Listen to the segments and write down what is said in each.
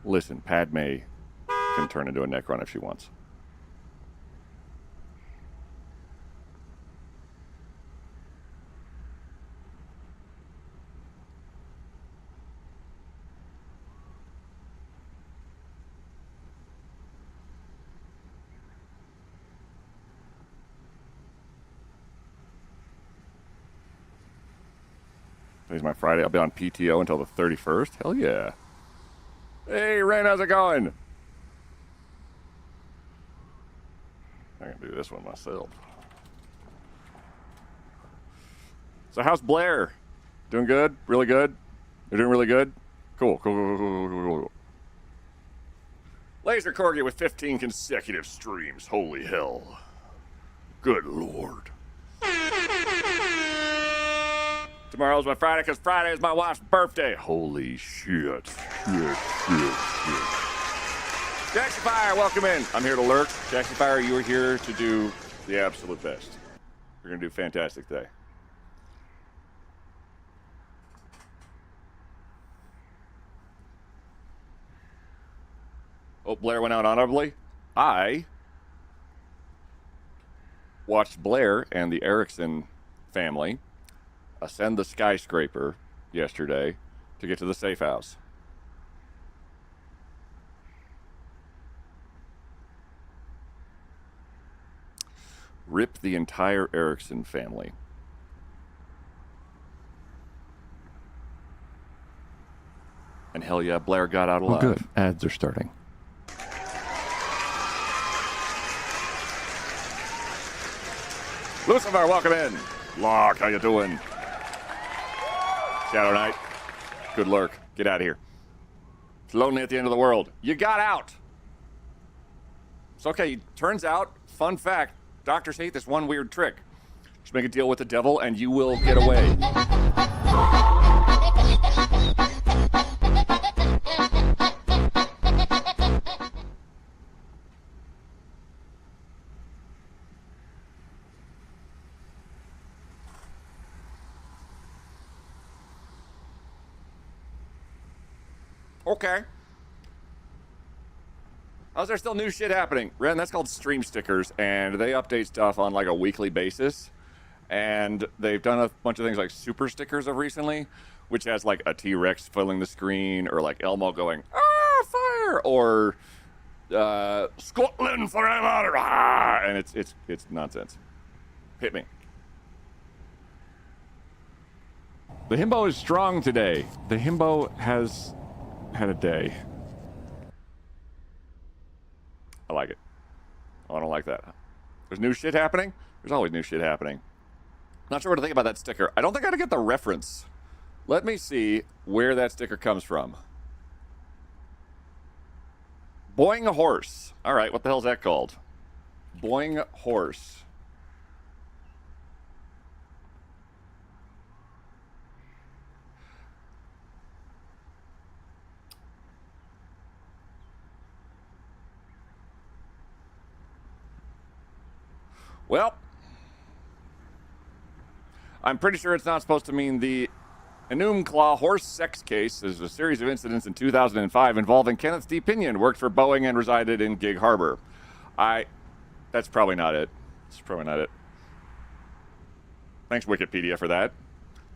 Listen, Padme can turn into a Necron if she wants. Today's my Friday. I'll be on PTO until the 31st. Hell yeah. Hey, Ren, how's it going? I can do this one myself. So how's Blair? Doing good? Really good? You're doing really good? Cool. Cool. Laser Corgi with 15 consecutive streams. Holy hell. Good lord. Tomorrow's my Friday because Friday is my wife's birthday. Holy shit. Jaxifier, welcome in. I'm here to lurk. Jaxifier, you are here to do the absolute best. You're going to do fantastic today. Oh, Blair went out honorably. I watched Blair and the Erickson family ascend the skyscraper yesterday to get to the safe house. Rip the entire Erickson family. And hell yeah, Blair got out alive. Oh, good. Ads are starting. Lucifer, welcome in. Locke, how you doing? Shadow Knight, good lurk. Get out of here. It's lonely at the end of the world. You got out. It's okay. Turns out, fun fact, doctors hate this one weird trick. Just make a deal with the devil and you will get away. Okay. How's there still new shit happening? Ren, that's called stream stickers, and they update stuff on like a weekly basis. And they've done a bunch of things like super stickers of recently, which has like a T-Rex filling the screen, or like Elmo going, ah, fire, or Scotland forever, ah, and it's nonsense. Hit me. The himbo is strong today. The himbo has had a day. I like it. Oh, I don't like that. There's new shit happening? There's always new shit happening. Not sure what to think about that sticker. I don't think I get the reference. Let me see where that sticker comes from. Boing a horse. All right, what the hell is that called? Boing horse. Well, I'm pretty sure it's not supposed to mean the Enumclaw horse sex case. Is a series of incidents in 2005 involving Kenneth D. Pinion, worked for Boeing and resided in Gig Harbor. That's probably not it. It's probably not it. Thanks, Wikipedia, for that.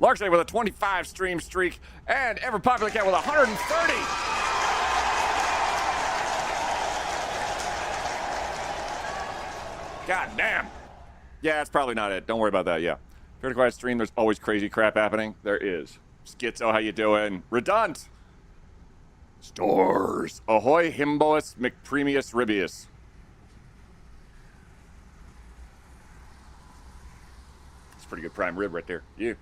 Larkshade with a 25 stream streak, and Ever Popular Cat with 130. God damn. Yeah, it's probably not it. Don't worry about that, yeah. Fair to quiet stream, there's always crazy crap happening. There is. Schizo, how you doing? Redundant. Stores. Ahoy Himbous McPremius Ribius. It's a pretty good prime rib right there. Yeah.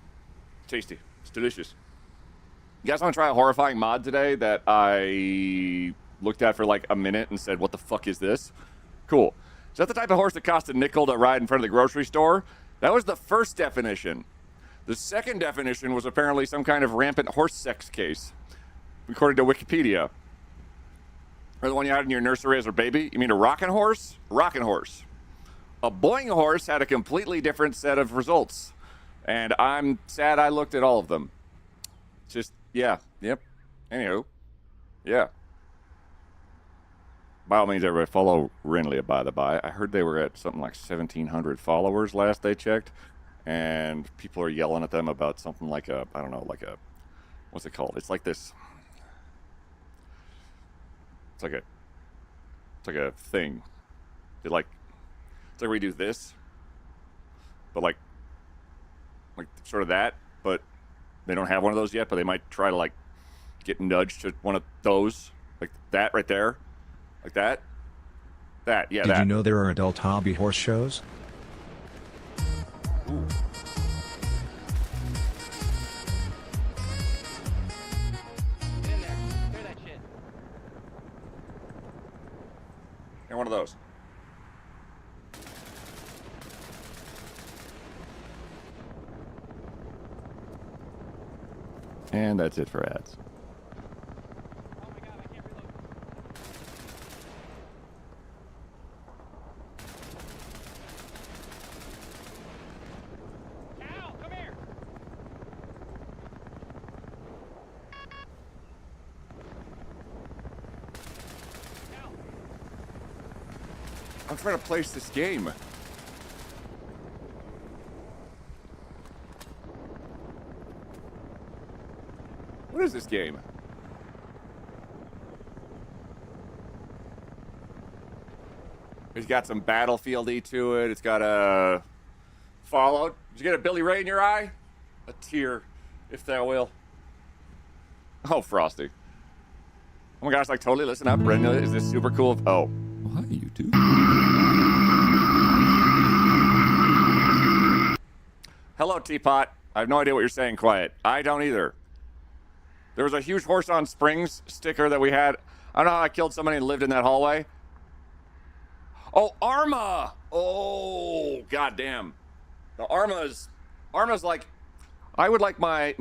Tasty. It's delicious. You guys want to try a horrifying mod today that I looked at for like a minute and said, what the fuck is this? Cool. Is that the type of horse that cost a nickel to ride in front of the grocery store? That was the first definition. The second definition was apparently some kind of rampant horse sex case, according to Wikipedia. Or the one you had in your nursery as a baby? You mean a rockin' horse? Rockin' horse. A boing horse had a completely different set of results. And I'm sad I looked at all of them. Just, yeah, yep. Anywho, yeah. By all means, everybody follow Renly, by the by. I heard they were at something like 1,700 followers last they checked, and people are yelling at them about something like a, I don't know, like a, what's it called? It's like this. It's like a thing. It's like we do this, but like sort of that, but they don't have one of those yet, but they might try to like get nudged to one of those, like that right there, like that, yeah. Did you know there are adult hobby horse shows? Ooh. Get in there. Clear that shit. And one of those. And that's it for ads. Oh my god, I can't reload. Cal, come here. Cal. I'm trying to place this game. What is this game? It's got some Battlefield-y to it. It's got a Fallout. Did you get a Billy Ray in your eye? A tear, if thou will. Oh, Frosty. Oh my gosh, like totally listen up. Brenda, is this super cool? Oh. Well, hi, YouTube. Hello, Teapot. I have no idea what you're saying, quiet. I don't either. There was a huge Horse on Springs sticker that we had. I don't know how I killed somebody and lived in that hallway. Oh, Arma! Oh, goddamn. The Arma's like, I would like my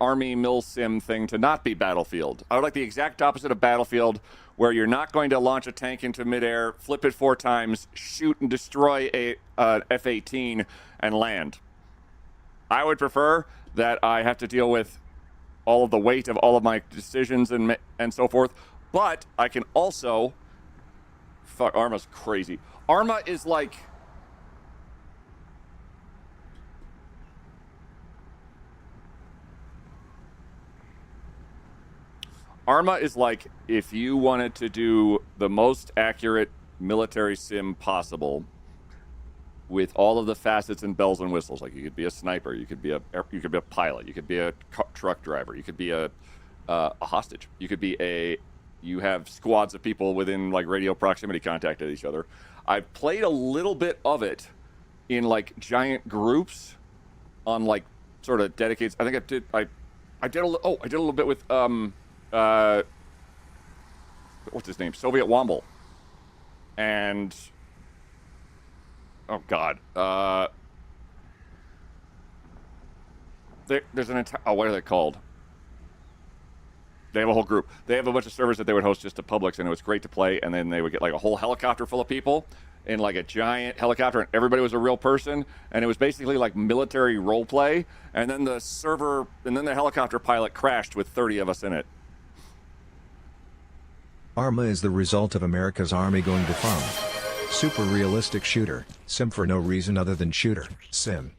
Army Mill Sim thing to not be Battlefield. I would like the exact opposite of Battlefield, where you're not going to launch a tank into midair, flip it 4 times, shoot and destroy a F-18, and land. I would prefer that I have to deal with all of the weight of all of my decisions and so forth, but I can also... Fuck, Arma's crazy. Arma is like... Arma is like if you wanted to do the most accurate military sim possible with all of the facets and bells and whistles. Like you could be a sniper, you could be a pilot, you could be a truck driver, you could be a hostage, you have squads of people within like radio proximity contact of each other. I've played a little bit of it in like giant groups on like sort of dedicated. I think I did a little bit with what's his name? Soviet Womble. And oh god. There's an entire what are they called? They have a whole group. They have a bunch of servers that they would host just to publics, and it was great to play. And then they would get like a whole helicopter full of people in like a giant helicopter, and everybody was a real person. And it was basically like military role play. And then the helicopter pilot crashed with 30 of us in it. Arma is the result of America's army going to farm. Super realistic shooter, sim for no reason other than shooter, sim.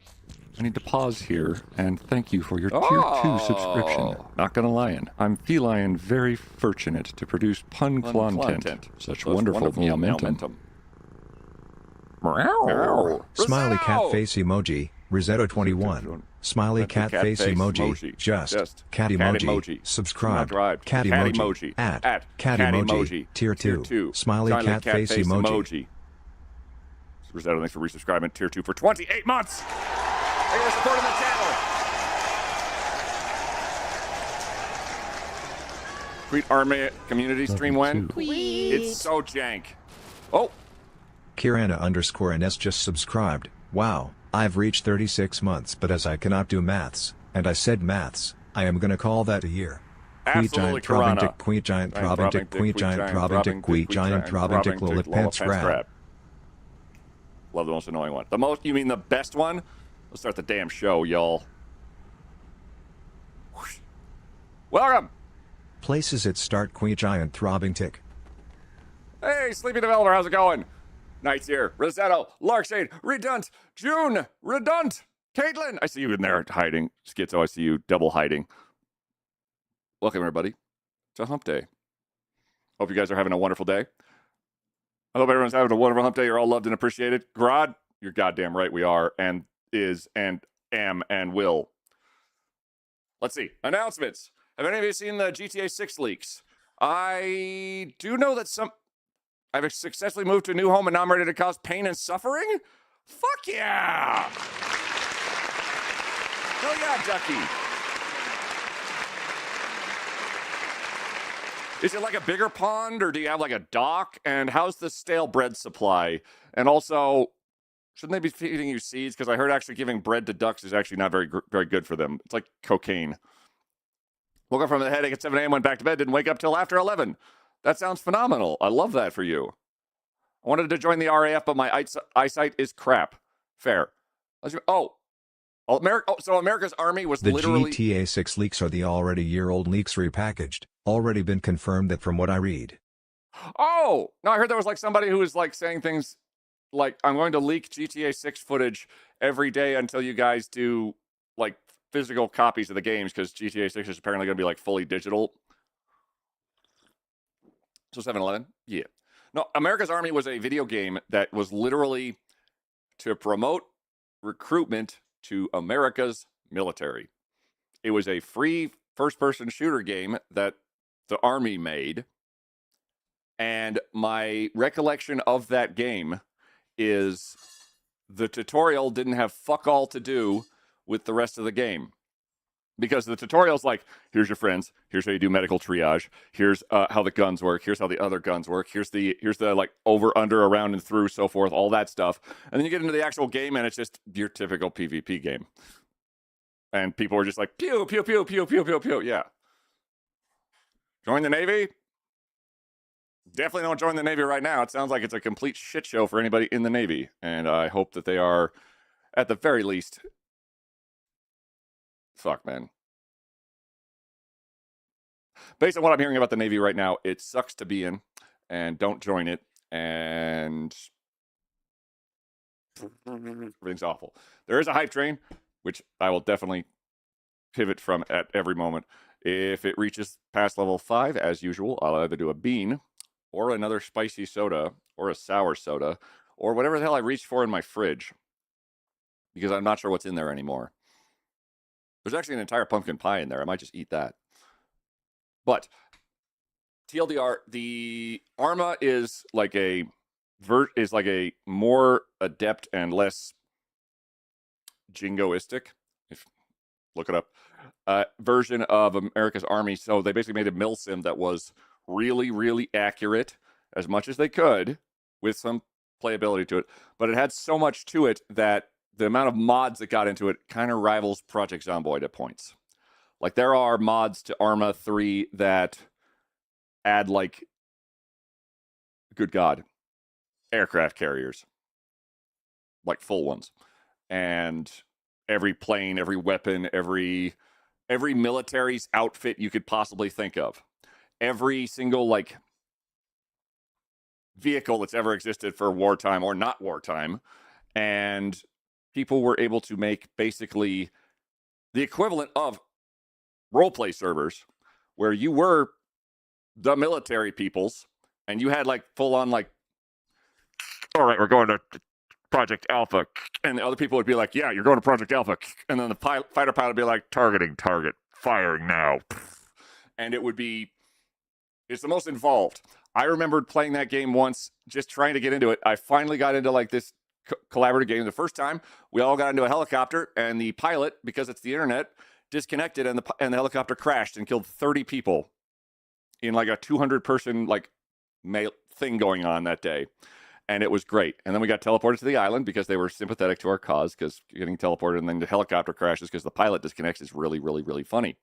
I need to pause here and thank you for your Tier 2 subscription. Not gonna lie, I'm feline very fortunate to produce pun content. Such wonderful momentum. Smiley cat face emoji, Rosetto 21. Smiley cat face emoji, just cat emoji, subscribe, cat emoji, at cat emoji, Tier 2, Smiley cat face emoji. Rosetto, thanks for resubscribing. Tier 2 for 28 months. Thank you for supporting the channel. Tweet Army community stream when? It's so jank. Oh. Kirana_NS just subscribed. Wow, I've reached 36 months, but as I cannot do maths, and I said maths, I am gonna call that a year. Absolutely, Kirana. Queet giant throbbing tick, queet giant throbbing tick, queet giant throbbing tick, lolip pants grab. Love the most annoying one. You mean the best one? Let's start the damn show, y'all. Welcome. Places it start queet giant throbbing tick. Hey, Sleepy Developer, how's it going? Knight's here. Rosetto, Larkshade, Redunt, June, Redunt, Caitlin. I see you in there hiding. Schizo, I see you double hiding. Welcome, everybody, to Hump Day. Hope you guys are having a wonderful day. I hope everyone's having a wonderful hump day. You're all loved and appreciated. Grod, you're goddamn right we are, and is, and am, and will. Let's see. Announcements. Have any of you seen the GTA 6 leaks? I do know that I've successfully moved to a new home and now I'm ready to cause pain and suffering? Fuck yeah! Hell yeah, Ducky. Is it like a bigger pond, or do you have like a dock? And how's the stale bread supply? And also, shouldn't they be feeding you seeds? Because I heard actually giving bread to ducks is actually not very good for them. It's like cocaine. Woke up from the headache at 7 a.m., went back to bed, didn't wake up till after 11. That sounds phenomenal. I love that for you. I wanted to join the RAF, but my eyesight is crap. Fair. So America's Army was literally... The GTA 6 leaks are the already year-old leaks repackaged. Already been confirmed that from what I read. Oh! No, I heard there was like somebody who was like saying things like, I'm going to leak GTA 6 footage every day until you guys do like physical copies of the games, because GTA 6 is apparently going to be like fully digital. So 7-Eleven? Yeah. No, America's Army was a video game that was literally to promote recruitment to America's military. It was a free first-person shooter game that the Army made. And my recollection of that game is the tutorial didn't have fuck all to do with the rest of the game. Because the tutorial's like, here's your friends, here's how you do medical triage, here's how the guns work, here's how the other guns work, here's the like over, under, around, and through, so forth, all that stuff. And then you get into the actual game, and it's just your typical PvP game. And people were just like, pew, pew, pew, pew, pew, pew, pew, yeah. Join the Navy? Definitely don't join the Navy right now. It sounds like it's a complete shit show for anybody in the Navy. And I hope that they are, at the very least... Fuck, man. Based on what I'm hearing about the Navy right now, it sucks to be in, and don't join it, and everything's awful. There is a hype train, which I will definitely pivot from at every moment. If it reaches past level 5, as usual, I'll either do a bean, or another spicy soda, or a sour soda, or whatever the hell I reached for in my fridge, because I'm not sure what's in there anymore. There's actually an entire pumpkin pie in there. I might just eat that. But TLDR, the Arma is like a more adept and less jingoistic, if look it up, version of America's Army. So they basically made a mill sim that was really, really accurate as much as they could with some playability to it. But it had so much to it that the amount of mods that got into it kind of rivals Project Zomboid at points. Like, there are mods to Arma 3 that add, like, good God, aircraft carriers. Like, full ones. And every plane, every weapon, every military's outfit you could possibly think of. Every single, like, vehicle that's ever existed for wartime or not wartime. And people were able to make basically the equivalent of roleplay servers where you were the military peoples and you had like full on like, all right, we're going to Project Alpha. And the other people would be like, yeah, you're going to Project Alpha. And then the fighter pilot would be like, targeting target, firing now. And it would be, it's the most involved. I remembered playing that game once, just trying to get into it. I finally got into like this collaborative game. The first time, we all got into a helicopter, and the pilot, because it's the internet, disconnected, and the helicopter crashed and killed 30 people in like a 200-person like thing going on that day. And it was great. And then we got teleported to the island because they were sympathetic to our cause, because getting teleported and then the helicopter crashes because the pilot disconnects is really, really, really funny.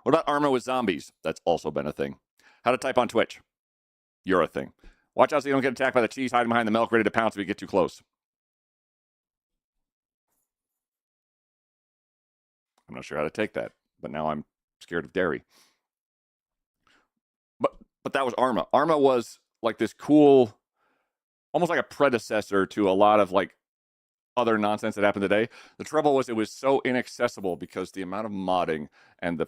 What about Arma with zombies? That's also been a thing. How to type on Twitch? You're a thing. Watch out so you don't get attacked by the cheese hiding behind the milk, ready to pounce if you get too close. I'm not sure how to take that, but now I'm scared of dairy. But that was Arma. Arma was like this cool, almost like a predecessor to a lot of like other nonsense that happened today. The trouble was it was so inaccessible because the amount of modding and the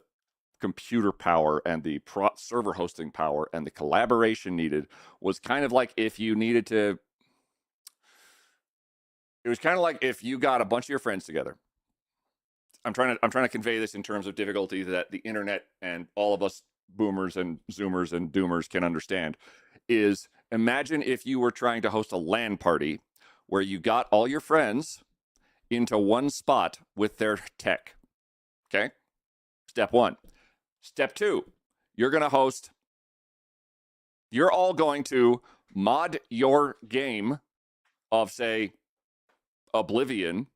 computer power and the server hosting power and the collaboration needed was kind of like if you needed to. It was kind of like if you got a bunch of your friends together. I'm trying to convey this in terms of difficulty that the internet and all of us boomers and zoomers and doomers can understand. Is imagine if you were trying to host a LAN party where you got all your friends into one spot with their tech. Okay? Step 1. Step 2, you're all going to mod your game of, say, Oblivion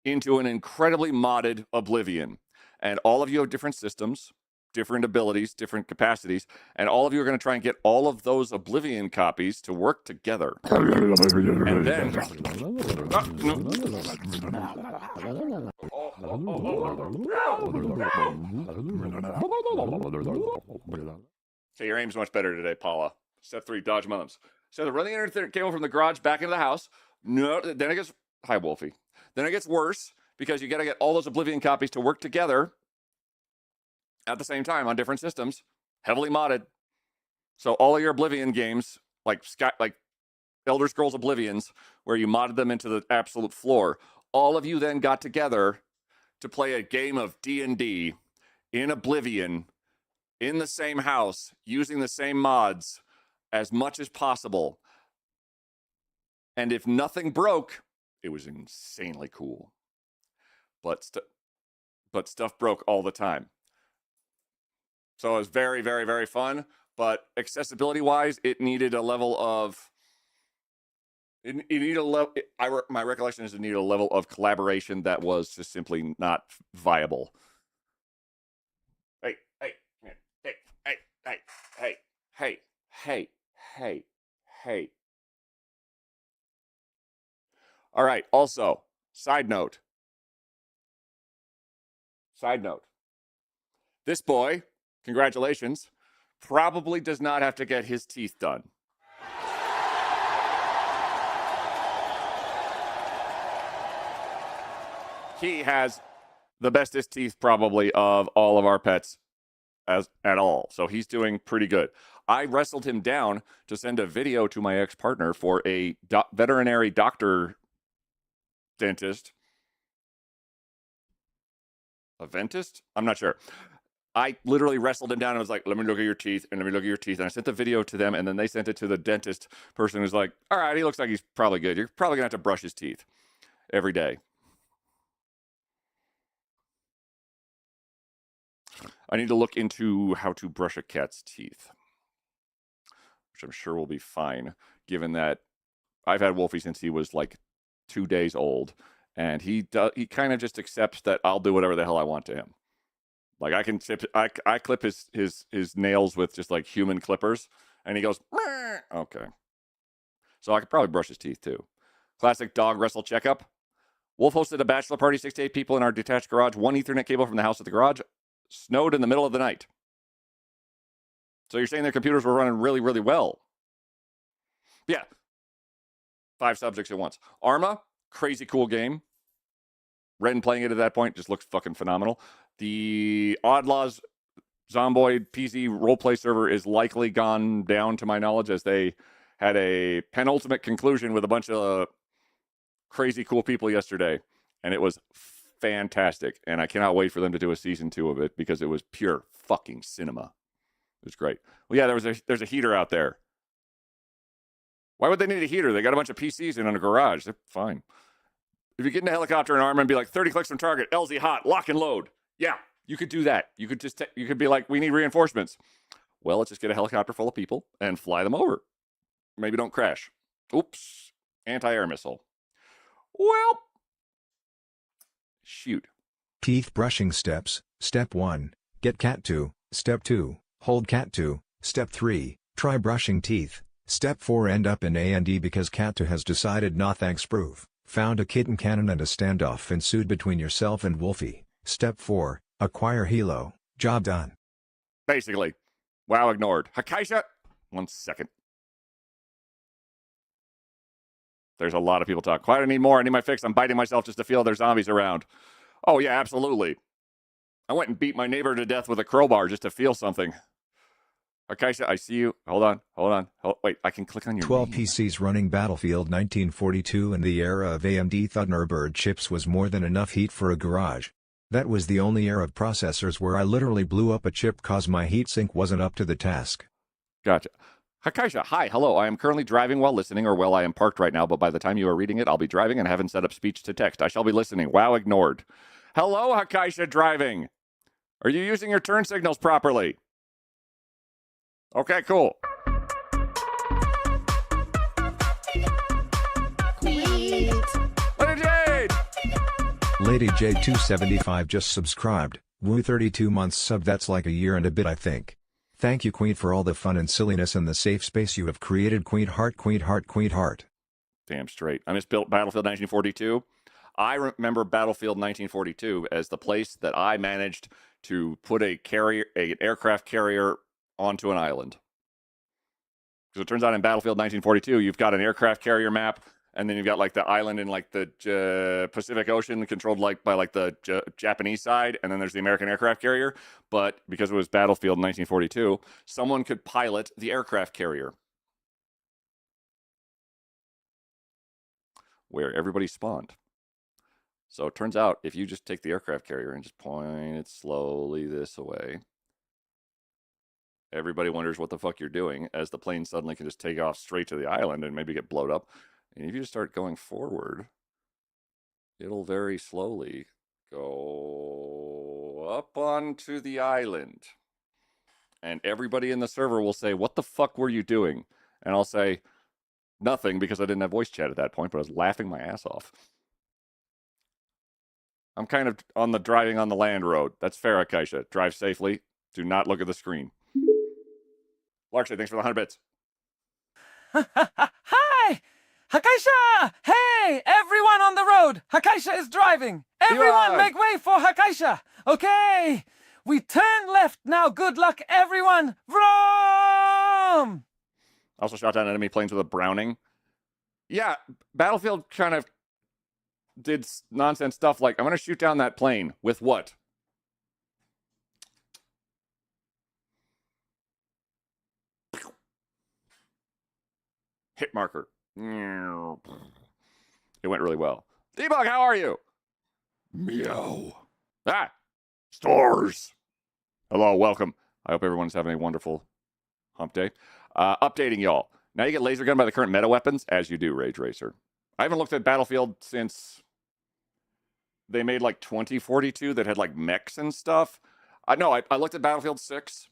into an incredibly modded Oblivion. And all of you have different systems, different abilities, different capacities, and all of you are going to try and get all of those Oblivion copies to work together. And then... Okay, your aim's much better today, Paula. Step 3, dodge mums. So run the internet cable from the garage back into the house. No, then it gets... Hi, Wolfie. Then it gets worse because you got to get all those Oblivion copies to work together at the same time on different systems, heavily modded. So all of your Oblivion games, like Elder Scrolls Oblivions, where you modded them into the absolute floor, all of you then got together to play a game of D&D in Oblivion in the same house, using the same mods as much as possible. And if nothing broke, it was insanely cool. But stuff broke all the time. So it was very, very, very fun. But accessibility-wise, it needed a level of... my recollection is it needed a level of collaboration that was just simply not viable. Hey. All right, also, side note. This boy, congratulations, probably does not have to get his teeth done. He has the bestest teeth probably of all of our pets at all. So he's doing pretty good. I wrestled him down to send a video to my ex-partner for a veterinary doctor dentist. A dentist? I'm not sure. I literally wrestled him down and was like, let me look at your teeth and let me look at your teeth. And I sent the video to them and then they sent it to the dentist person who's like, all right, he looks like he's probably good. You're probably going to have to brush his teeth every day. I need to look into how to brush a cat's teeth, which I'm sure will be fine, given that I've had Wolfie since he was like 2 days old, and he kind of just accepts that I'll do whatever the hell I want to him. Like I clip his nails with just like human clippers, and he goes, meh. Okay. So I could probably brush his teeth too. Classic dog wrestle checkup. Wolf hosted a bachelor party, 6 to 8 people in our detached garage, 1 Ethernet cable from the house to the garage. Snowed in the middle of the night. So you're saying their computers were running really, really well? Yeah. 5 subjects at once. Arma, crazy cool game. Ren playing it at that point just looks fucking phenomenal. The Oddlaws Zomboid PC roleplay server is likely gone down to my knowledge as they had a penultimate conclusion with a bunch of crazy cool people yesterday. And it was fantastic. And I cannot wait for them to do a season 2 of it because it was pure fucking cinema. It was great. Well, yeah, there's a heater out there. Why would they need a heater? They got a bunch of PCs in a garage. They're fine. If you get in a helicopter and arm and be like 30 clicks from target, LZ hot, lock and load. Yeah, you could do that. You could you could be like, we need reinforcements. Well, let's just get a helicopter full of people and fly them over. Maybe don't crash. Oops. Anti-air missile. Well, shoot. Teeth brushing steps. Step 1, get cat 2. Step 2, hold cat 2. Step 3, try brushing teeth. Step 4, end up in A&E because cat 2 has decided nah thanks proof. Found a kitten cannon and a standoff ensued between yourself and Wolfie. Step 4, acquire Hilo. Job done. Basically. Wow, ignored. Hakaisha, 1 second. There's a lot of people talking. Quiet, I need more. I need my fix. I'm biting myself just to feel there's zombies around. Oh, yeah, absolutely. I went and beat my neighbor to death with a crowbar just to feel something. Akaisha, I see you. Hold on. Wait, I can click on your 12 name. PCs running Battlefield 1942 in the era of AMD Thunderbird chips was more than enough heat for a garage. That was the only era of processors where I literally blew up a chip cause my heatsink wasn't up to the task. Gotcha. Hakaisha, hi, hello. I am currently driving while listening, or well, I am parked right now, but by the time you are reading it, I'll be driving and haven't set up speech to text. I shall be listening. Wow, ignored. Hello, Hakaisha, driving. Are you using your turn signals properly? Okay, cool. Lady Jade! Lady Jade 275 just subscribed. Woo, 32 months sub, that's like a year and a bit I think. Thank you Queen for all the fun and silliness and the safe space you have created. Queen heart, Queen heart, Queen heart. Damn straight. I misbuilt Battlefield 1942. I remember Battlefield 1942 as the place that I managed to put an aircraft carrier onto an island. Because it turns out in Battlefield 1942, you've got an aircraft carrier map, and then you've got like the island in like the Pacific Ocean controlled like by like the Japanese side, and then there's the American aircraft carrier. But because it was Battlefield 1942, someone could pilot the aircraft carrier, where everybody spawned. So it turns out if you just take the aircraft carrier and just point it slowly this way, everybody wonders what the fuck you're doing, as the plane suddenly can just take off straight to the island and maybe get blown up. And if you just start going forward, it'll very slowly go up onto the island. And everybody in the server will say, what the fuck were you doing? And I'll say, nothing, because I didn't have voice chat at that point, but I was laughing my ass off. I'm kind of on the driving on the land road. That's fair, Akaisha. Drive safely. Do not look at the screen. Larkshay, thanks for the 100 bits. Hi! Hakaisha! Hey! Everyone on the road! Hakaisha is driving! Everyone make way for Hakaisha! Okay! We turn left now. Good luck, everyone! Vroom! Also shot down enemy planes with a Browning. Yeah, Battlefield kind of did nonsense stuff like, I'm going to shoot down that plane with what? Hit marker. It went really well. Debug, how are you? Meow. Ah, stores. Hello, welcome. I hope everyone's having a wonderful hump day. Updating y'all. Now you get laser gun by the current meta weapons, as you do, Rage Racer. I haven't looked at Battlefield since they made like 2042 that had like mechs and stuff. I looked at Battlefield 6.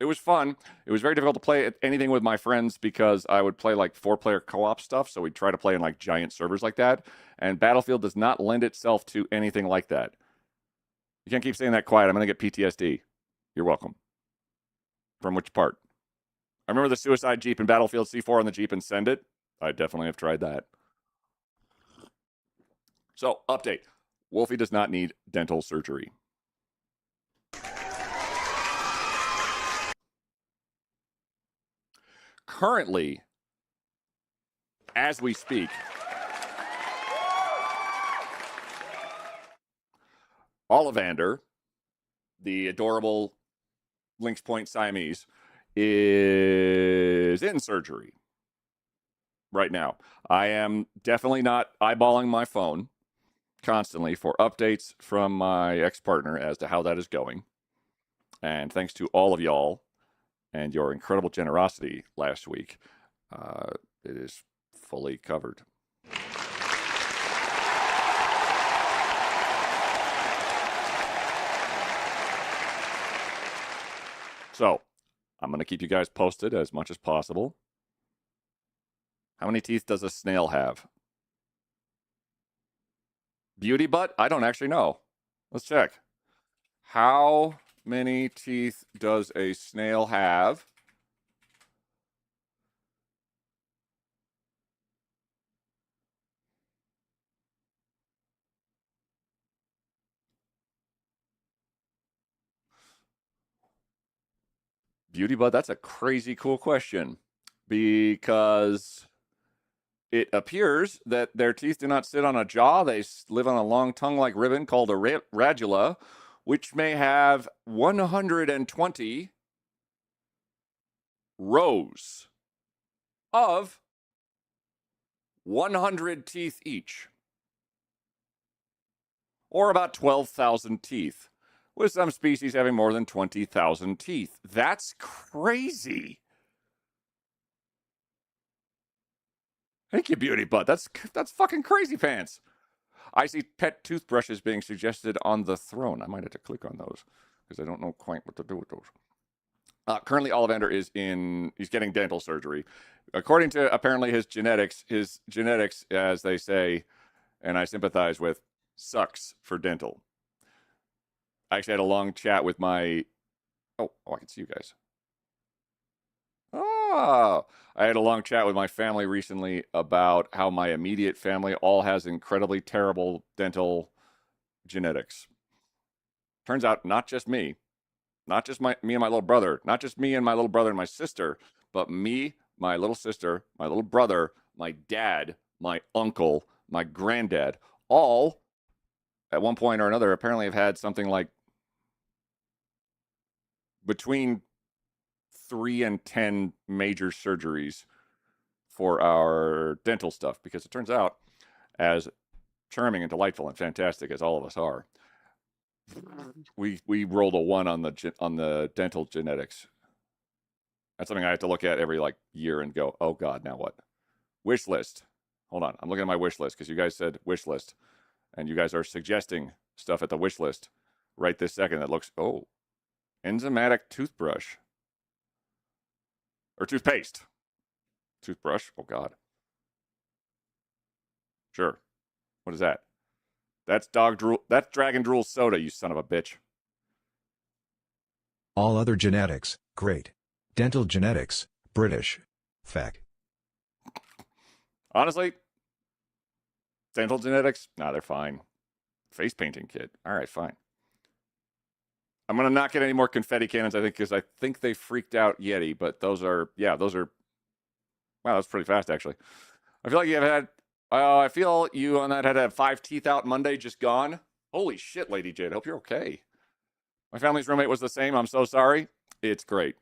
It was fun. It was very difficult to play anything with my friends because I would play like 4-player co-op stuff. So we'd try to play in like giant servers like that. And Battlefield does not lend itself to anything like that. You can't keep saying that quiet. I'm going to get PTSD. You're welcome. From which part? I remember the suicide Jeep in Battlefield C4 on the Jeep and send it. I definitely have tried that. So, update. Wolfie does not need dental surgery. Currently, as we speak, Ollivander, the adorable Lynx Point Siamese, is in surgery right now. I am definitely not eyeballing my phone constantly for updates from my ex-partner as to how that is going. And thanks to all of y'all and your incredible generosity last week, it is fully covered. So, I'm going to keep you guys posted as much as possible. How many teeth does a snail have? Beauty butt? I don't actually know. Let's check. How many teeth does a snail have? Beauty Bud, that's a crazy cool question. Because it appears that their teeth do not sit on a jaw. They live on a long tongue-like ribbon called a radula, which may have 120 rows of 100 teeth each, or about 12,000 teeth, with some species having more than 20,000 teeth. That's crazy. Thank you, Beauty Butt. That's fucking crazy pants. I see pet toothbrushes being suggested on the throne. I might have to click on those because I don't know quite what to do with those. Currently, Ollivander he's getting dental surgery. According to apparently his genetics, as they say, and I sympathize with, sucks for dental. I actually had a long chat with my, oh, I can see you guys. Oh, I had a long chat with my family recently about how my immediate family all has incredibly terrible dental genetics. Turns out not just me. Not just me and my little brother, not just me and my little brother and my sister, but me, my little sister, my little brother, my dad, my uncle, my granddad, all at one point or another apparently have had something like between 3 and 10 major surgeries for our dental stuff, because it turns out, as charming and delightful and fantastic as all of us are, we rolled a 1 on the dental genetics. That's something I have to look at every year and go, oh God, now what? Wish list. Hold on, I'm looking at my wish list because you guys said wish list, and you guys are suggesting stuff at the wish list right this second that looks, oh, enzymatic toothbrush or toothpaste. Toothbrush. Oh God. Sure. What is that? That's dog drool. That's dragon drool soda, you son of a bitch. All other genetics, great. Dental genetics, British. Feck. Honestly, dental genetics, nah, they're fine. Face painting kit. All right, fine. I'm going to not get any more confetti cannons, I think, because I think they freaked out Yeti, but those are, wow, that's pretty fast, actually. I feel like you've had, I feel you on that had 5 teeth out Monday, just gone. Holy shit, Lady Jade, hope you're okay. My family's roommate was the same, I'm so sorry. It's great.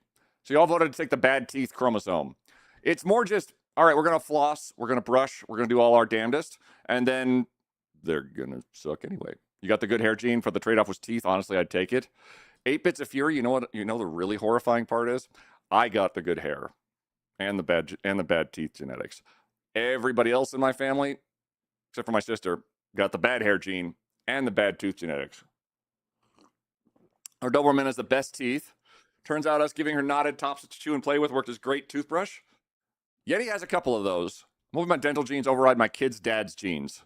So you all voted to take the bad teeth chromosome. It's more just, all right, we're going to floss, we're going to brush, we're going to do all our damnedest, and then they're going to suck anyway. You got the good hair gene, for the trade-off was teeth. Honestly, I'd take it. 8 bits of fury, you know what? You know the really horrifying part is? I got the good hair and the bad teeth genetics. Everybody else in my family, except for my sister, got the bad hair gene and the bad tooth genetics. Our Doberman has the best teeth. Turns out us giving her knotted tops to chew and play with worked as great toothbrush. Yeti has a couple of those. I'm hoping my dental genes override my kid's dad's genes.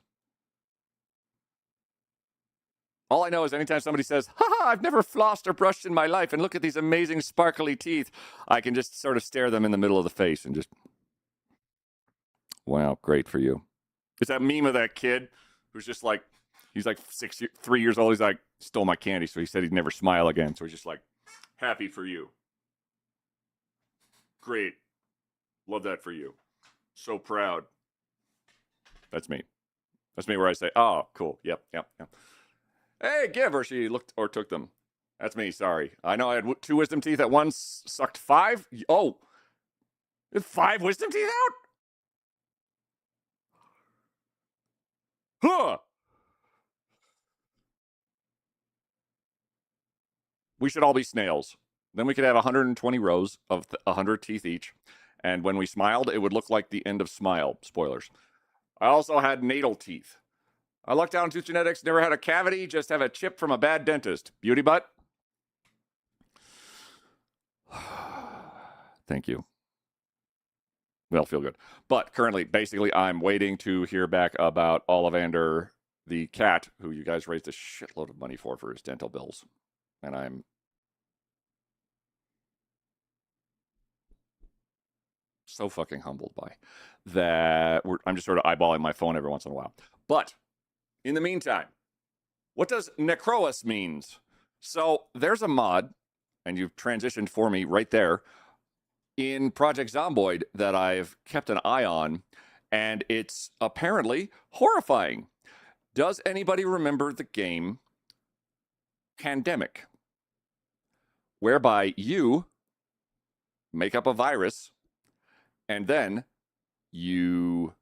All I know is anytime somebody says, haha, I've never flossed or brushed in my life, and look at these amazing sparkly teeth, I can just sort of stare them in the middle of the face and just, wow, great for you. It's that meme of that kid who's just like, he's like 3 years old. He's like, stole my candy, so he said he'd never smile again. So he's just like, happy for you. Great. Love that for you. So proud. That's me. That's me where I say, oh, cool. Yep. Hey, give, or she looked or took them. That's me, sorry. I know I had 2 wisdom teeth at once, sucked 5. Oh, 5 wisdom teeth out? Huh. We should all be snails. Then we could have 120 rows of 100 teeth each. And when we smiled, it would look like the end of Smile. Spoilers. I also had natal teeth. I lucked out in tooth genetics, never had a cavity, just have a chip from a bad dentist. Beauty butt? Thank you. Well, feel good. But currently, basically, I'm waiting to hear back about Ollivander, the cat, who you guys raised a shitload of money for his dental bills. And I'm so fucking humbled by that. I'm just sort of eyeballing my phone every once in a while. But in the meantime, what does Necroa means? So there's a mod and you've transitioned for me right there, in Project Zomboid that I've kept an eye on, and it's apparently horrifying. Does anybody remember the game Pandemic, whereby you make up a virus and then you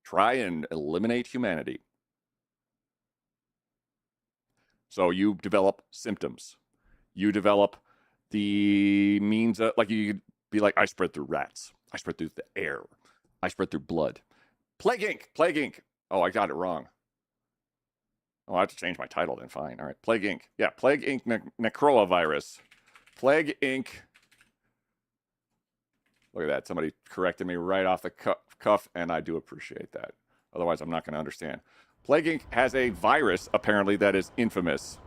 try and eliminate humanity? So you develop symptoms. You develop the means of, like, you could be like, I spread through rats. I spread through the air. I spread through blood. Plague Inc. Plague Inc. Oh, I got it wrong. Oh, I have to change my title then. Fine. All right. Plague Inc. Yeah, Plague Inc. Necroa Virus. Plague Inc. Look at that. Somebody corrected me right off the cuff, and I do appreciate that. Otherwise, I'm not going to understand. Plague Inc. has a virus, apparently, that is infamous.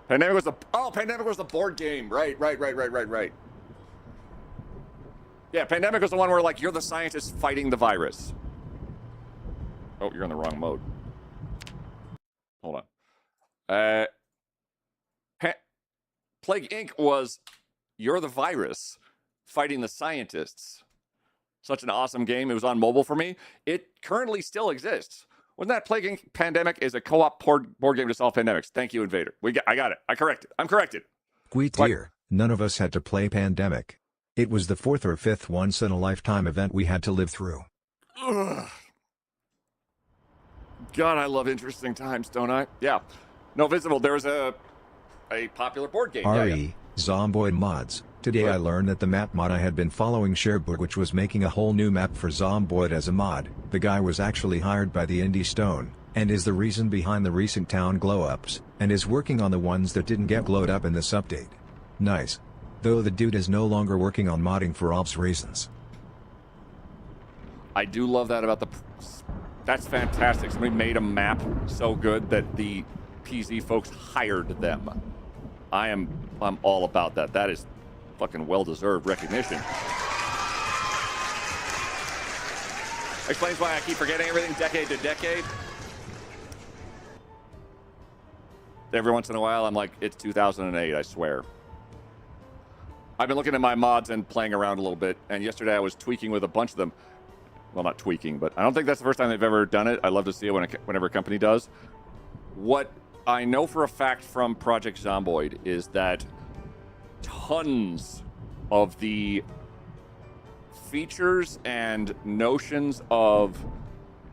Pandemic was the board game. Right. Yeah, Pandemic was the one where, like, you're the scientist fighting the virus. Oh, you're in the wrong mode. Hold on. Plague Inc. was you're the virus fighting the scientists. Such an awesome game. It was on mobile for me. It currently still exists. Wasn't that Plague Inc. Pandemic is a co-op board game to solve pandemics? Thank you, Invader. I got it. I'm corrected. Sweet dear, none of us had to play Pandemic. It was the 4th or 5th once-in-a-lifetime event we had to live through. Ugh. God, I love interesting times, don't I? Yeah. No, Visible, there was a popular board game. RE, Zomboid mods. Today I learned that the map mod I had been following Sherbook, which was making a whole new map for Zomboid as a mod. The guy was actually hired by the Indie Stone, and is the reason behind the recent town glow-ups, and is working on the ones that didn't get glowed up in this update. Nice. Though the dude is no longer working on modding for ops reasons. I do love that about that's fantastic. Somebody made a map so good that the PZ folks hired them. I'm all about that. That is fucking well-deserved recognition. Explains why I keep forgetting everything decade to decade. Every once in a while, I'm like, it's 2008, I swear. I've been looking at my mods and playing around a little bit, and yesterday I was tweaking with a bunch of them. Well, not tweaking, but I don't think that's the first time they've ever done it. I love to see it whenever a company does. What I know for a fact from Project Zomboid is that tons of the features and notions of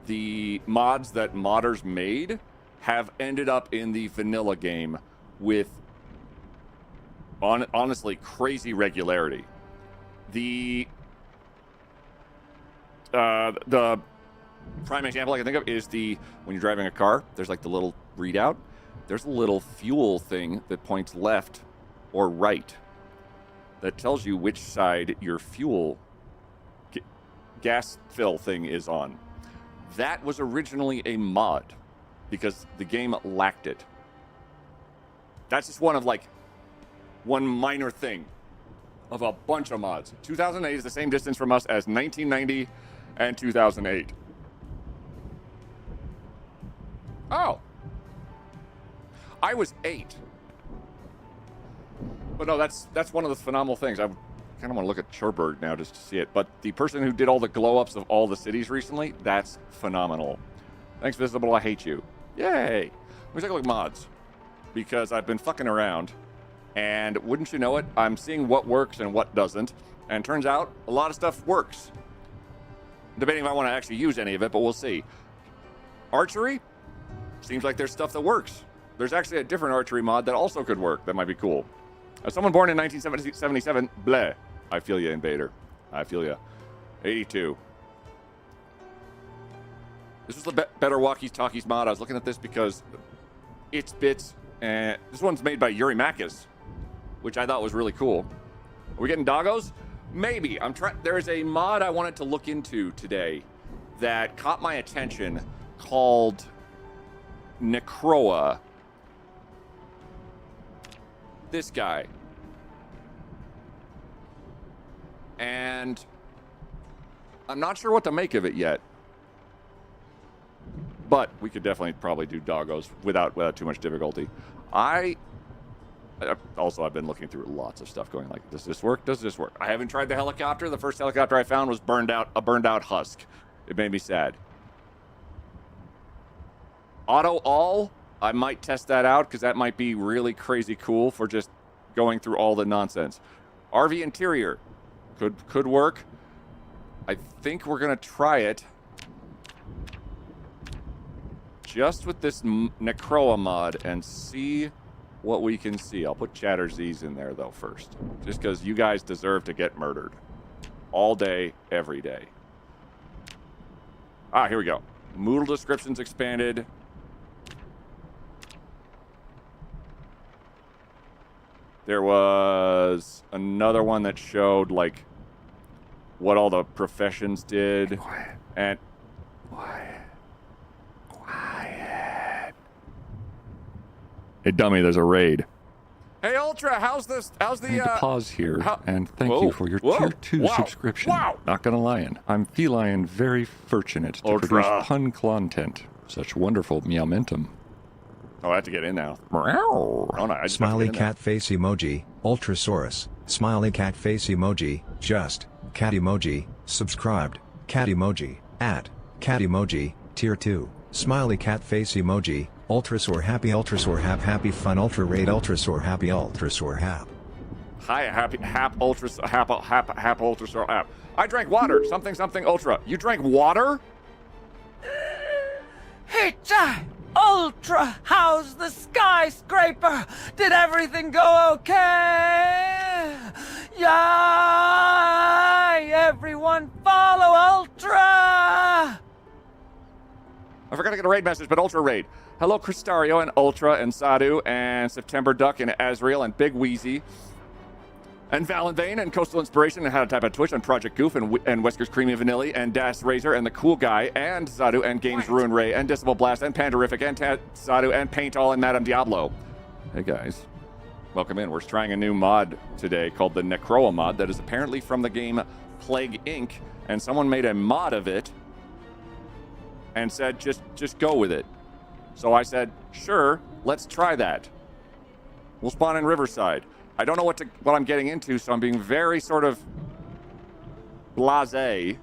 the mods that modders made have ended up in the vanilla game with honestly crazy regularity. The prime example I can think of is when you're driving a car, there's like the little readout. There's a little fuel thing that points left or right that tells you which side your fuel gas fill thing is on. That was originally a mod because the game lacked it. That's just one minor thing of a bunch of mods. 2008 is the same distance from us as 1990 and 2008. Oh. I was 8. But no, that's one of the phenomenal things. I kind of want to look at Cherbourg now just to see it. But the person who did all the glow-ups of all the cities recently, that's phenomenal. Thanks, Visible. I hate you. Yay. Let me take a look at mods. Because I've been fucking around. And wouldn't you know it, I'm seeing what works and what doesn't. And turns out, a lot of stuff works. Debating if I want to actually use any of it, but we'll see. Archery? Seems like there's stuff that works. There's actually a different archery mod that also could work. That might be cool. As someone born in 1977, bleh. I feel you, Invader. I feel you. 82. This was the Better Walkies Talkies mod. I was looking at this because it's bits. And this one's made by Yuri Makis, which I thought was really cool. Are we getting doggos? Maybe. There is a mod I wanted to look into today that caught my attention called Necroa. This guy. And I'm not sure what to make of it yet. But we could definitely probably do doggos without too much difficulty. I Also, I've been looking through lots of stuff going like, does this work? Does this work? I haven't tried the helicopter. The first helicopter I found was a burned out husk. It made me sad. Auto all, I might test that out because that might be really crazy cool for just going through all the nonsense. RV interior could work. I think we're gonna try it just with this Necroa mod and see what we can see. I'll put Chatter Z's in there though first, just because you guys deserve to get murdered all day, every day. Ah, here we go. Moodle descriptions expanded. There was another one that showed like what all the professions did. Quiet. And quiet. Hey dummy, there's a raid. Hey Ultra, how's the I need to pause here and thank you for your tier 2 subscription. Wow. Not gonna lie, I'm feline very fortunate to Ultra. produce pun content. Such wonderful meowmentum. Oh, I have to get in now. Oh, no, I just Smiley cat face emoji, Ultrasaurus, smiley cat face emoji, just, cat emoji, subscribed, cat emoji, at, cat emoji, tier 2, smiley cat face emoji, Ultrasaur happy fun ultra raid Ultrasaur hap. Hi, happy hap Ultrasaur app. I drank water, something ultra. You drank water? Hey, Jai! Ultra, how's the skyscraper? Did everything go okay? Yay! Everyone follow Ultra! I forgot to get a raid message, but Ultra raid. Hello, Cristario and Ultra and Sadhu and September Duck and Azrael and Big Wheezy and Valenvane and Coastal Inspiration and How to Type on Twitch and Project Goof and Wesker's Creamy Vanilli and Das Razor and The Cool Guy and Sadhu and Games Ruin Ray and Decibel Blast and Pandarific and Sadhu and Paint All and Madame Diablo. Hey guys, welcome in. We're trying a new mod today called the Necroa mod that is apparently from the game Plague Inc. And someone made a mod of it and said just go with it. So I said, sure, let's try that. We'll spawn in Riverside. I don't know what I'm getting into, so I'm being very sort of blasé.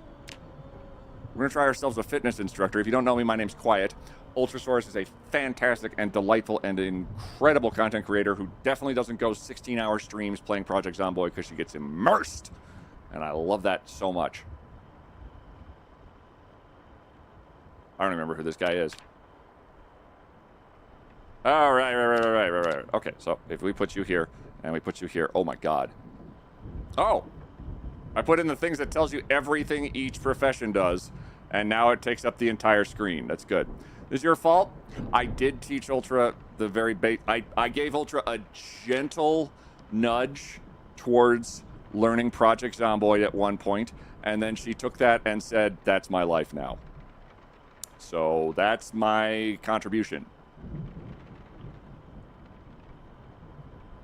We're gonna try ourselves a fitness instructor. If you don't know me, my name's Quiet. Ultrasaurus is a fantastic and delightful and incredible content creator who definitely doesn't go 16-hour streams playing Project Zomboid because she gets immersed. And I love that so much. I don't remember who this guy is. Oh, right. Okay, so if we put you here, and we put you here, oh my god. Oh! I put in the things that tells you everything each profession does, and now it takes up the entire screen. That's good. Is your fault? I did teach Ultra the very I gave Ultra a gentle nudge towards learning Project Zomboid at one point, and then she took that and said, that's my life now. So that's my contribution.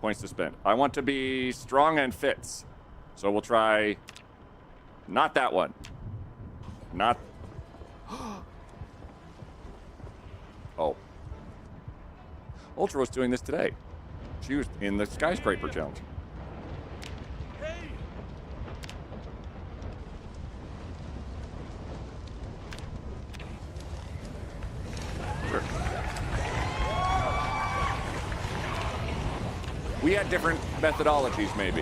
Points to spend. I want to be strong and fits. So we'll try not that one. Not oh. Ultra was doing this today. She was in the skyscraper challenge. Sure. We had different methodologies, maybe.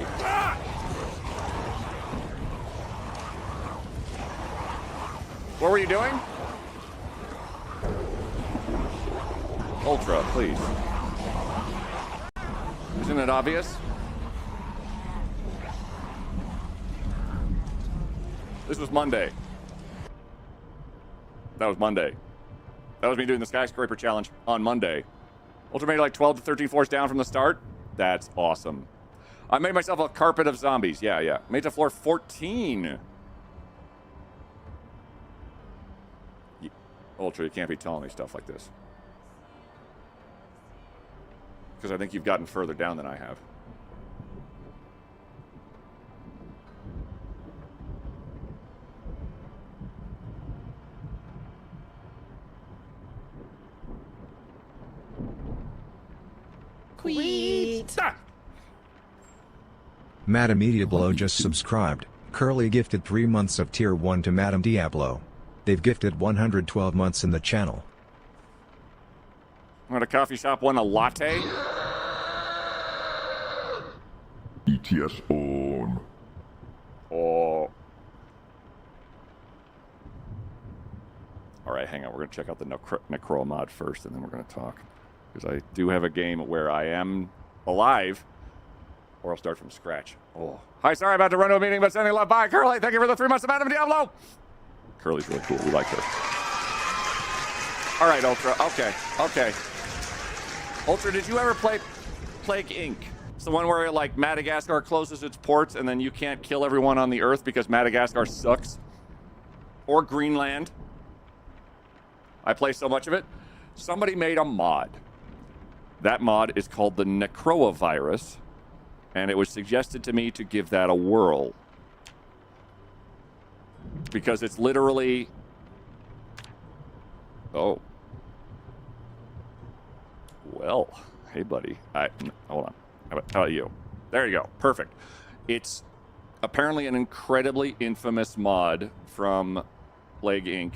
What were you doing? Ultra, please. Isn't it obvious? This was Monday. That was Monday. That was me doing the skyscraper challenge on Monday. Ultra made like 12 to 13 floors down from the start. That's awesome. I made myself a carpet of zombies. Yeah. Made it to floor 14. Ultra, you can't be telling me stuff like this. Because I think you've gotten further down than I have. Queet. Sweet. Ah! Madam Diablo just subscribed. Curly gifted 3 months of tier 1 to Madam Diablo. They've gifted 112 months in the channel. I'm at a coffee shop, want a latte? ETS on. Oh. Alright, hang on. We're going to check out the Necroa mod first, and then we're going to talk. Because I do have a game where I am alive, or I'll start from scratch. Oh. Hi, sorry, about to run to a meeting, but sending love. Bye, Curly. Thank you for the 3 months of Madam Diablo. Curly's really cool. We like her. Alright, Ultra. Okay. Ultra, did you ever play Plague Inc.? It's the one where, like, Madagascar closes its ports, and then you can't kill everyone on the Earth because Madagascar sucks. Or Greenland. I play so much of it. Somebody made a mod. That mod is called the Necroa Virus, and it was suggested to me to give that a whirl. Because it's literally... Oh. Well, hey, buddy. Hold on. How about you? There you go. Perfect. It's apparently an incredibly infamous mod from Plague Inc.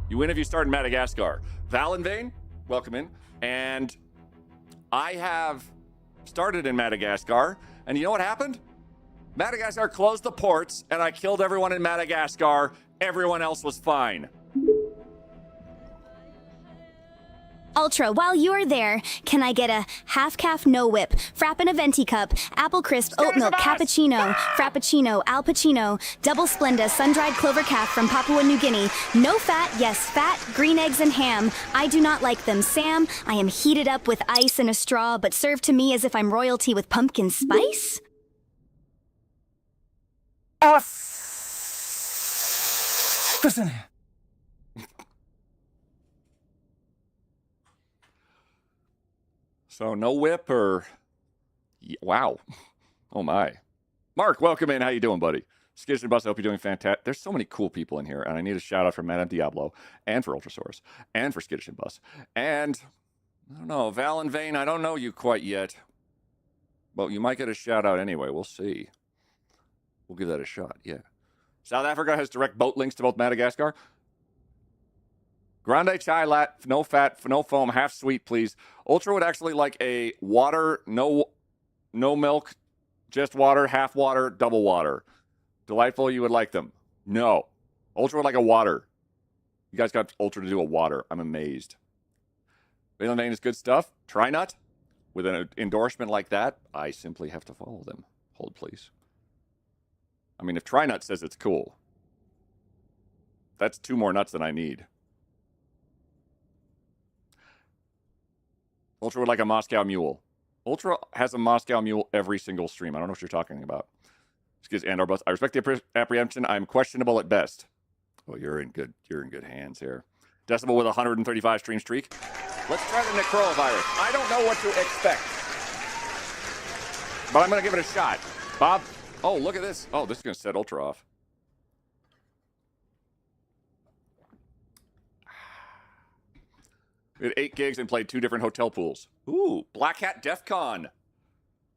You win if you start in Madagascar. Valenvane, welcome in. And I have started in Madagascar, and you know what happened? Madagascar closed the ports, and I killed everyone in Madagascar. Everyone else was fine. Ultra, while you're there, can I get a half-calf no-whip, frappin' a venti cup, apple crisp, oat milk, cappuccino, frappuccino, al pacino, double Splenda, sun-dried clover calf from Papua New Guinea, no fat, yes fat, green eggs and ham. I do not like them, Sam. I am heated up with ice and a straw, but served to me as if I'm royalty with pumpkin spice? Listen. So no whip or... Wow. Oh, my. Mark, welcome in. How you doing, buddy? Skittish and Bus, I hope you're doing fantastic. There's so many cool people in here, and I need a shout-out for Madame Diablo, and for Ultrasaurus, and for Skittish and Bus. And, I don't know, Val and Vane, I don't know you quite yet. But you might get a shout-out anyway. We'll see. We'll give that a shot, yeah. South Africa has direct boat links to both Madagascar. Grande chai lat, no fat, no foam, half sweet, please. Ultra would actually like a water, no milk, just water, half water, double water. Delightful, you would like them. No. Ultra would like a water. You guys got Ultra to do a water. I'm amazed. Valen Vane is good stuff. Try nut. With an endorsement like that, I simply have to follow them. Hold, please. I mean, if Try Nut says it's cool, that's 2 more nuts than I need. Ultra would like a Moscow Mule. Ultra has a Moscow Mule every single stream. I don't know what you're talking about. Excuse and our bus. I respect the apprehension. I'm questionable at best. Well, you're in good hands here. Decibel with a 135 stream streak. Let's try the Necroa Virus. I don't know what to expect, but I'm going to give it a shot. Bob. Oh, look at this. Oh, this is going to set Ultra off. We had 8 gigs and played 2 different hotel pools. Ooh, Black Hat DEF CON.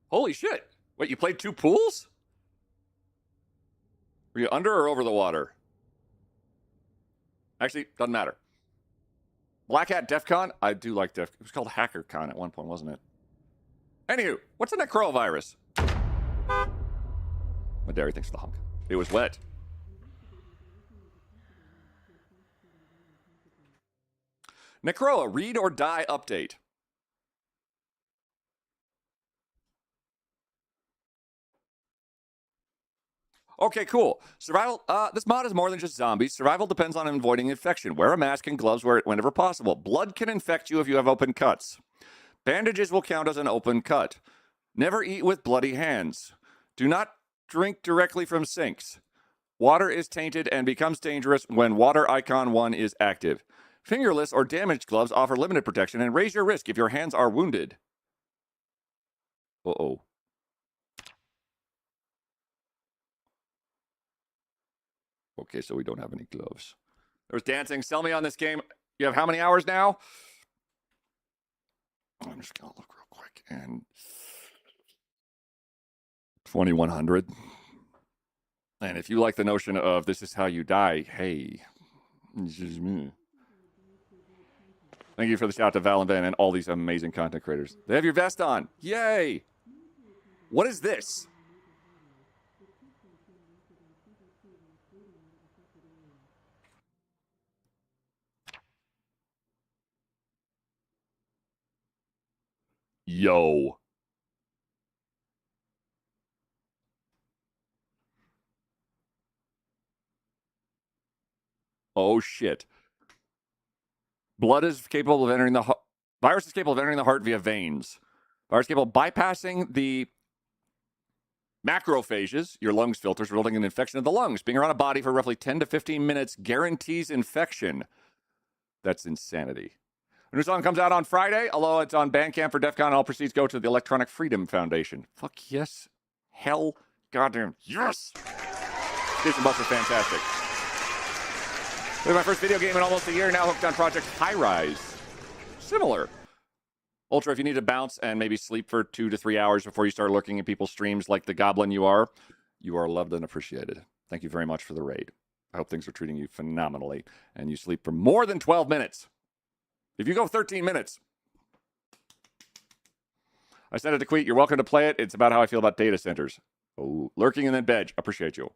Holy shit. Wait, you played 2 pools? Were you under or over the water? Actually, doesn't matter. Black Hat DEF CON? I do like DEF. It was called Hacker Con at one point, wasn't it? Anywho, what's a Necroa Virus? My dairy thinks the hunk. It was wet. Necroa, read or die update. Okay, cool. Survival, this mod is more than just zombies. Survival depends on avoiding infection. Wear a mask and gloves whenever possible. Blood can infect you if you have open cuts. Bandages will count as an open cut. Never eat with bloody hands. Do not drink directly from sinks. Water is tainted and becomes dangerous when water icon 1 is active. Fingerless or damaged gloves offer limited protection and raise your risk if your hands are wounded. Uh-oh. Okay, so we don't have any gloves. There's dancing. Sell me on this game. You have how many hours now? I'm just going to look real quick. And 2100. And if you like the notion of this is how you die, hey, this is me. Thank you for the shout out to Val and Van and all these amazing content creators. They have your vest on. Yay! What is this? Yo. Oh, shit. Blood is capable of entering the heart. Virus is capable of entering the heart via veins. Virus is capable of bypassing the macrophages, your lungs filters, resulting in infection of the lungs. Being around a body for roughly 10 to 15 minutes guarantees infection. That's insanity. A new song comes out on Friday, although it's on Bandcamp for DEF CON, and all proceeds go to the Electronic Freedom Foundation. Fuck yes. Hell goddamn yes. Jason Buster's fantastic. This is my first video game in almost a year, now hooked on Project High Rise. Similar. Ultra, if you need to bounce and maybe sleep for 2 to 3 hours before you start looking at people's streams like the goblin you are loved and appreciated. Thank you very much for the raid. I hope things are treating you phenomenally, and you sleep for more than 12 minutes. If you go 13 minutes, I sent it to Queet. You're welcome to play it. It's about how I feel about data centers. Oh, lurking and then Bedge. Appreciate you. All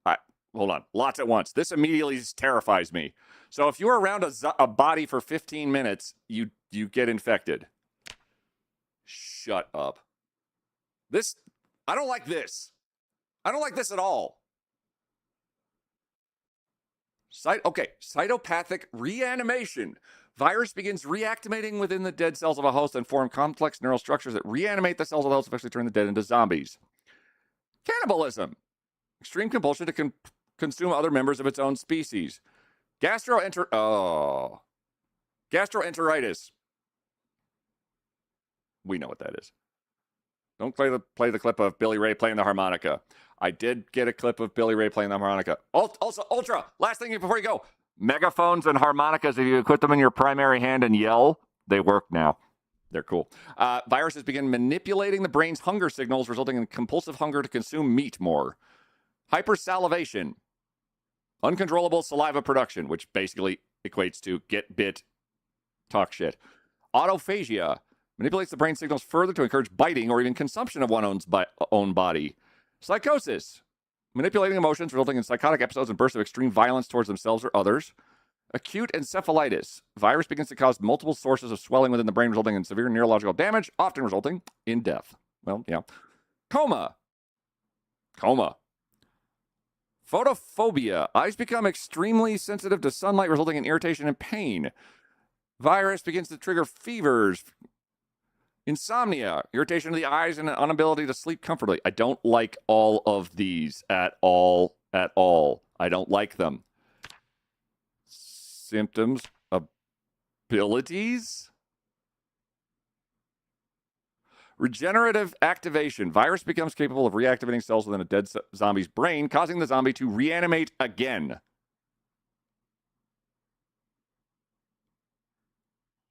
right, hold on. Lots at once. This immediately terrifies me. So if you're around a body for 15 minutes, you get infected. Shut up. I don't like this. I don't like this at all. Cytopathic reanimation. Virus begins reactivating within the dead cells of a host and form complex neural structures that reanimate the cells of the host, eventually turn the dead into zombies. Cannibalism. Extreme compulsion to consume other members of its own species. Gastroenteritis. We know what that is. Don't play the clip of Billy Ray playing the harmonica. I did get a clip of Billy Ray playing the harmonica. Also, Ultra, last thing before you go. Megaphones and harmonicas, if you put them in your primary hand and yell, they work now. They're cool. Viruses begin manipulating the brain's hunger signals, resulting in compulsive hunger to consume meat more. Hypersalivation. Uncontrollable saliva production, which basically equates to get bit, talk shit. Autophagia. Manipulates the brain signals further to encourage biting or even consumption of one's own body. Psychosis. Manipulating emotions, resulting in psychotic episodes and bursts of extreme violence towards themselves or others. Acute encephalitis. Virus begins to cause multiple sources of swelling within the brain, resulting in severe neurological damage, often resulting in death. Well, yeah. Coma. Photophobia. Eyes become extremely sensitive to sunlight, resulting in irritation and pain. Virus begins to trigger fevers. Insomnia, irritation of the eyes, and an inability to sleep comfortably. I don't like all of these at all. I don't like them. Symptoms, abilities. Regenerative activation. Virus becomes capable of reactivating cells within a dead zombie's brain, causing the zombie to reanimate again.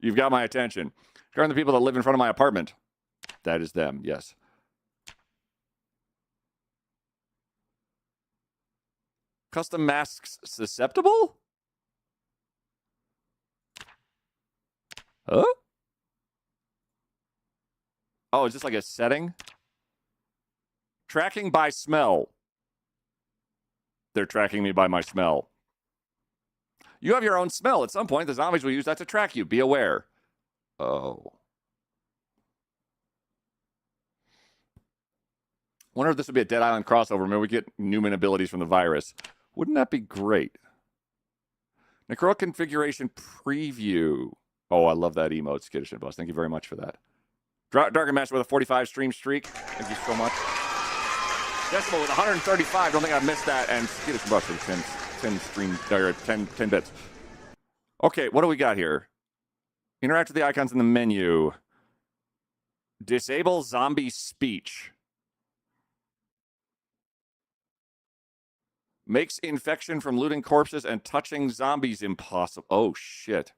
You've got my attention. Regarding the people that live in front of my apartment. That is them, yes. Custom masks susceptible? Huh? Oh, is this like a setting? Tracking by smell. They're tracking me by my smell. You have your own smell. At some point, the zombies will use that to track you. Be aware. Oh. Wonder if this would be a Dead Island crossover. Maybe we get Newman abilities from the virus. Wouldn't that be great? Necroa configuration preview. Oh, I love that emote, Skittish and Boss. Thank you very much for that. Darker Master with a 45 stream streak. Thank you so much. Decimal with 135. Don't think I missed that. And Skittish and Boss with 10 stream, or 10 bits. Okay, what do we got here? Interact with the icons in the menu. Disable zombie speech. Makes infection from looting corpses and touching zombies impossible. Oh, shit.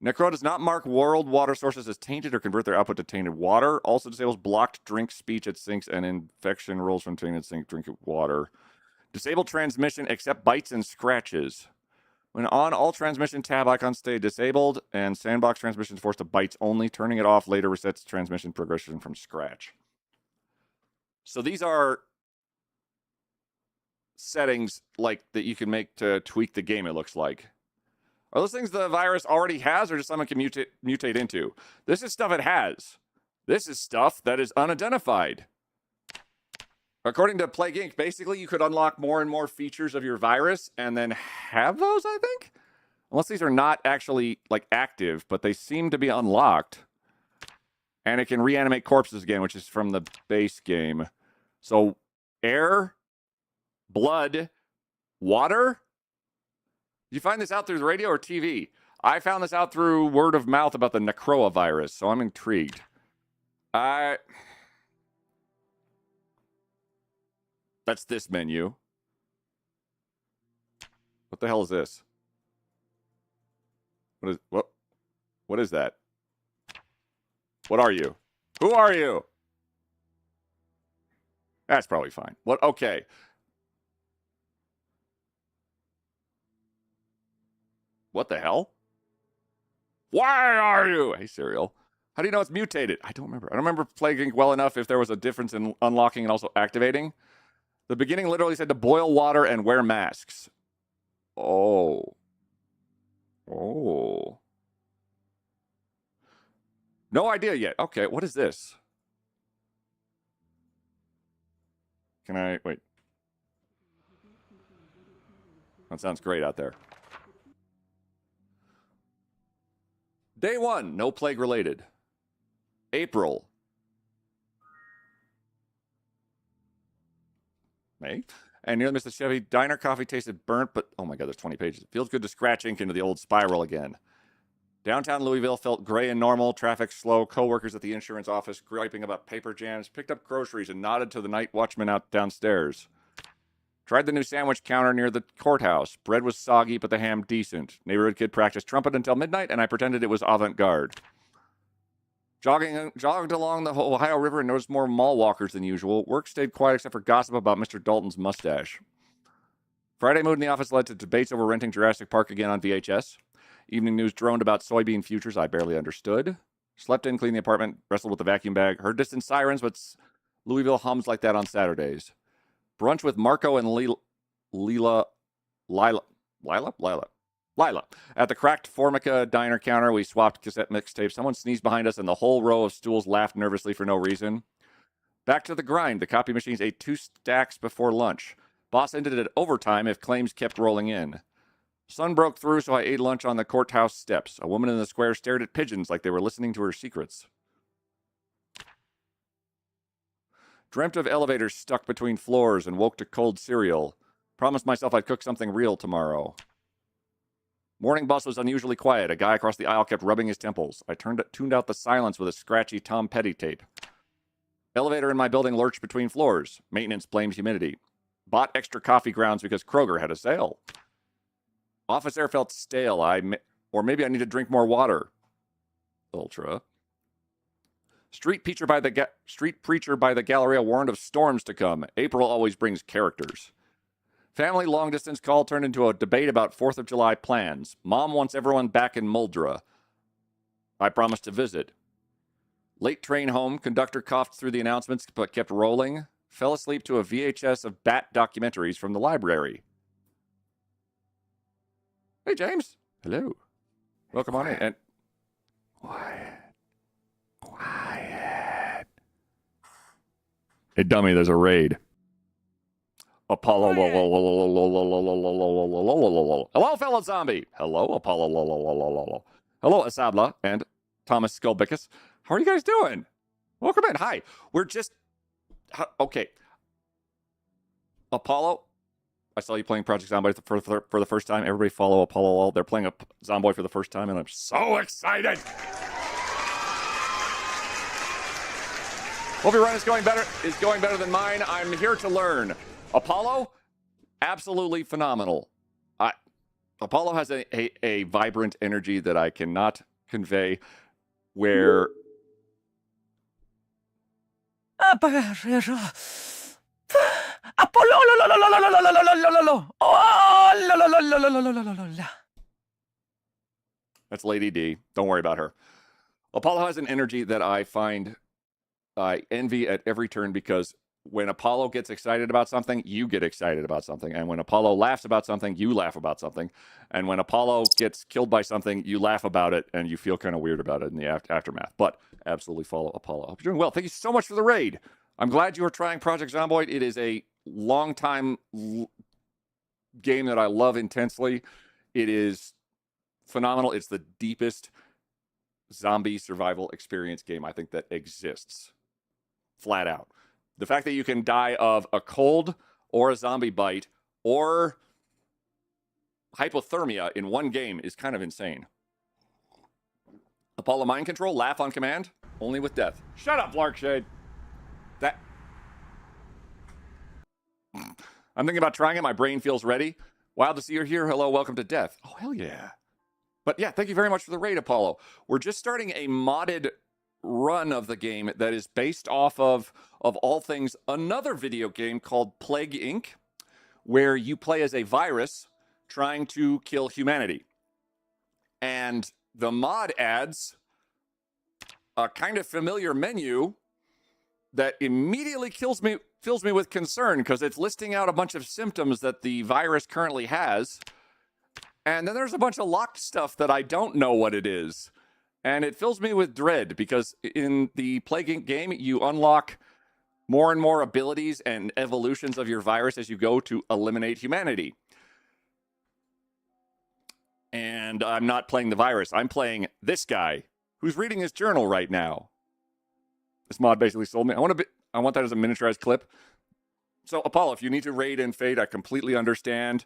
Necroa does not mark world water sources as tainted or convert their output to tainted water. Also disables blocked drink speech at sinks and infection rolls from tainted sink drinking water. Disable transmission except bites and scratches. When on, all transmission tab icons stay disabled, and sandbox transmission is forced to bites only. Turning it off later resets transmission progression from scratch. So these are settings like that you can make to tweak the game, it looks like. Are those things the virus already has, or just something can mutate into? This is stuff it has. This is stuff that is unidentified. According to Plague Inc., basically you could unlock more and more features of your virus and then have those, I think? Unless these are not actually, like, active, but they seem to be unlocked. And it can reanimate corpses again, which is from the base game. So, air, blood, water? Did you find this out through the radio or TV? I found this out through word of mouth about the Necroa virus, so I'm intrigued. That's this menu. What the hell is this? What is that? What are you? Who are you? That's probably fine. What? Okay. What the hell? Why are you? Hey, Serial. How do you know it's mutated? I don't remember. I don't remember Plague Inc. well enough if there was a difference in unlocking and also activating. The beginning literally said to boil water and wear masks. Oh. Oh. No idea yet. Okay, what is this? Can I... Wait. That sounds great out there. Day 1, no plague related. April. May. And near Mr. Chevy, diner coffee tasted burnt, but oh my god, there's 20 pages. It feels good to scratch ink into the old spiral again. Downtown Louisville felt gray and normal, traffic slow, co-workers at the insurance office griping about paper jams, picked up groceries and nodded to the night watchman out downstairs. Tried the new sandwich counter near the courthouse. Bread was soggy, but the ham decent. Neighborhood kid practiced trumpet until midnight, and I pretended it was avant-garde. Jogged along the Ohio River and noticed more mall walkers than usual. Work stayed quiet except for gossip about Mr. Dalton's mustache. Friday mood in the office led to debates over renting Jurassic Park again on VHS. Evening news droned about soybean futures I barely understood. Slept in, cleaned the apartment, wrestled with the vacuum bag, heard distant sirens, but Louisville hums like that on Saturdays. Brunch with Marco and Lila. At the cracked Formica diner counter, we swapped cassette mixtapes. Someone sneezed behind us, and the whole row of stools laughed nervously for no reason. Back to the grind. The copy machines ate 2 stacks before lunch. Boss ended it at overtime if claims kept rolling in. Sun broke through, so I ate lunch on the courthouse steps. A woman in the square stared at pigeons like they were listening to her secrets. Dreamt of elevators stuck between floors and woke to cold cereal. Promised myself I'd cook something real tomorrow. Morning bus was unusually quiet. A guy across the aisle kept rubbing his temples. I tuned out the silence with a scratchy Tom Petty tape. Elevator in my building lurched between floors. Maintenance blamed humidity. Bought extra coffee grounds because Kroger had a sale. Office air felt stale. Or maybe I need to drink more water. Ultra. Street preacher by the Galleria warned of storms to come. April always brings characters. Family long-distance call turned into a debate about 4th of July plans. Mom wants everyone back in Muldra. I promised to visit. Late train home. Conductor coughed through the announcements but kept rolling. Fell asleep to a VHS of bat documentaries from the library. Hey, James. Hello. Welcome on in. And Quiet. Hey, dummy, there's a raid. Apollo. Hello, fellow zombie. Hello, Apollo. Hello, Asabla and Thomas Skullbickus. How are you guys doing? Welcome in. Hi. We're just... Okay. Apollo, I saw you playing Project Zomboid for the first time. Everybody follow Apollo. They're playing a Zomboid for the first time, and I'm so excited. Hope your run is going better than mine. I'm here to learn. Apollo, absolutely phenomenal. Apollo has a vibrant energy that I cannot convey where... That's Lady D. Don't worry about her. Apollo has an energy that I find I envy at every turn, because when Apollo gets excited about something, you get excited about something. And when Apollo laughs about something, you laugh about something. And when Apollo gets killed by something, you laugh about it and you feel kind of weird about it in the aftermath. But absolutely follow Apollo. Hope you're doing well. Thank you so much for the raid. I'm glad you are trying Project Zomboid. It is a long time game that I love intensely. It is phenomenal. It's the deepest zombie survival experience game I think that exists. Flat out. The fact that you can die of a cold or a zombie bite or hypothermia in one game is kind of insane. Apollo mind control, laugh on command, only with death. Shut up, Larkshade. I'm thinking about trying it. My brain feels ready. Wild to see you here. Hello, welcome to death. Oh, hell yeah. But yeah, thank you very much for the raid, Apollo. We're just starting a modded run of the game that is based off of all things, another video game called Plague Inc., where you play as a virus trying to kill humanity. And the mod adds a kind of familiar menu that immediately fills me with concern, because it's listing out a bunch of symptoms that the virus currently has. And then there's a bunch of locked stuff that I don't know what it is. And it fills me with dread, because in the Plague Inc. game, you unlock more and more abilities and evolutions of your virus as you go to eliminate humanity. And I'm not playing the virus. I'm playing this guy who's reading his journal right now. This mod basically sold me. I want that as a miniaturized clip. So, Apollo, if you need to raid and fade, I completely understand.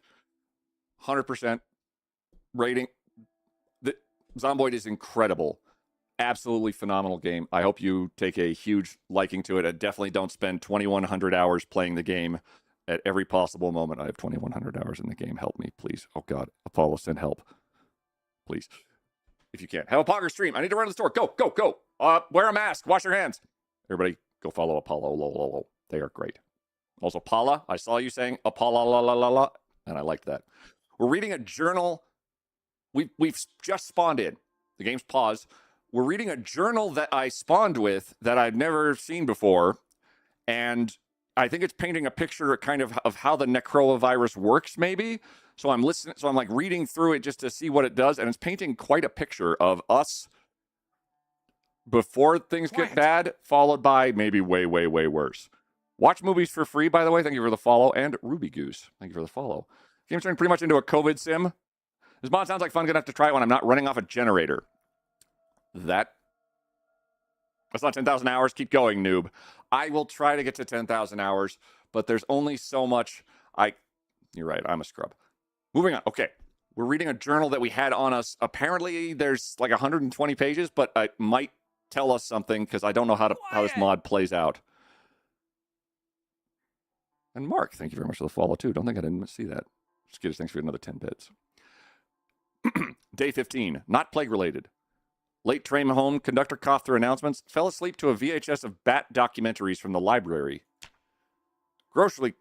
100% rating. The Zomboid is incredible. Absolutely phenomenal game. I hope you take a huge liking to it. I definitely don't spend 2,100 hours playing the game at every possible moment. I have 2,100 hours in the game. Help me, please. Oh, God. Apollo, send help. Please. If you can. Have a Pogger stream. I need to run to the store. Go, go, go. Wear a mask. Wash your hands. Everybody, go follow Apollo. They are great. Also, Paula, I saw you saying Apollo, la, la, la, la, and I liked that. We're reading a journal. We've just spawned in. The game's paused. We're reading a journal that I spawned with that I've never seen before, and I think it's painting a picture kind of how the Necroa virus works, maybe. So I'm listening. So I'm like reading through it just to see what it does, and it's painting quite a picture of us before things get bad, followed by maybe way, way, way worse. Watch movies for free, by the way. Thank you for the follow. And Ruby Goose, thank you for the follow. Game's turning pretty much into a COVID sim. This mod sounds like fun. Gonna have to try it when I'm not running off a generator. That's not 10,000 hours. Keep going, noob. I will try to get to 10,000 hours, but there's only so much. You're right. I'm a scrub. Moving on. Okay. We're reading a journal that we had on us. Apparently, there's like 120 pages, but it might tell us something, because I don't know how this mod plays out. And Mark, thank you very much for the follow, too. Don't think I didn't see that. Just give us thanks for another 10 bits. Day 15. Not plague-related. Late train home, conductor coughed through announcements, fell asleep to a VHS of bat documentaries from the library. Grocery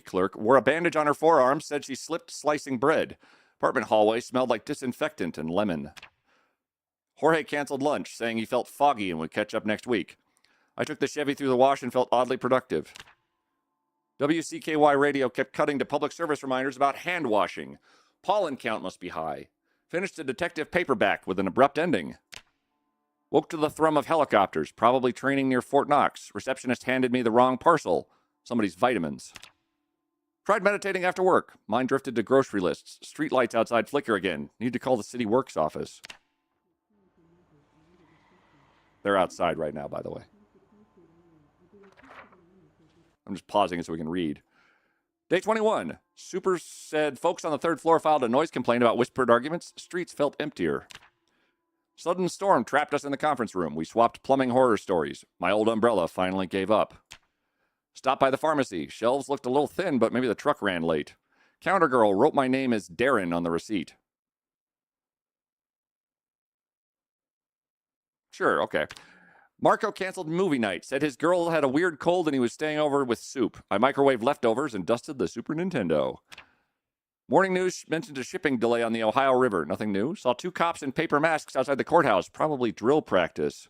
clerk wore a bandage on her forearm, said she slipped slicing bread. Apartment hallway smelled like disinfectant and lemon. Jorge canceled lunch, saying he felt foggy and would catch up next week. I took the Chevy through the wash and felt oddly productive. WCKY radio kept cutting to public service reminders about hand washing. Pollen count must be high. Finished a detective paperback with an abrupt ending. Woke to the thrum of helicopters, probably training near Fort Knox. Receptionist handed me the wrong parcel. Somebody's vitamins. Tried meditating after work. Mind drifted to grocery lists. Street lights outside flicker again. Need to call the city works office. They're outside right now, by the way. I'm just pausing it so we can read. Day 21. Super said folks on the third floor filed a noise complaint about whispered arguments. Streets felt emptier. Sudden storm trapped us in the conference room. We swapped plumbing horror stories. My old umbrella finally gave up. Stopped by the pharmacy. Shelves looked a little thin, but maybe the truck ran late. Counter girl wrote my name as Darren on the receipt. Sure, okay. Marco canceled movie night, said his girl had a weird cold and he was staying over with soup. I microwaved leftovers and dusted the Super Nintendo. Morning news mentioned a shipping delay on the Ohio River. Nothing new. Saw 2 cops in paper masks outside the courthouse. Probably drill practice.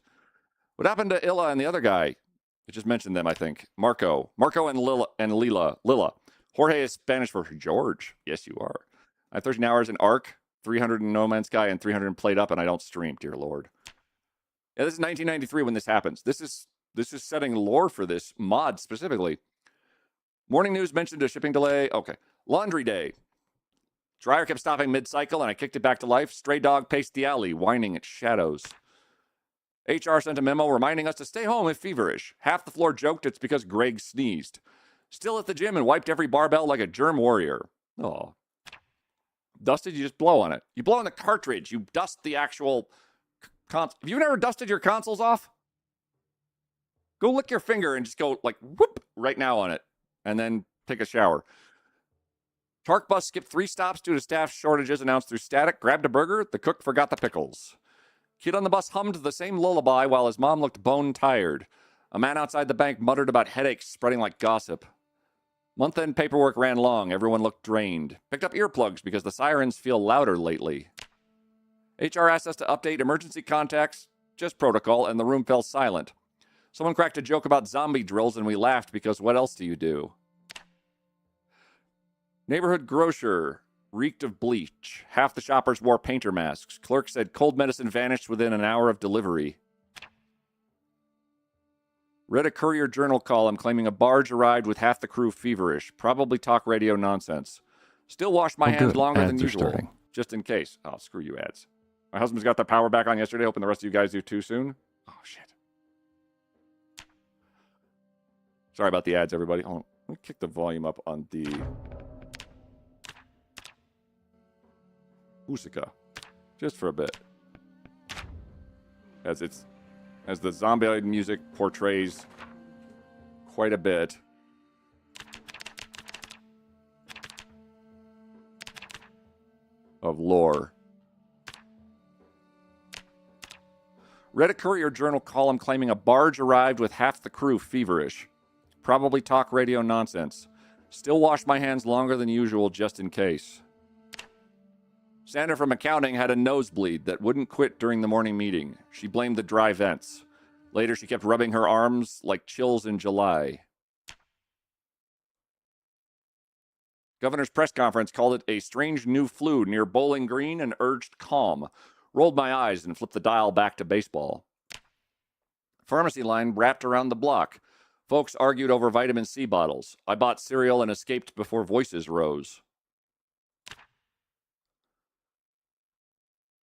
What happened to Illa and the other guy? I just mentioned them, I think. Marco and Lila. Jorge is Spanish for George. Yes, you are. I have 13 hours in Ark, 300 in No Man's Sky, and 300 in Played Up, and I don't stream, dear Lord. Yeah, this is 1993 when this happens. This is setting lore for this mod specifically. Morning news mentioned a shipping delay. Okay. Laundry day. Dryer kept stopping mid-cycle, and I kicked it back to life. Stray dog paced the alley, whining at shadows. HR sent a memo reminding us to stay home if feverish. Half the floor joked it's because Greg sneezed. Still at the gym and wiped every barbell like a germ warrior. Oh. Dusted, you just blow on it. You blow on the cartridge. You dust the actual... Have you never dusted your consoles off? Go lick your finger and just go like whoop right now on it. And then take a shower. Tark bus skipped 3 stops due to staff shortages announced through static. Grabbed a burger. The cook forgot the pickles. Kid on the bus hummed the same lullaby while his mom looked bone tired. A man outside the bank muttered about headaches spreading like gossip. Month-end paperwork ran long. Everyone looked drained. Picked up earplugs because the sirens feel louder lately. HR asked us to update emergency contacts, just protocol, and the room fell silent. Someone cracked a joke about zombie drills, and we laughed because what else do you do? Neighborhood grocer reeked of bleach. Half the shoppers wore painter masks. Clerk said cold medicine vanished within an hour of delivery. Read a Courier Journal column claiming a barge arrived with half the crew feverish. Probably talk radio nonsense. Still wash my hands longer than usual, just in case. Oh, screw you ads. My husband's got the power back on yesterday. Hoping the rest of you guys do too soon. Oh, shit. Sorry about the ads, everybody. Hold on. Let me kick the volume up on the Musica. Just for a bit. As the Zomboid music portrays quite a bit. Of lore. Read a Courier Journal column claiming a barge arrived with half the crew feverish. Probably talk radio nonsense. Still wash my hands longer than usual just in case. Sandra from accounting had a nosebleed that wouldn't quit during the morning meeting. She blamed the dry vents. Later, she kept rubbing her arms like chills in July. Governor's press conference called it a strange new flu near Bowling Green and urged calm. Rolled my eyes and flipped the dial back to baseball. Pharmacy line wrapped around the block. Folks argued over vitamin C bottles. I bought cereal and escaped before voices rose.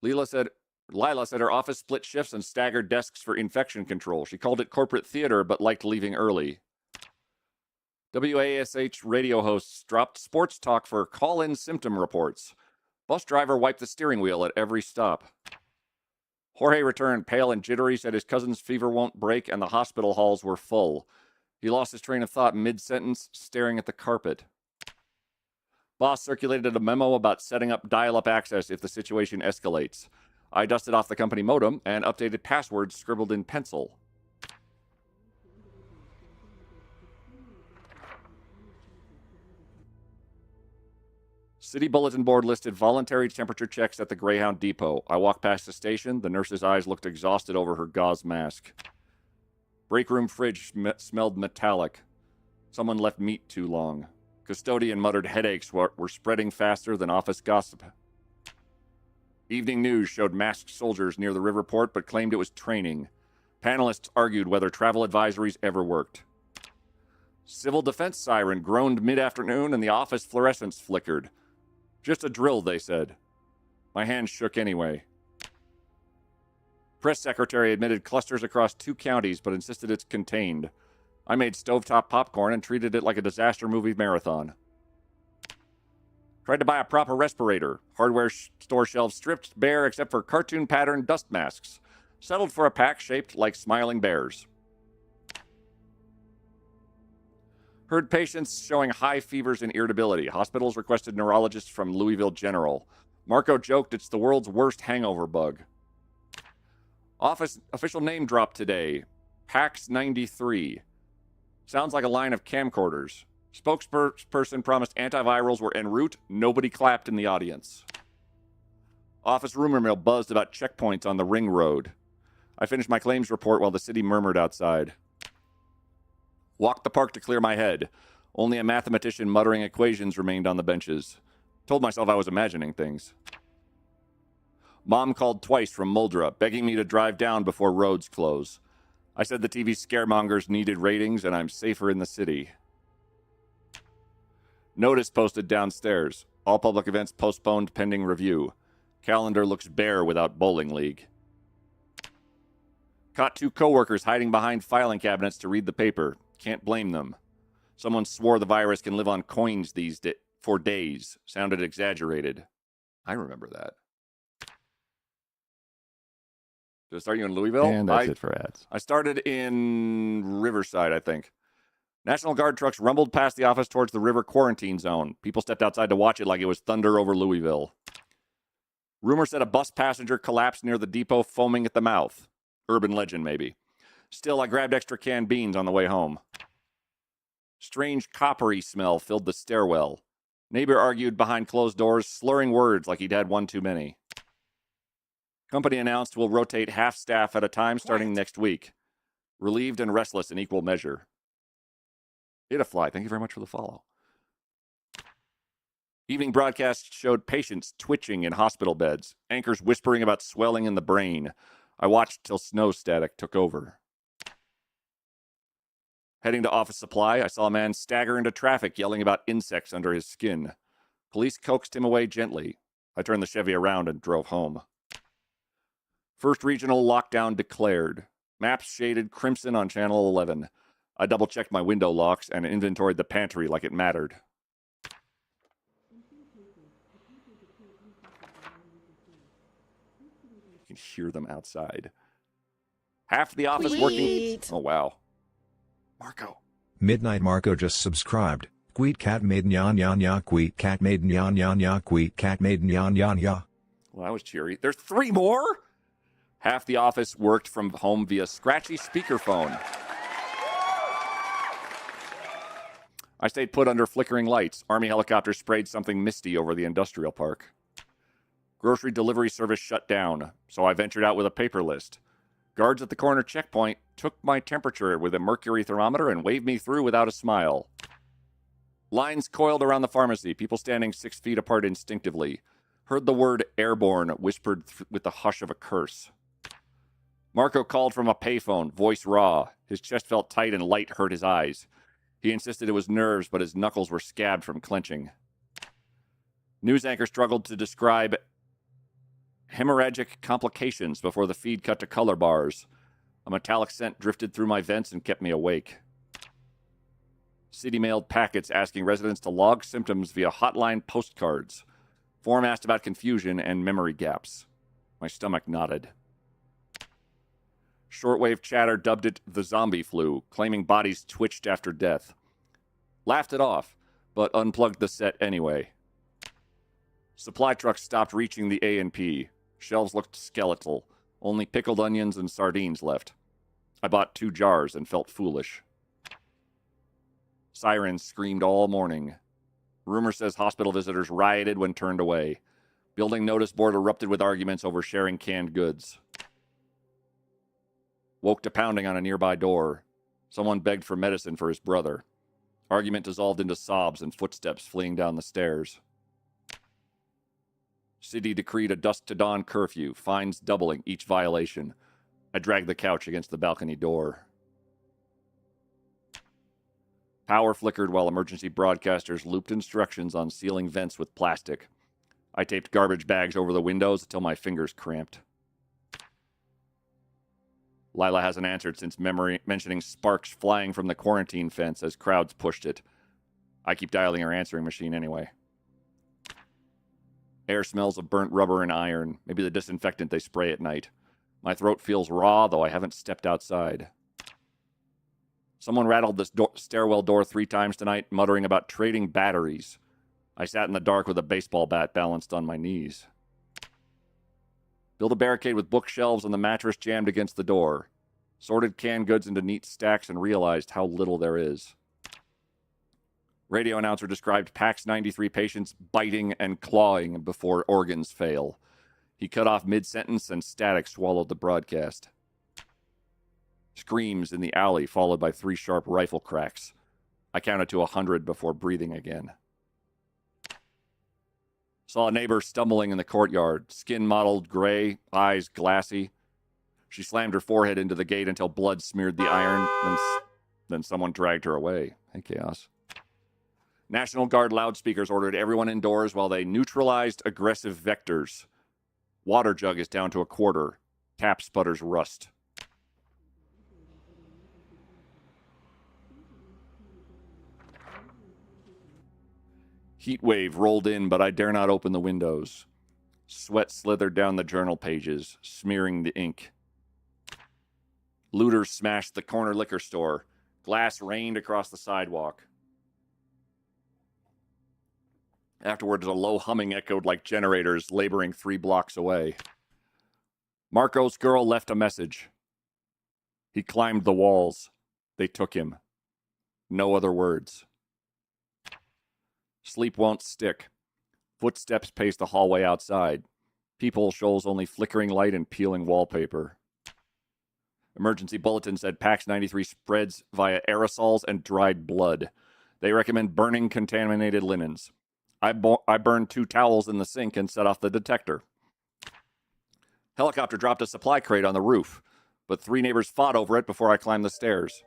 Lila said her office split shifts and staggered desks for infection control. She called it corporate theater, but liked leaving early. WASH radio hosts dropped sports talk for call-in symptom reports. Bus driver wiped the steering wheel at every stop. Jorge returned pale and jittery, said his cousin's fever won't break, and the hospital halls were full. He lost his train of thought mid-sentence, staring at the carpet. Boss circulated a memo about setting up dial-up access if the situation escalates. I dusted off the company modem and updated passwords scribbled in pencil. City bulletin board listed voluntary temperature checks at the Greyhound Depot. I walked past the station. The nurse's eyes looked exhausted over her gauze mask. Break room fridge smelled metallic. Someone left meat too long. Custodian muttered headaches were spreading faster than office gossip. Evening news showed masked soldiers near the riverport, but claimed it was training. Panelists argued whether travel advisories ever worked. Civil defense siren groaned mid-afternoon and the office fluorescence flickered. Just a drill, they said. My hands shook anyway. Press secretary admitted clusters across 2 counties, but insisted it's contained. I made stovetop popcorn and treated it like a disaster movie marathon. Tried to buy a proper respirator. Hardware store shelves stripped bare except for cartoon-patterned dust masks. Settled for a pack shaped like smiling bears. Heard patients showing high fevers and irritability. Hospitals requested neurologists from Louisville General. Marco joked it's the world's worst hangover bug. Office official name drop today. PAX 93. Sounds like a line of camcorders. Spokesperson promised antivirals were en route. Nobody clapped in the audience. Office rumor mill buzzed about checkpoints on the ring road. I finished my claims report while the city murmured outside. Walked the park to clear my head. Only a mathematician muttering equations remained on the benches. Told myself I was imagining things. Mom called twice from Muldra, begging me to drive down before roads close. I said the TV scaremongers needed ratings and I'm safer in the city. Notice posted downstairs. All public events postponed pending review. Calendar looks bare without bowling league. Caught 2 coworkers hiding behind filing cabinets to read the paper. Can't blame them. Someone swore the virus can live on coins for days. Sounded exaggerated. I remember that. Did I start you in Louisville? And that's it for ads. I started in Riverside, I think. National Guard trucks rumbled past the office towards the river quarantine zone. People stepped outside to watch it like it was thunder over Louisville. Rumor said a bus passenger collapsed near the depot, foaming at the mouth. Urban legend, maybe. Still, I grabbed extra canned beans on the way home. Strange coppery smell filled the stairwell. Neighbor argued behind closed doors, slurring words like he'd had one too many. Company announced we'll rotate half staff at a time starting next week. Relieved and restless in equal measure. Itafly, thank you very much for the follow. Evening broadcast showed patients twitching in hospital beds, anchors whispering about swelling in the brain. I watched till snow static took over. Heading to office supply, I saw a man stagger into traffic yelling about insects under his skin. Police coaxed him away gently. I turned the Chevy around and drove home. First regional lockdown declared. Maps shaded crimson on channel 11. I double-checked my window locks and inventoried the pantry like it mattered. You can hear them outside. Half the office working... Oh, wow. Marco. Midnight Marco just subscribed. Queet cat made nyan nyan ya. Queet cat made nyan nyan ya. Queet cat made nyan nyan ya. Well, that was cheery. There's 3 more? Half the office worked from home via scratchy speakerphone. I stayed put under flickering lights. Army helicopters sprayed something misty over the industrial park. Grocery delivery service shut down, so I ventured out with a paper list. Guards at the corner checkpoint took my temperature with a mercury thermometer and waved me through without a smile. Lines coiled around the pharmacy, people standing 6 feet apart instinctively. Heard the word airborne whispered with the hush of a curse. Marco called from a payphone, voice raw. His chest felt tight and light hurt his eyes. He insisted it was nerves, but his knuckles were scabbed from clenching. News anchor struggled to describe hemorrhagic complications before the feed cut to color bars. A metallic scent drifted through my vents and kept me awake. City mailed packets asking residents to log symptoms via hotline postcards. Form asked about confusion and memory gaps. My stomach nodded. Shortwave chatter dubbed it the zombie flu, claiming bodies twitched after death. Laughed it off, but unplugged the set anyway. Supply trucks stopped reaching the A&P. Shelves looked skeletal. Only pickled onions and sardines left. I bought 2 jars and felt foolish. Sirens screamed all morning. Rumor says hospital visitors rioted when turned away. Building notice board erupted with arguments over sharing canned goods. Woke to pounding on a nearby door. Someone begged for medicine for his brother. Argument dissolved into sobs and footsteps fleeing down the stairs. City decreed a dusk to dawn curfew, fines doubling each violation. I dragged the couch against the balcony door. Power flickered while emergency broadcasters looped instructions on sealing vents with plastic. I taped garbage bags over the windows until my fingers cramped. Lila hasn't answered since mentioning sparks flying from the quarantine fence as crowds pushed it. I keep dialing her answering machine anyway. Air smells of burnt rubber and iron, maybe the disinfectant they spray at night. My throat feels raw, though I haven't stepped outside. Someone rattled the stairwell door 3 times tonight, muttering about trading batteries. I sat in the dark with a baseball bat balanced on my knees. Build a barricade with bookshelves and the mattress jammed against the door. Sorted canned goods into neat stacks and realized how little there is. Radio announcer described PAX 93 patients biting and clawing before organs fail. He cut off mid-sentence and static swallowed the broadcast. Screams in the alley followed by 3 sharp rifle cracks. I counted to 100 before breathing again. Saw a neighbor stumbling in the courtyard, skin mottled gray, eyes glassy. She slammed her forehead into the gate until blood smeared the iron, then someone dragged her away. Hey, Chaos. National Guard loudspeakers ordered everyone indoors while they neutralized aggressive vectors. Water jug is down to a quarter. Tap sputters rust. Heat wave rolled in, but I dare not open the windows. Sweat slithered down the journal pages, smearing the ink. Looters smashed the corner liquor store. Glass rained across the sidewalk. Afterwards, a low humming echoed like generators laboring 3 blocks away. Marco's girl left a message. He climbed the walls. They took him. No other words. Sleep won't stick. Footsteps pace the hallway outside. Peephole shows only flickering light and peeling wallpaper. Emergency bulletin said PAX 93 spreads via aerosols and dried blood. They recommend burning contaminated linens. I burned 2 towels in the sink and set off the detector. Helicopter dropped a supply crate on the roof, but 3 neighbors fought over it before I climbed the stairs.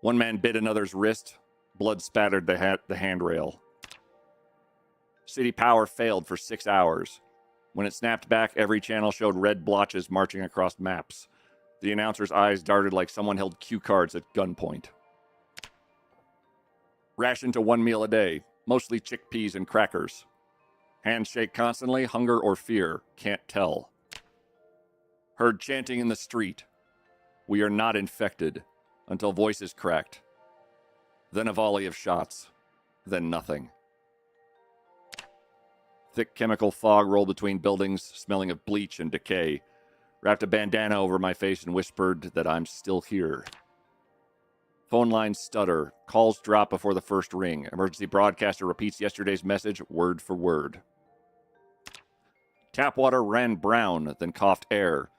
One man bit another's wrist. Blood spattered the handrail. City power failed for 6 hours. When it snapped back, every channel showed red blotches marching across maps. The announcer's eyes darted like someone held cue cards at gunpoint. Ration to 1 meal a day, mostly chickpeas and crackers. Handshake constantly, hunger or fear, can't tell. Heard chanting in the street. We are not infected, until voices cracked. Then a volley of shots. Then nothing. Thick chemical fog rolled between buildings, smelling of bleach and decay. Wrapped a bandana over my face and whispered that I'm still here. Phone lines stutter. Calls drop before the first ring. Emergency broadcaster repeats yesterday's message word for word. Tap water ran brown, then coughed air.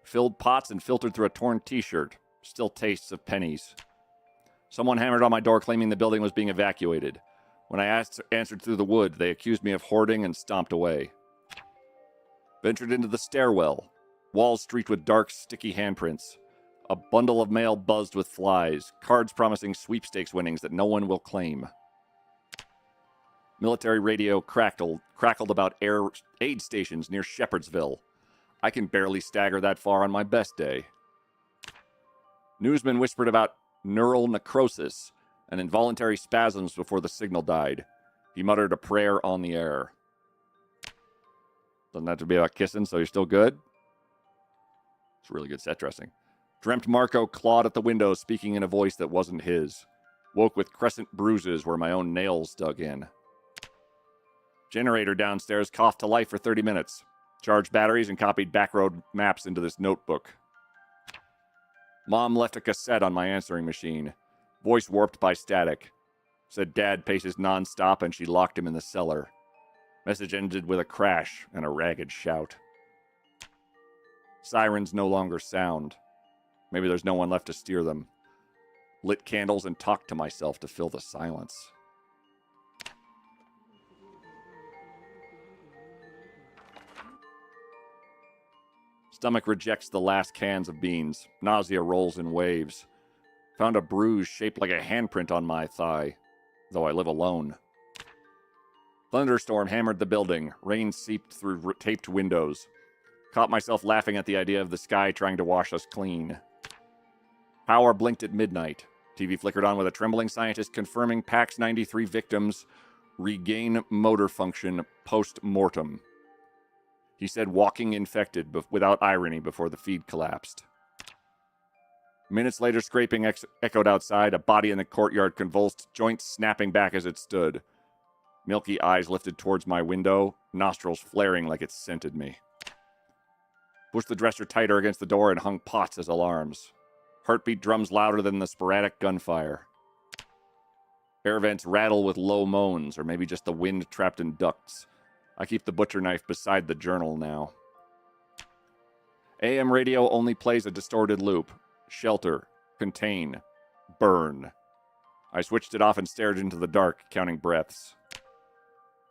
Filled pots and filtered through a torn t-shirt. Still tastes of pennies. Someone hammered on my door claiming the building was being evacuated. When I answered through the wood, they accused me of hoarding and stomped away. Ventured into the stairwell. Walls streaked with dark, sticky handprints. A bundle of mail buzzed with flies. Cards promising sweepstakes winnings that no one will claim. Military radio crackled about aid stations near Shepherdsville. I can barely stagger that far on my best day. Newsman whispered about neural necrosis and involuntary spasms before the signal died. He muttered a prayer on the air. Doesn't have to be about kissing, so you're still good? It's really good set dressing. Dreamt Marco clawed at the window, speaking in a voice that wasn't his. Woke with crescent bruises where my own nails dug in. Generator downstairs coughed to life for 30 minutes. Charged batteries and copied backroad maps into this notebook. Mom left a cassette on my answering machine. Voice warped by static. Said Dad paces nonstop and she locked him in the cellar. Message ended with a crash and a ragged shout. Sirens no longer sound. Maybe there's no one left to steer them. Lit candles and talked to myself to fill the silence. Stomach rejects the last cans of beans. Nausea rolls in waves. Found a bruise shaped like a handprint on my thigh, though I live alone. Thunderstorm hammered the building. Rain seeped through taped windows. Caught myself laughing at the idea of the sky trying to wash us clean. Power blinked at midnight. TV flickered on with a trembling scientist confirming PAX 93 victims regain motor function post-mortem. He said walking infected without irony before the feed collapsed. Minutes later, scraping echoed outside. A body in the courtyard convulsed, joints snapping back as it stood. Milky eyes lifted towards my window, nostrils flaring like it scented me. Pushed the dresser tighter against the door and hung pots as alarms. Heartbeat drums louder than the sporadic gunfire. Air vents rattle with low moans, or maybe just the wind trapped in ducts. I keep the butcher knife beside the journal now. AM radio only plays a distorted loop. Shelter. Contain. Burn. I switched it off and stared into the dark, counting breaths.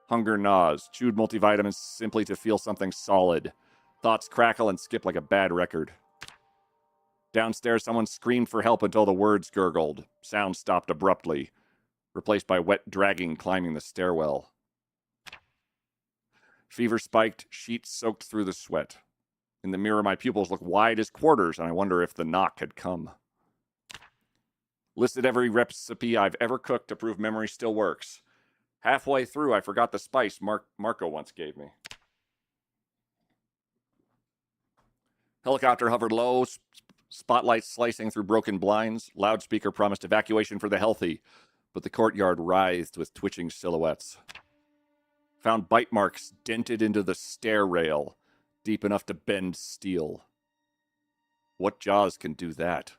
Hunger gnaws. Chewed multivitamins simply to feel something solid. Thoughts crackle and skip like a bad record. Downstairs, someone screamed for help until the words gurgled. Sound stopped abruptly, replaced by wet dragging climbing the stairwell. Fever spiked, sheets soaked through the sweat. In the mirror, my pupils look wide as quarters, and I wonder if the knock had come. Listed every recipe I've ever cooked to prove memory still works. Halfway through, I forgot the spice Marco once gave me. Helicopter hovered low, spotlights slicing through broken blinds. Loudspeaker promised evacuation for the healthy, but the courtyard writhed with twitching silhouettes. Found bite marks dented into the stair rail, deep enough to bend steel. What jaws can do that?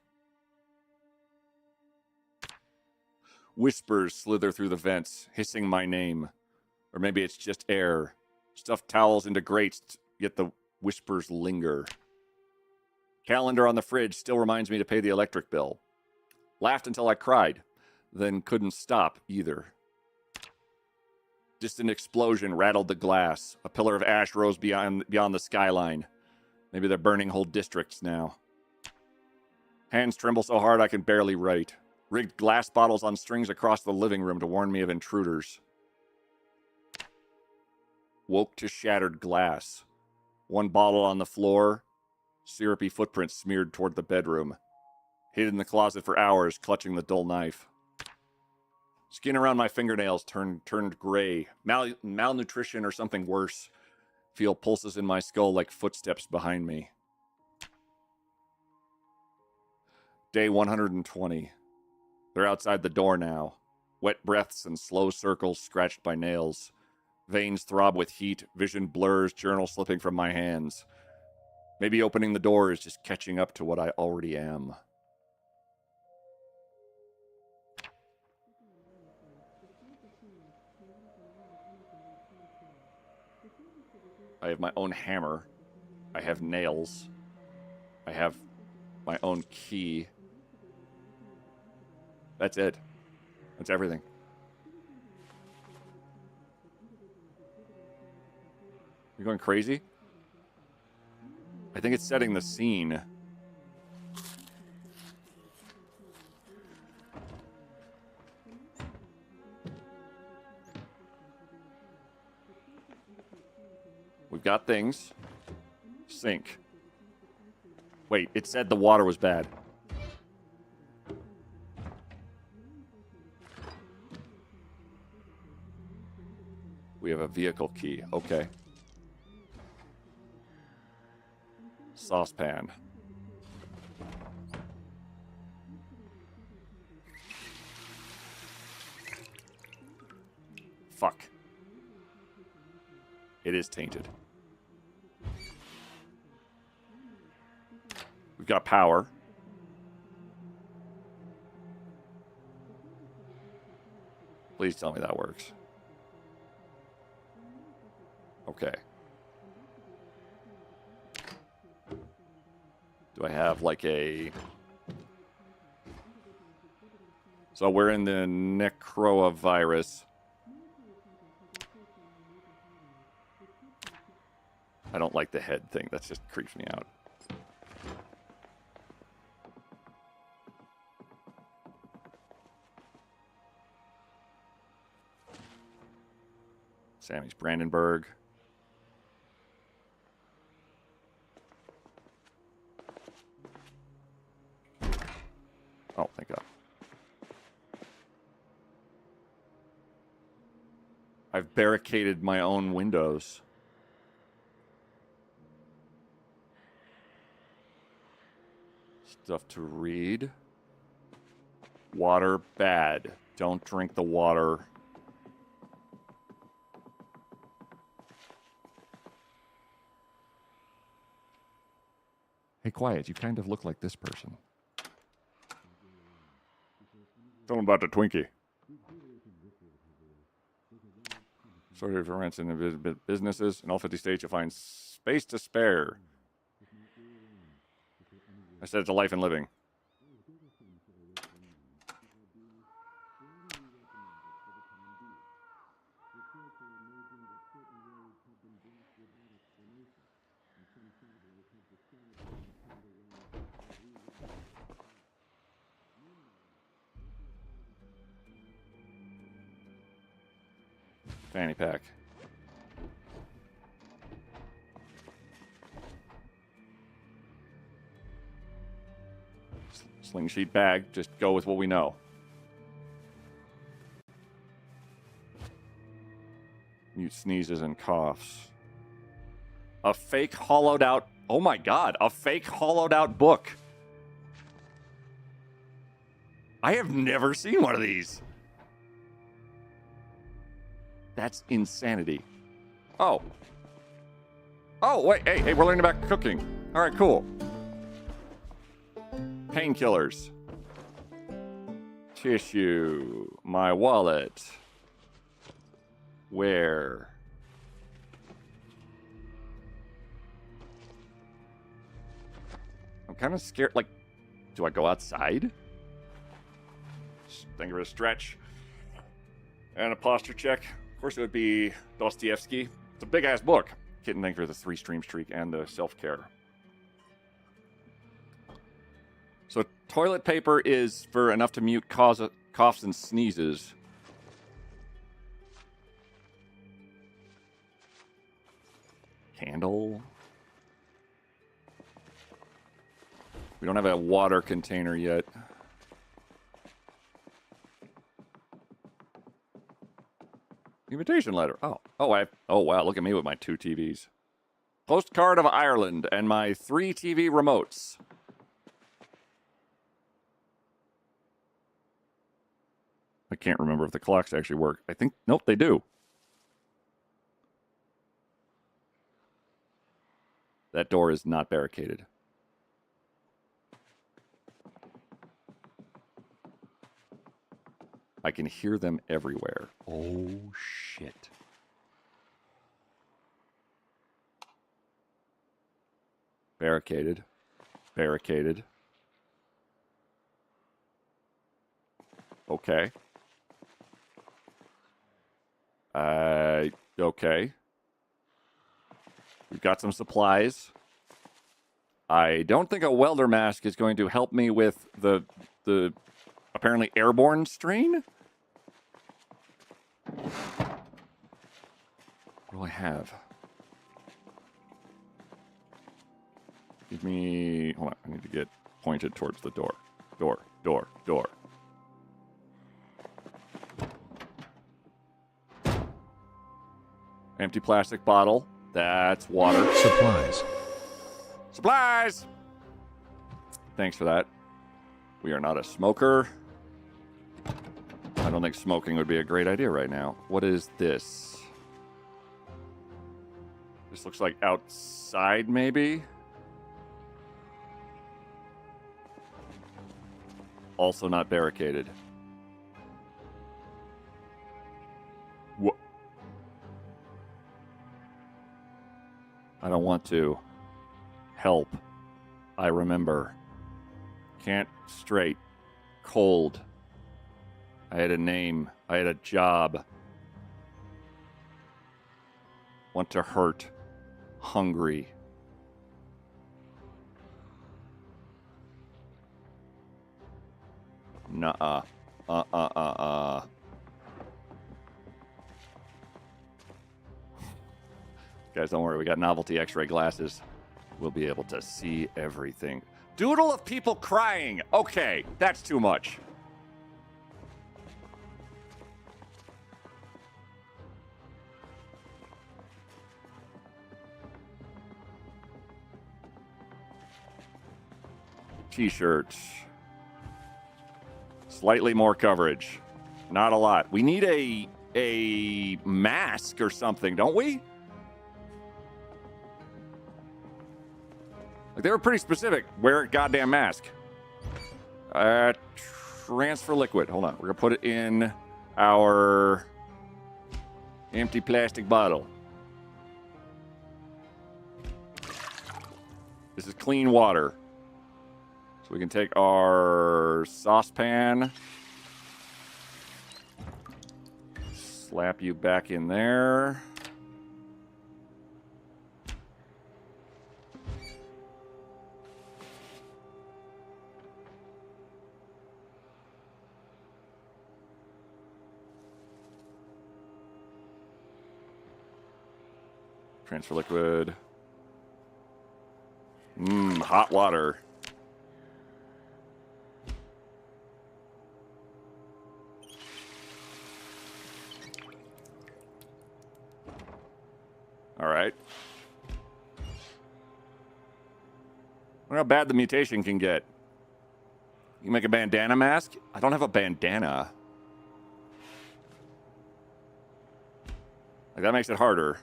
Whispers slither through the vents, hissing my name. Or maybe it's just air. Stuffed towels into grates, yet the whispers linger. Calendar on the fridge still reminds me to pay the electric bill. Laughed until I cried, then couldn't stop either. Distant explosion rattled the glass. A pillar of ash rose beyond the skyline. Maybe they're burning whole districts now. Hands tremble so hard I can barely write. Rigged glass bottles on strings across the living room to warn me of intruders. Woke to shattered glass. One bottle on the floor. Syrupy footprints smeared toward the bedroom. Hid in the closet for hours, clutching the dull knife. Skin around my fingernails turned gray. Malnutrition or something worse. Feel pulses in my skull like footsteps behind me. Day 120. They're outside the door now. Wet breaths and slow circles scratched by nails. Veins throb with heat, vision blurs, journal slipping from my hands. Maybe opening the door is just catching up to what I already am. I have my own hammer. I have nails. I have my own key. That's it. That's everything. You going crazy? I think it's setting the scene. We've got things. Sink. Wait, it said the water was bad. We have a vehicle key. Okay. Saucepan. Fuck. It is tainted. We've got power. Please tell me that works. Okay. Do I have like a... So we're in the Necroa Virus. I don't like the head thing. That just creeps me out. Sammy's Brandenburg. Oh, thank God. I've barricaded my own windows. Stuff to read. Water, bad. Don't drink the water. Hey, quiet. You kind of look like this person. Tell them about the Twinkie. Sorry for rents in the businesses. In all 50 states, you'll find space to spare. I said it's a life and living. Fanny pack. Sling sheet bag. Just go with what we know. Mute sneezes and coughs. A fake hollowed out. Oh my god, a fake hollowed out book. I have never seen one of these. That's insanity. Oh. Oh, wait. Hey, we're learning about cooking. All right, cool. Painkillers. Tissue. My wallet. Where? I'm kind of scared. Like, do I go outside? Think of it a stretch. And a posture check. Of course, it would be Dostoevsky. It's a big-ass book. Kitten, thank you for the 3-stream streak and the self-care. So toilet paper is for enough to mute coughs and sneezes. Candle. We don't have a water container yet. Invitation letter. Oh, wow, look at me with my 2 TVs. Postcard of Ireland and my 3 TV remotes. I can't remember if the clocks actually work. I think, nope, they do. That door is not barricaded. I can hear them everywhere. Oh, shit. Barricaded. Barricaded. Okay. Okay. We've got some supplies. I don't think a welder mask is going to help me with the apparently airborne strain. What do I have? Give me... Hold on, I need to get pointed towards the door. Door. Empty plastic bottle. That's water. Supplies! Thanks for that. We are not a smoker. I don't think smoking would be a great idea right now. What is this? This looks like outside, maybe? Also not barricaded. What? I don't want to. Help. I remember. Can't straight. Cold. I had a name. I had a job. Want to hurt. Hungry. Nuh-uh. Guys, don't worry. We got novelty x-ray glasses. We'll be able to see everything. Doodle of people crying. Okay, that's too much. T-shirts. Slightly more coverage. Not a lot. We need a mask or something, don't we? Like, they were pretty specific. Wear a goddamn mask. Transfer liquid. Hold on. We're going to put it in our empty plastic bottle. This is clean water. So we can take our saucepan, slap you back in there. Transfer liquid. Hot water. All right. I wonder how bad the mutation can get. You can make a bandana mask? I don't have a bandana. Like, that makes it harder.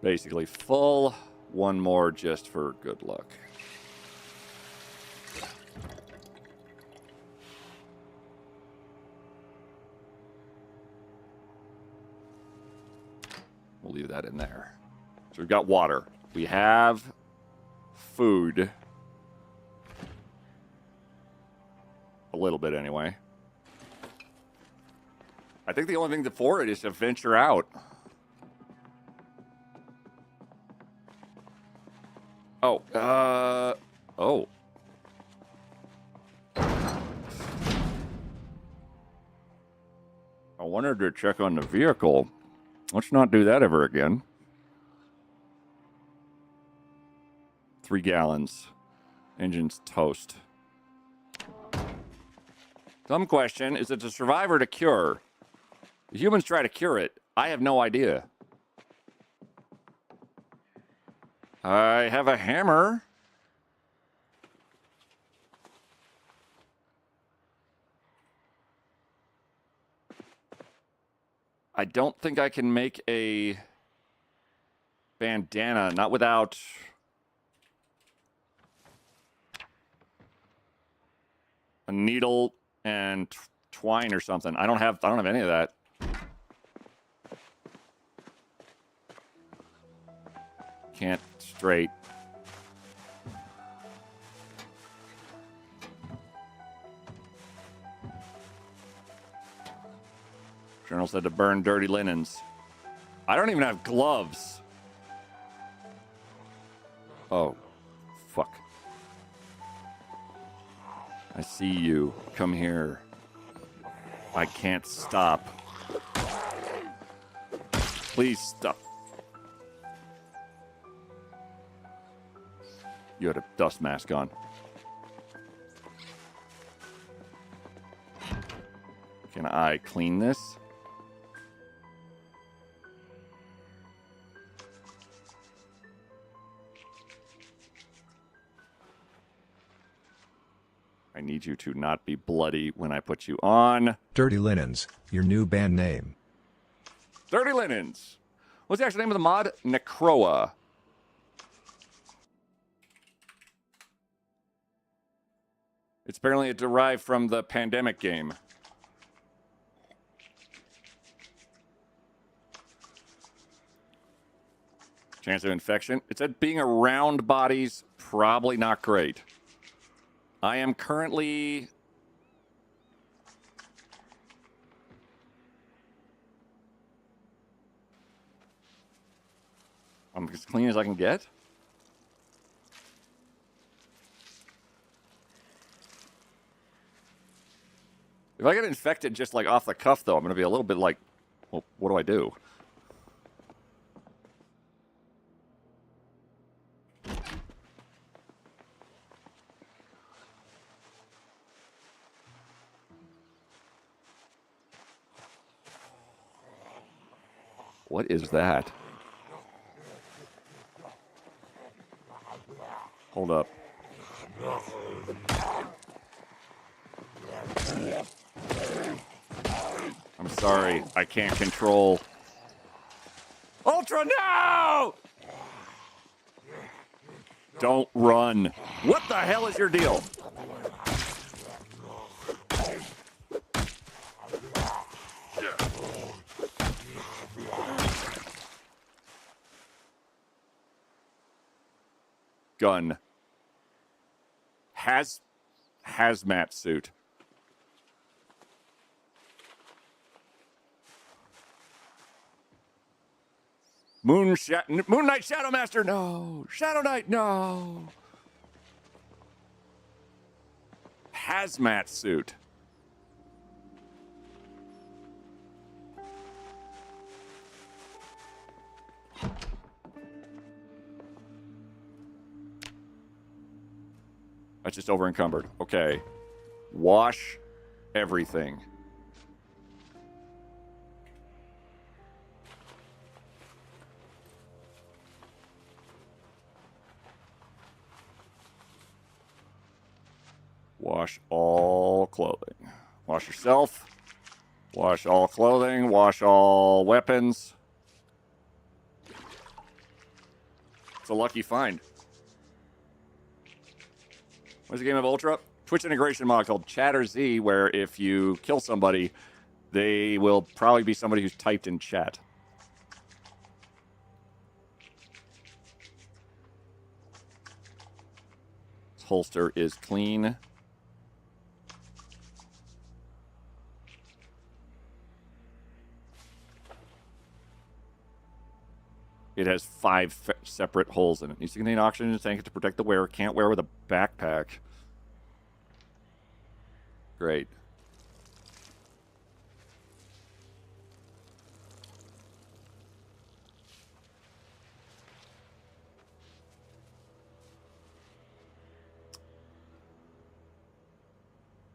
Basically full. One more just for good luck. We'll leave that in there. So we've got water. We have food. A little bit anyway. I think the only thing for it is to venture out. Oh. I wanted to check on the vehicle. Let's not do that ever again. 3 gallons. Engine's toast. Dumb question. Is it to survive or to cure? The humans try to cure it. I have no idea. I have a hammer. I don't think I can make a bandana, not without a needle and twine or something. I don't have any of that. Can't straight. Journal said to burn dirty linens. I don't even have gloves. Oh, fuck. I see you. Come here. I can't stop. Please stop. You had a dust mask on. Can I clean this? I need you to not be bloody when I put you on. Dirty Linens, your new band name. Dirty Linens. What's the actual name of the mod? Necroa. It's apparently derived from the pandemic game. Chance of infection. It said being around bodies, probably not great. I am currently... I'm as clean as I can get. If I get infected just like off the cuff, though, I'm going to be a little bit like, well, what do I do? What is that? Hold up. I'm sorry, I can't control. Ultra, no! Don't run. What the hell is your deal? Gun. Hazmat suit. Moon Knight Shadow Master, no. Shadow Knight, no. Hazmat suit. That's just over encumbered. Okay. Wash everything. Wash all clothing. Wash yourself. Wash all clothing. Wash all weapons. It's a lucky find. What's the game of Ultra? Twitch integration mod called Chatter Z, where if you kill somebody, they will probably be somebody who's typed in chat. This holster is clean. It has 5 separate holes in it. Needs to contain oxygen in the tank to protect the wearer. Can't wear with a backpack. Great.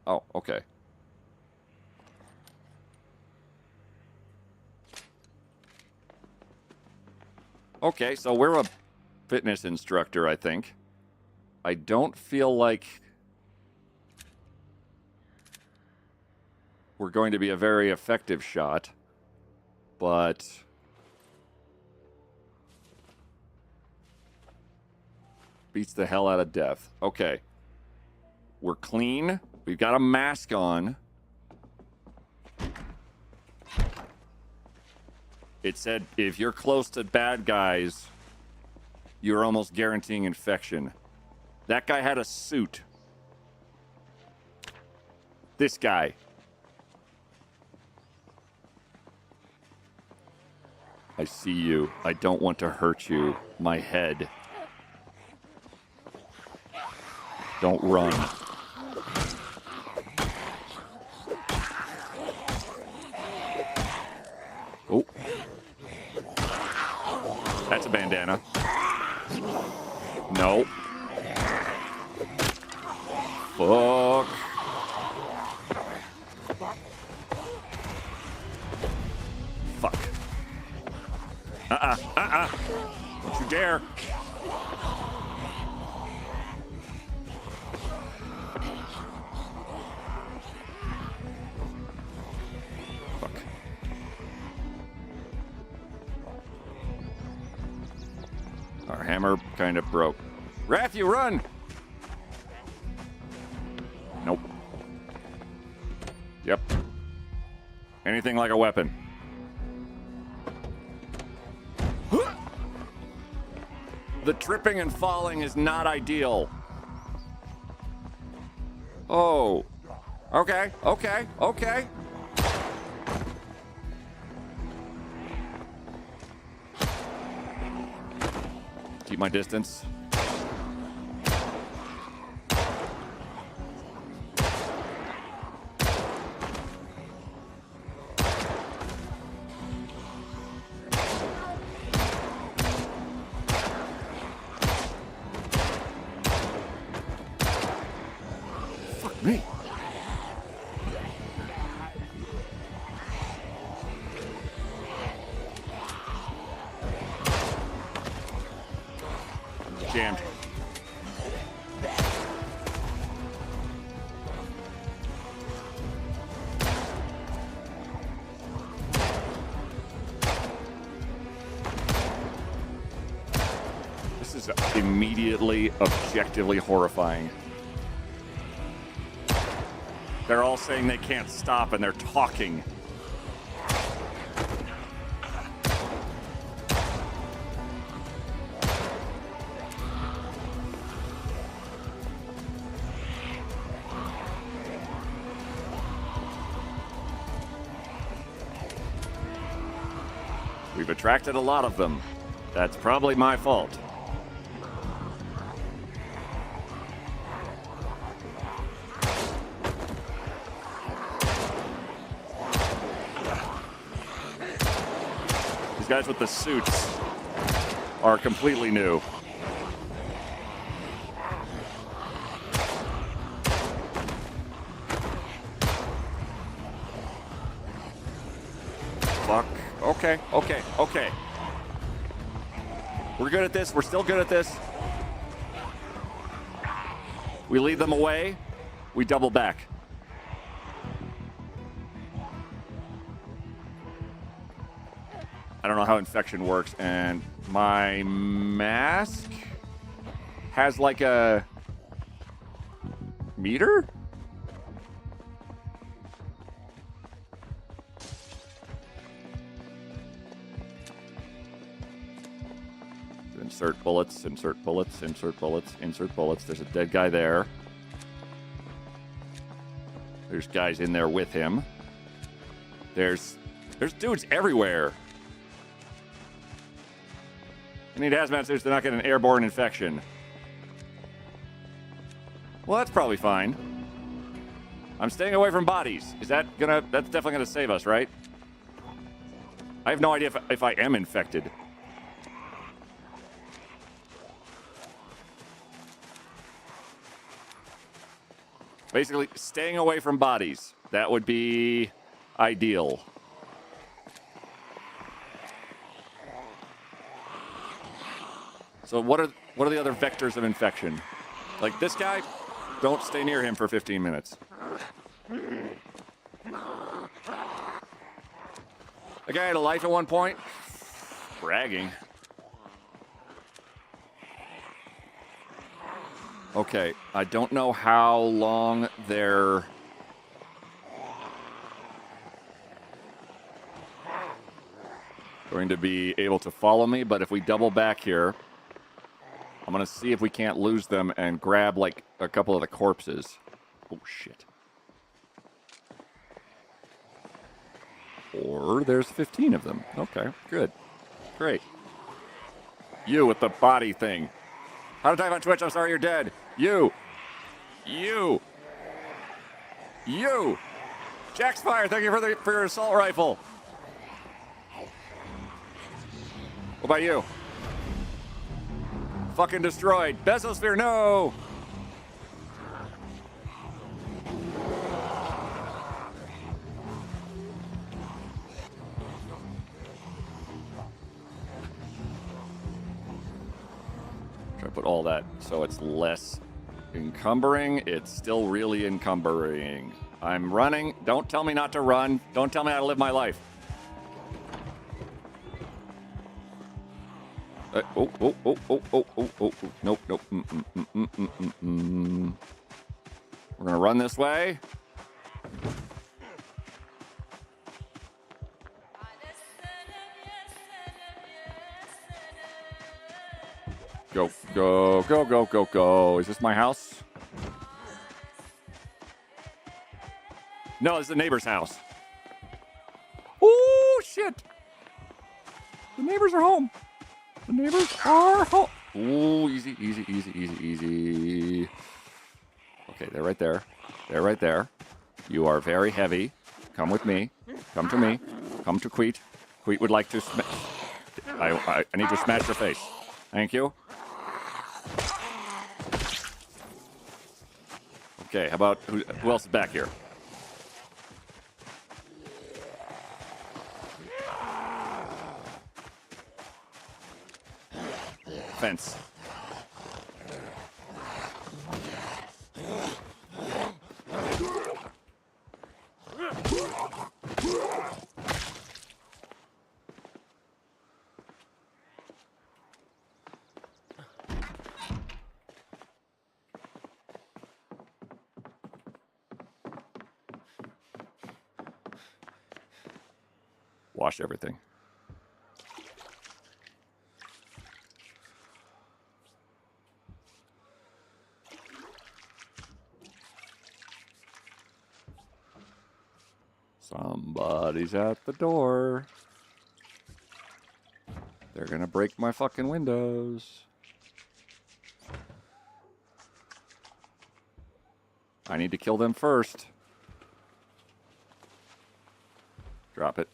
Oh, okay. Okay, so we're a fitness instructor, I think. I don't feel like we're going to be a very effective shot, but beats the hell out of death. Okay. We're clean. We've got a mask on. It said, if you're close to bad guys, you're almost guaranteeing infection. That guy had a suit. This guy. I see you. I don't want to hurt you. My head. Don't run. Oh. That's a bandana. No. Fuck. Fuck. Don't you dare. Fuck. Our hammer kind of broke. Wrath, you run! Nope. Yep. Anything like a weapon. The tripping and falling is not ideal. Oh. Okay, okay, okay. Keep my distance. Me. Jammed. This is is immediately, objectively horrifying. They're all saying they can't stop, and they're talking. We've attracted a lot of them. That's probably my fault. These guys with the suits are completely new. Fuck. Okay, okay, okay. We're good at this. We're still good at this. We lead them away. We double back. I don't know how infection works, and my mask has like a meter? Insert bullets, insert bullets, insert bullets, insert bullets. There's a dead guy there. There's guys in there with him. There's dudes everywhere. I need hazmat suits to not get an airborne infection. Well, that's probably fine. I'm staying away from bodies. That's definitely gonna save us, right? I have no idea if I am infected. Basically, staying away from bodies. That would be ideal. So what are the other vectors of infection? Like this guy, don't stay near him for 15 minutes. The guy had a life at one point. Bragging. Okay, I don't know how long they're going to be able to follow me, but if we double back here, I'm going to see if we can't lose them and grab, like, a couple of the corpses. Oh, shit. Or there's 15 of them. Okay, good. Great. You with the body thing. How to type on Twitch, I'm sorry you're dead. You. Jack's Fire, thank you for your assault rifle. What about you? Fucking destroyed. Bezosphere, no! Try to put all that so it's less encumbering. It's still really encumbering. I'm running. Don't tell me not to run. Don't tell me how to live my life. Oh. Nope. We're gonna run this way. Go. Is this my house? No, this is the neighbor's house. Oh, shit. The neighbors are home. The neighbors are home. Ooh, easy. Okay, they're right there. You are very heavy. Come with me. Come to me. Come to Queet. Queet would like to I need to smash your face. Thank you. Okay, how about who else is back here? Fence. wash everything. Somebody's at the door. They're gonna break my fucking windows. I need to kill them first. Drop it.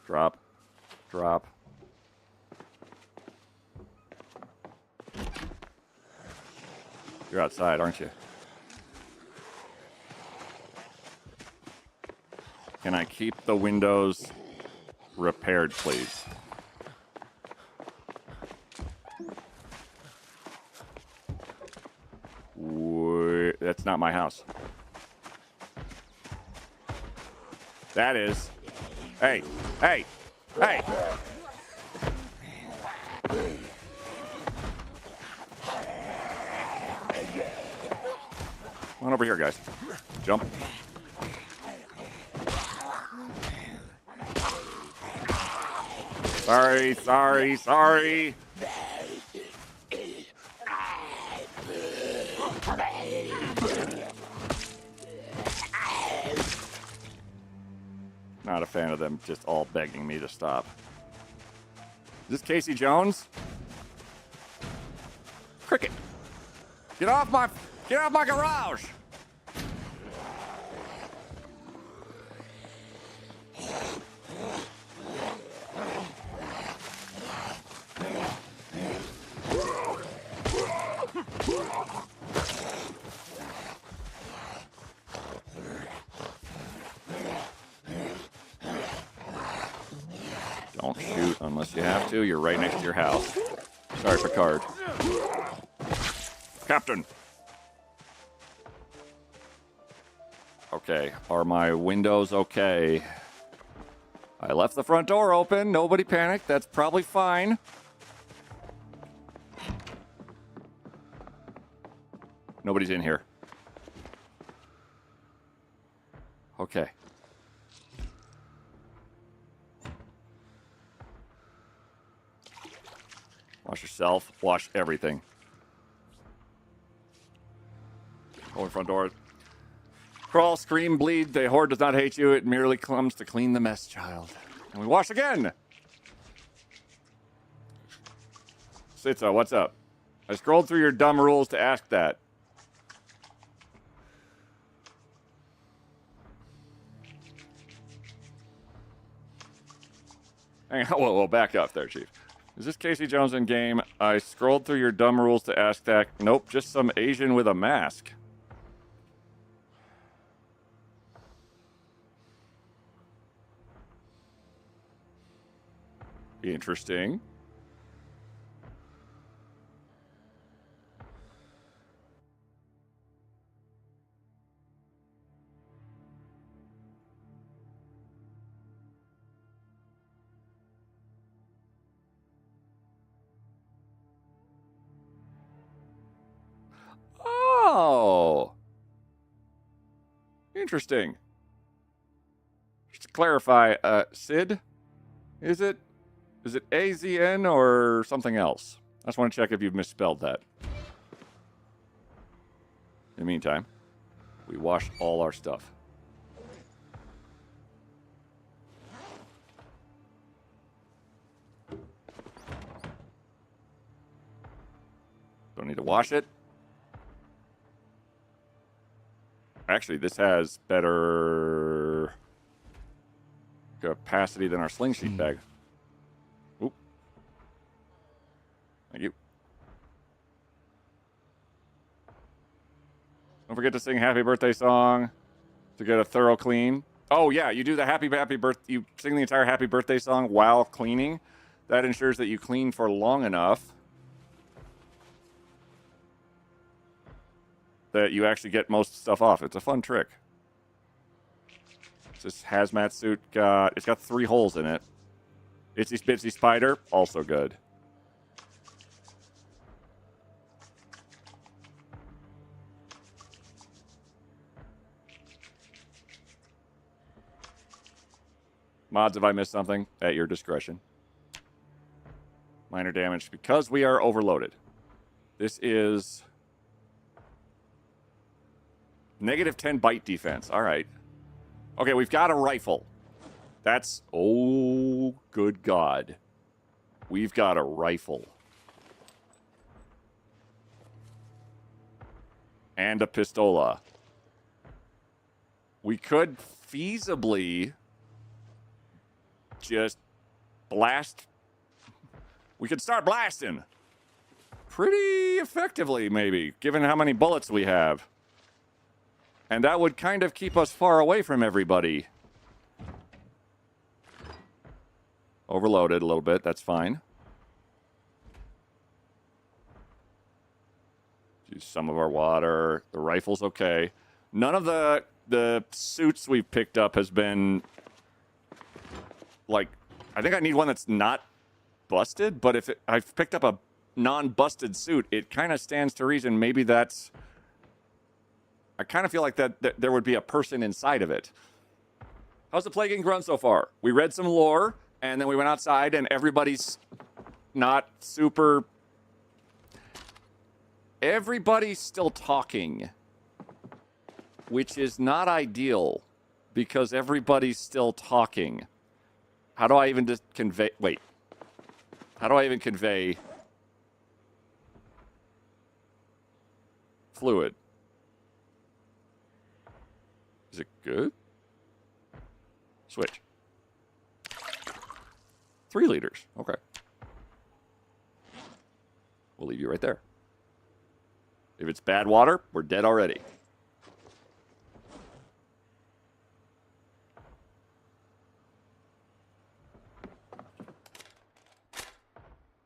Drop. Drop. You're outside, aren't you? Can I keep the windows repaired, please? That's not my house. That is. Hey, hey, hey! Come on over here, guys. Jump. Sorry, sorry, sorry. Not a fan of them just all begging me to stop. Is this Casey Jones? Cricket. Get off my garage. Don't shoot unless you have to. You're right next to your house. Sorry, Picard. Captain. Okay, are my windows okay? I left the front door open. Nobody panic. That's probably fine. Nobody's in here. Okay. Wash yourself. Wash everything. Go in front door. Crawl, scream, bleed. The horde does not hate you. It merely comes to clean the mess, child. And we wash again. Sitza, what's up? I scrolled through your dumb rules to ask that. Hang on, whoa, back up there, Chief. Is this Casey Jones in game? I scrolled through your dumb rules to ask that. Nope, just some Asian with a mask. Interesting. Oh. Interesting. Just to clarify, Sid, is it AZN or something else? I just want to check if you've misspelled that. In the meantime, we wash all our stuff. Don't need to wash it. Actually, this has better capacity than our sling sheet bag. Oop. Thank you. Don't forget to sing happy birthday song to get a thorough clean. Oh, yeah, you do the happy birthday. You sing the entire happy birthday song while cleaning. That ensures that you clean for long enough that you actually get most stuff off. It's a fun trick. This hazmat suit it's got 3 holes in it. Itsy Bitsy Spider, also good. Mods, if I missed something, at your discretion. Minor damage because we are overloaded. This is negative 10 bite defense. All right. Okay, we've got a rifle. That's... Oh, good God. We've got a rifle. And a pistola. We could feasibly just blast. We could start blasting pretty effectively, maybe, given how many bullets we have. And that would kind of keep us far away from everybody. Overloaded a little bit, that's fine. Use some of our water. The rifle's okay. None of the suits we've picked up has been, like, I think I need one that's not busted, but if I've picked up a non-busted suit, it kind of stands to reason maybe that's... I kind of feel like that there would be a person inside of it. How's the Plague Inc. run so far? We read some lore, and then we went outside, and everybody's not super... Everybody's still talking, which is not ideal, because everybody's still talking. How do I even just convey... Wait. How do I even convey fluid? Is it good? Switch. 3 liters. Okay. We'll leave you right there. If it's bad water, we're dead already.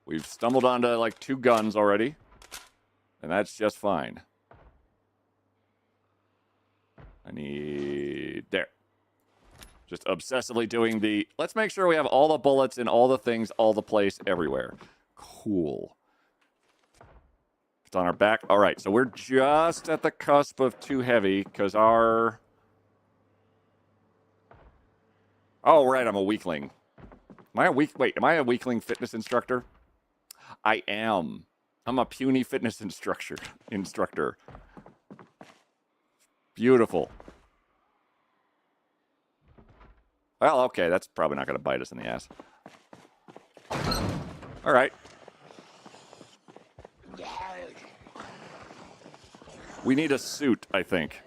We've stumbled onto like 2 guns already, and that's just fine. I need... There. Just obsessively doing the... Let's make sure we have all the bullets in all the things, all the place, everywhere. Cool. It's on our back. All right, so we're just at the cusp of too heavy, because our... Oh, right, I'm a weakling. Am I a Wait, am I a weakling fitness instructor? I am. I'm a puny fitness instructor. Beautiful. Well, okay, that's probably not going to bite us in the ass. All right. We need a suit, I think.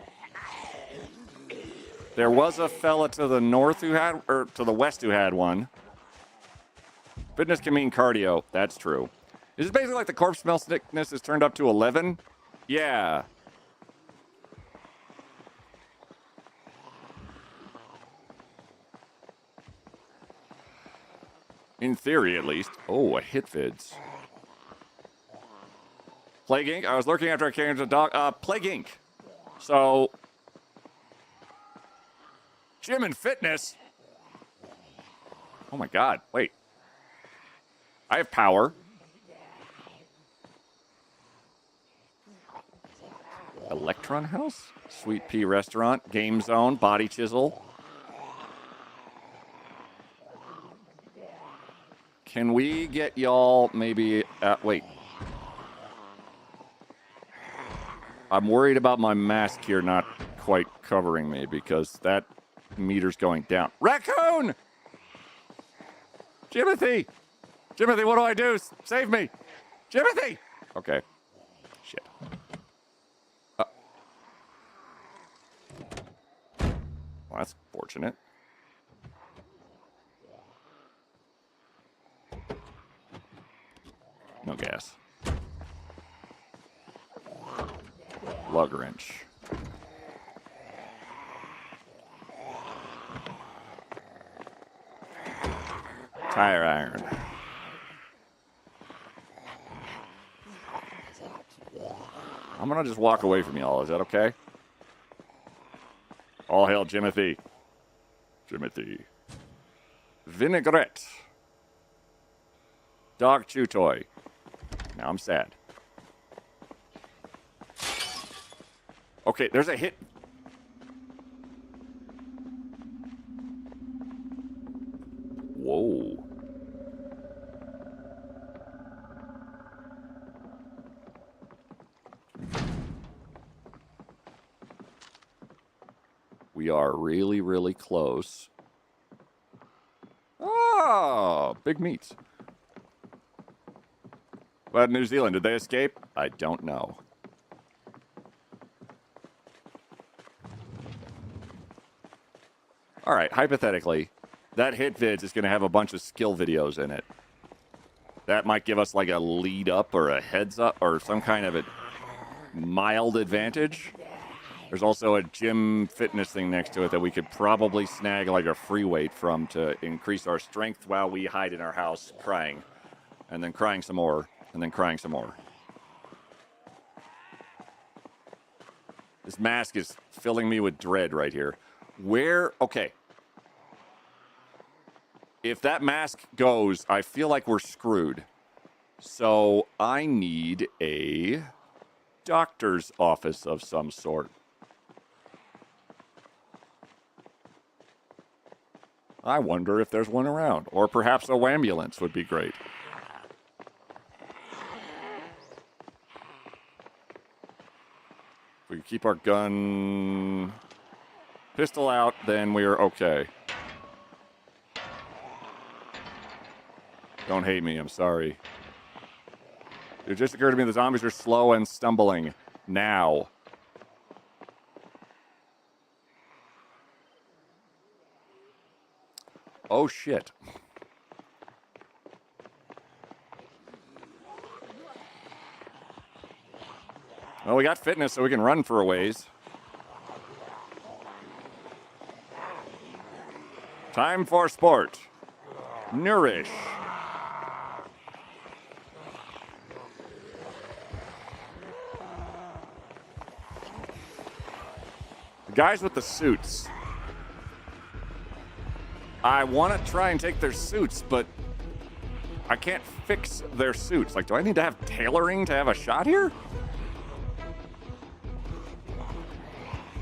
There was a fella to the north who had, or to the west who had one. Fitness can mean cardio. That's true. Is this basically like the corpse smell sickness is turned up to 11? Yeah. In theory, at least. Oh, a hit vids. Plague Inc. I was lurking after I came to the dog. Plague Inc. So, gym and fitness. Oh my God! Wait. I have power. Electron House, Sweet Pea Restaurant, Game Zone, Body Chisel. Can we get y'all maybe... wait. I'm worried about my mask here not quite covering me because that meter's going down. Raccoon! Jimothy! Jimothy, what do I do? Save me! Jimothy! Okay. Shit. Well, that's fortunate. No gas. Lug wrench. Tire iron. I'm gonna just walk away from y'all. Is that okay? All hail Jimothy. Jimothy. Vinaigrette. Dog chew toy. Now I'm sad. Okay, there's a hit. Oh. We are really, really close. Oh, big meats. But New Zealand, did they escape? I don't know. All right, hypothetically, that hit vids is going to have a bunch of skill videos in it. That might give us like a lead up or a heads up or some kind of a mild advantage. There's also a gym fitness thing next to it that we could probably snag like a free weight from to increase our strength while we hide in our house crying. And then crying some more. And then crying some more. This mask is filling me with dread right here. Where... Okay. If that mask goes, I feel like we're screwed. So I need a doctor's office of some sort. I wonder if there's one around. Or perhaps a wambulance would be great. If we keep our gun pistol out, then we're okay. Don't hate me, I'm sorry. It just occurred to me the zombies are slow and stumbling. Now. Oh, shit. Well, we got fitness, so we can run for a ways. Time for sport. Nourish. The guys with the suits. I want to try and take their suits, but I can't fix their suits. Like, do I need to have tailoring to have a shot here?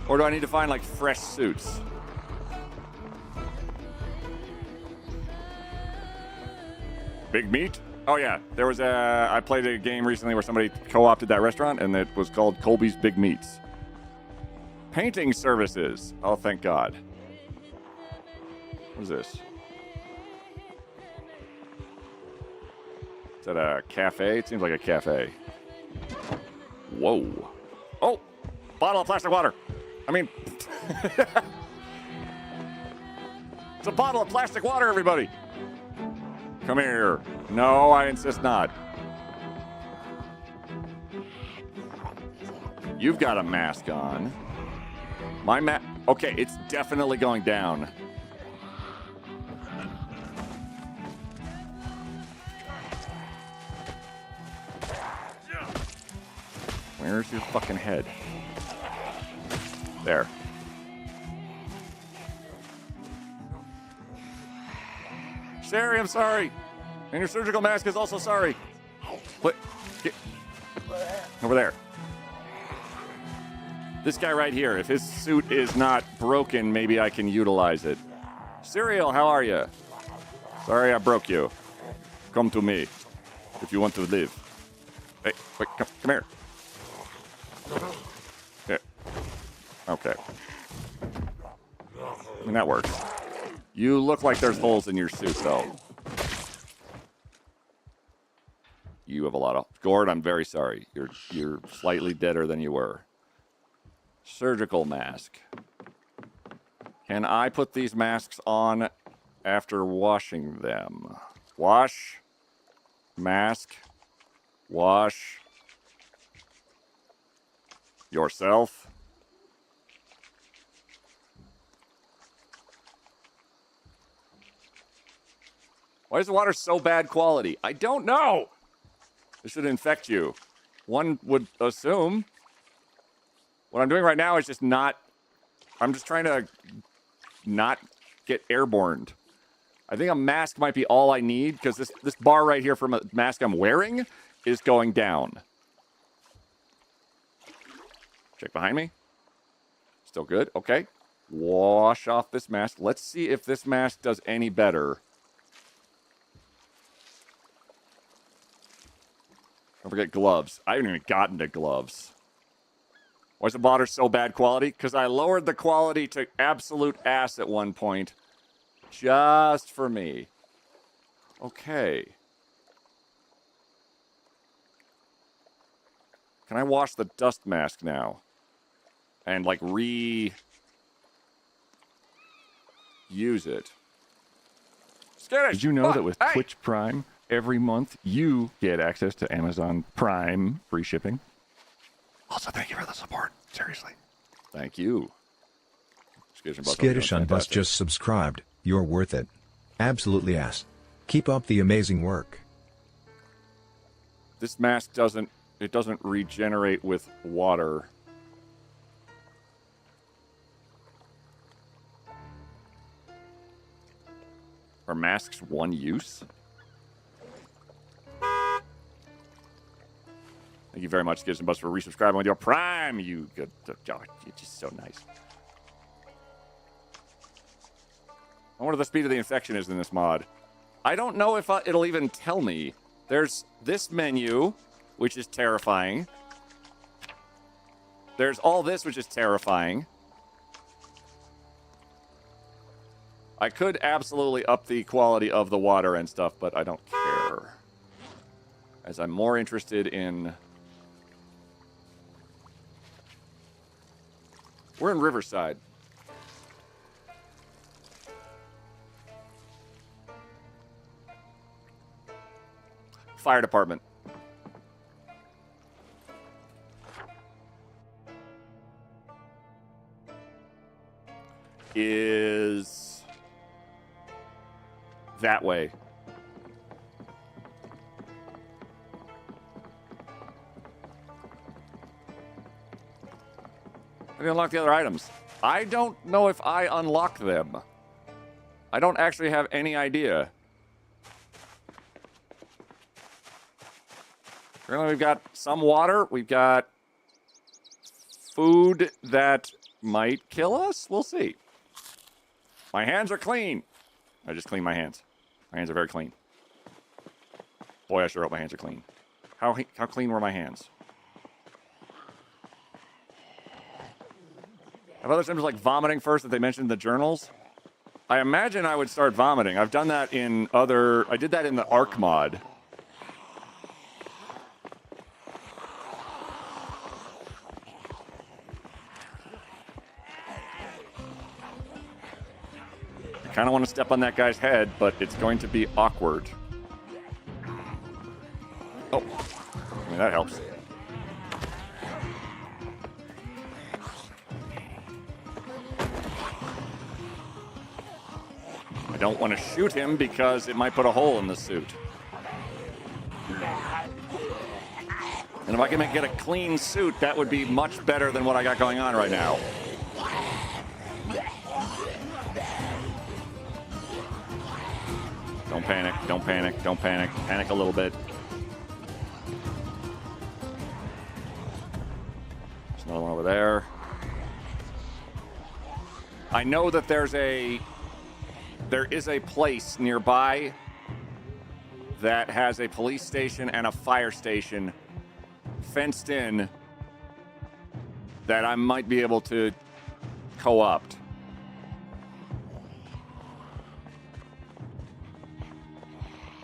Or do I need to find, like, fresh suits? Big meat? Oh, yeah. There was a... I played a game recently where somebody co-opted that restaurant, and it was called Colby's Big Meats. Painting services. Oh, thank God. What is this? Is that a cafe? It seems like a cafe. Whoa. Oh! Bottle of plastic water. I mean... It's a bottle of plastic water, everybody! Come here. No, I insist not. You've got a mask on. My okay, it's definitely going down. Where's your fucking head? There. Sherry, I'm sorry. And your surgical mask is also sorry. What? Get over there. This guy right here, if his suit is not broken, maybe I can utilize it. Cereal, how are you? Sorry I broke you. Come to me if you want to live. Hey, wait, come here. Here. Okay. I mean, that works. You look like there's holes in your suit, though. You have a lot of... Gord, I'm very sorry. You're slightly deader than you were. Surgical mask. Can I put these masks on after washing them? Wash. Mask. Wash. Yourself. Why is the water so bad quality? I don't know. This should infect you. One would assume. What I'm doing right now is just not... I'm just trying to not get airborne. I think a mask might be all I need, because this bar right here from a mask I'm wearing is going down. Check behind me. Still good. Okay. Wash off this mask. Let's see if this mask does any better Don't forget gloves. I haven't even gotten to gloves. Why is the water so bad quality? Because I lowered the quality to absolute ass at one point. Just for me. Okay. Can I wash the dust mask now? And, like, use it. Did you know that with Twitch Prime, every month you get access to Amazon Prime free shipping? Also, thank you for the support. Seriously. Thank you. Skittish on Bus just subscribed. You're worth it. Absolutely ass. Keep up the amazing work. This mask doesn't regenerate with water. Are masks one use? Thank you very much, Skittish and Bus, for resubscribing with your Prime. You good. Oh, you're just so nice. I wonder what the speed of the infection is in this mod. I don't know if it'll even tell me. There's this menu, which is terrifying. There's all this, which is terrifying. I could absolutely up the quality of the water and stuff, but I don't care. As I'm more interested in... We're in Riverside. Fire department. Is that way. I didn't unlock the other items. I don't know if I unlocked them. I don't actually have any idea. Currently, we've got some water. We've got food that might kill us. We'll see. My hands are clean. I just cleaned my hands. My hands are very clean. Boy, I sure hope my hands are clean. How clean were my hands? Have other symptoms like vomiting first that they mentioned in the journals? I imagine I would start vomiting. I've done that in other... I did that in the Arc mod. I kind of want to step on that guy's head, but it's going to be awkward. Oh. I mean, that helps. I don't want to shoot him because it might put a hole in the suit. And if I can get a clean suit, that would be much better than what I got going on right now. Don't panic, don't panic, don't panic. Panic a little bit. There's another one over there. I know that there is a place nearby that has a police station and a fire station fenced in that I might be able to co-opt.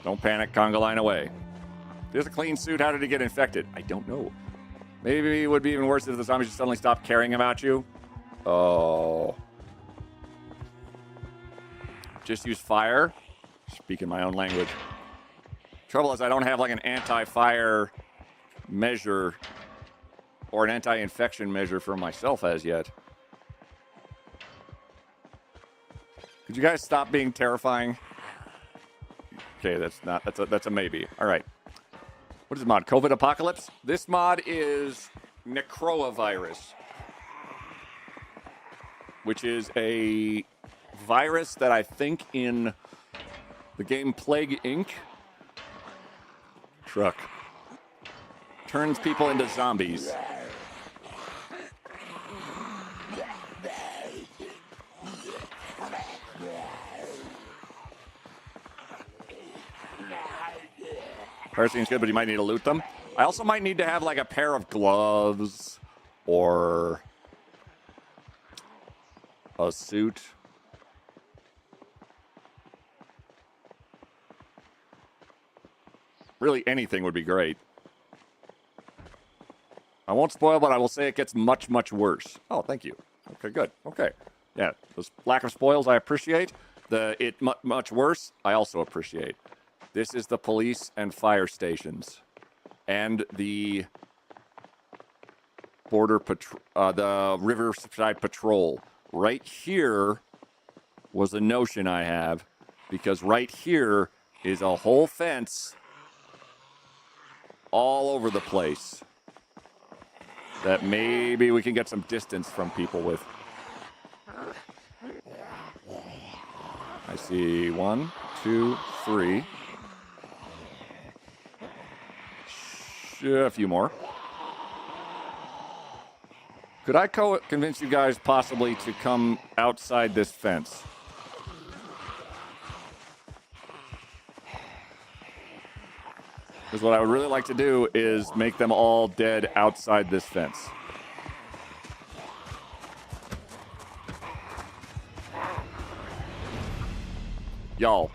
Don't panic, conga line away. There's a clean suit. How did he get infected? I don't know. Maybe it would be even worse if the zombies just suddenly stopped caring about you. Oh. Just use fire. Speaking my own language. Trouble is I don't have like an anti-fire measure or an anti-infection measure for myself as yet. Could you guys stop being terrifying? Okay, that's a maybe. All right. What is the mod? COVID Apocalypse? This mod is Necroa Virus, which is a virus that I think in the game Plague Inc. Truck turns people into zombies. Fire seems good, but you might need to loot them. I also might need to have like a pair of gloves or a suit. Really, anything would be great. I won't spoil, but I will say it gets much, much worse. Oh, thank you. Okay, good. Okay. Yeah, this lack of spoils I appreciate. Much worse, I also appreciate. This is the police and fire stations. And the border patrol, the Riverside Patrol. Right here was a notion I have, because right here is a whole fence all over the place that maybe we can get some distance from people with. I see 1, 2, 3. A few more. Could I convince you guys possibly to come outside this fence? Because what I would really like to do is make them all dead outside this fence. Y'all,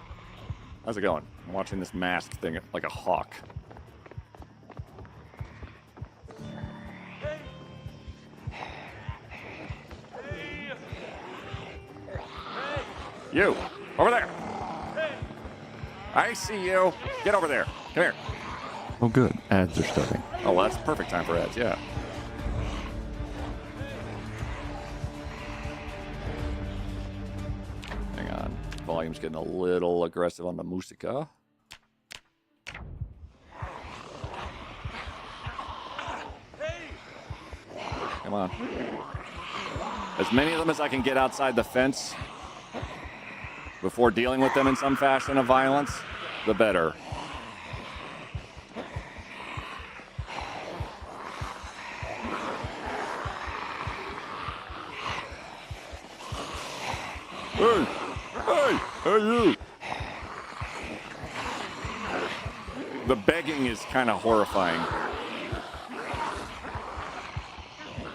how's it going? I'm watching this mask thing like a hawk. You, over there. I see you. Get over there. Come here. Oh, good. Ads are starting. Oh, well, that's perfect time for ads, yeah. Hang on. Volume's getting a little aggressive on the musica. Come on. As many of them as I can get outside the fence before dealing with them in some fashion of violence, the better. Hey! Hey! Hey, you! The begging is kind of horrifying.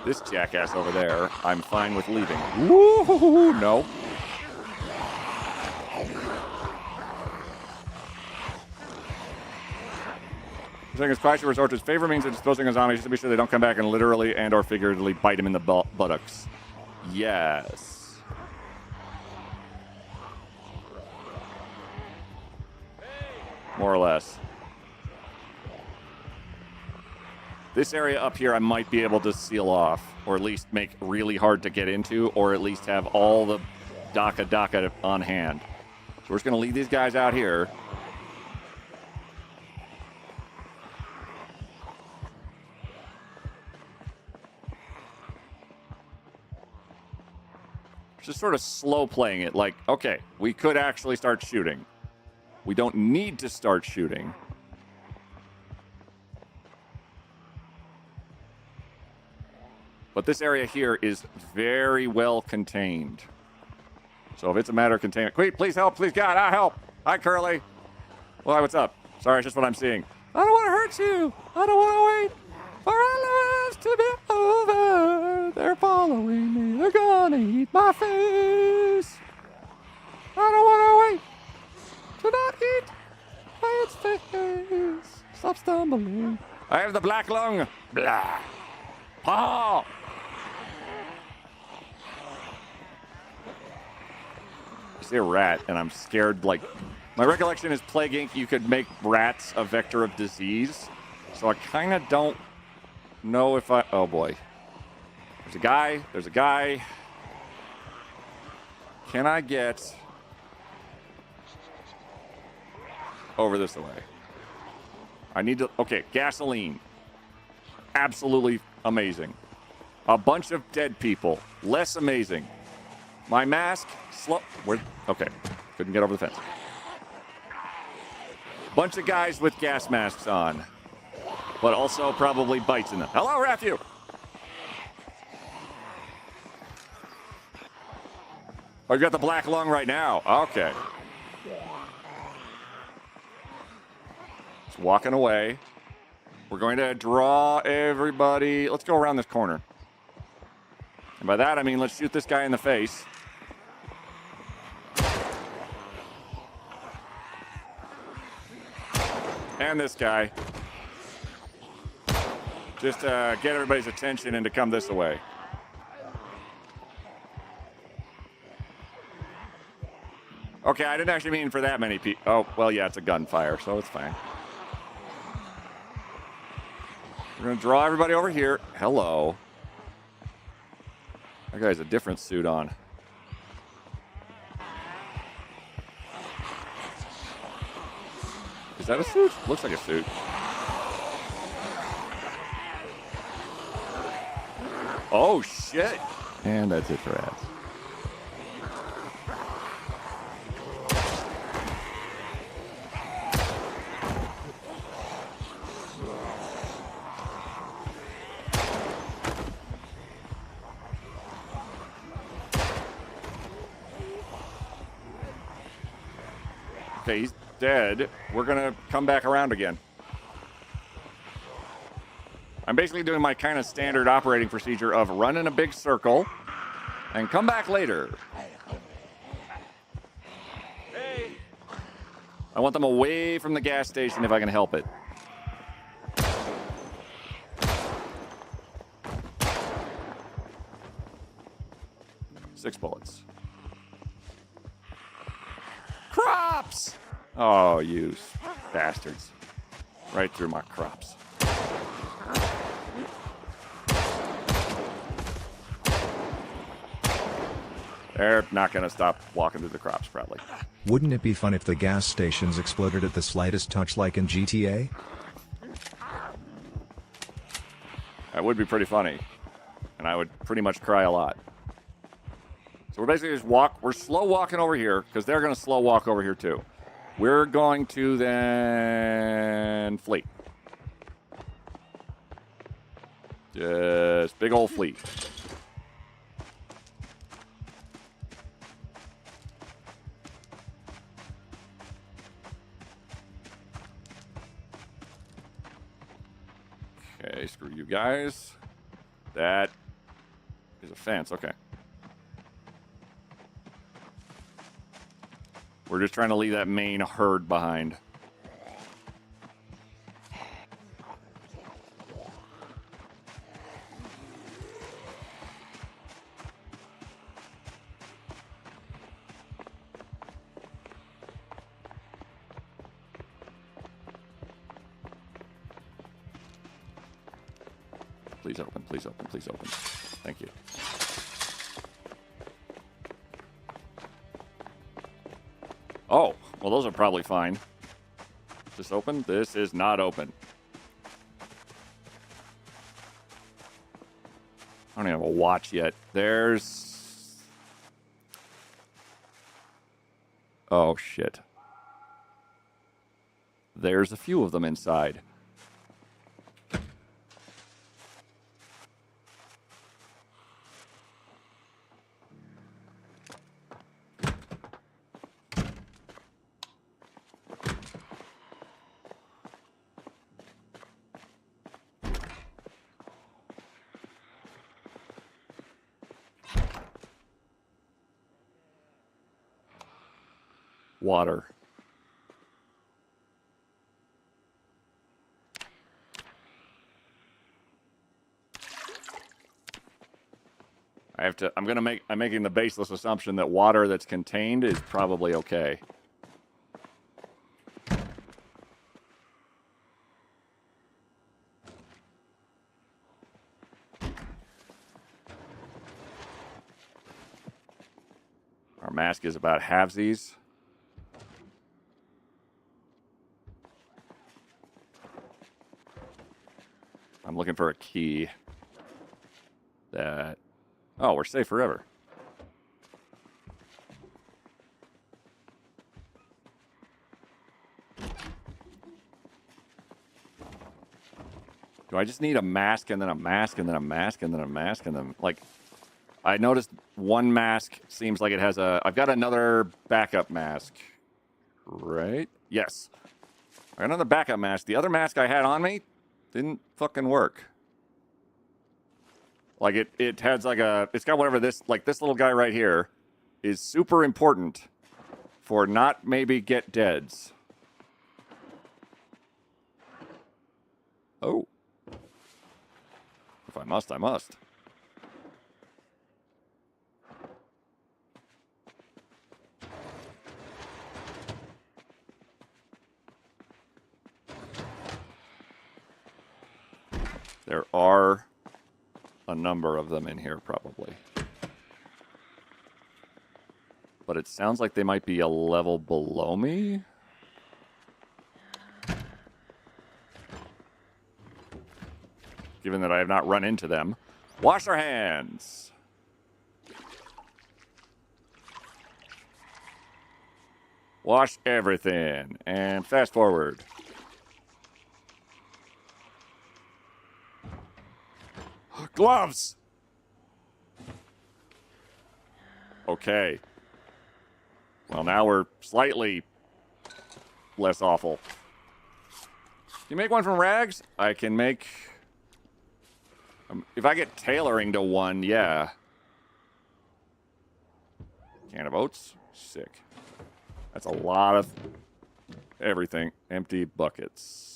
This jackass over there, I'm fine with leaving. Woo! No. Saying his Christ resort to his favorite means of disposing of zombies just to be sure they don't come back and literally and or figuratively bite him in the buttocks. Yes. More or less. This area up here I might be able to seal off, or at least make really hard to get into, or at least have all the DACA on hand. So we're just going to leave these guys out here. Just sort of slow playing it, like, okay, we could actually start shooting. We don't need to start shooting. But this area here is very well contained. So if it's a matter of containment, please help, please God, help. Hi, Curly. Well, what's up? Sorry, it's just what I'm seeing. I don't want to hurt you. I don't want to wait for our lives to be over. They're following me. They're gonna eat my face. I don't want to wait to not eat my its face. Stop stumbling. I have the black lung. Blah. Oh. I see a rat, and I'm scared, like... My recollection is Plague Inc., you could make rats a vector of disease. So I kind of don't know if I... Oh, boy. There's a guy. There's a guy. Can I get over this way? I need to... Okay, gasoline. Absolutely amazing. A bunch of dead people. Less amazing. My mask... Where... Okay. Couldn't get over the fence. Bunch of guys with gas masks on. But also probably bites in them. Hello, Matthew! Oh, you got the black lung right now. Okay. Just walking away. We're going to draw everybody. Let's go around this corner. And by that, I mean let's shoot this guy in the face. And this guy. Just to get everybody's attention and to come this way. Okay, I didn't actually mean for that many people. Oh, well, yeah, it's a gunfire, so it's fine. We're going to draw everybody over here. Hello. That guy's a different suit on. Is that a suit? Looks like a suit. Oh, shit. And that's it for ads. Okay, he's dead. We're going to come back around again. I'm basically doing my kind of standard operating procedure of run in a big circle and come back later. Hey. I want them away from the gas station if I can help it. Six bullets. Crops! Oh, you bastards. Right through my crops. They're not going to stop walking through the crops, probably. Wouldn't it be fun if the gas stations exploded at the slightest touch like in GTA? That would be pretty funny. And I would pretty much cry a lot. So we're basically just we're slow walking over here, because they're going to slow walk over here too. We're going to then fleet. Just big old fleet. Okay, screw you guys. That is a fence, okay. We're just trying to leave that main herd behind. Please open, please open, please open. Thank you. Oh, well, those are probably fine. Is this open? This is not open. I don't even have a watch yet. There's... Oh, shit. There's a few of them inside. Water. I'm making the baseless assumption that water that's contained is probably okay. Our mask is about halvesies. I'm looking for a key that... Oh, we're safe forever. Do I just need a mask and then a mask and then a mask and then a mask and then... Like, I noticed one mask seems like it has a... I've got another backup mask. Right? Yes. I got another backup mask. The other mask I had on me Didn't fucking work. Like it has like it's got whatever this little guy right here is super important for not maybe get deads. Oh. If I must, I must. There are a number of them in here, probably. But it sounds like they might be a level below me. Given that I have not run into them. Wash our hands. Wash everything. And fast forward. Gloves! Okay. Well, now we're slightly less awful. Can you make one from rags? I can make... if I get tailoring to one, yeah. Can of oats? Sick. That's a lot of everything. Empty buckets.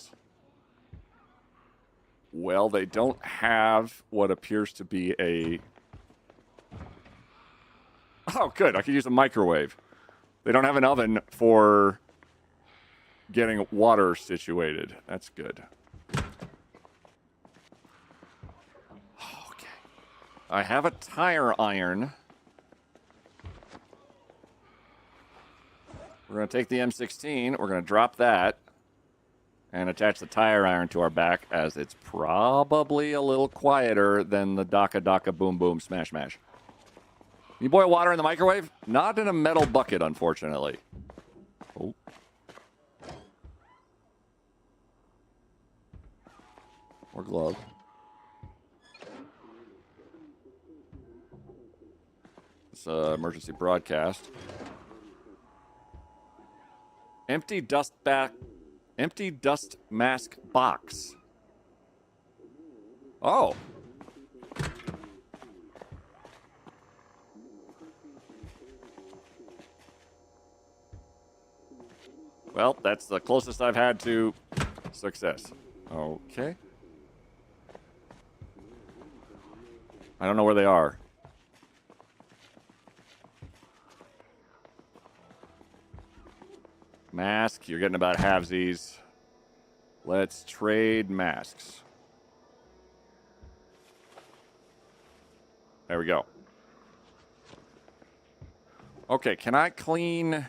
Well, they don't have what appears to be a... Oh, good. I could use a microwave. They don't have an oven for getting water situated. That's good. Okay. I have a tire iron. We're going to take the M16. We're going to drop that and attach the tire iron to our back, as it's probably a little quieter than the Daka Daka Boom Boom Smash Mash. You boil water in the microwave? Not in a metal bucket, unfortunately. Oh. Or glove. It's emergency broadcast. Empty dust mask box. Oh. Well, that's the closest I've had to success. Okay. I don't know where they are. Mask, you're getting about halvesies. Let's trade masks. There we go. Okay, can I clean...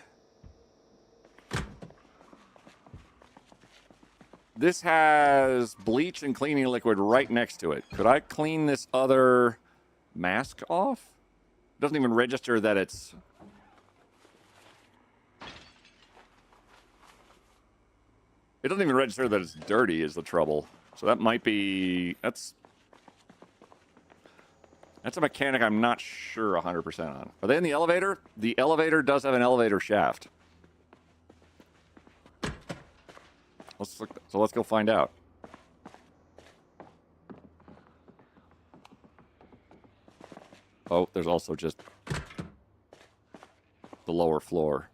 This has bleach and cleaning liquid right next to it. Could I clean this other mask off? It doesn't even register that it's... It doesn't even register that it's dirty is the trouble. So that might be... That's a mechanic I'm not sure 100% on. Are they in the elevator? The elevator does have an elevator shaft. Let's go find out. Oh, there's also just the lower floor.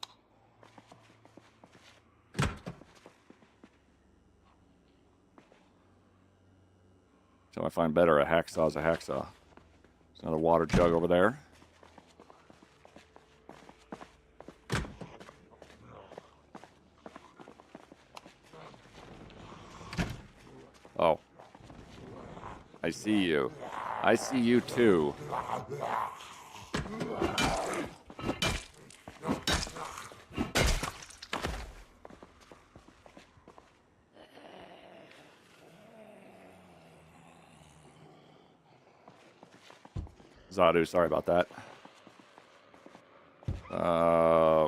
So I find better, a hacksaw is a hacksaw. There's another water jug over there. Oh. I see you. I see you too. Zadu, sorry about that.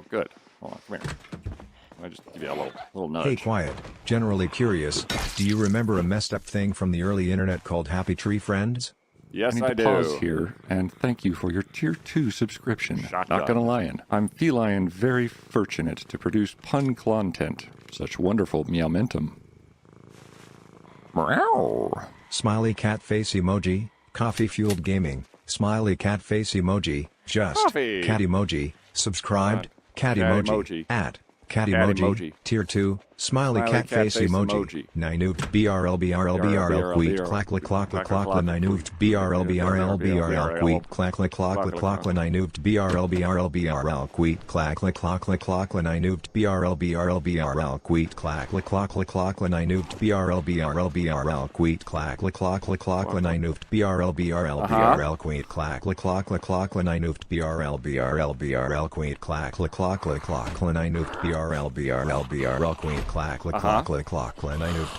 Good. Hold on, come here. I just give you a little nudge. Hey, quiet. Generally curious, do you remember a messed up thing from the early internet called Happy Tree Friends? Yes, I do. Pause here and thank you for your tier 2 subscription. Shotgun. Not gonna lie, I'm feline very fortunate to produce pun content. Such wonderful meowmentum. Meow. Smiley cat face emoji, coffee fueled gaming, smiley cat face emoji, just Coffee. cat emoji, subscribed, cat cat emoji, emoji. at cat Cat emoji, emoji. tier 2, smiley cat face emoji, Ninoot BRL queet clack la clock la clock la Ninoot BRL queet clack la clock la clock la Ninoot BRL queet clack la clock la clock la Ninoot BRL queet clack la clock la clock la Ninoot BRL queet clack la clock la clock la Ninoot BRL queet clack la clock la clock la Ninoot BRL queet clack la clock la clock la Ninoot BRL queet clack la clock la clock la Ninoot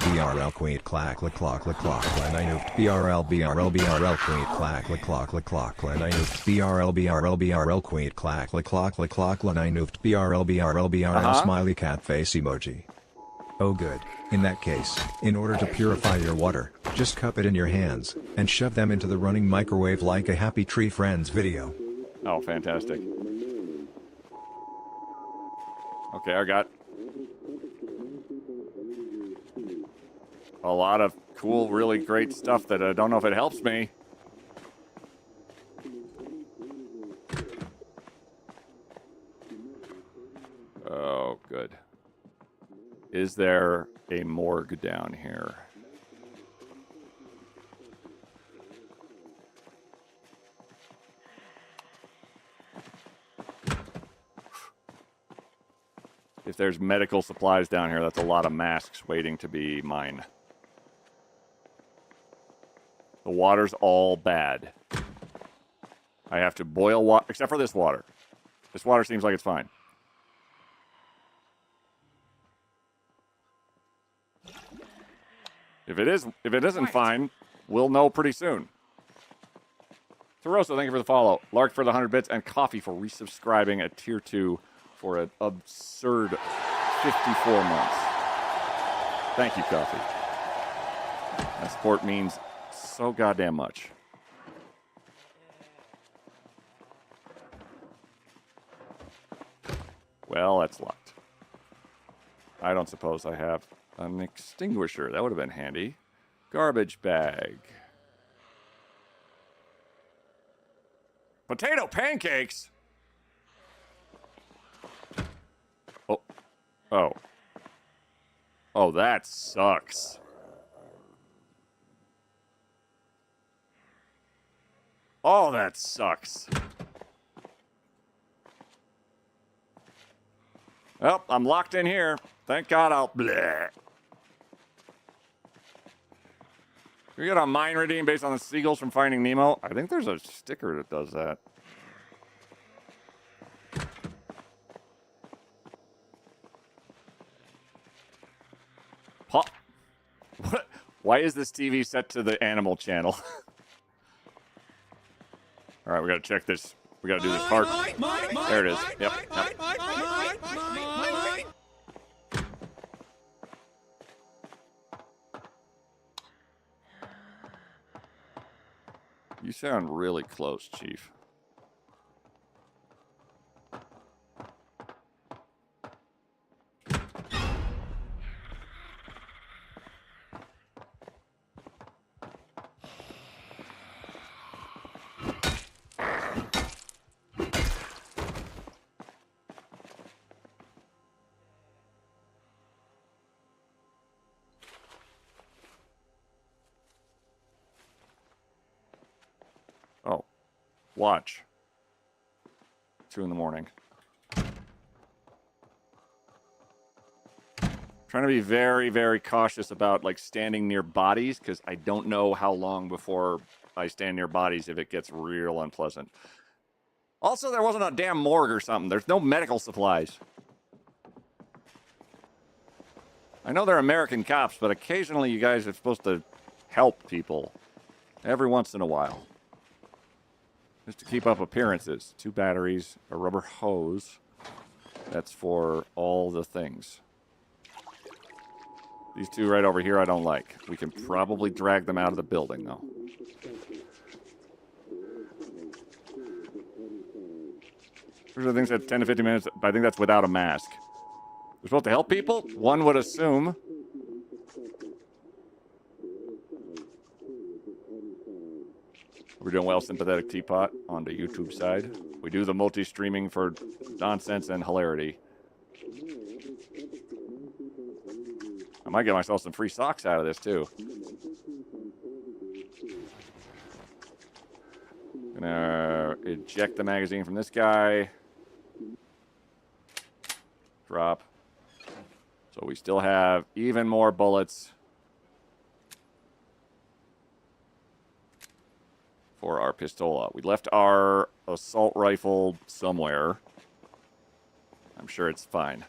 BRL queet clack la clock la clock la Ninoot BRL queet clack la clock la clock la Ninoot BRL queet clack la clock la Ninoot BRL smiley cat face emoji. Oh good, in that case, in order to purify your water, just cup it in your hands, and shove them into the running microwave like a Happy Tree Friends video. Oh, fantastic. Okay, I got a lot of cool, really great stuff that I don't know if it helps me. Oh, good. Is there a morgue down here? If there's medical supplies down here, that's a lot of masks waiting to be mine. The water's all bad. I have to boil water, except for this water. This water seems like it's fine. If it isn't fine, we'll know pretty soon. Toroso, thank you for the follow. Lark for the 100 bits, and Coffee for resubscribing at tier 2 for an absurd 54 months. Thank you, Coffee. That support means so goddamn much. Well, that's locked. I don't suppose I have an extinguisher. That would have been handy. Garbage bag. Potato pancakes? Oh. Oh. Oh, that sucks. Oh, that sucks. Well, I'm locked in here. Thank God I'll... Bleh. We get a mine redeem based on the seagulls from Finding Nemo. I think there's a sticker that does that. What? Why is this TV set to the animal channel? All right, we gotta check this. We gotta do this part. There it is. Yep. You sound really close, Chief. Oh, watch. 2 in the morning. Trying to be very, very cautious about like standing near bodies because I don't know how long before I stand near bodies if it gets real unpleasant. Also, there wasn't a damn morgue or something. There's no medical supplies. I know they're American cops, but occasionally you guys are supposed to help people every once in a while. Just to keep up appearances. 2 batteries, a rubber hose. That's for all the things. These 2 right over here I don't like. We can probably drag them out of the building, though. These are things that 10 to 15 minutes, but I think that's without a mask. We're supposed to help people? One would assume. We're doing well, Sympathetic Teapot, on the YouTube side. We do the multi-streaming for nonsense and hilarity. I might get myself some free socks out of this, too. Gonna eject the magazine from this guy. Drop. So we still have even more bullets for our pistola. We left our assault rifle somewhere. I'm sure it's fine.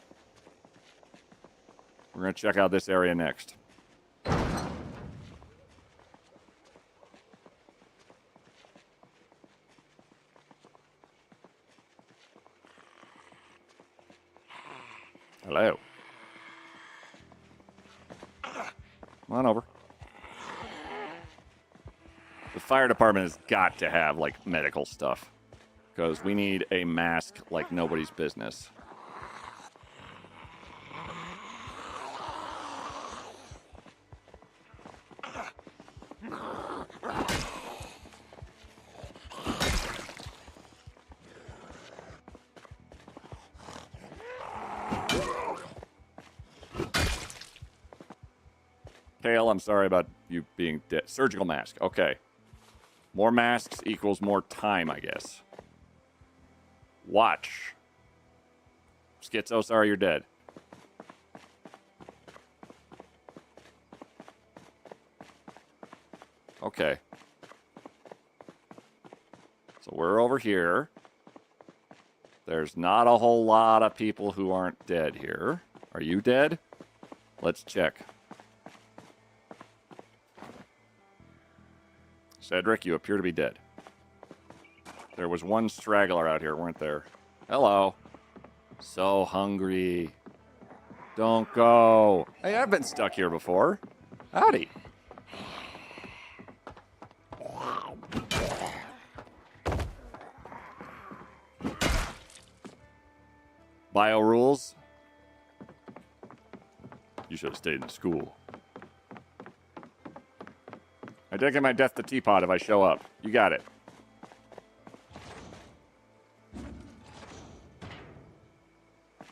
We're going to check out this area next. Hello. Come on over. The fire department has got to have, like, medical stuff. Because we need a mask like nobody's business. Kale, I'm sorry about you being dead. Surgical mask. Okay. More masks equals more time, I guess. Watch. Schizo, sorry you're dead. Okay. So we're over here. There's not a whole lot of people who aren't dead here. Are you dead? Let's check. Cedric, you appear to be dead. There was one straggler out here, weren't there? Hello. So hungry. Don't go. Hey, I've been stuck here before. Howdy. Bio rules? You should have stayed in school. I did get my death to teapot if I show up. You got it.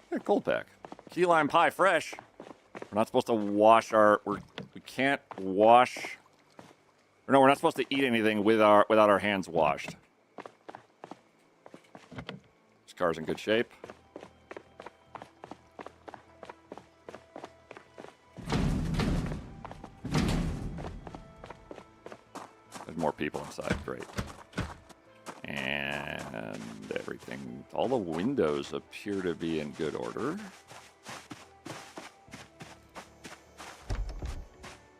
Hey, cold pack. Key lime pie fresh. We're not supposed to wash our... We can't wash... Or no, we're not supposed to eat anything without our hands washed. This car's in good shape. More people inside, great. And everything, all the windows appear to be in good order.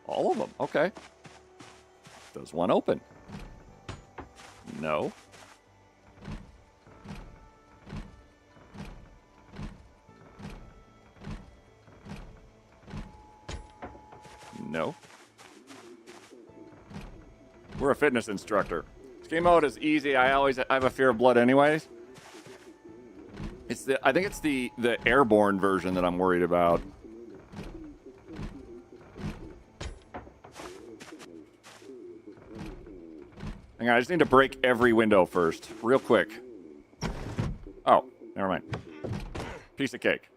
All of them, okay. Does one open? No. No. We're a fitness instructor. This game mode is easy. I have a fear of blood anyways. I think it's the airborne version that I'm worried about. Hang on, I just need to break every window first, real quick. Oh, never mind. Piece of cake.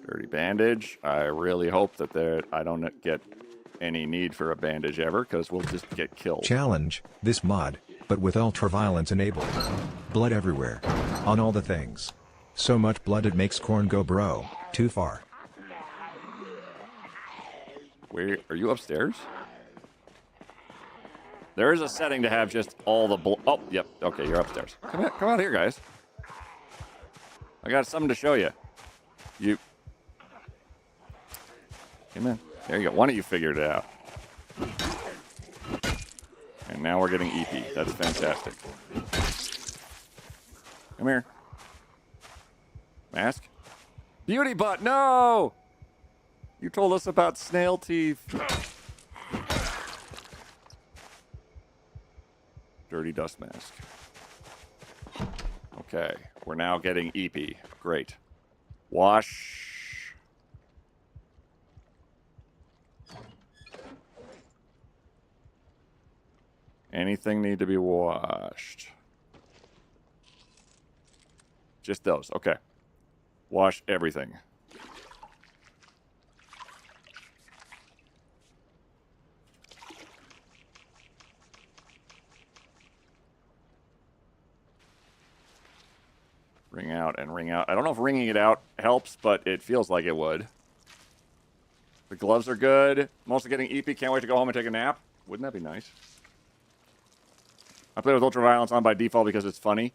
Dirty bandage. I really hope that I don't get any need for a bandage ever, because we'll just get killed. Challenge, this mod, but with ultraviolence enabled. Blood everywhere. On all the things. So much blood it makes corn go bro. Too far. Where are you upstairs? There is a setting to have just all the blood. Oh, yep. Okay, you're upstairs. Come out here, guys. I got something to show you. Come in. There you go. One of you figured it out. And now we're getting EP. That's fantastic. Come here. Mask. Beauty butt. No! You told us about snail teeth. Dirty dust mask. Okay, we're now getting EP. Great. Wash. Anything need to be washed? Just those. Okay. Wash everything. Ring out and ring out. I don't know if ringing it out helps, but it feels like it would. The gloves are good. Mostly getting EP. Can't wait to go home and take a nap. Wouldn't that be nice? I play with Ultraviolence on by default because it's funny.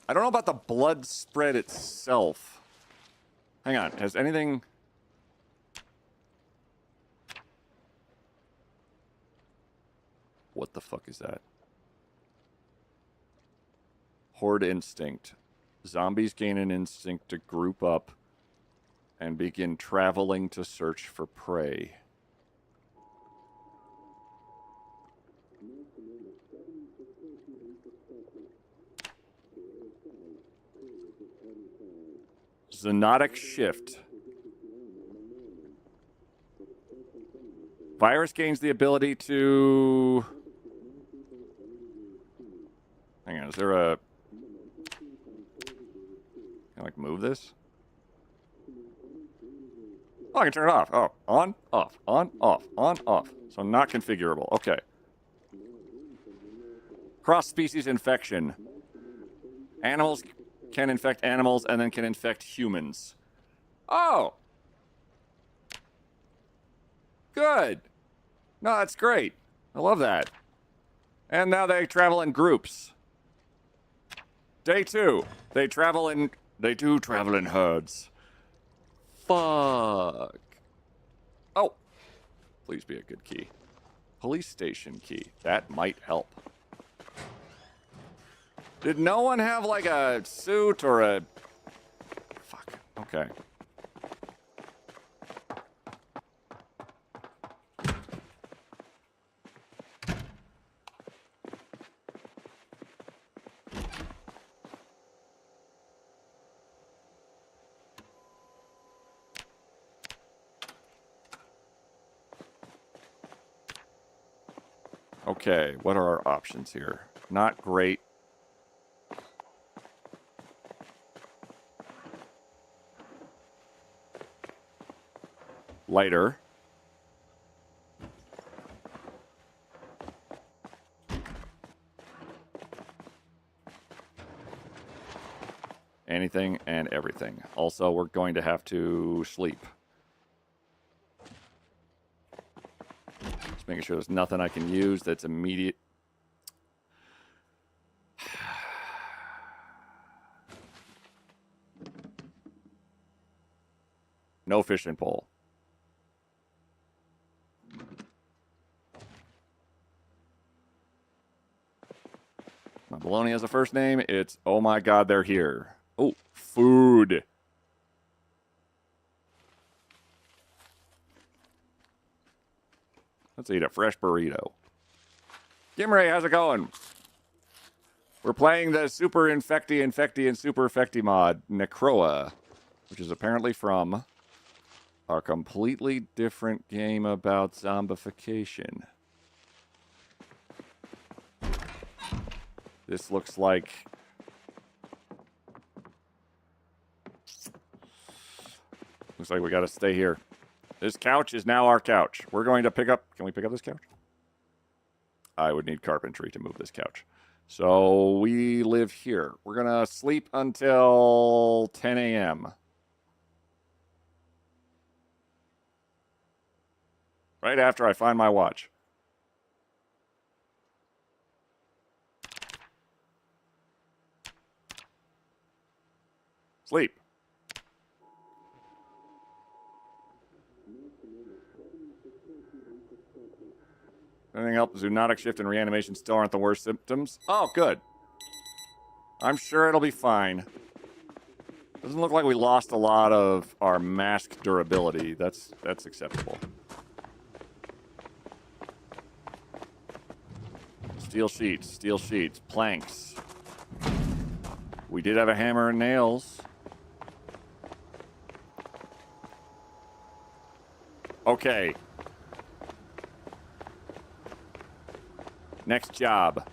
I don't know about the blood spread itself. Hang on. Has anything... What the fuck is that? Horde instinct. Zombies gain an instinct to group up and begin traveling to search for prey. Zoonotic shift. Virus gains the ability to... Hang on, is there a... Can I, like, move this? Oh, I can turn it off. Oh, on, off, on, off, on, off. So not configurable. Okay. Cross-species infection. Animals can infect animals and then can infect humans. Oh! Good. No, that's great. I love that. And now they travel in groups. Day 2. They do travel in herds. Fuck. Oh. Please be a good key. Police station key. That might help. Did no one have, like, a suit or a... Fuck. Okay. Okay, what are our options here? Not great. Lighter. Anything and everything. Also, we're going to have to sleep. Just making sure there's nothing I can use that's immediate. No fishing pole. My baloney has a first name. It's, oh my god, they're here. Oh, food. Let's eat a fresh burrito. Gimray, how's it going? We're playing the Super Infecty, and Super Infecty mod, Necroa, which is apparently from a completely different game about zombification. This looks like... Looks like we gotta stay here. This couch is now our couch. We're going to pick up... Can we pick up this couch? I would need carpentry to move this couch. So we live here. We're gonna sleep until 10 a.m. Right after I find my watch. Sleep. Anything help? Zoonotic shift and reanimation still aren't the worst symptoms. Oh, good. I'm sure it'll be fine. Doesn't look like we lost a lot of our mask durability. That's acceptable. Steel sheets, planks. We did have a hammer and nails. Okay. Next job.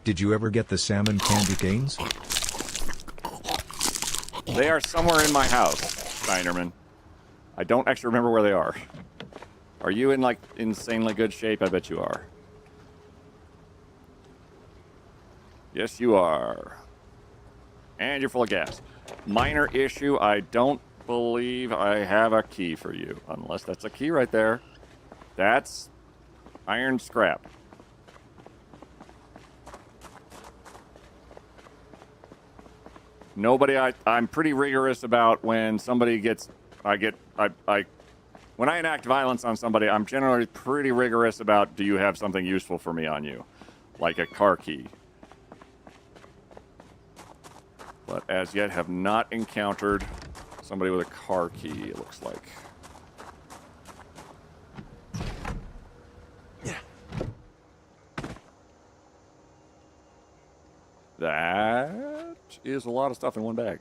Did you ever get the salmon candy canes? They are somewhere in my house, Steinerman. I don't actually remember where they are. Are you in, like, insanely good shape? I bet you are. Yes, you are. And you're full of gas. Minor issue, I don't believe I have a key for you. Unless that's a key right there. That's iron scrap. Nobody, I'm pretty rigorous about when somebody gets, when I enact violence on somebody, I'm generally pretty rigorous about, do you have something useful for me on you? Like a car key. But as yet have not encountered somebody with a car key, it looks like. Yeah. That is a lot of stuff in one bag.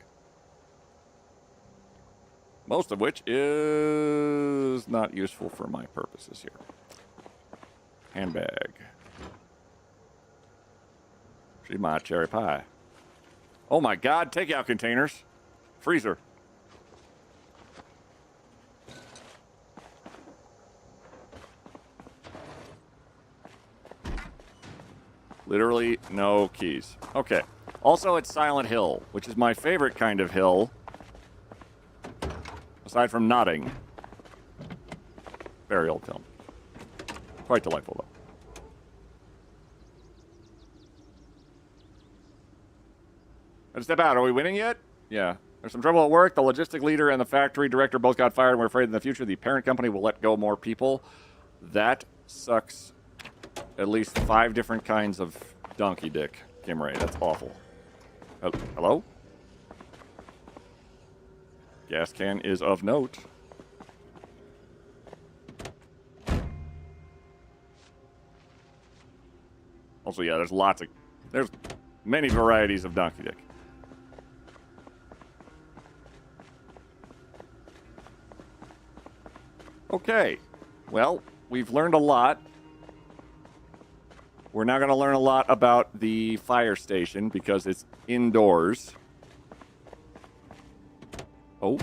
Most of which is not useful for my purposes here. Handbag. She's my cherry pie. Oh my God, takeout containers. Freezer. Literally no keys. Okay. Also, it's Silent Hill, which is my favorite kind of hill. Aside from Notting. Very old film. Quite delightful, though. Let's step out. Are we winning yet? Yeah. There's some trouble at work. The logistic leader and the factory director both got fired, and we're afraid in the future the parent company will let go more people. That sucks. At least 5 different kinds of donkey dick, Kimray. That's awful. Hello? Gas can is of note. Also, yeah, there's many varieties of donkey dick. Okay. Well, we've learned a lot. We're now going to learn a lot about the fire station because it's indoors. Oh.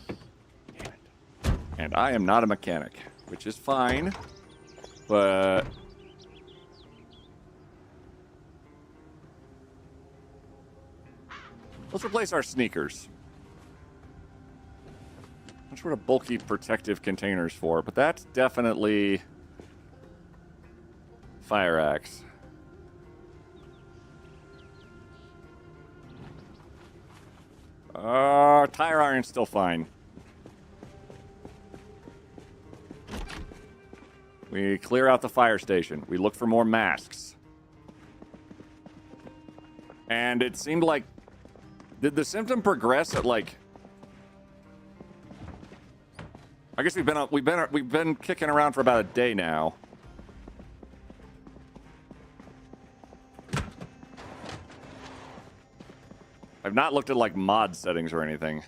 Damn it. And I am not a mechanic, which is fine, but... Let's replace our sneakers. That's what a bulky protective containers for, but that's definitely fire axe. Tire iron's still fine. We clear out the fire station. We look for more masks. And it seemed like... Did the symptom progress at, like... I guess we've been kicking around for about a day now. I've not looked at, like, mod settings or anything.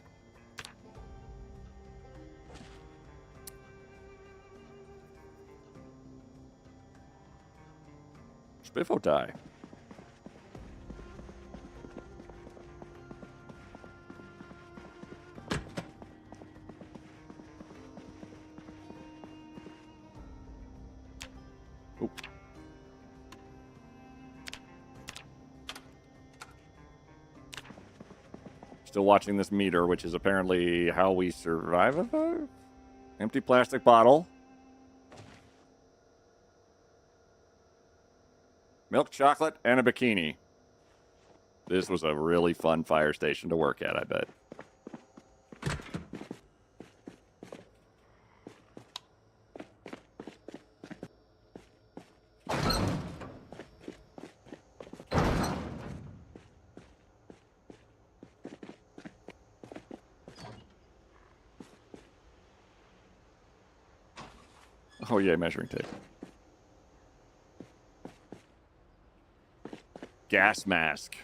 Spiffo die. Oop. Still watching this meter, which is apparently how we survive a fire? Empty plastic bottle. Milk chocolate and a bikini. This was a really fun fire station to work at, I bet. Oh yeah, measuring tape. gas mask.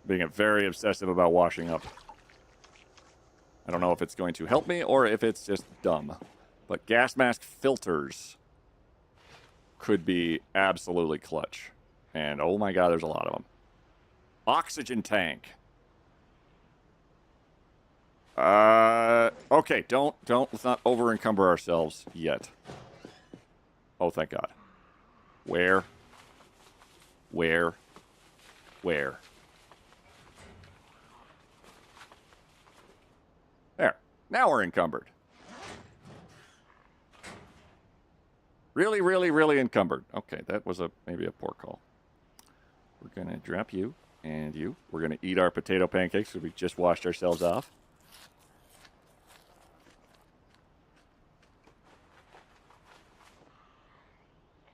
Being very obsessive about washing up. I don't know if it's going to help me or if it's just dumb. But gas mask filters could be absolutely clutch. And oh my god, there's a lot of them. Oxygen tank. Okay, let's not over encumber ourselves yet. Oh, thank god. Where? There. Now we're encumbered. Really, really, really encumbered. Okay, that was maybe a poor call. We're going to drop you and you. We're going to eat our potato pancakes because we just washed ourselves off.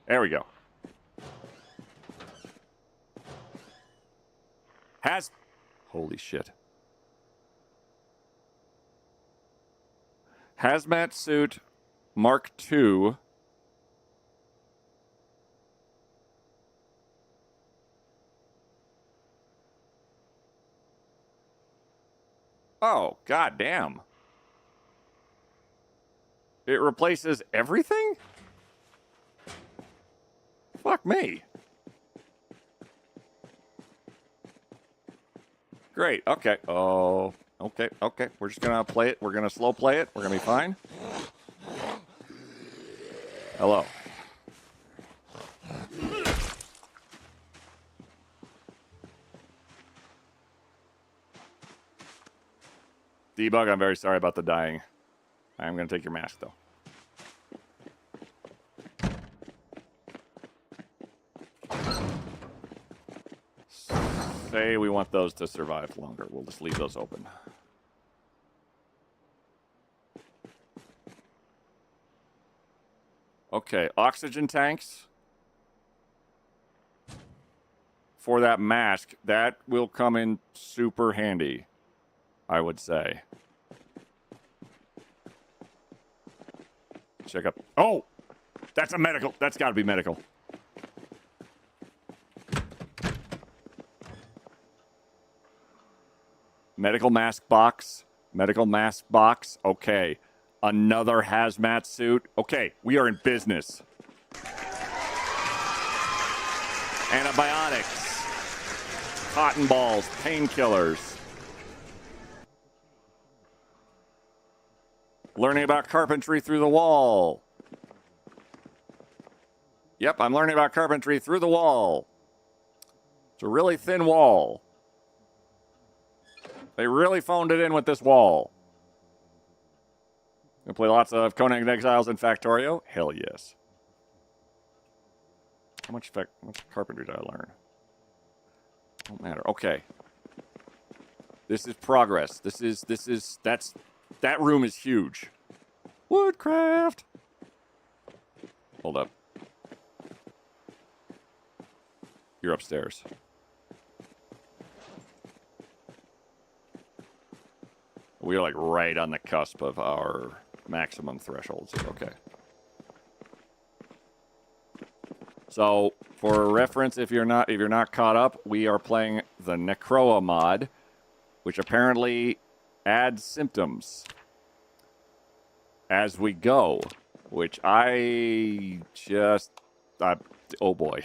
There we go. Holy shit. Hazmat suit Mark II. Oh, goddamn. It replaces everything? Fuck me. Great. Okay. Oh, okay. Okay. We're just going to play it. We're going to slow play it. We're going to be fine. Hello. Debug, I'm very sorry about the dying. I am going to take your mask, though. Say we want those to survive longer. We'll just leave those open. Okay, oxygen tanks. For that mask, that will come in super handy, I would say. Check up. Oh! That's a medical. That's got to be medical. Medical mask box. Medical mask box. Okay. Another hazmat suit. Okay, we are in business. Antibiotics. Cotton balls. Painkillers. Learning about carpentry through the wall. Yep, I'm learning about carpentry through the wall. It's a really thin wall. They really phoned it in with this wall. Gonna play lots of Conan Exiles and Factorio? Hell yes. How much carpentry did I learn? Don't matter. Okay. This is progress. That room is huge. Woodcraft. Hold up. You're upstairs. We are like right on the cusp of our maximum thresholds. Okay. So, for reference, if you're not caught up, we are playing the Necroa mod, which apparently adds symptoms as we go, which oh boy.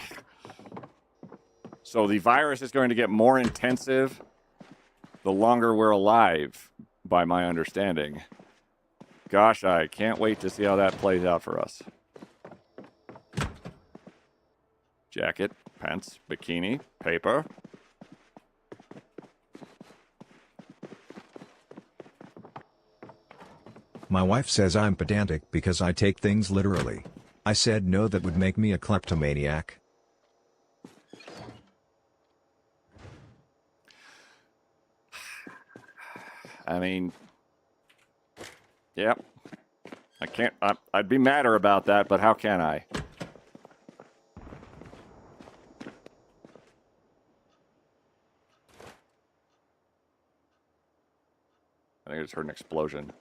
So the virus is going to get more intensive the longer we're alive, by my understanding. Gosh, I can't wait to see how that plays out for us. Jacket, pants, bikini, paper. My wife says I'm pedantic because I take things literally. I said no, that would make me a kleptomaniac. I mean, yep. I'd be madder about that, but how can I? I think I just heard an explosion.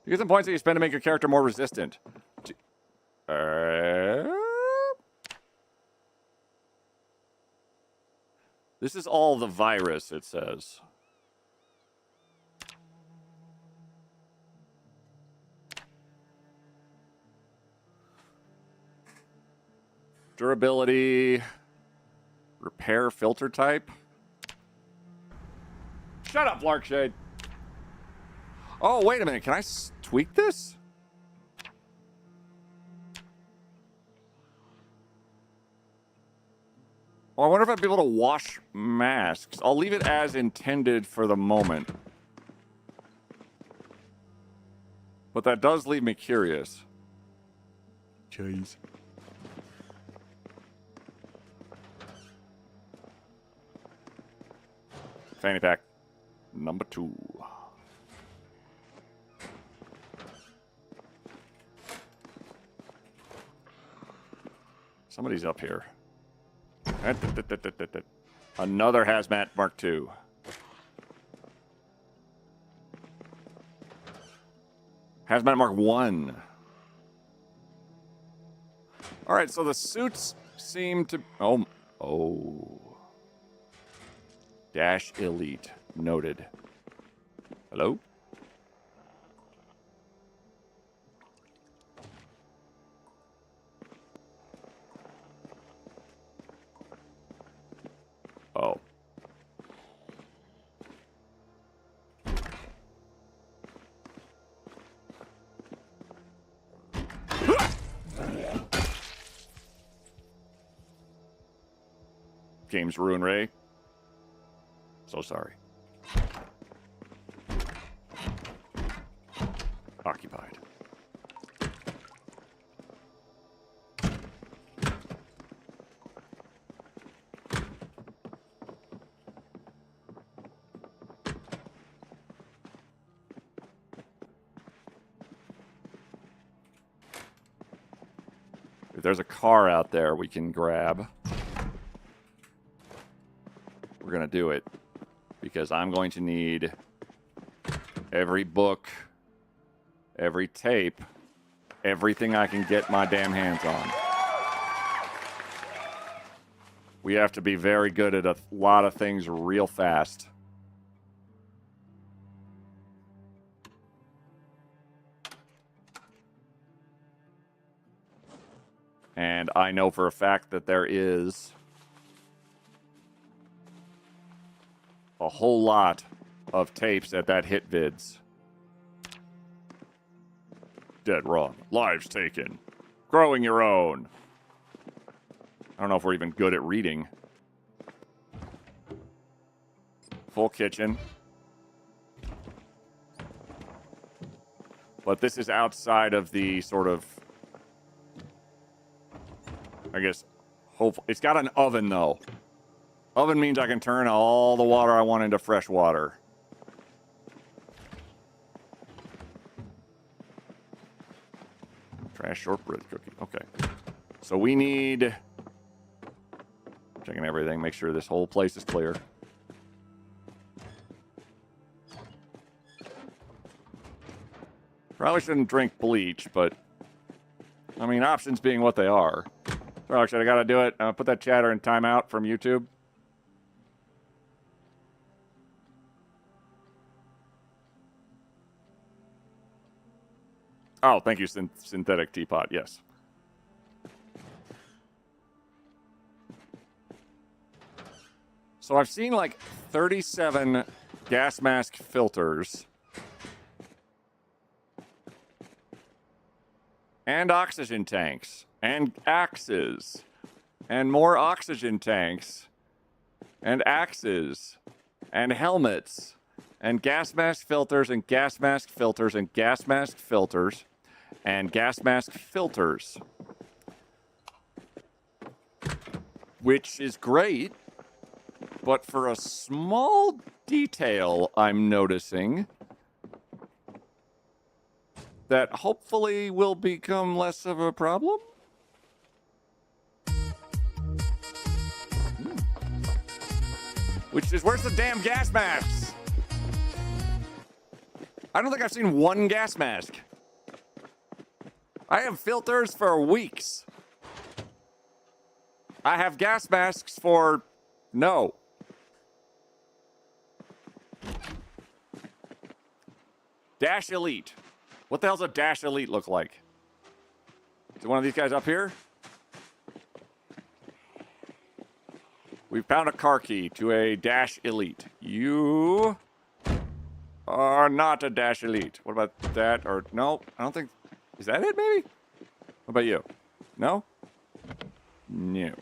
You get some points that you spend to make your character more resistant. This is all the virus, it says. Durability. Repair filter type. Shut up, Larkshade. Oh, wait a minute. Can I tweak this? Oh, I wonder if I'd be able to wash masks. I'll leave it as intended for the moment. But that does leave me curious. Jeez. Fanny pack. Number 2. Somebody's up here. Another hazmat Mark II. Hazmat Mark 1. All right, so the suits seem to... Oh. Dash Elite. Noted. Hello? Oh. Game's ruined, Ray. So sorry. Occupied. If there's a car out there we can grab, we're gonna do it. Because I'm going to need every book, every tape, everything I can get my damn hands on. We have to be very good at a lot of things real fast. And I know for a fact that there is a whole lot of tapes at that hit vids. Dead wrong. Lives taken. Growing your own. I don't know if we're even good at reading. Full kitchen. But this is outside of the sort of... I guess... Hopefully, it's got an oven, though. Oven means I can turn all the water I want into fresh water. Trash shortbread cookie. Okay. So we need... Checking everything, make sure this whole place is clear. Probably shouldn't drink bleach, but... I mean, options being what they are. So actually, I gotta do it. Put that chatter in timeout from YouTube. Oh, thank you, Synthetic Teapot. Yes. So I've seen like 37 gas mask filters. And oxygen tanks. And axes. And more oxygen tanks. And axes. And helmets. And gas mask filters and gas mask filters and gas mask filters. And gas mask filters. Which is great. But for a small detail I'm noticing that hopefully will become less of a problem. Which is, where's the damn gas masks? I don't think I've seen one gas mask. I have filters for weeks. I have gas masks for no. Dash Elite. What the hell's a Dash Elite look like? Is it one of these guys up here? We found a car key to a Dash Elite. You are not a Dash Elite. What about that? Or no, I don't think. Is that it, maybe? What about you? No? No.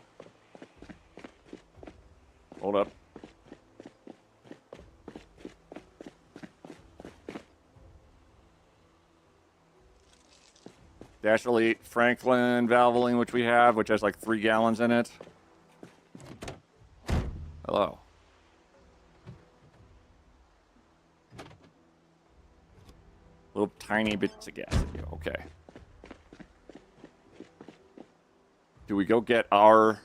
Hold up. Dash Elite, Franklin, Valvoline, which we have, which has like 3 gallons in it. Hello. Little tiny bits of gas in you. Okay. Do we go get our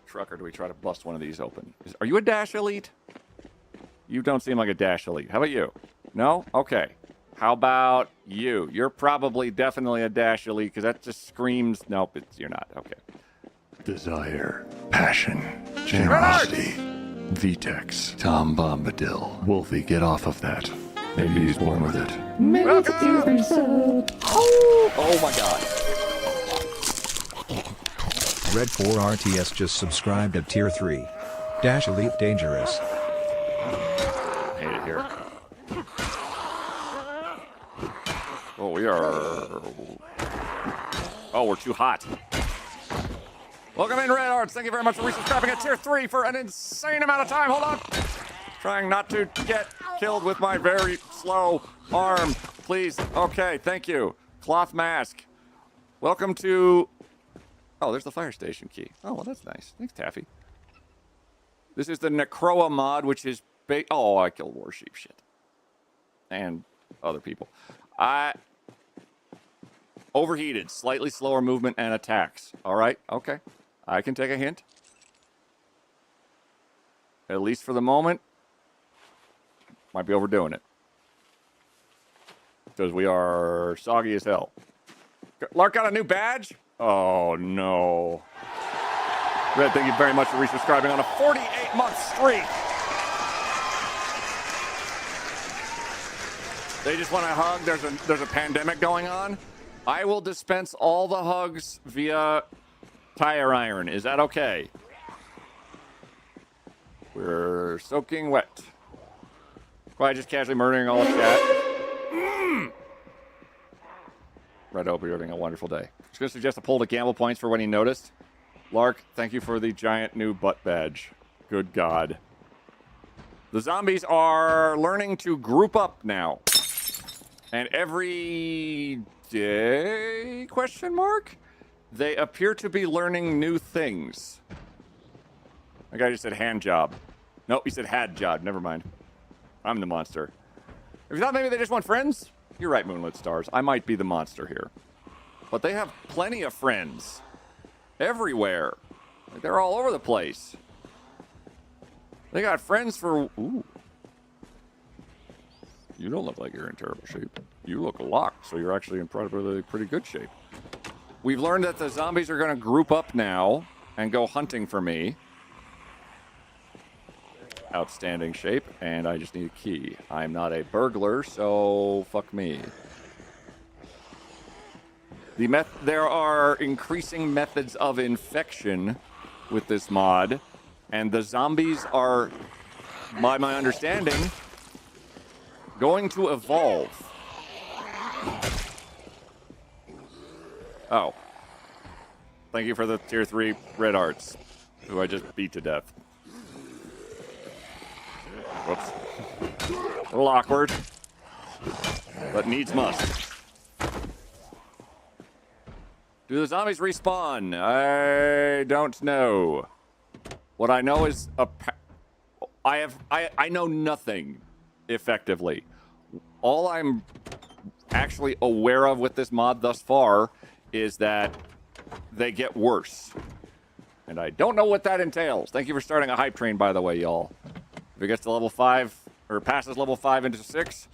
truck or do we try to bust one of these open? Are you a Dash Elite? You don't seem like a Dash Elite. How about you? No? Okay. How about you? You're probably definitely a Dash Elite because that just screams. Nope, you're not. Okay. Desire, passion, generosity, VTEX, Tom Bombadil. Wolfie, get off of that. Maybe he's born with it. Oh my god. Red 4 RTS just subscribed at tier 3. Dash Elite Dangerous. Hate it here. Oh, we are... Oh, we're too hot. Welcome in, Red Arts. Thank you very much for resubscribing at tier 3 for an insane amount of time. Hold on. Trying not to get killed with my very slow arm. Please. Okay, thank you. Cloth mask. Welcome to... Oh, there's the fire station key. Oh, well, that's nice. Thanks, Taffy. This is the Necroa mod, which is... Oh, I killed Warsheep. Shit. And other people. Overheated. Slightly slower movement and attacks. All right. Okay. I can take a hint. At least for the moment. Might be overdoing it. Because we are soggy as hell. Lark got a new badge? Oh, no. Red, thank you very much for resubscribing on a 48-month streak. They just want a hug. There's a pandemic going on. I will dispense all the hugs via tire iron. Is that okay? We're soaking wet. Quiet, just casually murdering all of chat. Red, hope you're having a wonderful day. Just going to suggest a poll to gamble points for when he noticed. Lark, thank you for the giant new butt badge. Good God. The zombies are learning to group up now. And every day, question mark? They appear to be learning new things. That guy just said hand job. Nope, he said had job. Never mind. I'm the monster. If you thought maybe they just want friends, you're right, Moonlit Stars. I might be the monster here. But they have plenty of friends. Everywhere. Like, they're all over the place. They got friends for... Ooh. You don't look like you're in terrible shape. You look locked, so you're actually in probably pretty good shape. We've learned that the zombies are going to group up now and go hunting for me. Outstanding shape, and I just need a key. I'm not a burglar, so fuck me. There are increasing methods of infection with this mod, and the zombies are, by my understanding, going to evolve. Oh. Thank you for the tier 3 Red Arts, who I just beat to death. Whoops. A little awkward, but needs must. Do the zombies respawn? I don't know. What I know is I know nothing effectively. All I'm actually aware of with this mod thus far is that they get worse. And I don't know what that entails. Thank you for starting a hype train, by the way, y'all. If it gets to level 5, or passes level 5 into 6,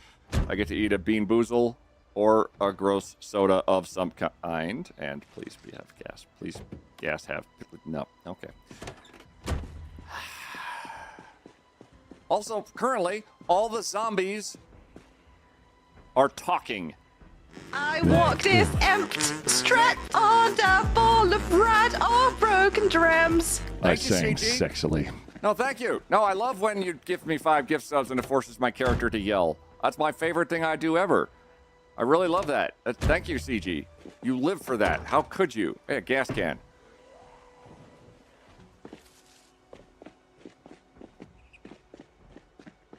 I get to eat a bean boozle or a gross soda of some kind. And please have gas. Please, gas have. No. Okay. Also, currently, all the zombies are talking. I walk this empty street on a ball of red or broken drums. I Thank you, sang CG. sexily. No, thank you. No, I love when you give me 5 gift subs and it forces my character to yell. That's my favorite thing I do ever. I really love that. Thank you, CG. You live for that. How could you? Hey, a gas can.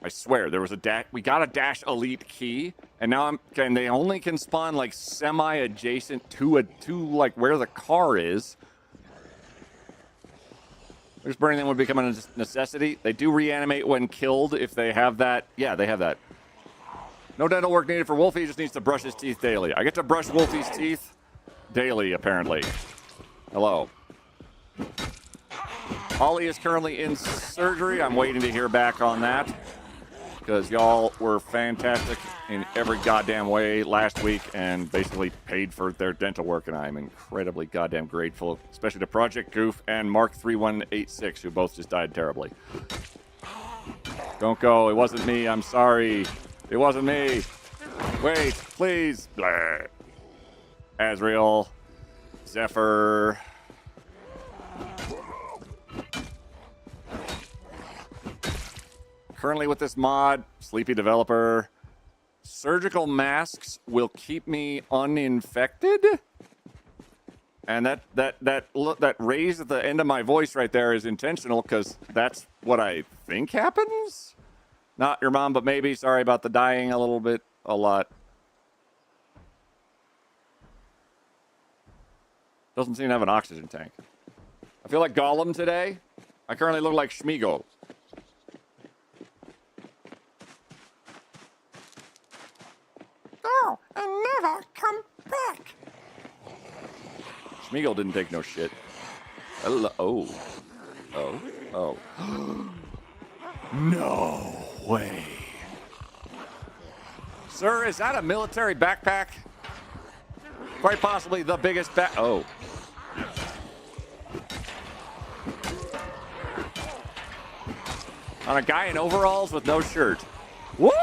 I swear, there was a dash. We got a dash elite key, and now and they only can spawn like semi-adjacent to like where the car is. Just burning them would become a necessity. They do reanimate when killed if they have that. Yeah, they have that. No dental work needed for Wolfie. He just needs to brush his teeth daily. I get to brush Wolfie's teeth daily, apparently. Hello. Ollie is currently in surgery. I'm waiting to hear back on that because y'all were fantastic in every goddamn way last week and basically paid for their dental work, and I'm incredibly goddamn grateful, especially to Project Goof and Mark3186, who both just died terribly. Don't go. It wasn't me. I'm sorry. It wasn't me. Wait, please. Blah. Azrael. Zephyr. Currently with this mod, Sleepy Developer, surgical masks will keep me uninfected. And that raise at the end of my voice right there is intentional because that's what I think happens. Not your mom, but maybe. Sorry about the dying a lot. Doesn't seem to have an oxygen tank. I feel like Gollum today. I currently look like Schmeagle. Oh, and never come back. Schmeagle didn't take no shit. Hello. Oh. No way. Sir, is that a military backpack? Quite possibly the biggest Oh. On a guy in overalls with no shirt. Whoop!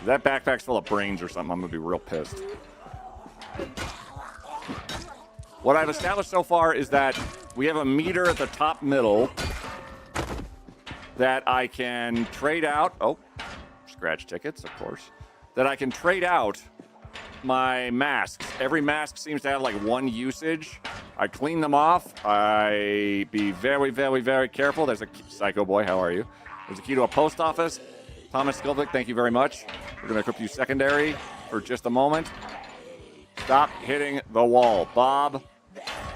That backpack's full of brains or something. I'm gonna be real pissed. What I've established so far is that we have a meter at the top middle that I can trade out. Oh, scratch tickets, of course. That I can trade out my masks. Every mask seems to have like one usage. I clean them off. I be very, very, very careful. There's a Psycho Boy. How are you? There's a key to a post office. Thomas Skilvick, thank you very much. We're going to equip you secondary for just a moment. Stop hitting the wall. Bob,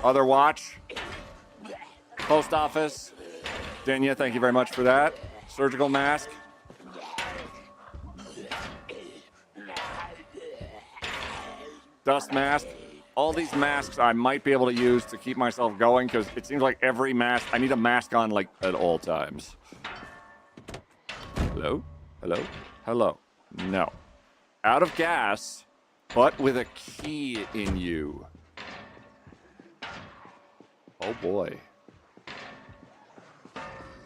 other watch. Post office. Denya, thank you very much for that. Surgical mask. Dust mask. All these masks I might be able to use to keep myself going because it seems like every mask, I need a mask on like at all times. Hello? Hello? Hello? No. Out of gas, but with a key in you. Oh boy.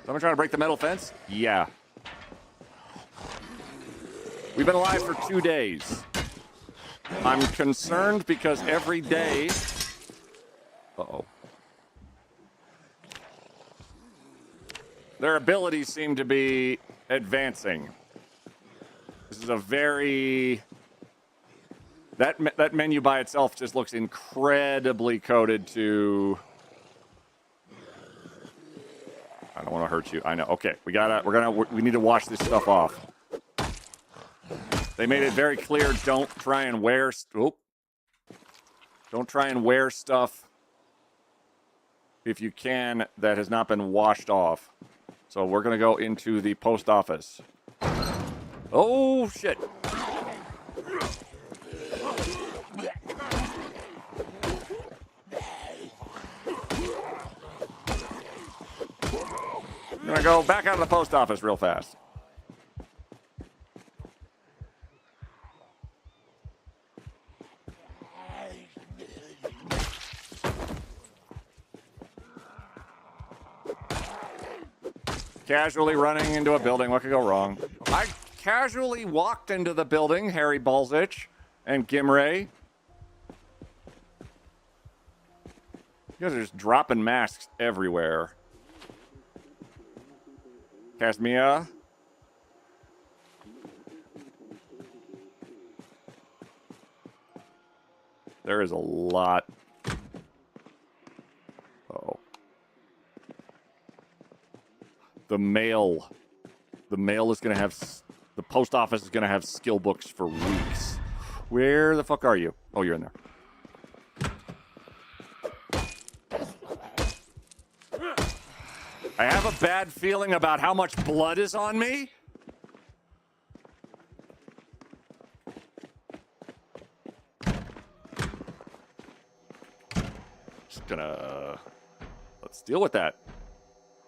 Someone trying to break the metal fence? Yeah. We've been alive for 2 days. I'm concerned because every day... Uh-oh. Their abilities seem to be advancing. This is a very... That menu by itself just looks incredibly coded to... I don't want to hurt you. I know. Okay, we need to wash this stuff off. They made it very clear. Don't try and wear. Don't try and wear stuff if you can that has not been washed off. So we're gonna go into the post office. Oh shit! I'm gonna go back out of the post office real fast. Casually running into a building. What could go wrong? I casually walked into the building, Harry Balzich and Gimray. You guys are just dropping masks everywhere. Casmia. There is a lot. Uh-oh. The mail is going to have, the post office is going to have skill books for weeks. Where the fuck are you? Oh, you're in there. I have a bad feeling about how much blood is on me. Just gonna, let's deal with that.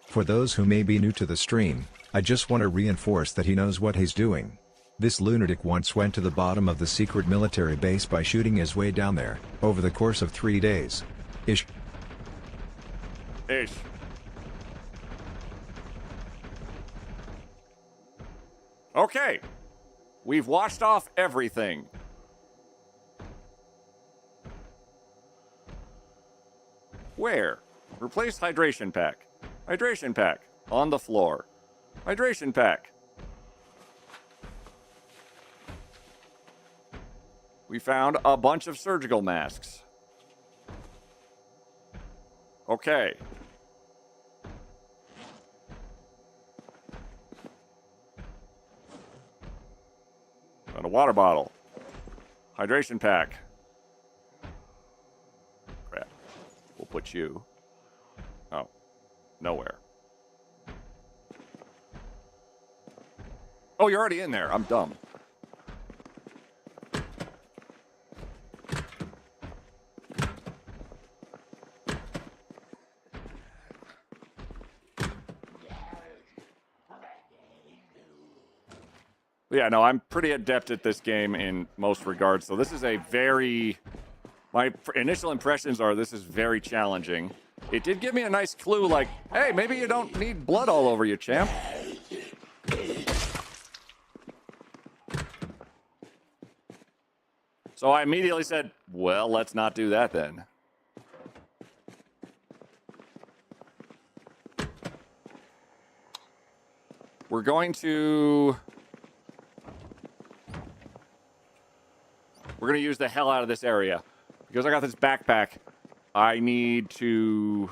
For those who may be new to the stream, I just want to reinforce that he knows what he's doing. This lunatic once went to the bottom of the secret military base by shooting his way down there, over the course of 3 days. Ish. Ish. Okay. We've washed off everything. Where? Replace hydration pack. Hydration pack. On the floor. Hydration pack. We found a bunch of surgical masks. Okay. Found a water bottle. Hydration pack. Crap. We'll put you. Oh. Nowhere. Oh, you're already in there. I'm dumb. Yeah, no, I'm pretty adept at this game in most regards. So this is a very... My initial impressions are this is very challenging. It did give me a nice clue, like, hey, maybe you don't need blood all over you, champ. So I immediately said, well, let's not do that then. We're going to use the hell out of this area. Because I got this backpack, I need to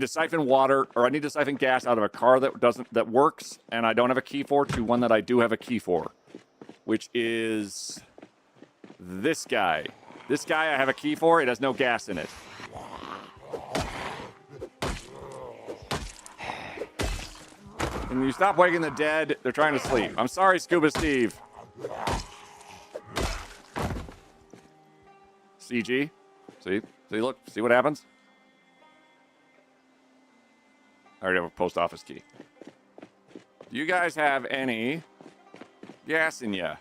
siphon water, or I need to siphon gas out of a car that works, and I don't have a key for, to one that I do have a key for, which is this guy. This guy I have a key for. It has no gas in it. And you stop waking the dead. They're trying to sleep. I'm sorry, Scuba Steve. CG. See, look, see what happens? I already have a post office key. Do you guys have any gas in ya?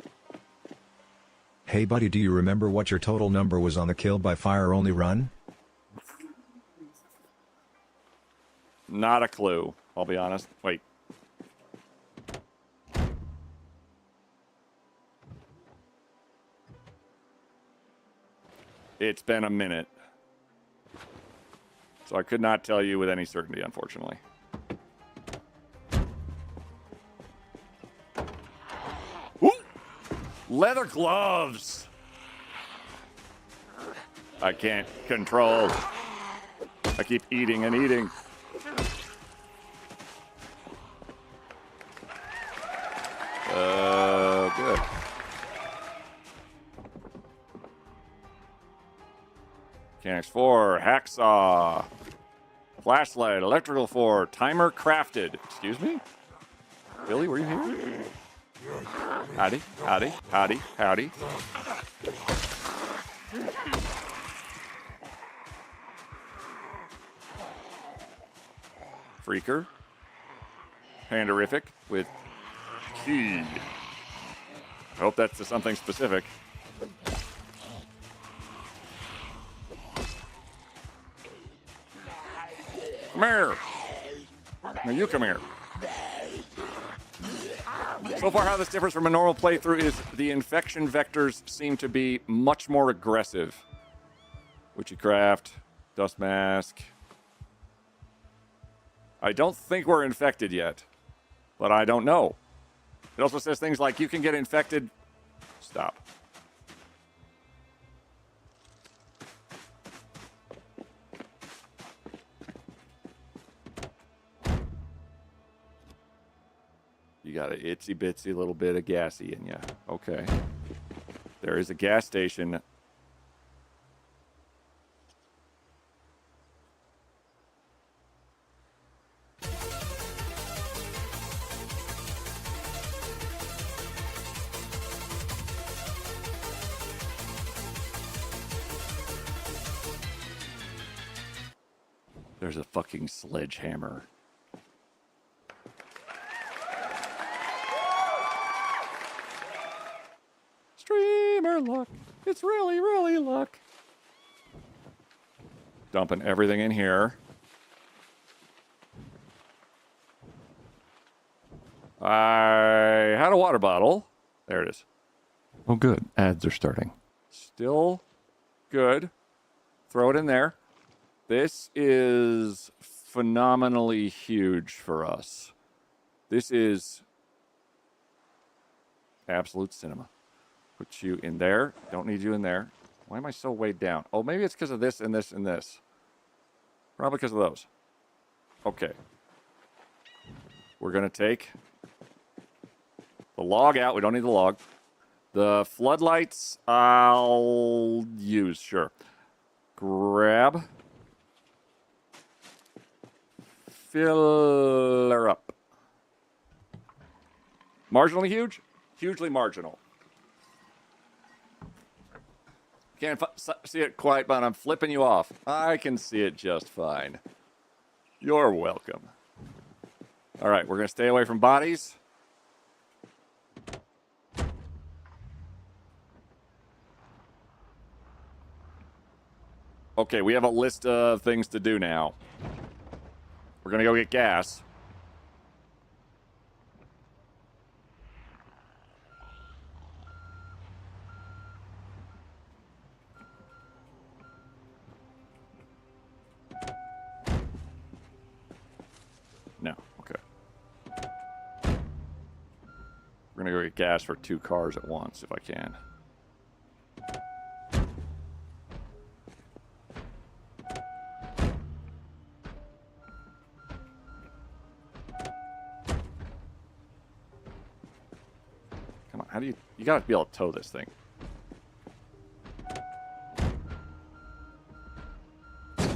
Hey buddy, do you remember what your total number was on the kill by fire only run? Not a clue, I'll be honest. Wait. It's been a minute. So I could not tell you with any certainty, unfortunately. Ooh! Leather gloves! I can't control. I keep eating and eating. Good. Mechanics 4, hacksaw, flashlight, electrical 4, timer crafted. Excuse me? Billy, were you here? Howdy, howdy, howdy, howdy. Freaker. Panderific with key. I hope that's to something specific. Come here. Now you come here. So far, how this differs from a normal playthrough is the infection vectors seem to be much more aggressive. Witchcraft, Dust Mask. I don't think we're infected yet, but I don't know. It also says things like you can get infected. Stop. You got an itsy bitsy little bit of gassy in you. Okay. There is a gas station. There's a fucking sledgehammer. Streamer luck. It's really, really luck. Dumping everything in here. I had a water bottle. There it is. Oh, good. Ads are starting. Still good. Throw it in there. This is phenomenally huge for us. This is absolute cinema. Put you in there. Don't need you in there. Why am I so weighed down? Oh, maybe it's because of this and this and this. Probably because of those. Okay. We're going to take the log out. We don't need the log. The floodlights, I'll use, sure. Grab. Fill her up. Marginally huge? Hugely marginal. Can't see it quite, but I'm flipping you off. I can see it just fine. You're welcome. All right, we're going to stay away from bodies. Okay, we have a list of things to do now. We're going to go get gas. No, okay. We're going to go get gas for 2 cars at once, if I can. Come on, how do you gotta be able to tow this thing. Is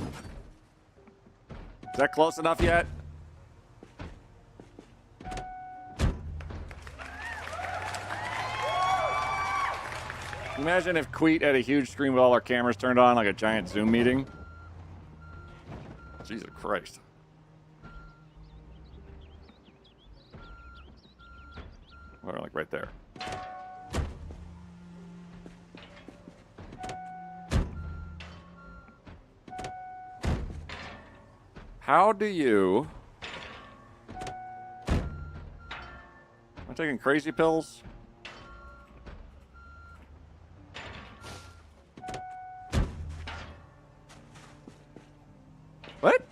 that close enough yet? Imagine if Queet had a huge screen with all our cameras turned on, like a giant Zoom meeting. Jesus Christ. Or like right there. How do you... Am I taking crazy pills? What?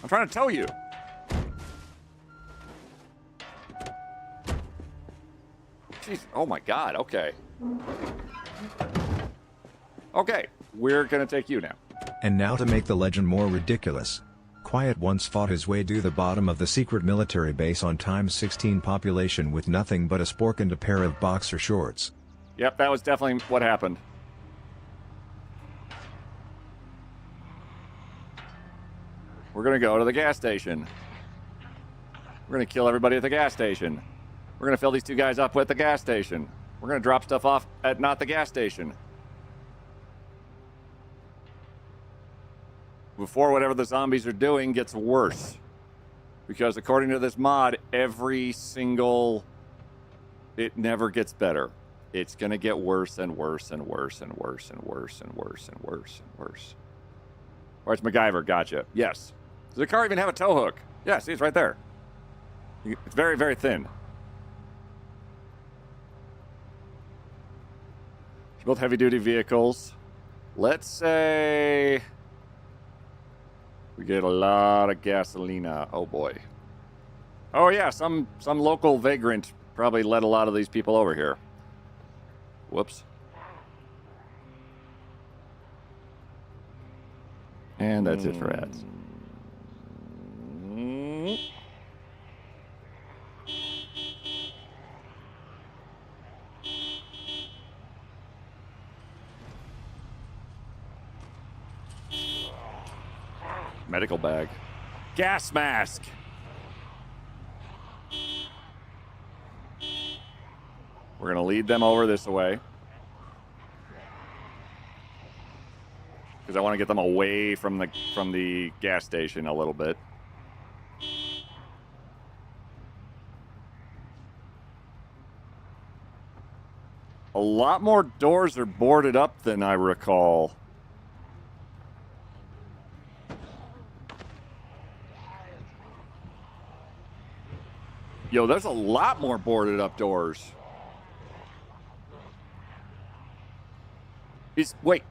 I'm trying to tell you. Jeez. Oh my God. Okay. Okay. We're going to take you now. And now to make the legend more ridiculous. Quiet once fought his way to the bottom of the secret military base on times 16 population with nothing but a spork and a pair of boxer shorts. Yep, that was definitely what happened. We're going to go to the gas station. We're going to kill everybody at the gas station. We're going to fill these 2 guys up at the gas station. We're going to drop stuff off at not the gas station. Before whatever the zombies are doing gets worse. Because according to this mod, every single... It never gets better. It's going to get worse and worse and worse and worse and worse and worse and worse and worse. Or it's MacGyver. Gotcha. Yes. Does the car even have a tow hook? Yeah, see, it's right there. It's very, very thin. Both heavy-duty vehicles. Let's say we get a lot of gasolina. Oh boy. Oh yeah, some local vagrant probably led a lot of these people over here. Whoops. And that's it for ads. Medical bag. Gas mask. We're going to lead them over this way. Because I want to get them away from the gas station a little bit. A lot more doors are boarded up than I recall. Yo, there's a lot more boarded up doors. Wait.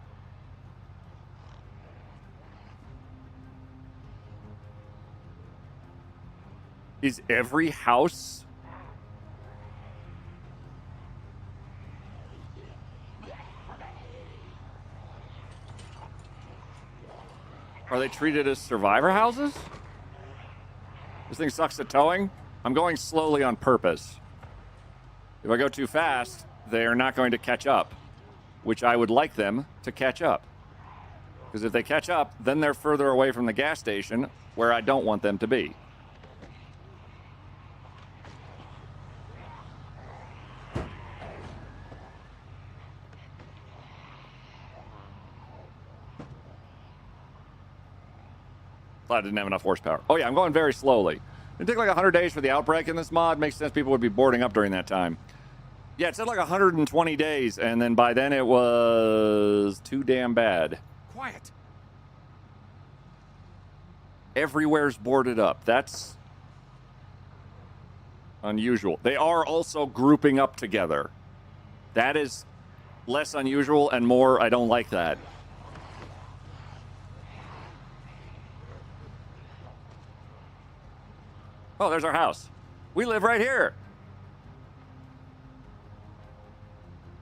Is every house... Are they treated as survivor houses? This thing sucks at towing? I'm going slowly on purpose. If I go too fast, they are not going to catch up, which I would like them to catch up. Because if they catch up, then they're further away from the gas station where I don't want them to be. Thought I didn't have enough horsepower. Oh yeah, I'm going very slowly. It'd take like 100 days for the outbreak in this mod. Makes sense people would be boarding up during that time. Yeah, it said like 120 days, and then by then it was too damn bad. Quiet. Everywhere's boarded up. That's unusual. They are also grouping up together. That is less unusual and more, I don't like that. Oh, there's our house. We live right here.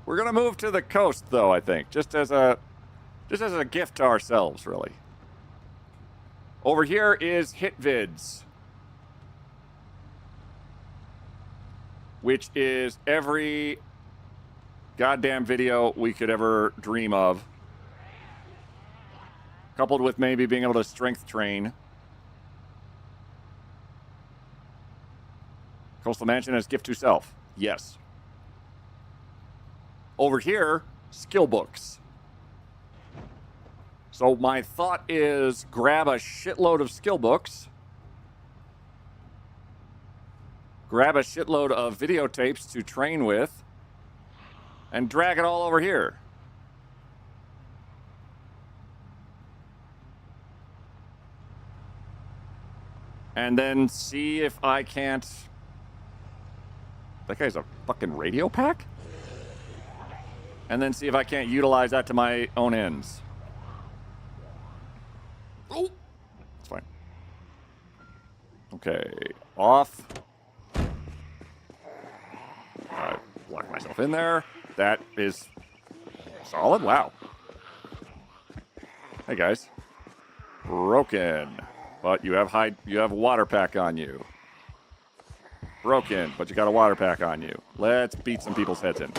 We're gonna move to the coast, though. I think just as a gift to ourselves, really. Over here is HitVids, which is every goddamn video we could ever dream of, coupled with maybe being able to strength train. Coastal Mansion as gift to self. Yes. Over here, skill books. So my thought is grab a shitload of skill books. Grab a shitload of videotapes to train with. And drag it all over here. And then see if I can't... That guy's a fucking radio pack? And then see if I can't utilize that to my own ends. Oh! It's fine. Okay. Off. I lock myself in there. That is solid. Wow. Hey, guys. Broken. But you have a water pack on you. Broken, but you got a water pack on you. Let's beat some people's heads in.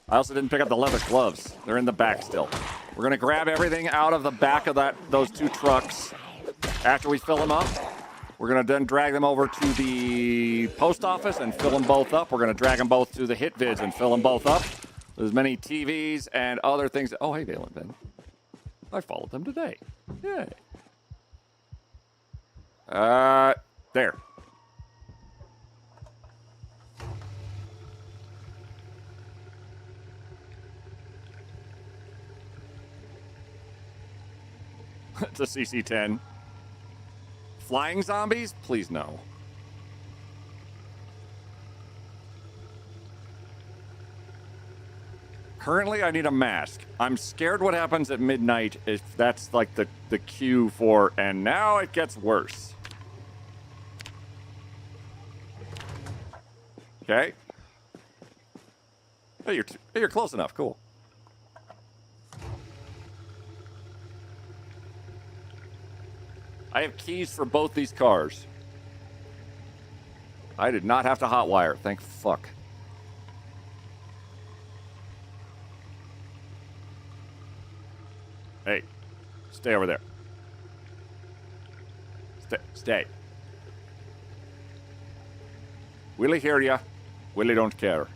I also didn't pick up the leather gloves. They're in the back still. We're going to grab everything out of the back of those two trucks. After we fill them up, we're going to then drag them over to the post office and fill them both up. We're going to drag them both to the HitVids and fill them both up. With as many TVs and other things. Oh, hey, Valen Ben. I followed them today. Yay. There. It's a CC-10. Flying zombies? Please no. Currently, I need a mask. I'm scared what happens at midnight if that's like the cue for, and now it gets worse. Okay. Hey, you're close enough. Cool. I have keys for both these cars. I did not have to hotwire. Thank fuck. Hey, stay over there. Stay. Willie hear ya. Willie don't care.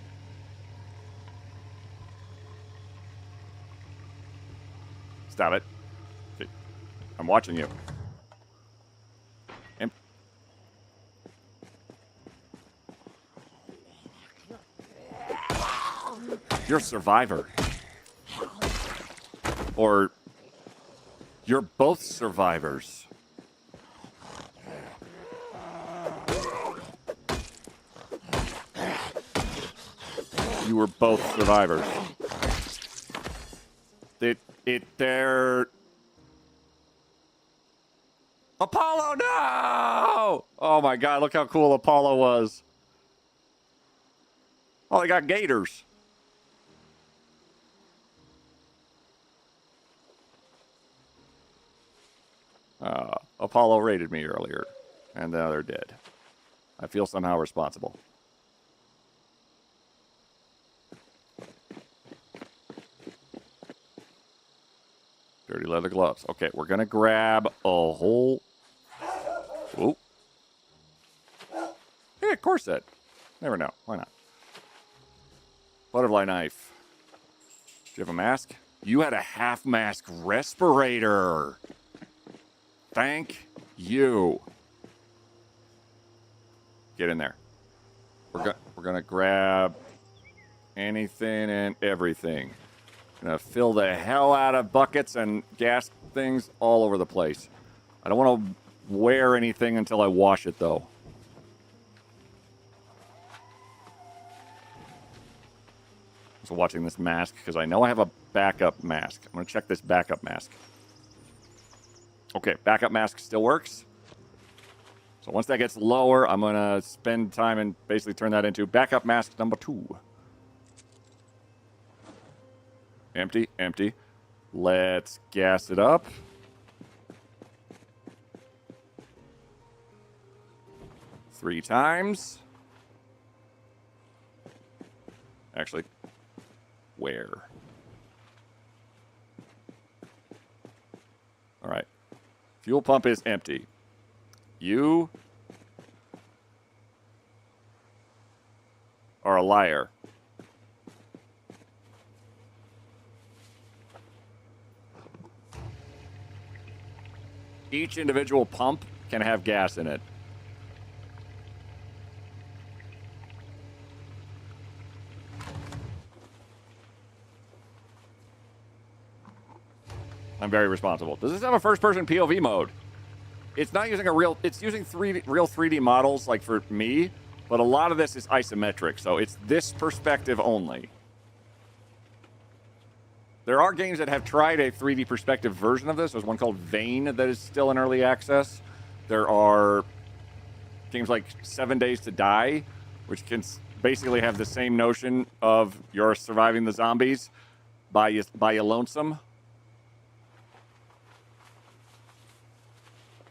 Stop it. Okay. I'm watching you. You're a survivor. Or you're both survivors. You were both survivors. They're... Apollo, no! Oh my god, look how cool Apollo was. Oh, they got gators. Apollo raided me earlier, and now they're dead. I feel somehow responsible. Dirty leather gloves. Okay, we're gonna grab a whole... Whoa. Hey, corset. Never know. Why not? Butterfly knife. Do you have a mask? You had a half-mask respirator. Thank you. Get in there. We're gonna grab anything and everything. Gonna fill the hell out of buckets and gas things all over the place. I don't want to wear anything until I wash it, though. So watching this mask because I know I have a backup mask. I'm gonna check this backup mask. Okay, backup mask still works. So once that gets lower, I'm going to spend time and basically turn that into backup mask number 2. Empty, empty. Let's gas it up. Three times. Actually, where? All right. Fuel pump is empty. You are a liar. Each individual pump can have gas in it. I'm very responsible. Does this have a first-person POV mode? It's not using a real... It's using real 3D models, like for me, but a lot of this is isometric, so it's this perspective only. There are games that have tried a 3D perspective version of this. There's one called Vane that is still in early access. There are games like 7 Days to Die, which can basically have the same notion of you're surviving the zombies by your lonesome.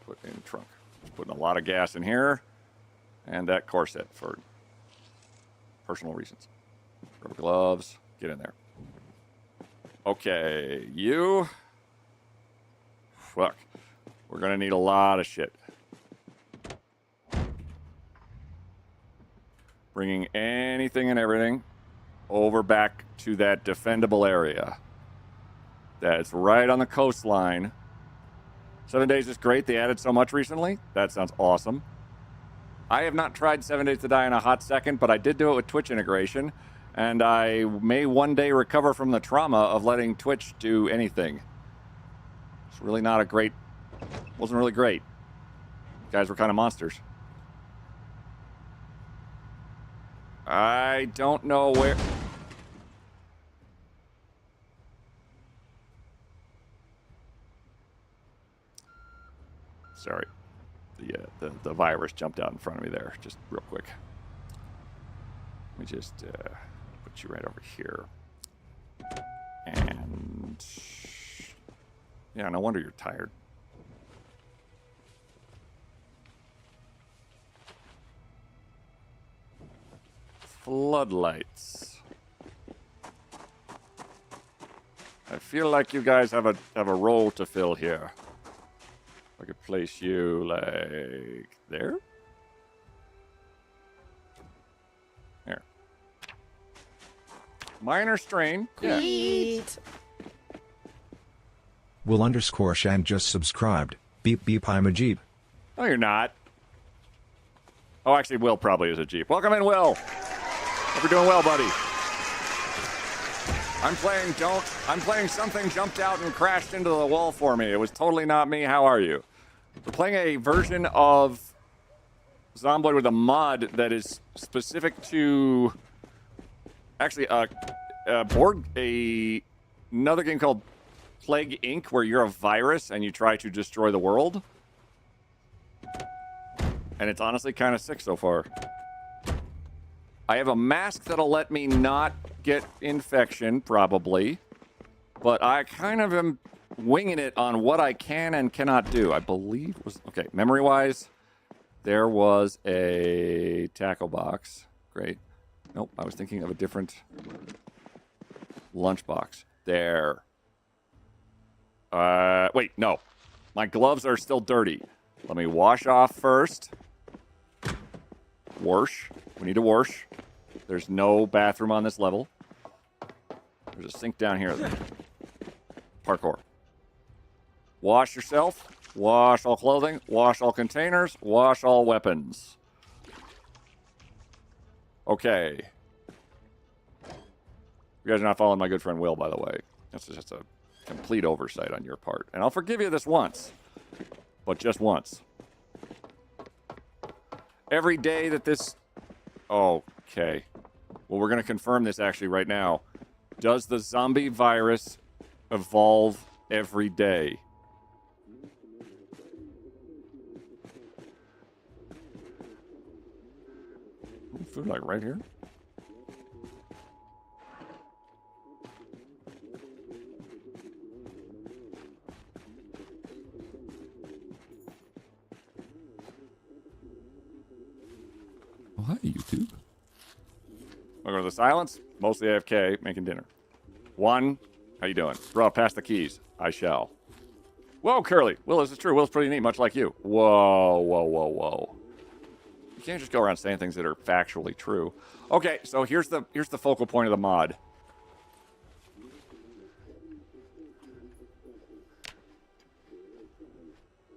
Put in the trunk. Just putting a lot of gas in here. And that corset for personal reasons. Rubber gloves. Get in there. Okay, you. Fuck. We're gonna need a lot of shit. Bringing anything and everything over back to that defendable area. That's right on the coastline. 7 days is great. They added so much recently. That sounds awesome. I have not tried 7 Days to Die in a hot second, but I did do it with Twitch integration, and I may one day recover from the trauma of letting Twitch do anything. It's really not a great... wasn't really great. Guys were kind of monsters. I don't know where... Sorry. The virus jumped out in front of me there, just real quick. Let me just put you right over here. And... yeah, no wonder you're tired. Floodlights. I feel like you guys have a role to fill here. I could place you like there. There. Minor strain. Yeah. Will underscore Shan just subscribed. Beep beep I'm a Jeep. No, you're not. Oh, actually, Will probably is a Jeep. Welcome in, Will. Hope you're doing well, buddy. I'm playing Something Jumped Out and Crashed into the Wall for me. It was totally not me. How are you? We're playing a version of Zomboid with a mod that is specific to actually another game called Plague Inc., where you're a virus and you try to destroy the world. And it's honestly kind of sick so far. I have a mask that'll let me not get infection, probably. But I kind of am winging it on what I can and cannot do. I believe it was... okay, memory-wise, there was a tackle box. Great. Nope, I was thinking of a different lunchbox. There. Wait, no. My gloves are still dirty. Let me wash off first. Wash. We need to wash. There's no bathroom on this level. There's a sink down here. Parkour. Wash yourself. Wash all clothing. Wash all containers. Wash all weapons. Okay. You guys are not following my good friend Will, by the way. That's just a complete oversight on your part. And I'll forgive you this once. But just once. Every day that this... okay. Well, we're going to confirm this actually right now. Does the zombie virus evolve every day? Food like right here? Oh, hi, YouTube. Welcome to the silence. Mostly AFK, making dinner. One, how you doing? Bro, pass the keys. I shall. Whoa, Curly. Will, this is true. Will's pretty neat, much like you. Whoa, whoa, whoa, whoa. You can't just go around saying things that are factually true. Okay, so here's the focal point of the mod.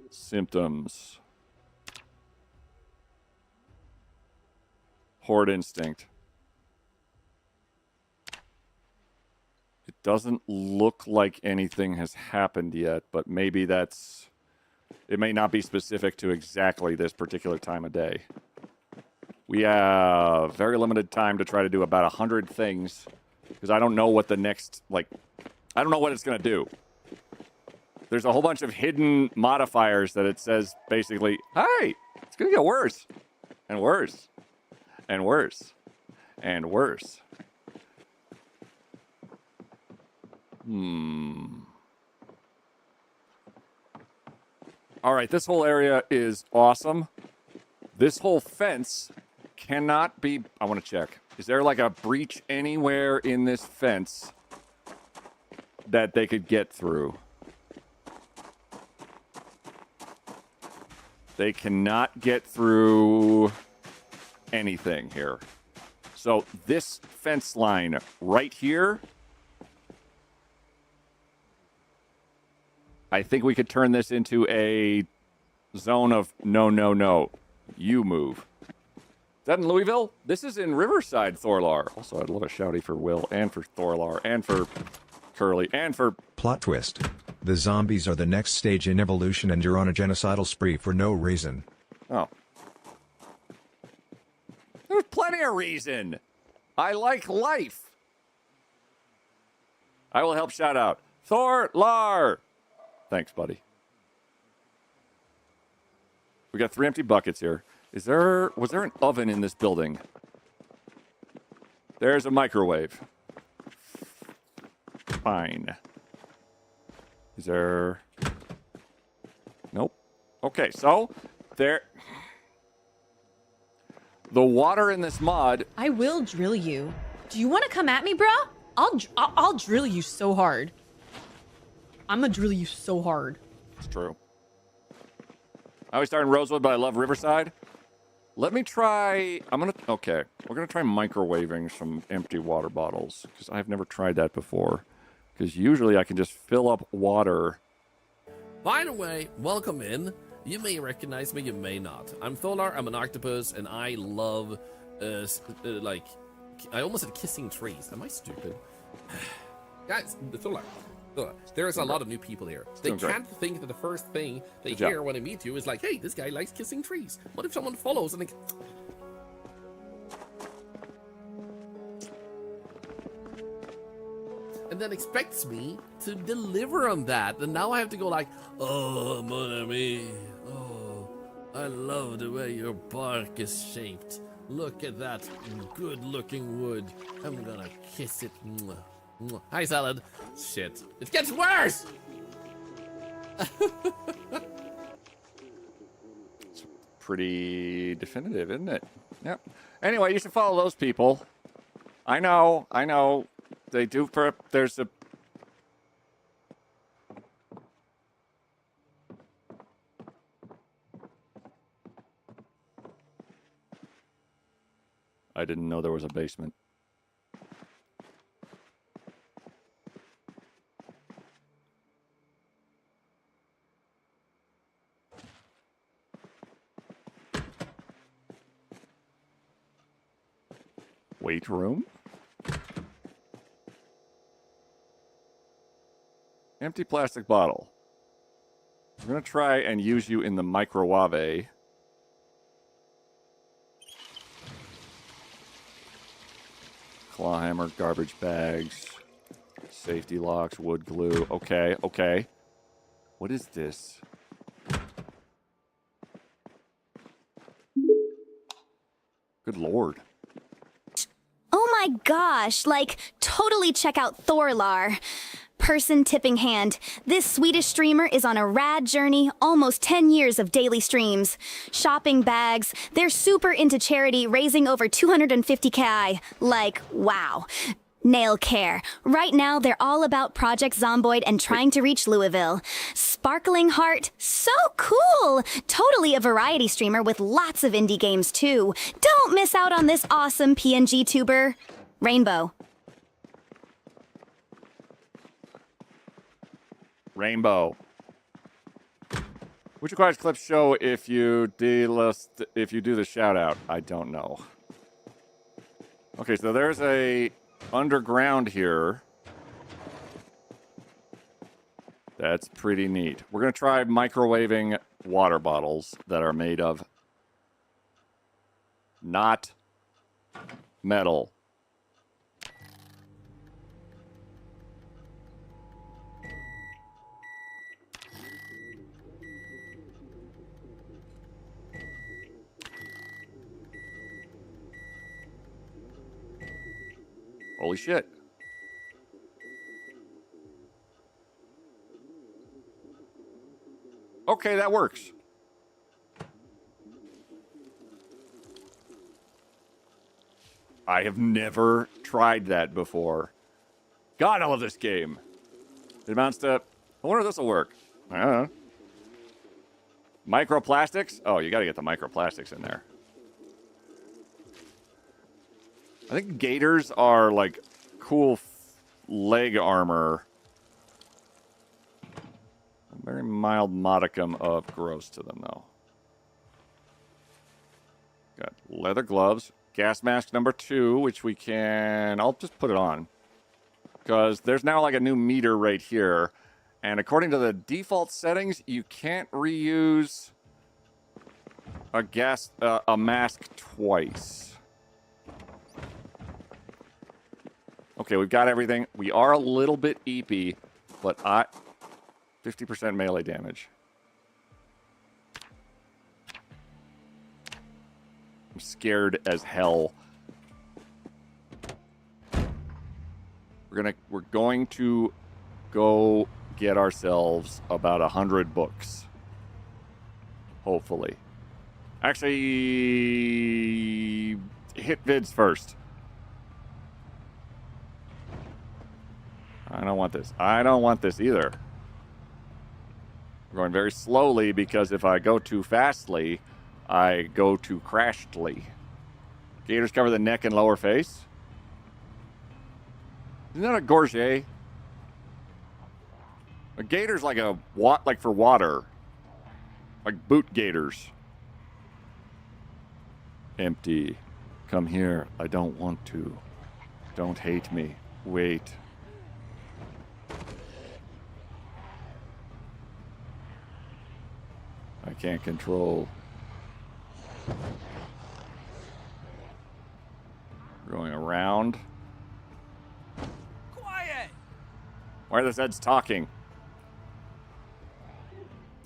Symptoms. Horde instinct. It doesn't look like anything has happened yet, but maybe that's... it may not be specific to exactly this particular time of day. We have very limited time to try to do about 100 things, because I don't know what the next, like... I don't know what it's going to do. There's a whole bunch of hidden modifiers that it says, basically, hey, it's going to get worse. And worse. And worse. And worse. All right, this whole area is awesome. This whole fence cannot be... I want to check. Is there like a breach anywhere in this fence that they could get through? They cannot get through anything here. So this fence line right here... I think we could turn this into a zone of no, no, no. You move. Is that in Louisville? This is in Riverside, Thorlar. Also, I'd love a shouty for Will and for Thorlar and for Curly and for... Plot twist. The zombies are the next stage in evolution and you're on a genocidal spree for no reason. Oh. There's plenty of reason. I like life. I will help shout out. Thorlar! Thanks, buddy. We got 3 empty buckets here. Was there an oven in this building? There's a microwave. Fine. Is there... Nope. Okay, so there... The water in this mod... I will drill you. Do you want to come at me, bro? I'll drill you so hard. I'm gonna drill you so hard. It's true. I always start in Rosewood, but I love Riverside. Let me try... Okay. We're going to try microwaving some empty water bottles, because I've never tried that before. Because usually I can just fill up water. By the way, welcome in. You may recognize me, you may not. I'm Tholar, I'm an octopus, and I love, I almost said kissing trees. Am I stupid? Guys, Tholar, there's a lot of new people here. They can't think that the first thing they hear when they meet you is like, hey, this guy likes kissing trees. What if someone follows and they... and then expects me to deliver on that, and now I have to go like, oh, mon ami, oh, I love the way your bark is shaped. Look at that good-looking wood. I'm gonna kiss it. Mwah, mwah. Hi, salad. Shit. It gets worse! It's pretty definitive, isn't it? Yep. Anyway, you should follow those people. I know. They do there's a... I didn't know there was a basement. Weight room? Empty plastic bottle. We're going to try and use you in the microwave. Claw hammer, garbage bags, safety locks, wood glue. Okay. What is this? Good lord. Oh my gosh, like, totally check out Thorlar. Person tipping hand. This Swedish streamer is on a rad journey, almost 10 years of daily streams. Shopping bags. They're super into charity, raising over 250K. Like, wow. Nail care. Right now, they're all about Project Zomboid and trying to reach Louisville. Sparkling Heart. So cool! Totally a variety streamer with lots of indie games, too. Don't miss out on this awesome PNG tuber. Rainbow. Rainbow. Which requires clips show if you do the shout out. I don't know. Okay, so there's a underground here. That's pretty neat. We're gonna try microwaving water bottles that are made of not metal. Holy shit. Okay, that works. I have never tried that before. God, I love this game. It amounts to... I wonder if this will work. I don't know. Microplastics? Oh, you gotta get the microplastics in there. I think gators are like cool leg armor. Very mild modicum of gross to them, though. Got leather gloves. Gas mask number 2, which we can... I'll just put it on. Because there's now like a new meter right here. And according to the default settings, you can't reuse a mask twice. Okay, we've got everything. We are a little bit eepy, but 50% melee damage. I'm scared as hell. We're going to go get ourselves about 100 books. Hopefully. Actually, hit vids first. I don't want this. I don't want this either. We're going very slowly because if I go too fastly, I go too crashedly. Gators cover the neck and lower face. Isn't that a gorget? A gator's like like for water. Like boot gators. Empty. Come here. I don't want to. Don't hate me. Wait. I can't control. Going around. Quiet! Why are the Zeds talking?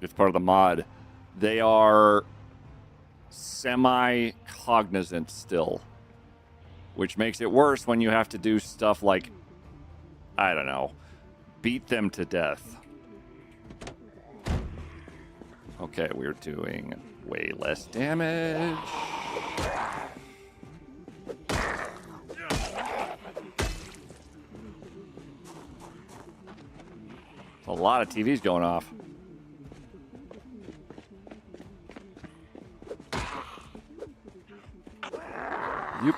It's part of the mod. They are semi-cognizant still. Which makes it worse when you have to do stuff like, I don't know, beat them to death. Okay, we're doing way less damage. A lot of TVs going off. Yep.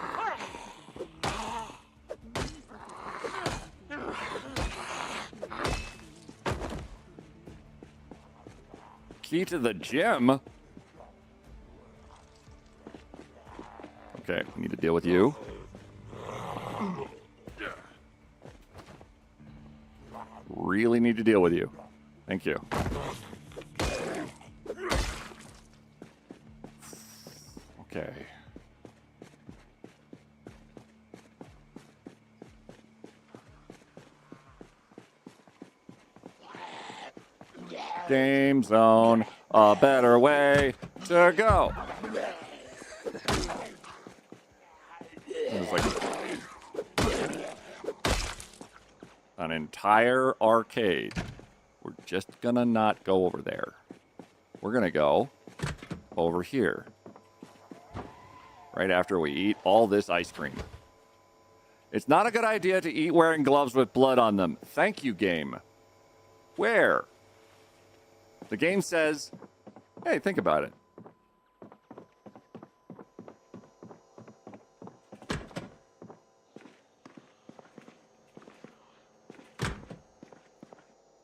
Key to the gym? Okay, we need to deal with you. Really need to deal with you. Thank you. Okay. Game zone, a better way to go. It's like an entire arcade. We're just gonna not go over there. We're gonna go over here. Right after we eat all this ice cream. It's not a good idea to eat wearing gloves with blood on them. Thank you, game. Where? The game says, hey, think about it.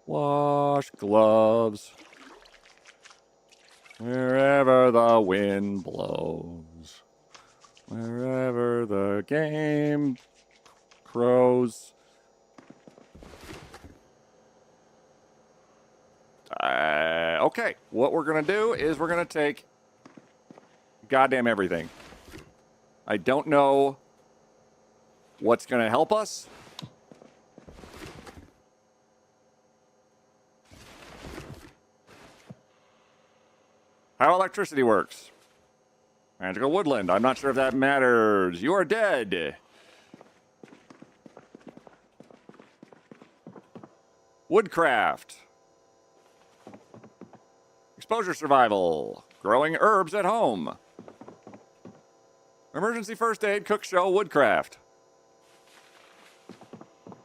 Wash gloves wherever the wind blows, wherever the game crows. Okay, what we're going to do is we're going to take goddamn everything. I don't know what's going to help us. How electricity works. Magical woodland. I'm not sure if that matters. You are dead. Woodcraft. Exposure survival. Growing herbs at home. Emergency first aid, cook show, woodcraft.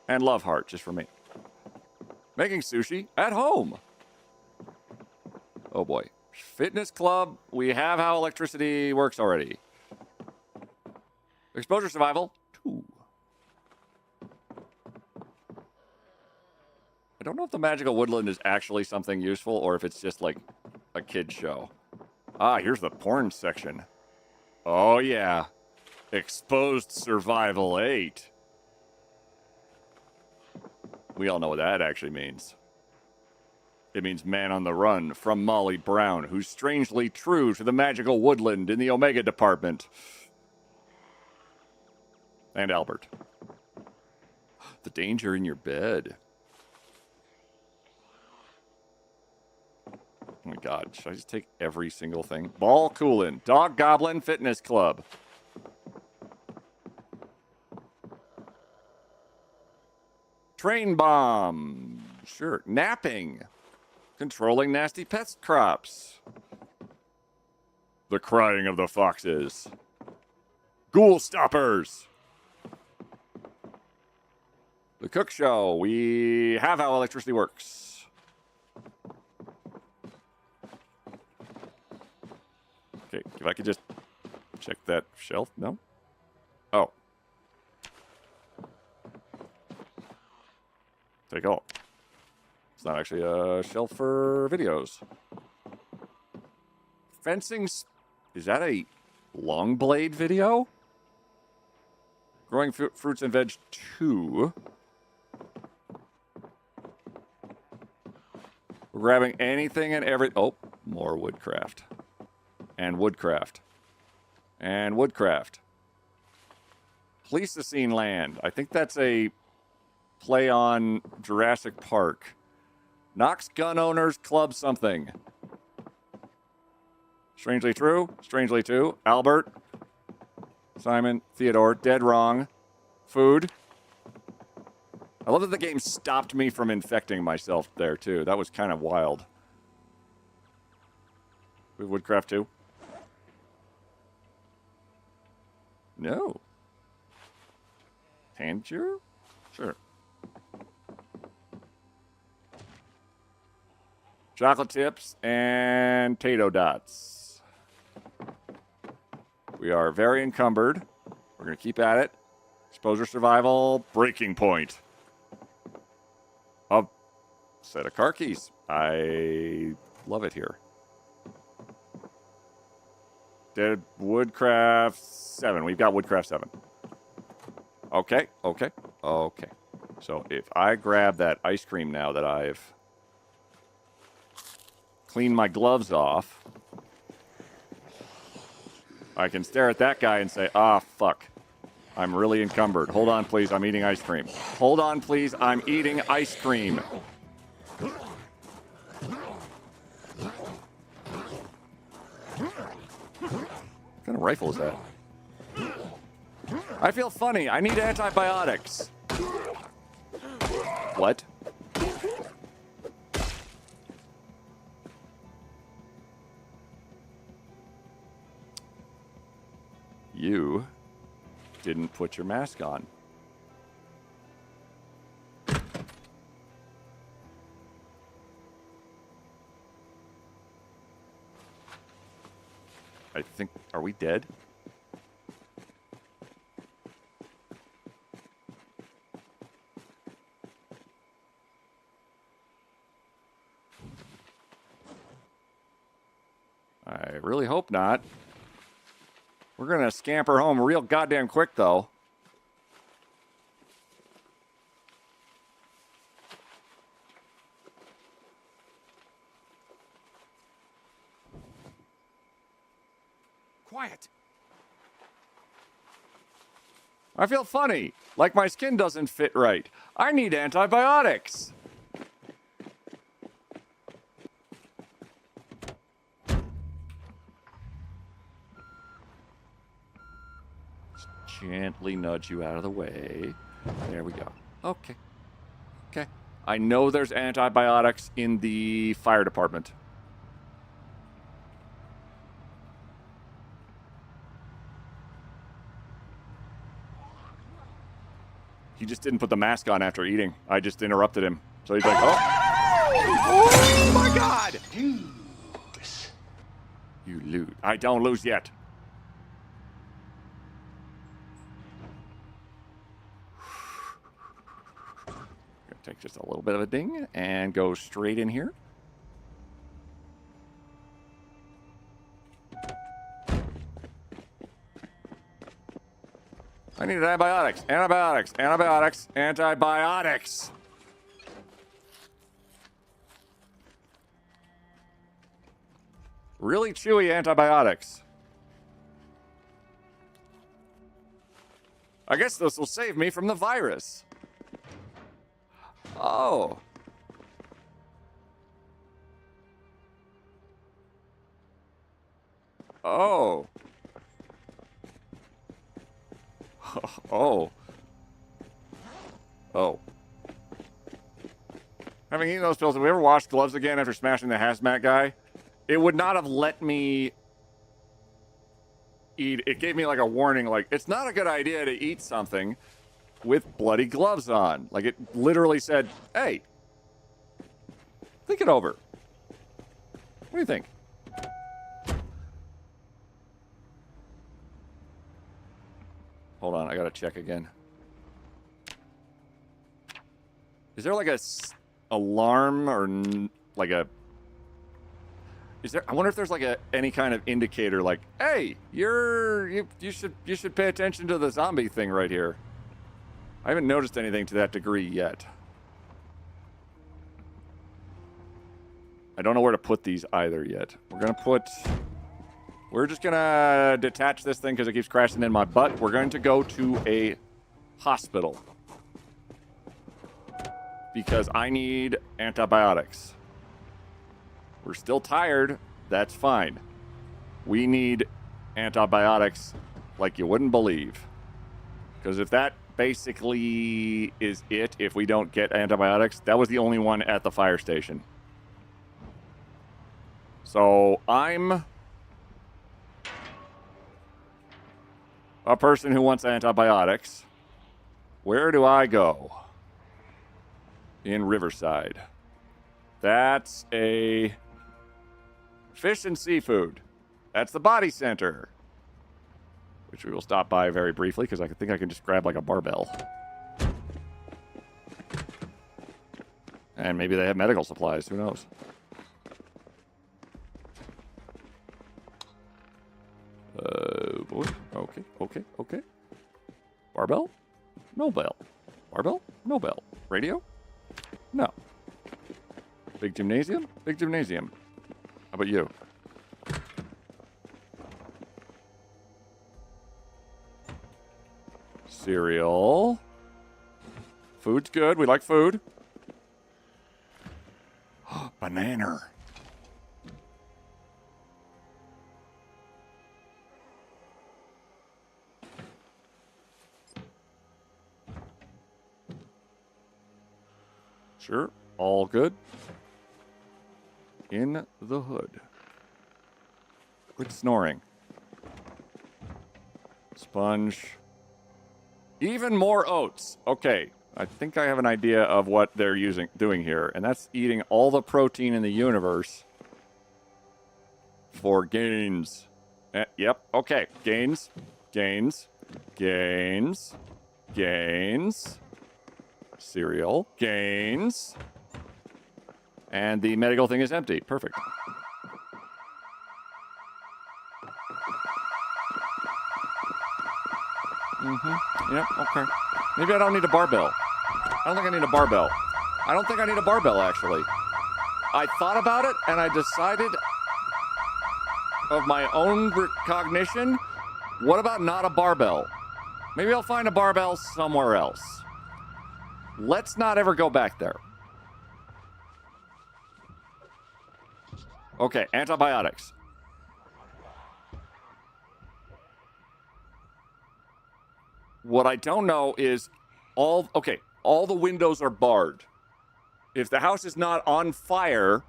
And love heart, just for me. Making sushi at home. Oh boy. Fitness club. We have how electricity works already. Exposure survival, 2. I don't know if the magical woodland is actually something useful or if it's just like a kid's show. Ah, here's the porn section. Oh, yeah. Exposed Survival 8. We all know what that actually means. It means Man on the Run from Molly Brown, who's strangely true to the magical woodland in the Omega department. And Albert. The danger in your bed. Oh my god, should I just take every single thing? Ball Coolin', Dog Goblin Fitness Club. Train bomb. Sure. Napping. Controlling nasty pest crops. The crying of the foxes. Ghoul stoppers. The cook show. We have how electricity works. Okay, if I could just check that shelf. No? Oh. Take all. It's not actually a shelf for videos. Fencing. Is that a long blade video? Growing fruits and veg 2. We're grabbing anything and every. Oh, more woodcraft. And woodcraft. And woodcraft. Pleistocene land. I think that's a play on Jurassic Park. Knox Gun Owners Club something. Strangely true. Strangely too. Albert. Simon. Theodore. Dead wrong. Food. I love that the game stopped me from infecting myself there too. That was kind of wild. We have woodcraft too. No. Tangier? Sure. Chocolate tips and potato dots. We are very encumbered. We're going to keep at it. Exposure survival, breaking point. A set of car keys. I love it here. Dead woodcraft 7. We've got woodcraft 7. Okay. So if I grab that ice cream now that I've cleaned my gloves off, I can stare at that guy and say, ah, fuck. I'm really encumbered. Hold on, please. I'm eating ice cream. Hold on, please. I'm eating ice cream. What kind of rifle is that? I feel funny. I need antibiotics. What? You didn't put your mask on. I think, are we dead? I really hope not. We're gonna scamper home real goddamn quick, though. Quiet. I feel funny, like my skin doesn't fit right. I need antibiotics. Gently nudge you out of the way. There we go. Okay. Okay. I know there's antibiotics in the fire department. He just didn't put the mask on after eating. I just interrupted him. So he's like, oh. Oh my god! Lose. You lose. I don't lose yet. take just a little bit of a ding and go straight in here. I need antibiotics, antibiotics, antibiotics, antibiotics. Really chewy antibiotics. I guess this will save me from the virus. Oh. Oh. Oh. Oh. Having eaten those pills, have we ever washed gloves again after smashing the hazmat guy? It would not have let me eat. It gave me like a warning, like, it's not a good idea to eat something with bloody gloves on. Like, it literally said, hey, think it over. What do you think? Hold on, I gotta check again. Is there like a alarm or like a... Is there? I wonder if there's like any kind of indicator, like, hey, you should pay attention to the zombie thing right here. I haven't noticed anything to that degree yet. I don't know where to put these either yet. We're just gonna detach this thing because it keeps crashing in my butt. We're going to go to a hospital because I need antibiotics. We're still tired. That's fine. We need antibiotics like you wouldn't believe. Because if that basically is it, if we don't get antibiotics, that was the only one at the fire station. So I'm a person who wants antibiotics. Where do I go? In Riverside. That's a fish and seafood. That's the body center. Which we will stop by very briefly because I think I can just grab like a barbell. And maybe they have medical supplies. Who knows? Boy. Okay. Barbell? No bell. Barbell? No bell. Radio? No. Big gymnasium? Big gymnasium. How about you? Cereal. Food's good. We like food. Banana. Sure. All good. In the hood. Quit snoring. Sponge. Even more oats. Okay. I think I have an idea of what they're doing here, and that's eating all the protein in the universe for gains. Yep. Okay. Gains. Cereal. Gains. And the medical thing is empty. Perfect. Yep, okay. Maybe I don't need a barbell. I don't think I need a barbell. I don't think I need a barbell, actually. I thought about it, and I decided of my own recognition, what about not a barbell? Maybe I'll find a barbell somewhere else. Let's not ever go back there. Okay, antibiotics. What I don't know is all the windows are barred. If the house is not on fire,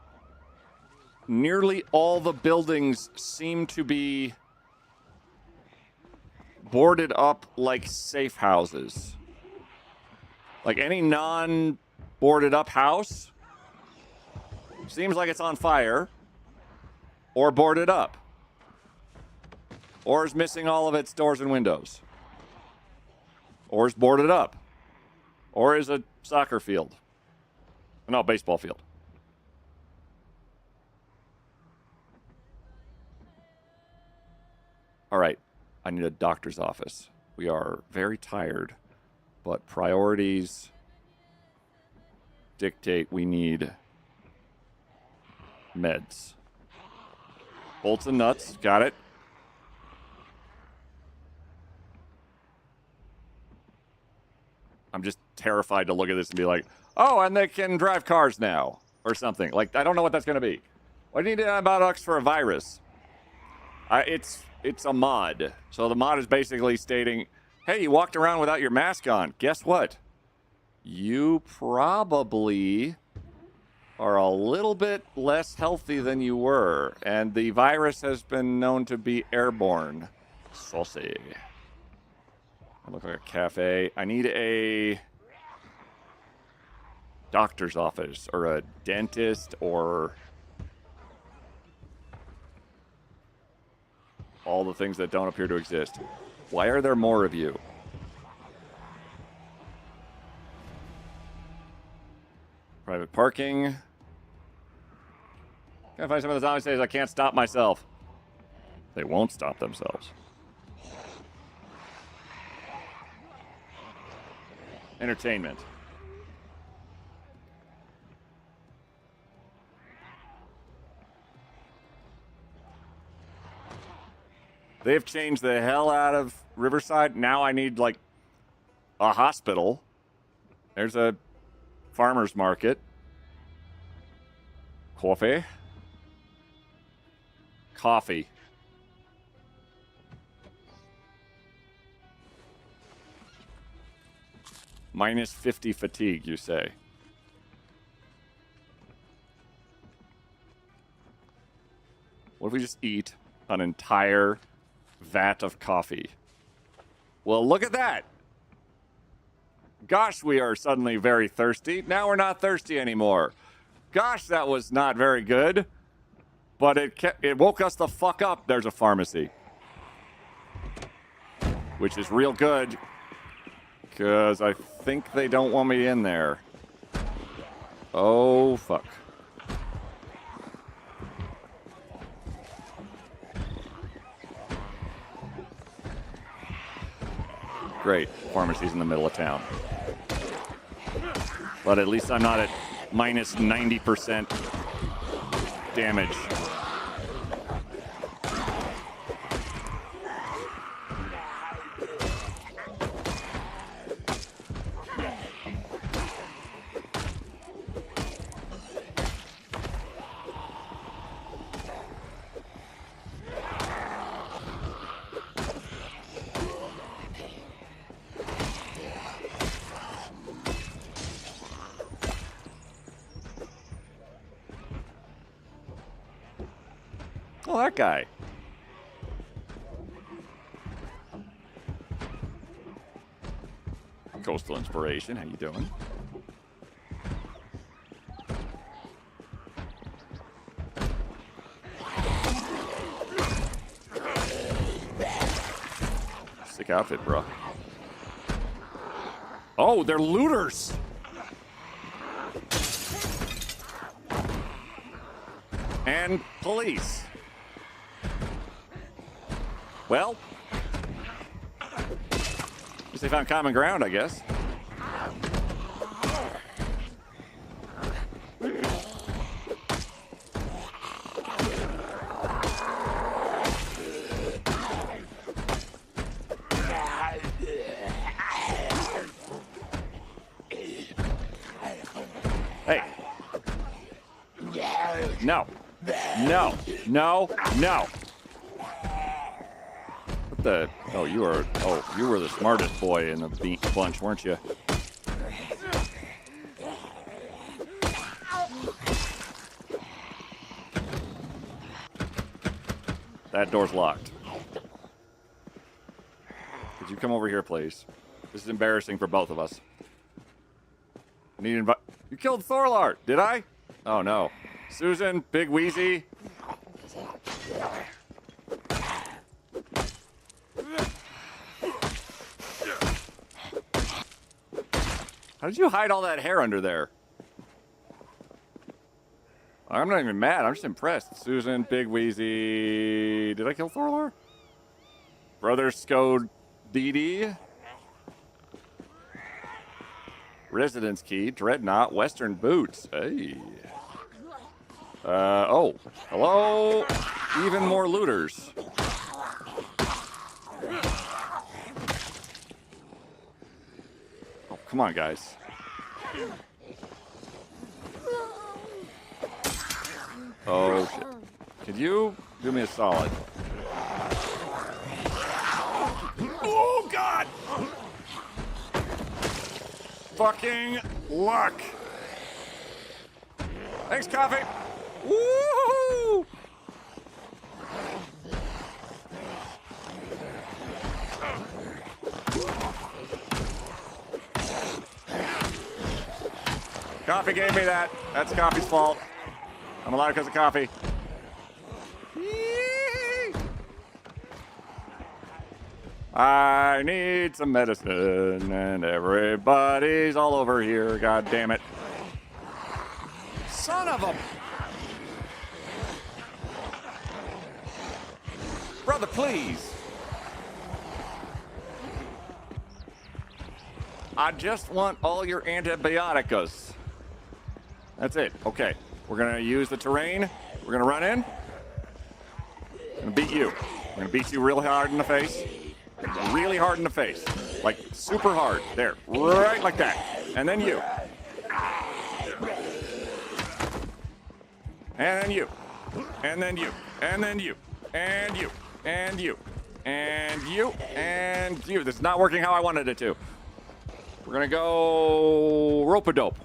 nearly all the buildings seem to be boarded up like safe houses. Like any non-boarded up house seems like it's on fire or boarded up or is missing all of its doors and windows or is boarded up or is a soccer field No, baseball field. All right. I need a doctor's office. We are very tired, but priorities dictate we need meds. Bolts and nuts. Got it. I'm just terrified to look at this and be like, oh, and they can drive cars now or something. Like, I don't know what that's going to be. What do you need antibiotics for a virus? It's a mod. So the mod is basically stating, hey, you walked around without your mask on. Guess what? You probably are a little bit less healthy than you were. And the virus has been known to be airborne. Saucy. I look like a cafe. I need a doctor's office or a dentist or all the things that don't appear to exist. Why are there more of you? Private parking. Gotta find some of the zombies days I can't stop myself. They won't stop themselves. Entertainment. They've changed the hell out of Riverside. Now I need, like, a hospital. There's a farmer's market. Coffee. Coffee. Minus 50 fatigue, you say. What if we just eat an entire vat of coffee? Well, look at that. Gosh, we are suddenly very thirsty. Now we're not thirsty anymore. Gosh, that was not very good. But it woke us the fuck up. There's a pharmacy. Which is real good. Because I think they don't want me in there. Oh, fuck. Great. Pharmacy's in the middle of town. But at least I'm not at minus 90% damage. Oh, that guy. Coastal Inspiration, how you doing? Sick outfit, bro. Oh, they're looters! And police. Well, at least they found common ground, I guess. Hey. No. No. No. No. Oh, you were the smartest boy in the bunch, weren't you? That door's locked. Could you come over here, please? This is embarrassing for both of us. You killed Thorlart, did I? Oh no. Susan, Big Wheezy. How did you hide all that hair under there? I'm not even mad. I'm just impressed. Susan, Big Wheezy. Did I kill Thorlor? Brother Scode DD. Residence Key. Dreadnought. Western Boots. Hey. Oh. Hello. Even more looters. Oh, come on, guys. Oh, shit. Could you do me a solid? Oh, God! Fucking luck! Thanks, coffee! Woo! Coffee gave me that. That's coffee's fault. I'm alive because of coffee. I need some medicine, and everybody's all over here. God damn it. Son of a... Brother, please. I just want all your antibioticos. That's it. Okay. We're going to use the terrain. We're going to run in. I'm going to beat you. We're going to beat you really hard in the face. Really hard in the face. Like, super hard. There. Right like that. And then you. And then you. And then you. And then you. And you. And you. And you. And you. This is not working how I wanted it to. We're going to go rope-a-dope.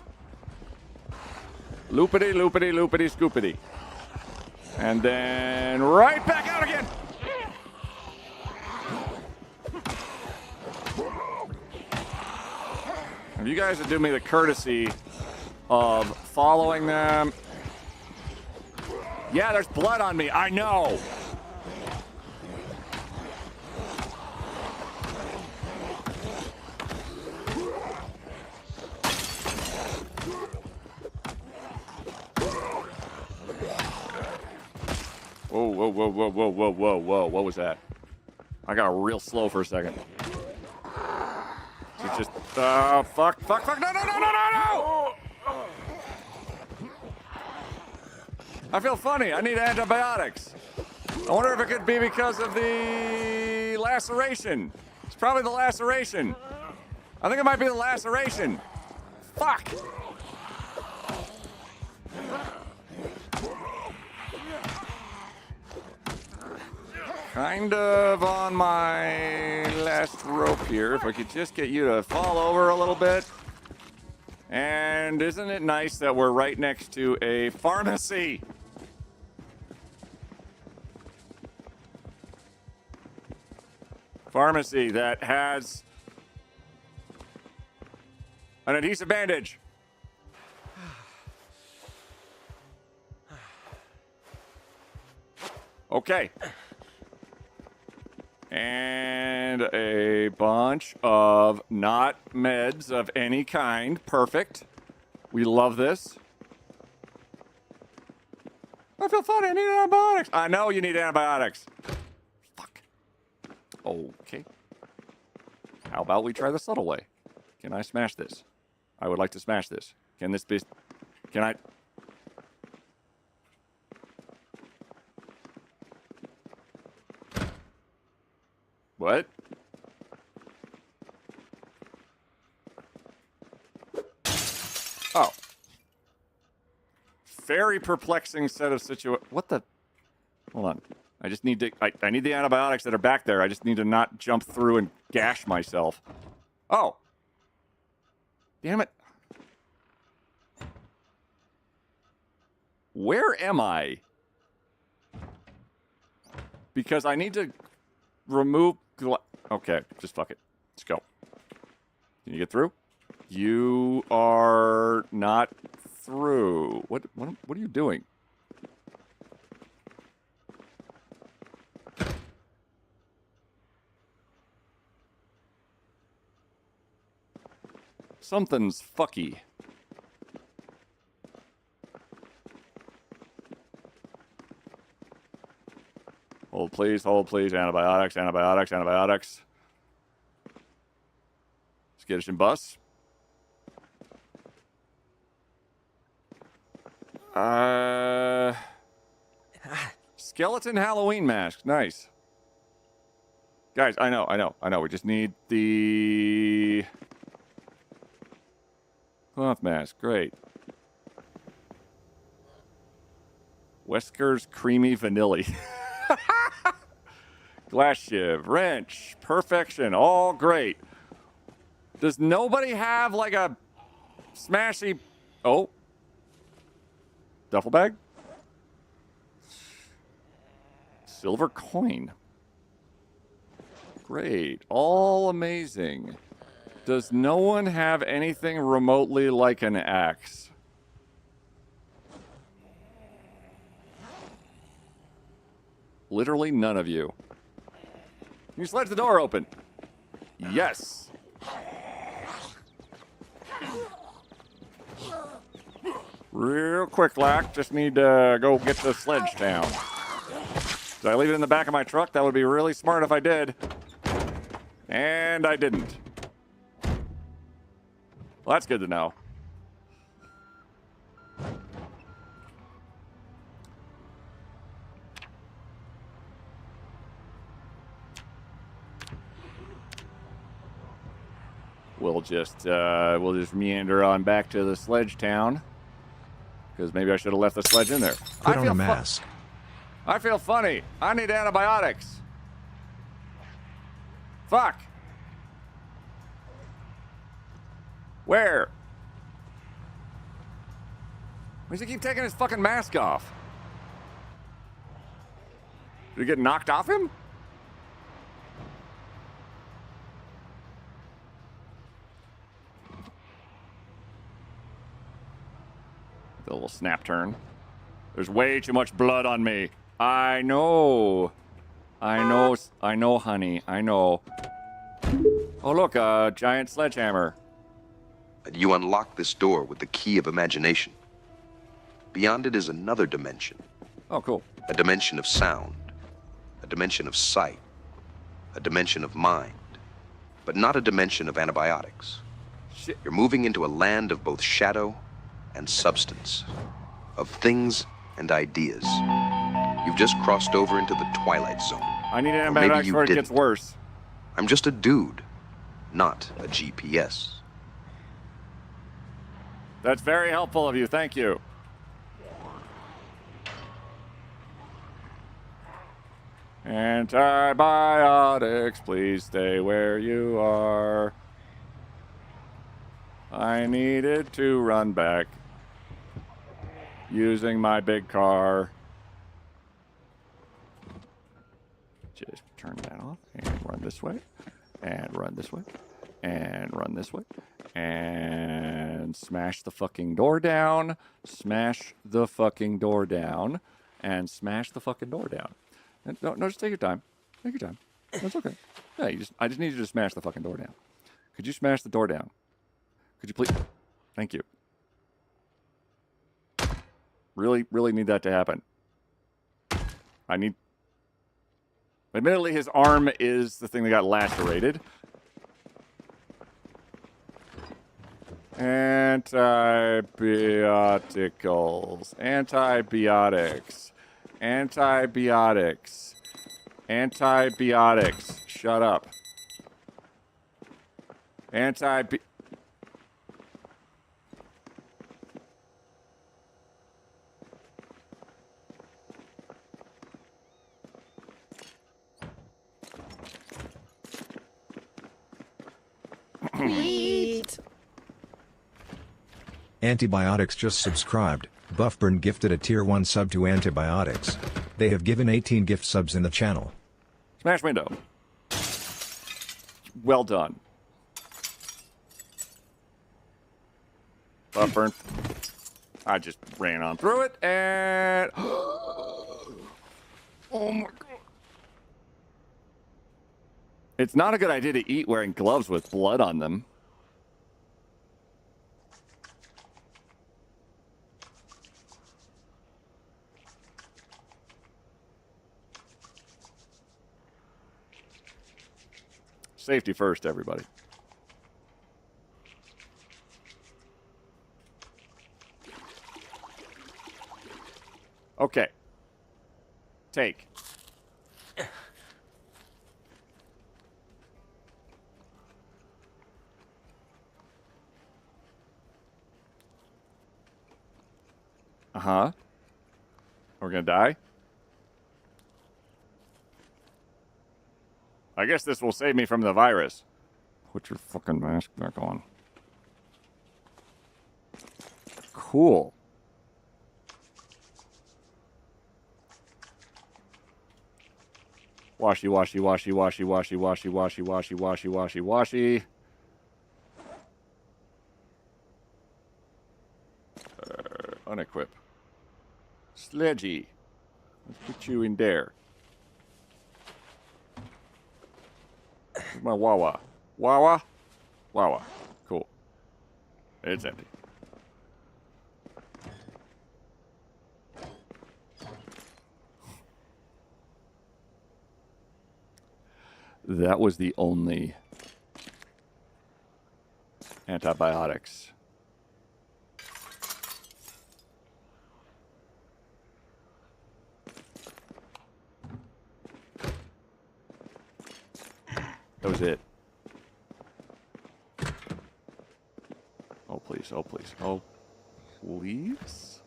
Loopity, loopity, loopity, scoopity. And then right back out again. If you guys would do me the courtesy of following them. Yeah, there's blood on me. I know. Whoa, whoa, whoa, whoa, whoa, whoa, whoa, whoa. What was that? I got real slow for a second. It's just, fuck, fuck, fuck, no, no, no, no, no, no! I feel funny. I need antibiotics. I wonder if it could be because of the laceration. It's probably the laceration. I think it might be the laceration. Fuck! Kind of on my last rope here. If I could just get you to fall over a little bit. And isn't it nice that we're right next to a pharmacy? Pharmacy that has an adhesive bandage. Okay. And a bunch of not meds of any kind. Perfect. We love this. I feel funny. I need antibiotics. I know you need antibiotics. Fuck. Okay. How about we try the subtle way? Can I smash this? I would like to smash this. Can this be... Can I... What? Oh. Very perplexing set of What the? Hold on. I just need to... I need the antibiotics that are back there. I just need to not jump through and gash myself. Oh. Damn it. Where am I? Because I need to remove... Okay, just fuck it. Let's go. Can you get through? You are not through. What are you doing? Something's fucky. please. Hold, please. Antibiotics, antibiotics, antibiotics. Skittish and bus. Skeleton Halloween mask. Nice. Guys, I know. We just need the cloth mask. Great. Wesker's Creamy Vanilla. Glass shiv, wrench, perfection, all great. Does nobody have like a smashy... Oh. Duffel bag? Silver coin. Great. All amazing. Does no one have anything remotely like an axe? Literally none of you. Can you sledge the door open? Yes. Real quick, Lack. Just need to go get the sledge down. Did I leave it in the back of my truck? That would be really smart if I did. And I didn't. Well, that's good to know. We'll just meander on back to the sledge town. Because maybe I should have left the sledge in there. Put on a mask. I feel funny. I need antibiotics. Fuck. Where? Why does he keep taking his fucking mask off? Did he get knocked off him? The little snap turn. There's way too much blood on me. I know, honey. I know. Oh, look, a giant sledgehammer. You unlock this door with the key of imagination. Beyond it is another dimension. Oh, cool. A dimension of sound, a dimension of sight, a dimension of mind, but not a dimension of antibiotics. Shit. You're moving into a land of both shadow and substance, of things and ideas. You've just crossed over into the Twilight Zone. I need antibiotics before it gets worse. I'm just a dude, not a GPS. That's very helpful of you. Thank you. Antibiotics, please stay where you are. I needed to run back using my big car. Just turn that off and run this way, and run this way, and run this way, and smash the fucking door down, smash the fucking door down, and smash the fucking door down. No, just take your time. Take your time. That's okay. Yeah, I just need you to smash the fucking door down. Could you smash the door down? Could you please? Thank you. Really, really need that to happen. Admittedly, his arm is the thing that got lacerated. Antibioticals. Antibiotics. Antibiotics. Antibiotics. Shut up. Sweet. Antibiotics just subscribed. Buffburn gifted a tier 1 sub to Antibiotics. They have given 18 gift subs in the channel. Smash window. Well done. Buffburn. I just ran on through it and... Oh my god. It's not a good idea to eat wearing gloves with blood on them. Safety first, everybody. Okay. Take. Uh-huh. We're gonna die? I guess this will save me from the virus. Put your fucking mask back on. Cool. Washy, washy, washy, washy, washy, washy, washy, washy, washy, washy, washy. Unequip. Sledgy. Let's put you in there. Where's my Wawa? Wawa? Wawa. Cool. It's empty. That was the only antibiotics. That was it. Oh, please. Oh, please. Oh, please?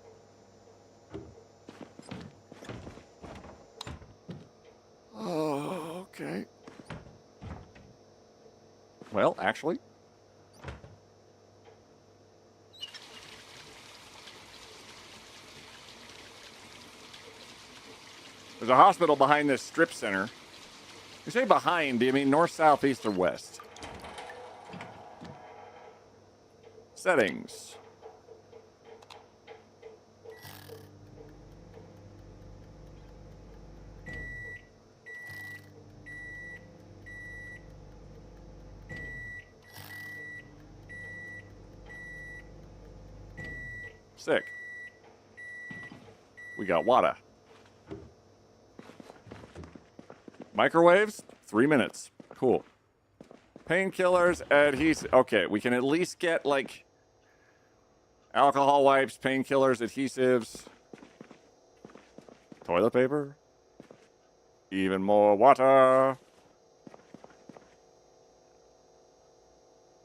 Oh, okay. Well, actually. There's a hospital behind this strip center. You say behind, do you mean north, south, east, or west? Settings. Sick. We got water. Microwaves, 3 minutes. Cool. Painkillers, adhesive. Okay, we can at least get, like, alcohol wipes, painkillers, adhesives. Toilet paper. Even more water.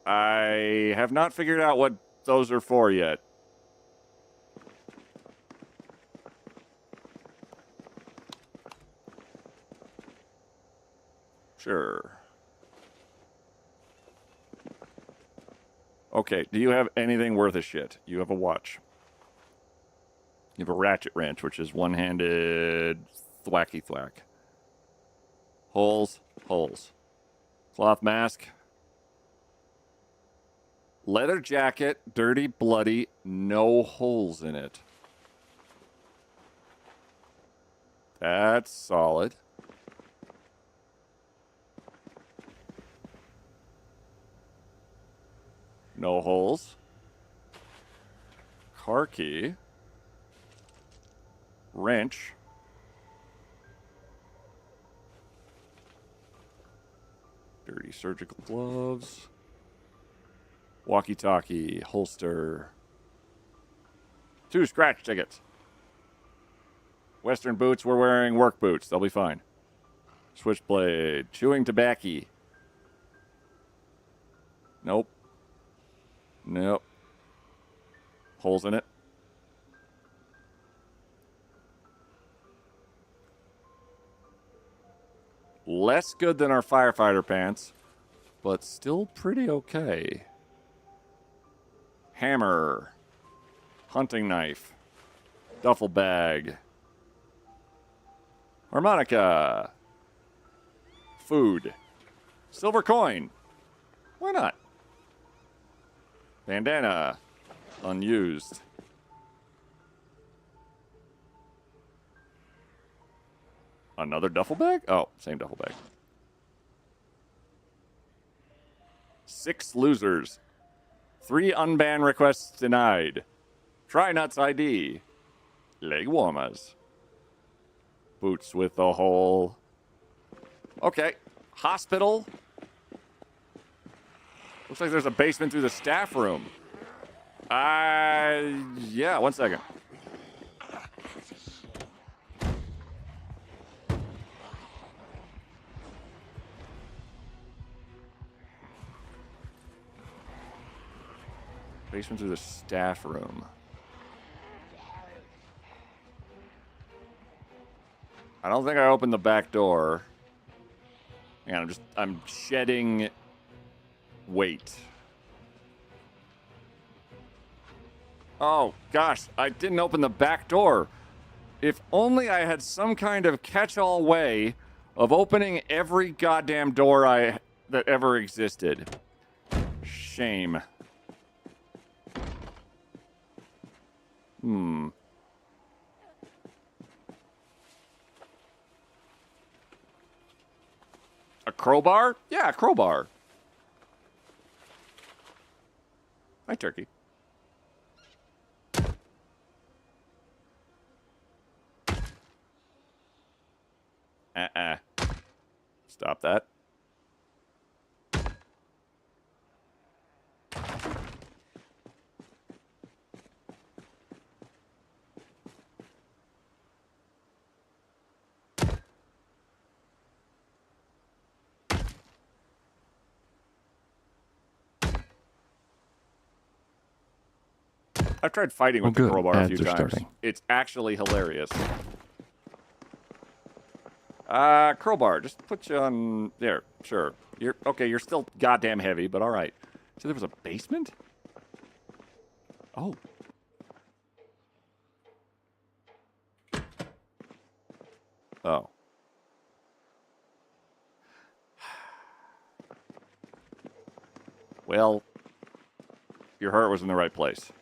I have not figured out what those are for yet. Sure. Okay, do you have anything worth a shit? You have a watch. You have a ratchet wrench, which is one-handed thwacky thwack. Holes, holes. Cloth mask. Leather jacket, dirty, bloody, no holes in it. That's solid. No holes. Car key. Wrench. Dirty surgical gloves. Walkie-talkie. Holster. 2 scratch tickets. Western boots. We're wearing work boots. They'll be fine. Switchblade. Chewing tobacco. Nope. Nope. Holes in it. Less good than our firefighter pants, but still pretty okay. Hammer. Hunting knife. Duffel bag. Harmonica. Food. Silver coin. Why not? Bandana. Unused. Another duffel bag? Oh, same duffel bag. 6 losers. 3 unbanned requests denied. Try nuts ID. Leg warmers. Boots with a hole. Okay. Hospital. Looks like there's a basement through the staff room. Yeah, 1 second. Basement through the staff room. I don't think I opened the back door. Hang on, I'm shedding weight. Oh, gosh, I didn't open the back door. If only I had some kind of catch-all way of opening every goddamn door that ever existed. Shame. A crowbar? Yeah, a crowbar. Hi, turkey. Stop that. I've tried fighting with the crowbar a few times. Starting. It's actually hilarious. Crowbar, just put you on there. Sure. You're okay. You're still goddamn heavy, but all right. So there was a basement? Oh. Oh. Well, your heart was in the right place.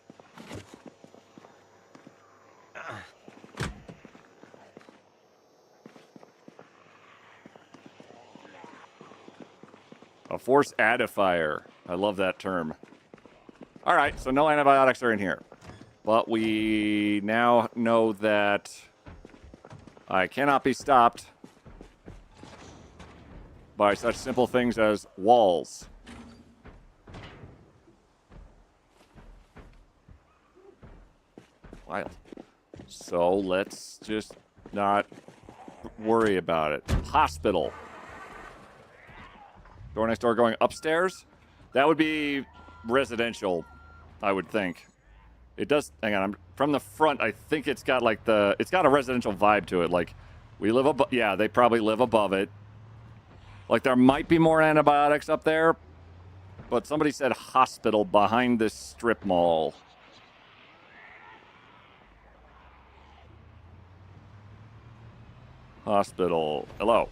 A force addifier. I love that term. All right, so no antibiotics are in here. But we now know that I cannot be stopped by such simple things as walls. Wild. So let's just not worry about it. Hospital. Door next door going upstairs? That would be residential, I would think. It does, hang on, from the front, I think it's got like it's got a residential vibe to it. Like, we live above, yeah, they probably live above it. Like, there might be more antibiotics up there, but somebody said hospital behind this strip mall. Hospital. Hello.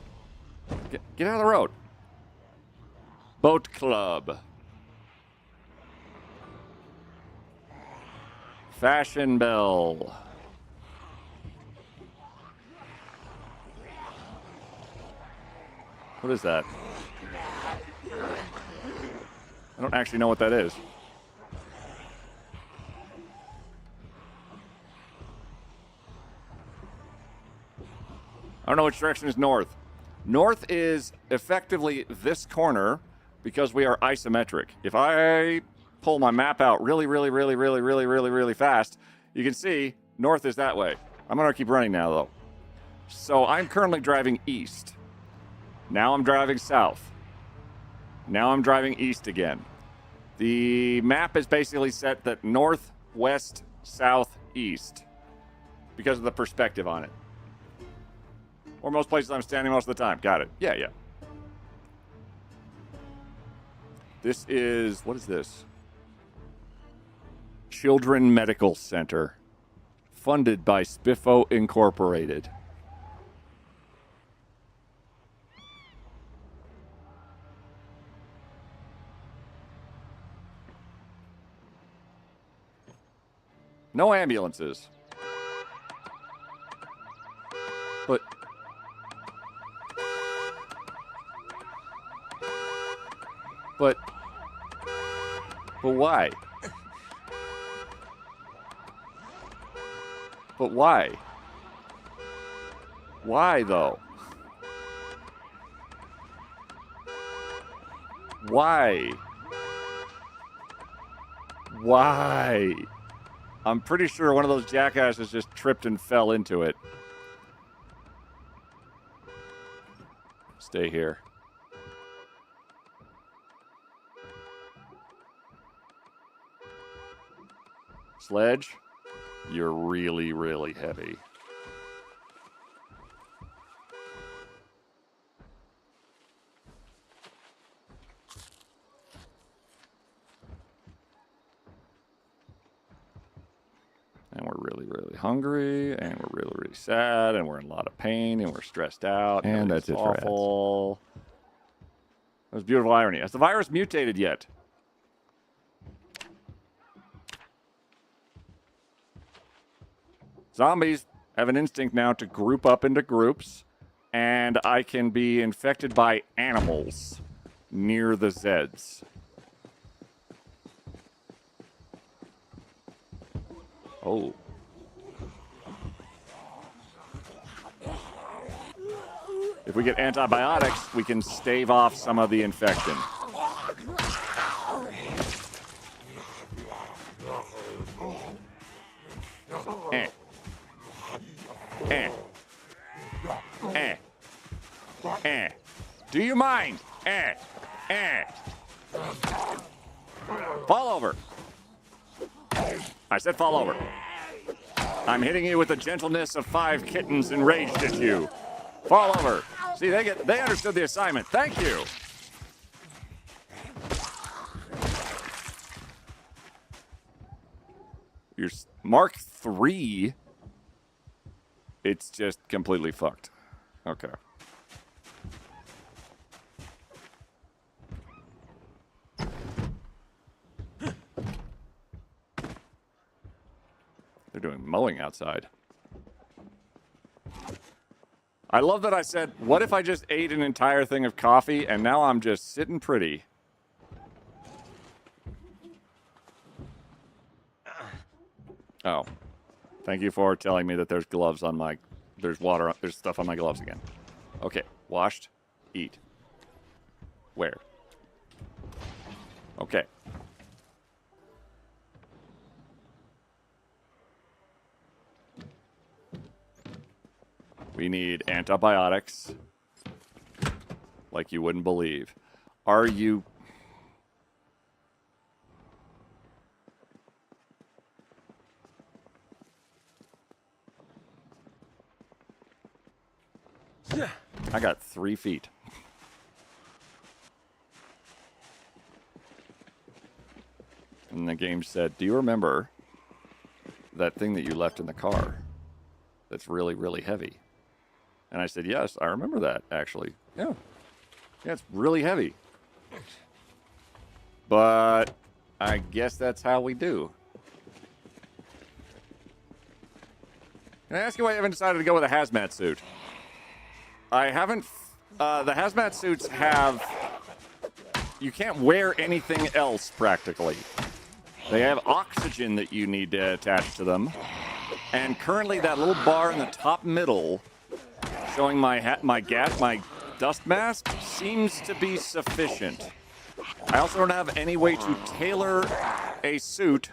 Get out of the road. Boat club. Fashion bell. What is that? I don't actually know what that is. I don't know which direction is north. North is effectively this corner because we are isometric. If I pull my map out really fast, you can see north is that way. I'm going to keep running now, though. So I'm currently driving east. Now I'm driving south. Now I'm driving east again. The map is basically set that north, west, south, east because of the perspective on it. Or most places I'm standing most of the time. Got it. Yeah, yeah. This is, what is this? Children Medical Center. Funded by Spiffo Incorporated. No ambulances. But why? But why? Why, though? Why? Why? I'm pretty sure one of those jackasses just tripped and fell into it. Stay here. Sledge, you're really, really heavy. And we're really, really hungry, and we're really, really sad, and we're in a lot of pain, and we're stressed out. And that's it for ads. awful. That was beautiful irony. Has the virus mutated yet? Zombies have an instinct now to group up into groups, and I can be infected by animals near the Zeds. Oh. If we get antibiotics, we can stave off some of the infection. Eh. Eh. Eh. Eh. Do you mind? Eh. Eh. Fall over. I said fall over. I'm hitting you with the gentleness of 5 kittens enraged at you. Fall over. See, they understood the assignment. Thank you. Your Mark III. It's just completely fucked. Okay. They're doing mowing outside. I love that I said, what if I just ate an entire thing of coffee and now I'm just sitting pretty? Oh. Thank you for telling me that there's gloves on my... There's water... There's stuff on my gloves again. Okay. Washed. Eat. Where? Okay. We need antibiotics. Like you wouldn't believe. Are you... I got 3 feet. And the game said, do you remember that thing that you left in the car that's really, really heavy? And I said, yes, I remember that, actually. Yeah. Yeah, it's really heavy. But I guess that's how we do. Can I ask you why you haven't decided to go with a hazmat suit? I haven't... the hazmat suits have... You can't wear anything else, practically. They have oxygen that you need to attach to them. And currently that little bar in the top middle showing my dust mask seems to be sufficient. I also don't have any way to tailor a suit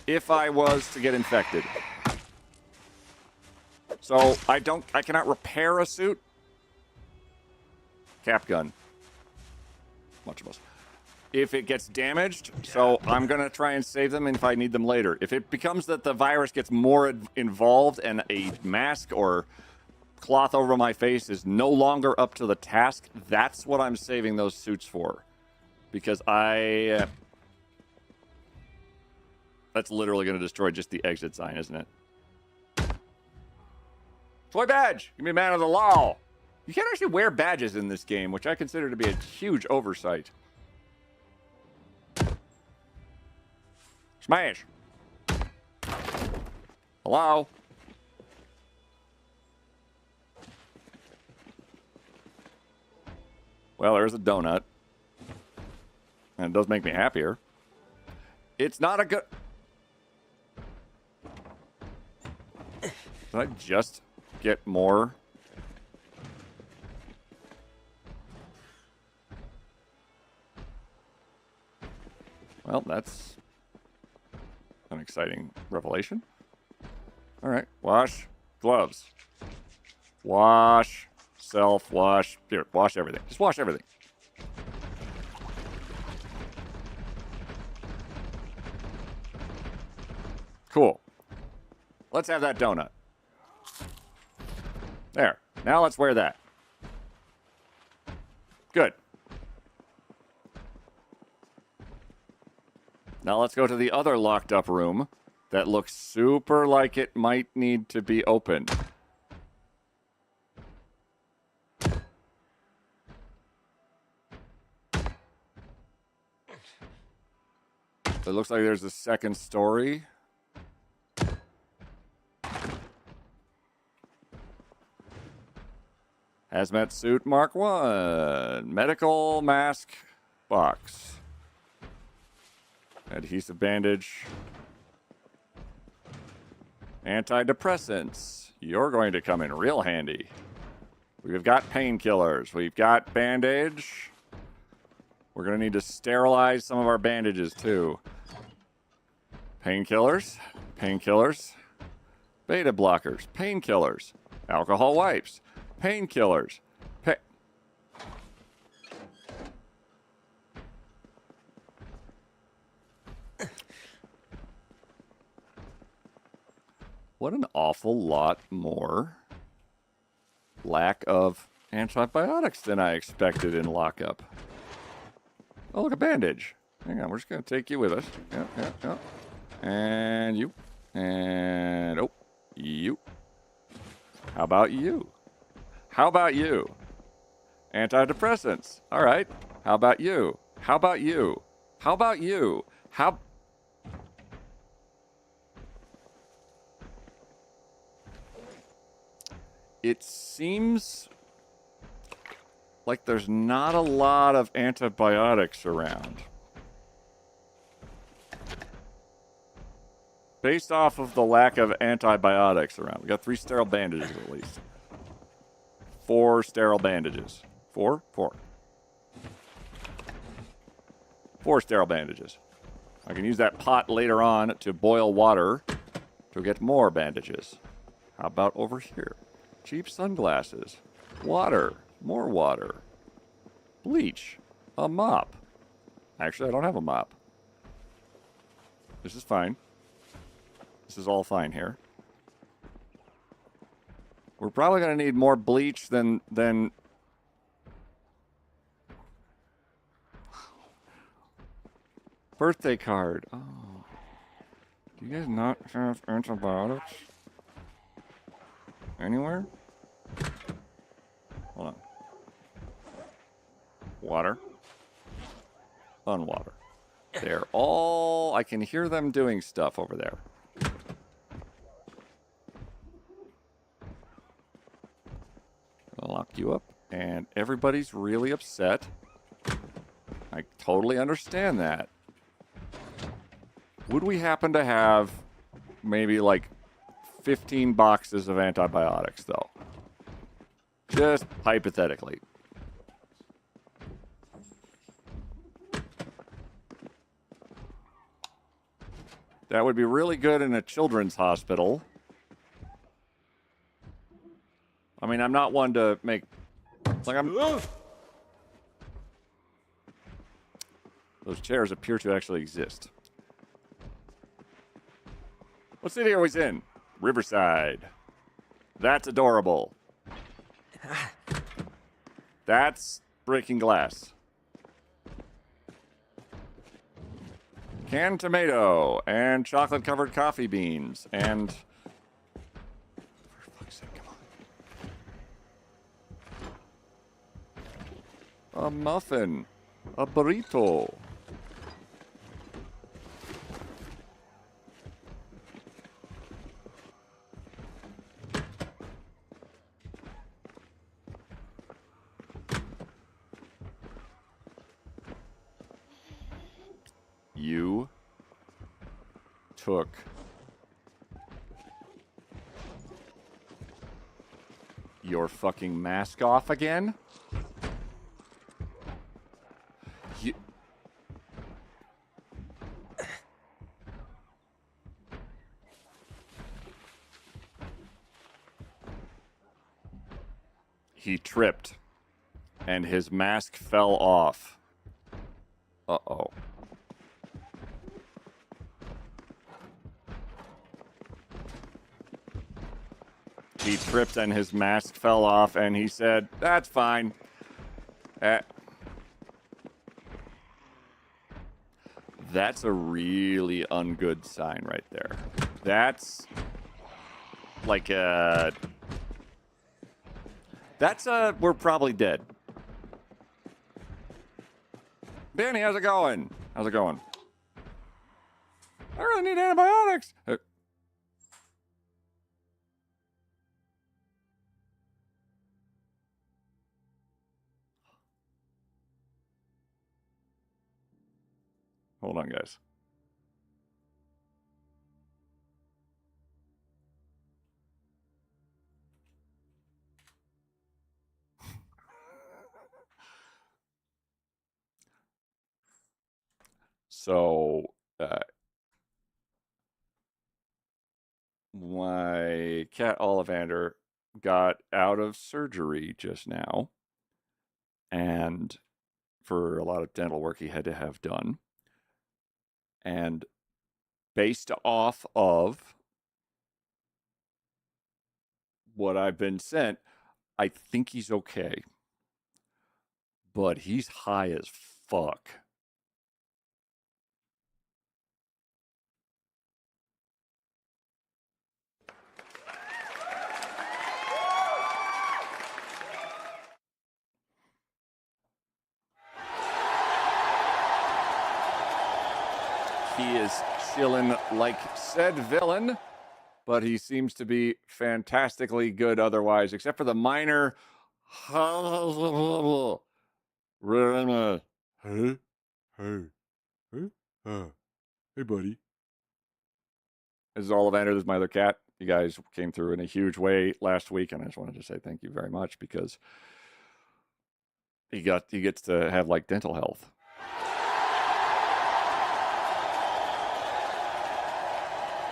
if I was to get infected. So I cannot repair a suit. Cap gun. Much of us. If it gets damaged, so I'm going to try and save them if I need them later. If it becomes that the virus gets more involved and a mask or cloth over my face is no longer up to the task, that's what I'm saving those suits for. Because that's literally going to destroy just the exit sign, isn't it? Toy badge! Give me a man of the law! You can't actually wear badges in this game, which I consider to be a huge oversight. Smash! Hello? Well, there's a donut. And it does make me happier. It's not a good... Did I just get more? Well, that's exciting revelation. All right, wash, gloves. Wash, self-wash. Here, wash everything. Just wash everything. Cool. Let's have that donut. There. Now let's wear that. Good. Now let's go to the other locked up room that looks super like it might need to be opened. It looks like there's a second story. Hazmat suit Mark 1. Medical mask box. Adhesive bandage. Antidepressants. You're going to come in real handy. We've got painkillers. We've got bandage. We're going to need to sterilize some of our bandages too. Painkillers. Painkillers. Beta blockers. Painkillers. Alcohol wipes. Painkillers. What an awful lot more lack of antibiotics than I expected in lockup. Oh, look, a bandage. Hang on, we're just going to take you with us. Yep. And you. And, oh, you. How about you? How about you? Antidepressants. All right. How about you? How about you? How about you? How... It seems like there's not a lot of antibiotics around. Based off of the lack of antibiotics around. We got 3 sterile bandages at least. 4 sterile bandages. 4? 4. 4 sterile bandages. I can use that pot later on to boil water to get more bandages. How about over here? Cheap sunglasses. Water. More water. Bleach. A mop. Actually, I don't have a mop. This is fine. This is all fine here. We're probably going to need more bleach than... Birthday card. Oh. Do you guys not have antibiotics? Anywhere? Hold on. Water. Unwater. They're all... I can hear them doing stuff over there. I'll lock you up. And everybody's really upset. I totally understand that. Would we happen to have maybe like 15 boxes of antibiotics, though? Just hypothetically. That would be really good in a children's hospital. I mean, I'm not one to make... Like, I'm... Those chairs appear to actually exist. What city are we in? Riverside. That's adorable. That's breaking glass. Canned tomato and chocolate-covered coffee beans and... For fuck's sake, come on. A muffin. A burrito. You took your fucking mask off again? he tripped, and his mask fell off. Uh-oh. He tripped and his mask fell off, and he said, "That's fine." That's a really ungood sign right there. That's like a... That's a... We're probably dead. Danny, how's it going? How's it going? I really need antibiotics. Hold on, guys. So, my cat Ollivander got out of surgery just now, and for a lot of dental work he had to have done. And based off of what I've been sent, I think he's okay. But he's high as fuck. He is chilling like said villain, but he seems to be fantastically good otherwise, except for the minor... Hey, buddy. This is Ollivander. This is my other cat. You guys came through in a huge way last week, and I just wanted to say thank you very much because he gets to have like dental health.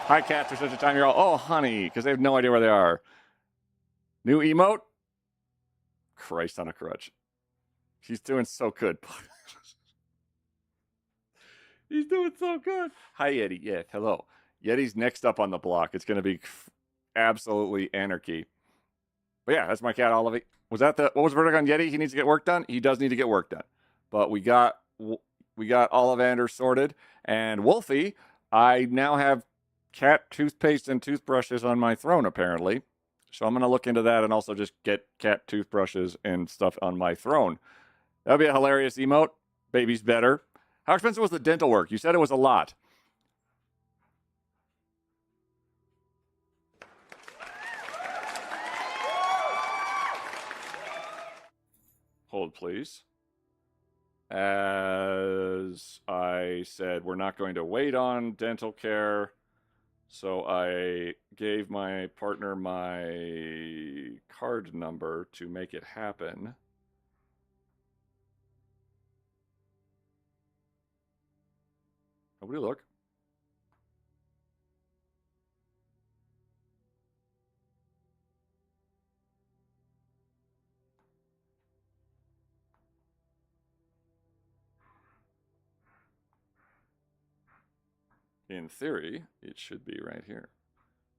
Hi, cats. There's such a time you're all, oh, honey, because they have no idea where they are. New emote? Christ on a crutch. He's doing so good. He's doing so good. Hi, Yeti. Yeah, hello. Yeti's next up on the block. It's going to be absolutely anarchy. But yeah, that's my cat, Olivia. Was that what was the verdict on Yeti? He needs to get work done? He does need to get work done. But we got Ollivander sorted. And Wolfie, I now have cat toothpaste and toothbrushes on my throne, apparently. So I'm going to look into that and also just get cat toothbrushes and stuff on my throne. That would be a hilarious emote. Baby's better. How expensive was the dental work? You said it was a lot. Hold, please. As I said, we're not going to wait on dental care. So I gave my partner my card number to make it happen. Nobody look. In theory, it should be right here.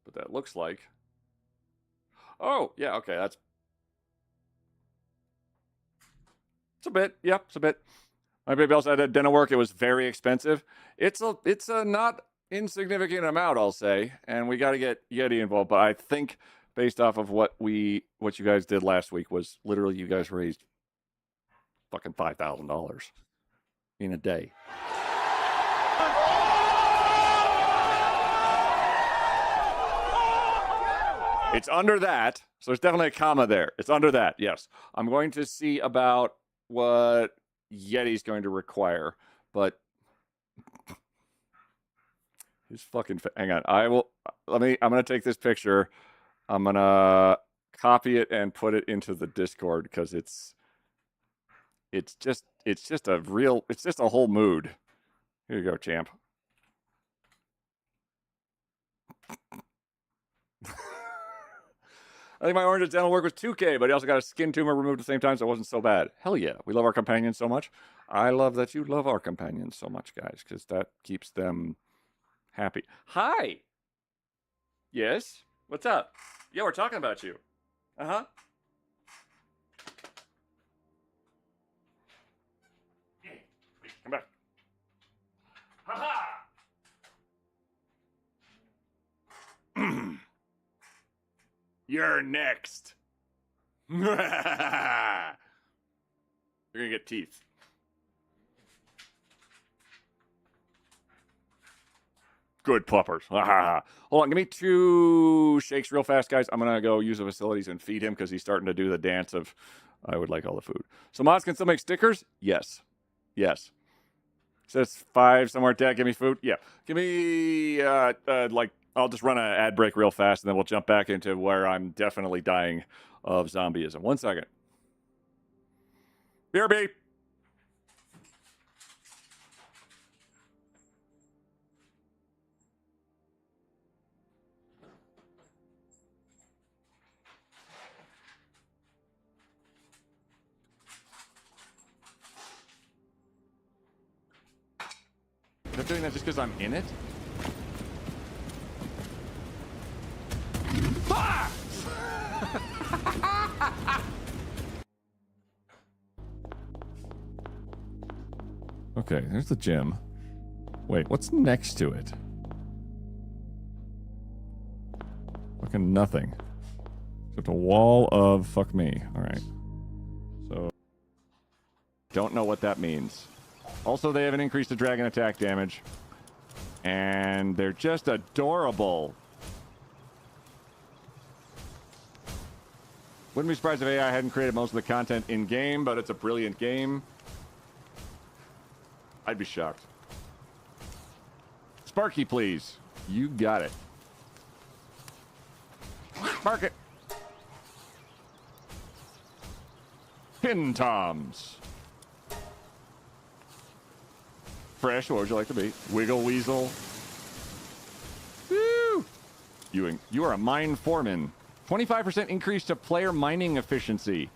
But that looks like... Oh, yeah, okay, that's... It's a bit, yep, it's a bit. My baby also had dental work. It was very expensive. It's a not insignificant amount, I'll say. And we got to get Yeti involved. But I think based off of what you guys did last week was literally you guys raised fucking $5,000 in a day. It's under that. So there's definitely a comma there. It's under that, yes. I'm going to see about what Yeti's going to require, but he's fucking... Hang on. I'm going to take this picture. I'm going to copy it and put it into the Discord because it's just a whole mood. Here you go, champ. I think my orange dental work was 2K, but he also got a skin tumor removed at the same time, so it wasn't so bad. Hell yeah. We love our companions so much. I love that you love our companions so much, guys, because that keeps them happy. Hi. Yes? What's up? Yeah, we're talking about you. Uh-huh. Come back. Ha-ha! You're next. You're gonna get teeth. Good puppers. Hold on, give me 2 shakes real fast, guys. I'm gonna go use the facilities and feed him because he's starting to do the dance of I would like all the food. So mods can still make stickers? Yes. Yes. Says 5 somewhere. Dad, give me food. Yeah. Give me I'll just run an ad break real fast, and then we'll jump back into where I'm definitely dying of zombieism. 1 second. BRB. I'm doing that just because I'm in it? Okay, there's the gym. Wait, what's next to it? Fucking nothing. Except a wall of fuck me. Alright. So, don't know what that means. Also, they have an increase to dragon attack damage. And they're just adorable. Wouldn't be surprised if AI hadn't created most of the content in-game, but it's a brilliant game. I'd be shocked. Sparky, please. You got it. Spark it. Pin Toms. Fresh, what would you like to be? Wiggle Weasel. Woo! You are a mine foreman. 25% increase to player mining efficiency.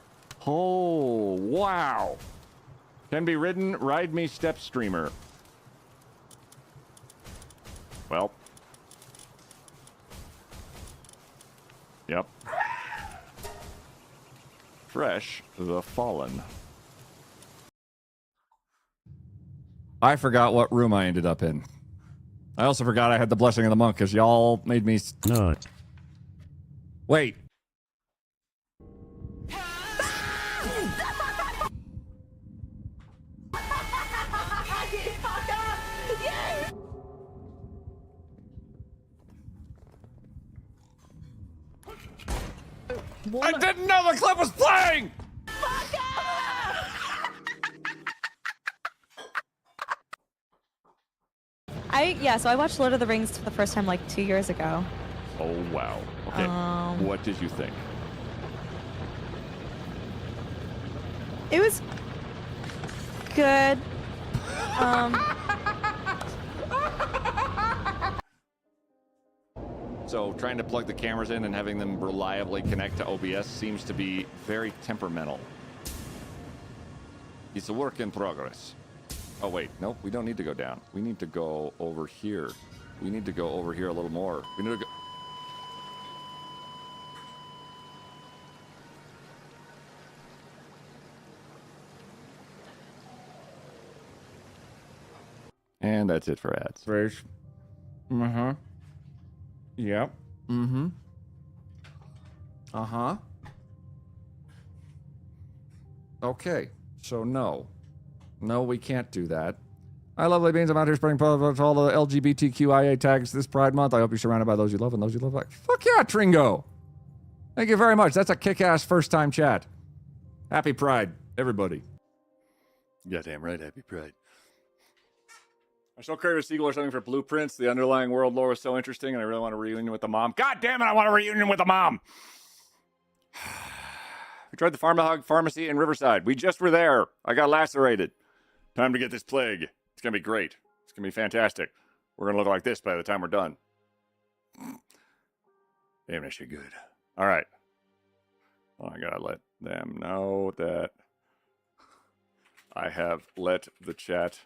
Oh, wow. Can be ridden, ride me step streamer. Well. Yep. Fresh the Fallen. I forgot what room I ended up in. I also forgot I had the Blessing of the Monk because y'all made me... No. Wait. I didn't know the clip was playing! So I watched Lord of the Rings for the first time like 2 years ago. Oh, wow. Okay. What did you think? It was good. So trying to plug the cameras in and having them reliably connect to OBS seems to be very temperamental. It's a work in progress. Oh, wait. Nope, we don't need to go down. We need to go over here. We need to go over here a little more. We need to go... And that's it for ads. Fresh. Uh-huh. Yep. Mm-hmm. Uh-huh. Okay. So no. No, we can't do that. Hi, lovely beans. I'm out here spreading all the LGBTQIA tags this Pride Month. I hope you're surrounded by those you love and those you love. Like, fuck yeah, Tringo. Thank you very much. That's a kick-ass first-time chat. Happy Pride, everybody. Goddamn right, happy Pride. I still crave a sequel or something for Blueprints. The underlying world lore was so interesting, and I really want a reunion with the mom. God damn it, I want a reunion with the mom! We tried the pharmacy in Riverside. We just were there. I got lacerated. Time to get this plague. It's going to be great. It's going to be fantastic. We're going to look like this by the time we're done. Damn, that shit good. All right. Oh, I gotta let them know that I have let the chat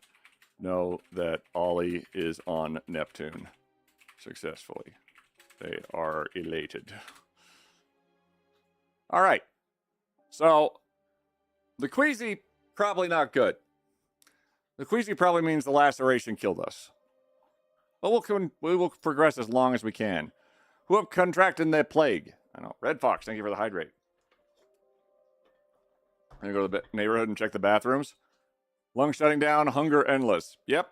know that Ollie is on Neptune successfully. They are elated. All right. So, the Queasy, probably not good. The Queasy probably means the laceration killed us. But we will progress as long as we can. Who have contracted the plague? I know. Red Fox, thank you for the hydrate. I'm going to go to the neighborhood and check the bathrooms. Lung shutting down, hunger endless. Yep.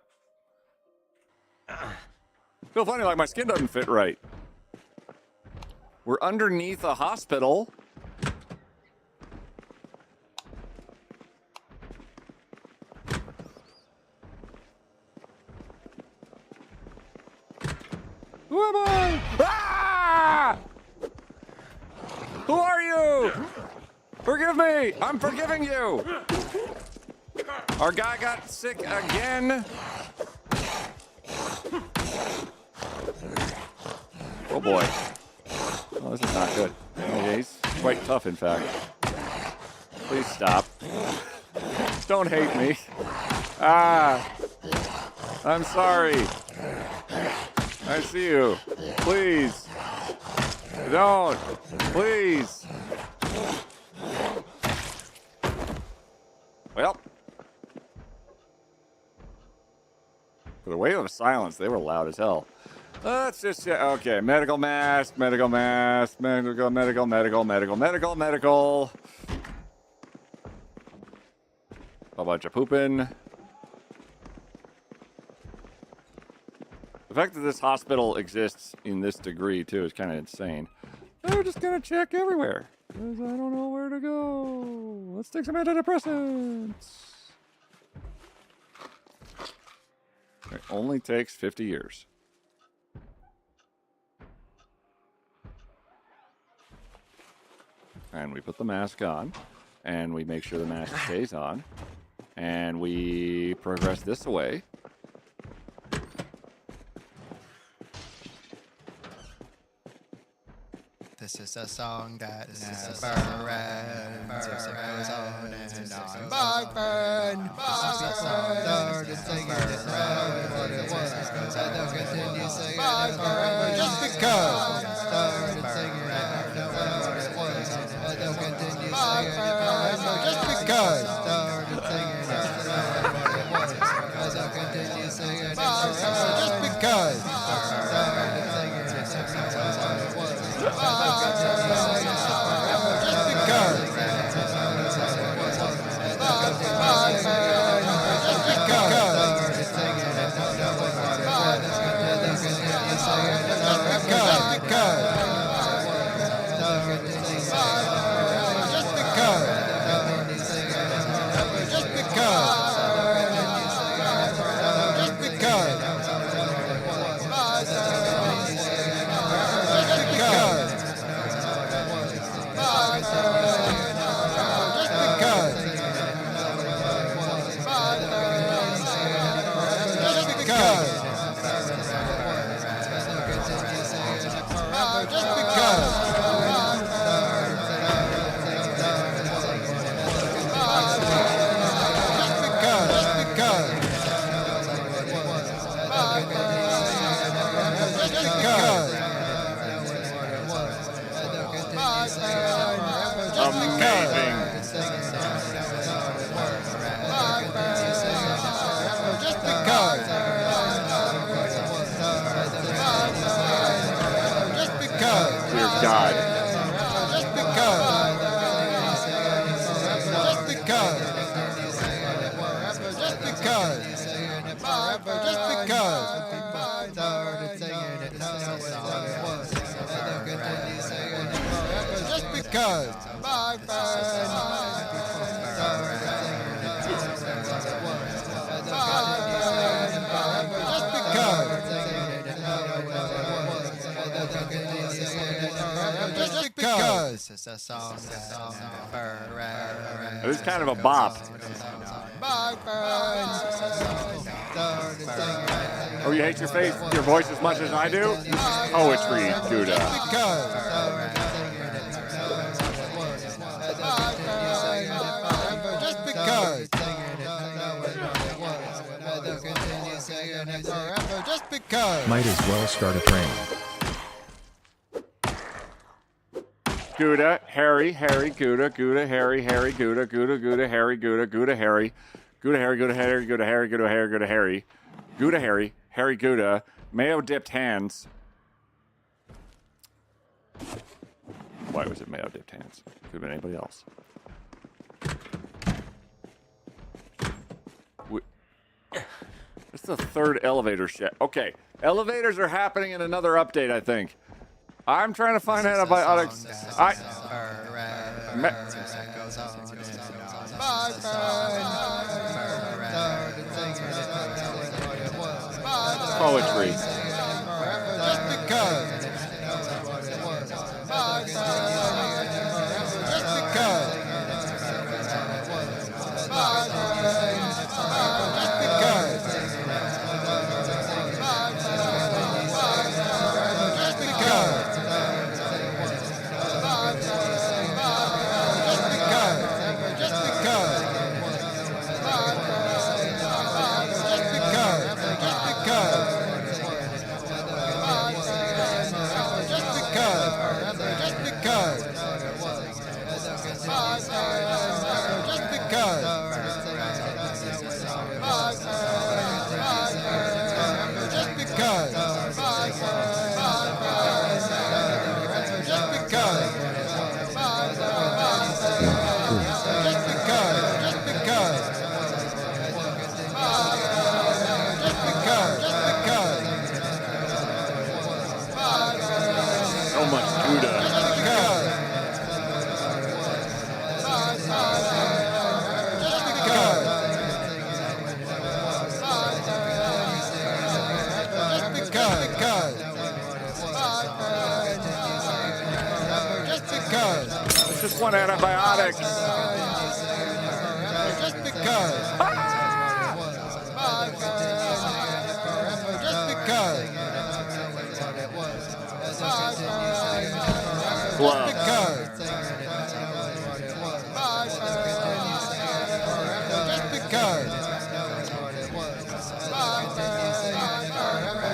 Feel funny, like my skin doesn't fit right. We're underneath a hospital. Who am I? Ah! Who are you? Forgive me! I'm forgiving you! Our guy got sick again. Oh boy. Oh, this is not good. Okay, he's quite tough, in fact. Please stop. Don't hate me. Ah! I'm sorry. I see you. Please. Don't. Please. Well. For the wave of silence, they were loud as hell. Let's just, okay, medical mask, medical mask, medical. A bunch of pooping. The fact that this hospital exists in this degree, too, is kind of insane. They're just going to check everywhere. Because I don't know where to go. Let's take some antidepressants. It only takes 50 years. And we put the mask on. And we make sure the mask stays on. And we progress this away. This is a song that never ends. It goes on and on. Bugburn! Started singing it forever what it was. And they'll continue singing it forever just because. Started singing it forever what it was. And they'll continue singing it forever just because. Started singing it forever what it was. And they'll continue singing it forever just because. Started singing it forever what it was. It's a song forever. It was kind of a bop. Oh, you hate your voice as much as I do? Poetry, Judah. singing it forever just because. Might as well start a train. Gouda, Harry, Gouda, Gouda, Harry, Gouda, Gouda, Gouda, Harry, Gouda, Gouda, Harry, Gouda, Harry, Gouda, Harry, Gouda, Harry, Gouda, Harry, Gouda, Harry, Gouda, Harry, Gouda, mayo dipped hands. Why was it mayo dipped hands? Could have been anybody else. It's the third elevator shit. Okay, elevators are happening in another update, I think. I'm trying to find antibiotics. Poetry. Just because. Just because. Just one antibiotic. Just because. Just because. Gloves. Just because.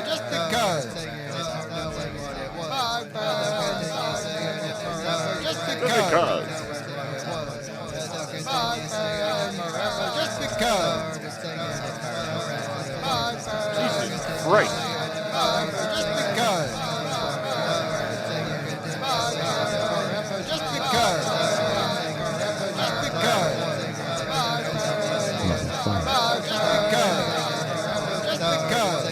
Just because. Just because. Just because. Just because. Jesus Christ. Just because. Just because. Just because.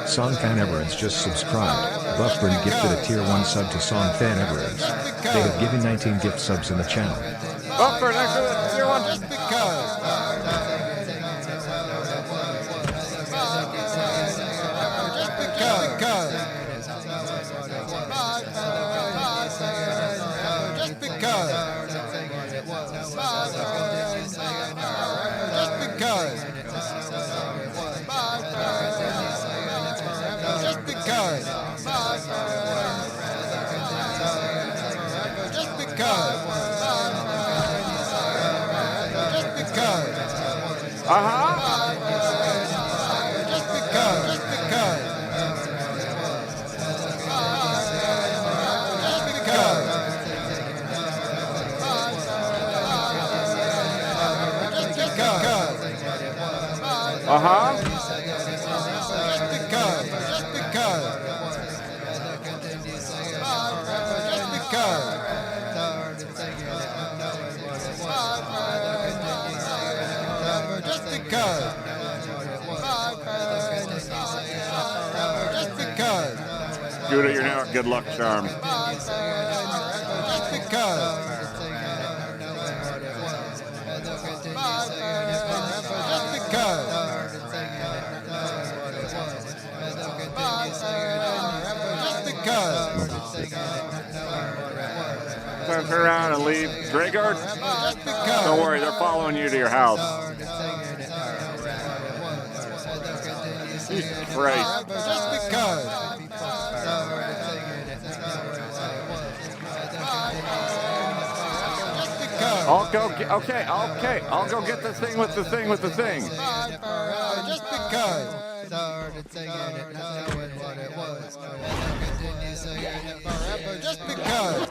Song Fan Everins just subscribed. Buffburn gifted a tier 1 sub to Song Fan Everins. They have given 19 gift subs in the channel. Buffburn, next to the tier 1. Just because. Just because. Just because. Just because. Just because. Just because. Just because. Just because. Just because. Just because. Gouda, you're now a good luck charm. Just because. Just because. Just because. Turn around and leave. Dragard? Just because. Don't worry, they're following you to your house. Jesus Christ. Just because. Just because. I'll go get, okay, I'll go get the thing with the thing with the thing. Just because. Started singing it, knowing what it was. And they'll continue singing it forever just because.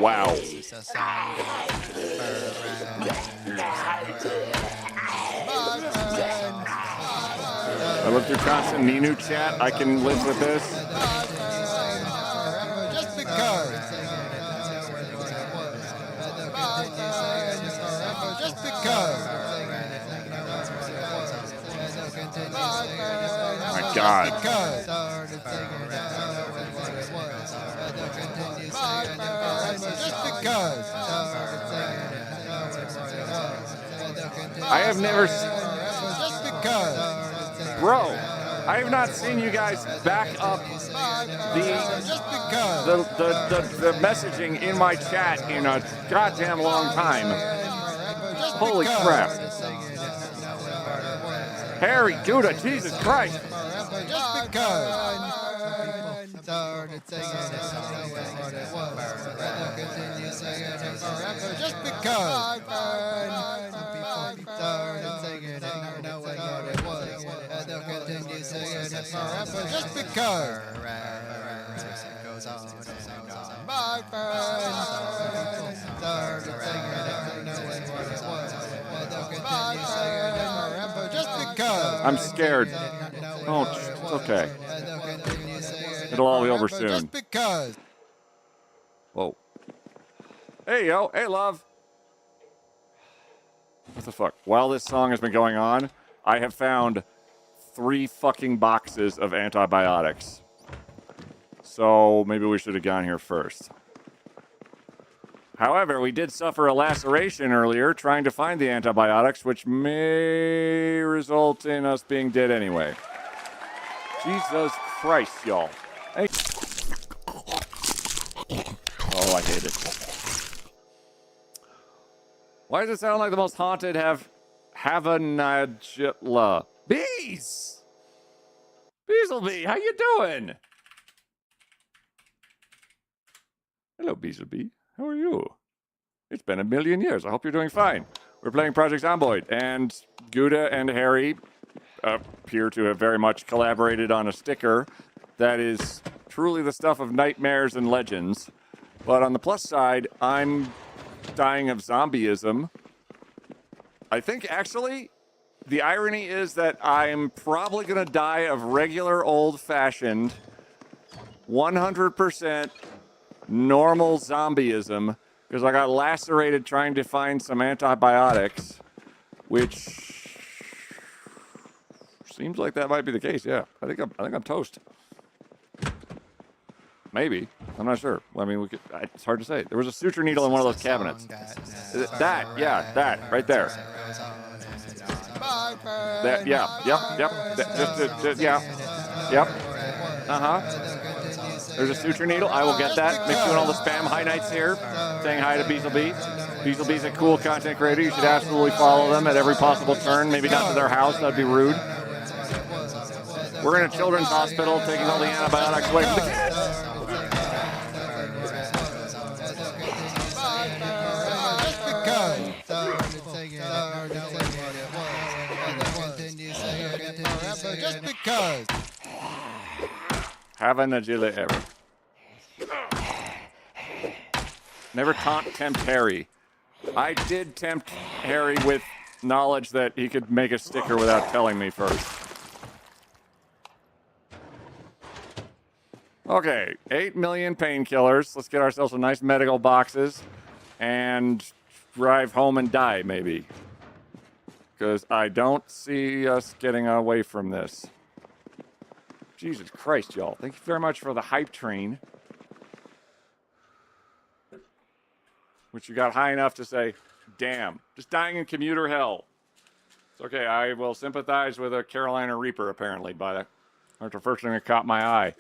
Wow. It's a song I look through constant Ninu chat. I can live with this. just because. Just because. Oh my God. Just because. I have never. Just because. Bro, I have not seen you guys back up the messaging in my chat in a goddamn long time. Holy crap. Harry, Gouda, Jesus Christ. Just because. Started singing it, what it was. They'll continue singing it forever just because. Started singing it, knowing what it was. And they'll continue singing it forever just because. It goes on and on. My friend. Started singing it, knowing what it was. And they'll continue singing it forever just because. I'm scared. Oh, it's okay. It'll all be over soon. Just because. Whoa. Hey, yo. Hey, love. What the fuck? While this song has been going on, I have found 3 fucking boxes of antibiotics. So maybe we should have gone here first. However, we did suffer a laceration earlier trying to find the antibiotics, which may result in us being dead anyway. Jesus Christ, y'all. Hey. Oh, I hate it. Why does it sound like the most haunted Havanagila? Bees! Beasleby, how you doing? Hello, Beasleby. How are you? It's been a million years. I hope you're doing fine. We're playing Project Zomboid, and Gouda and Harry appear to have very much collaborated on a sticker that is truly the stuff of nightmares and legends. But on the plus side, I'm dying of zombieism. I think, actually, the irony is that I'm probably going to die of regular old-fashioned, 100% normal zombieism, because I got lacerated trying to find some antibiotics, which seems like that might be the case. Yeah, I think I'm toast. Maybe. I'm not sure. I mean, it's hard to say. There was a suture needle in one of those cabinets. That right there. That, yeah, yep. Yep. There's a suture needle. I will get that. Mixed with all the spam high nights here. Saying hi to Beasleby. Beasleby's a cool content creator. You should absolutely follow them at every possible turn. Maybe not to their house. That'd be rude. We're in a children's hospital taking all the antibiotics away from the kids. Just because. Have an agile ever. Never tempt Harry. I did tempt Harry with knowledge that he could make a sticker without telling me first. Okay, 8 million painkillers. Let's get ourselves some nice medical boxes and drive home and die, maybe. Because I don't see us getting away from this. Jesus Christ, y'all. Thank you very much for the hype train. Which you got high enough to say, damn, just dying in commuter hell. It's okay, I will sympathize with a Carolina Reaper, apparently, by that. That's the first thing that caught my eye.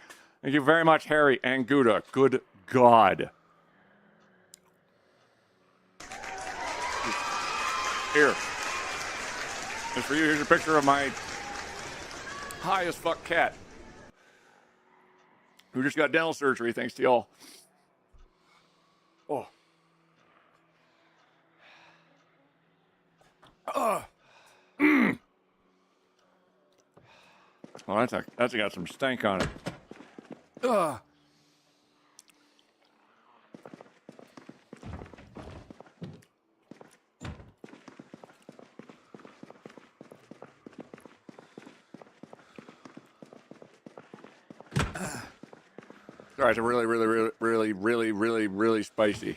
Thank you very much, Harry and Gouda. Good God. Here. And for you, here's a picture of my high as fuck cat. who just got dental surgery, thanks to y'all. Oh. Well, that's got some stank on it. Ugh. Sorry, it's really spicy.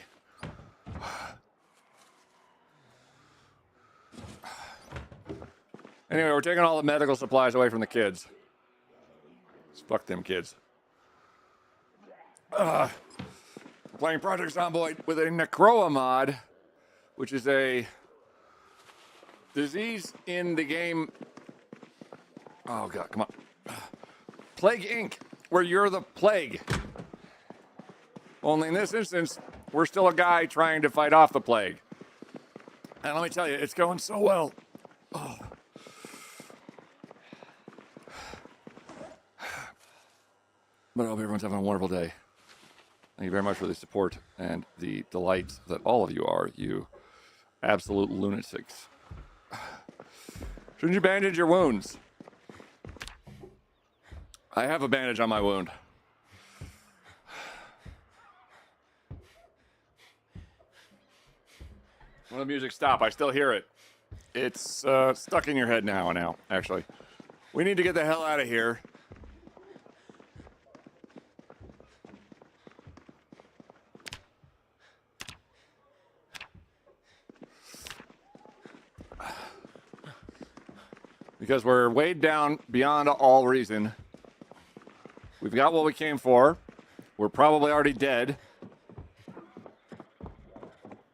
Anyway, we're taking all the medical supplies away from the kids. Fuck them kids. We're playing Project Zomboid with a Necroa mod, which is a disease in the game. Oh, God, come on. Plague Inc., where you're the plague. Only in this instance, we're still a guy trying to fight off the plague. And let me tell you, it's going so well. Oh. But I hope everyone's having a wonderful day. Thank you very much for the support and the delights that all of you are, you absolute lunatics. Shouldn't you bandage your wounds? I have a bandage on my wound. When the music stopped, I still hear it. It's stuck in your head now, actually. We need to get the hell out of here. Because we're weighed down beyond all reason. We've got what we came for. We're probably already dead.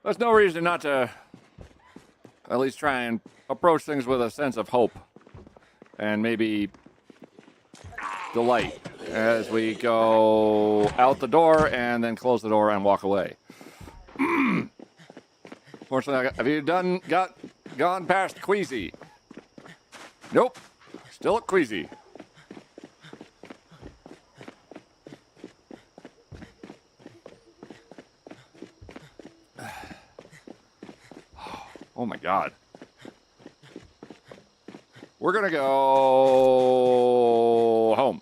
There's no reason not to at least try and approach things with a sense of hope and maybe delight as we go out the door and then close the door and walk away. Fortunately, have you gone past queasy? Nope, still at queasy. Oh my God. We're gonna go home.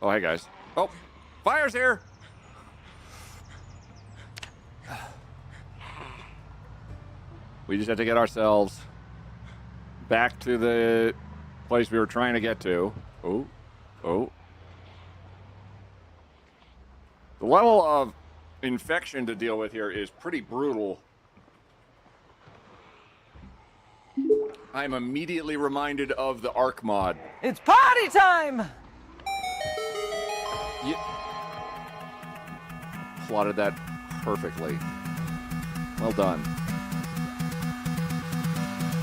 Oh, hey guys. Oh, fire's here. We just have to get ourselves back to the place we were trying to get to. Oh. The level of infection to deal with here is pretty brutal. I'm immediately reminded of the Ark mod. It's party time! You plotted that perfectly. Well done.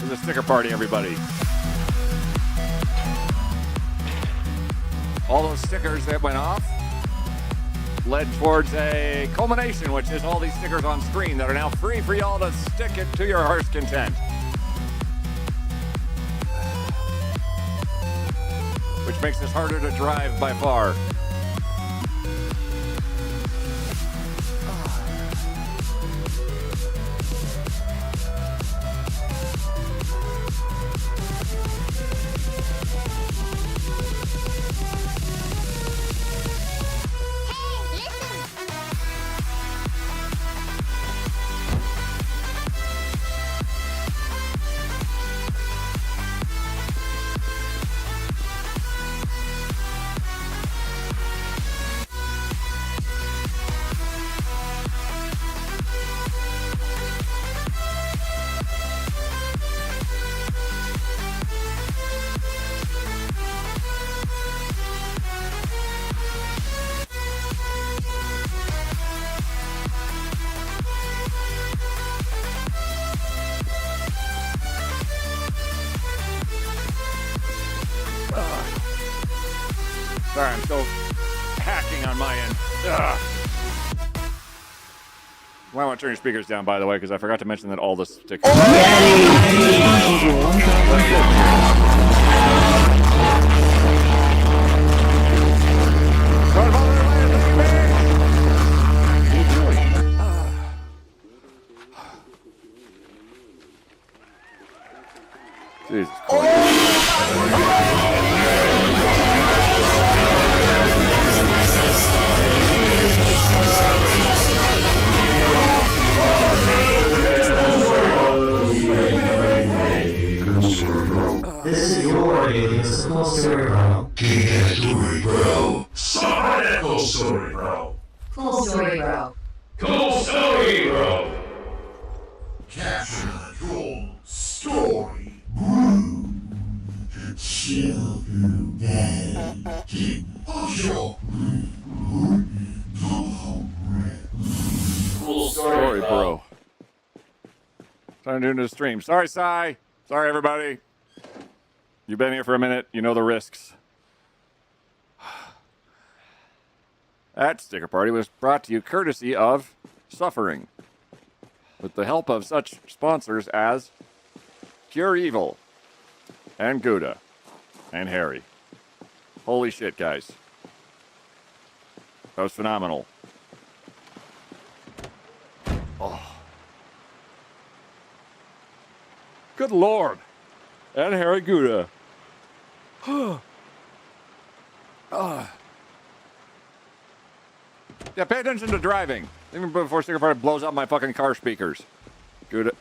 It's a sticker party, everybody. All those stickers that went off led towards a culmination, which is all these stickers on screen that are now free for y'all to stick it to your heart's content. Which makes this harder to drive by far. Sorry, I'm still hacking on my end. Ugh. You might want to turn your speakers down, by the way, because I forgot to mention that all the stickers. story, bro. Cool story, bro. Cool story, bro. Capture the cool story, bro. Chill, daddy. Keep your Cool story, bro. Trying to do the stream. Sorry, Sai. Sorry, everybody. You've been here for a minute. You know the risks. That sticker party was brought to you courtesy of Suffering, with the help of such sponsors as Cure Evil and Gouda and Harry. Holy shit, guys. That was phenomenal. Oh. Good Lord. And Harry Gouda. Yeah, pay attention to driving. Even before sticker party blows up my fucking car speakers. Gouda.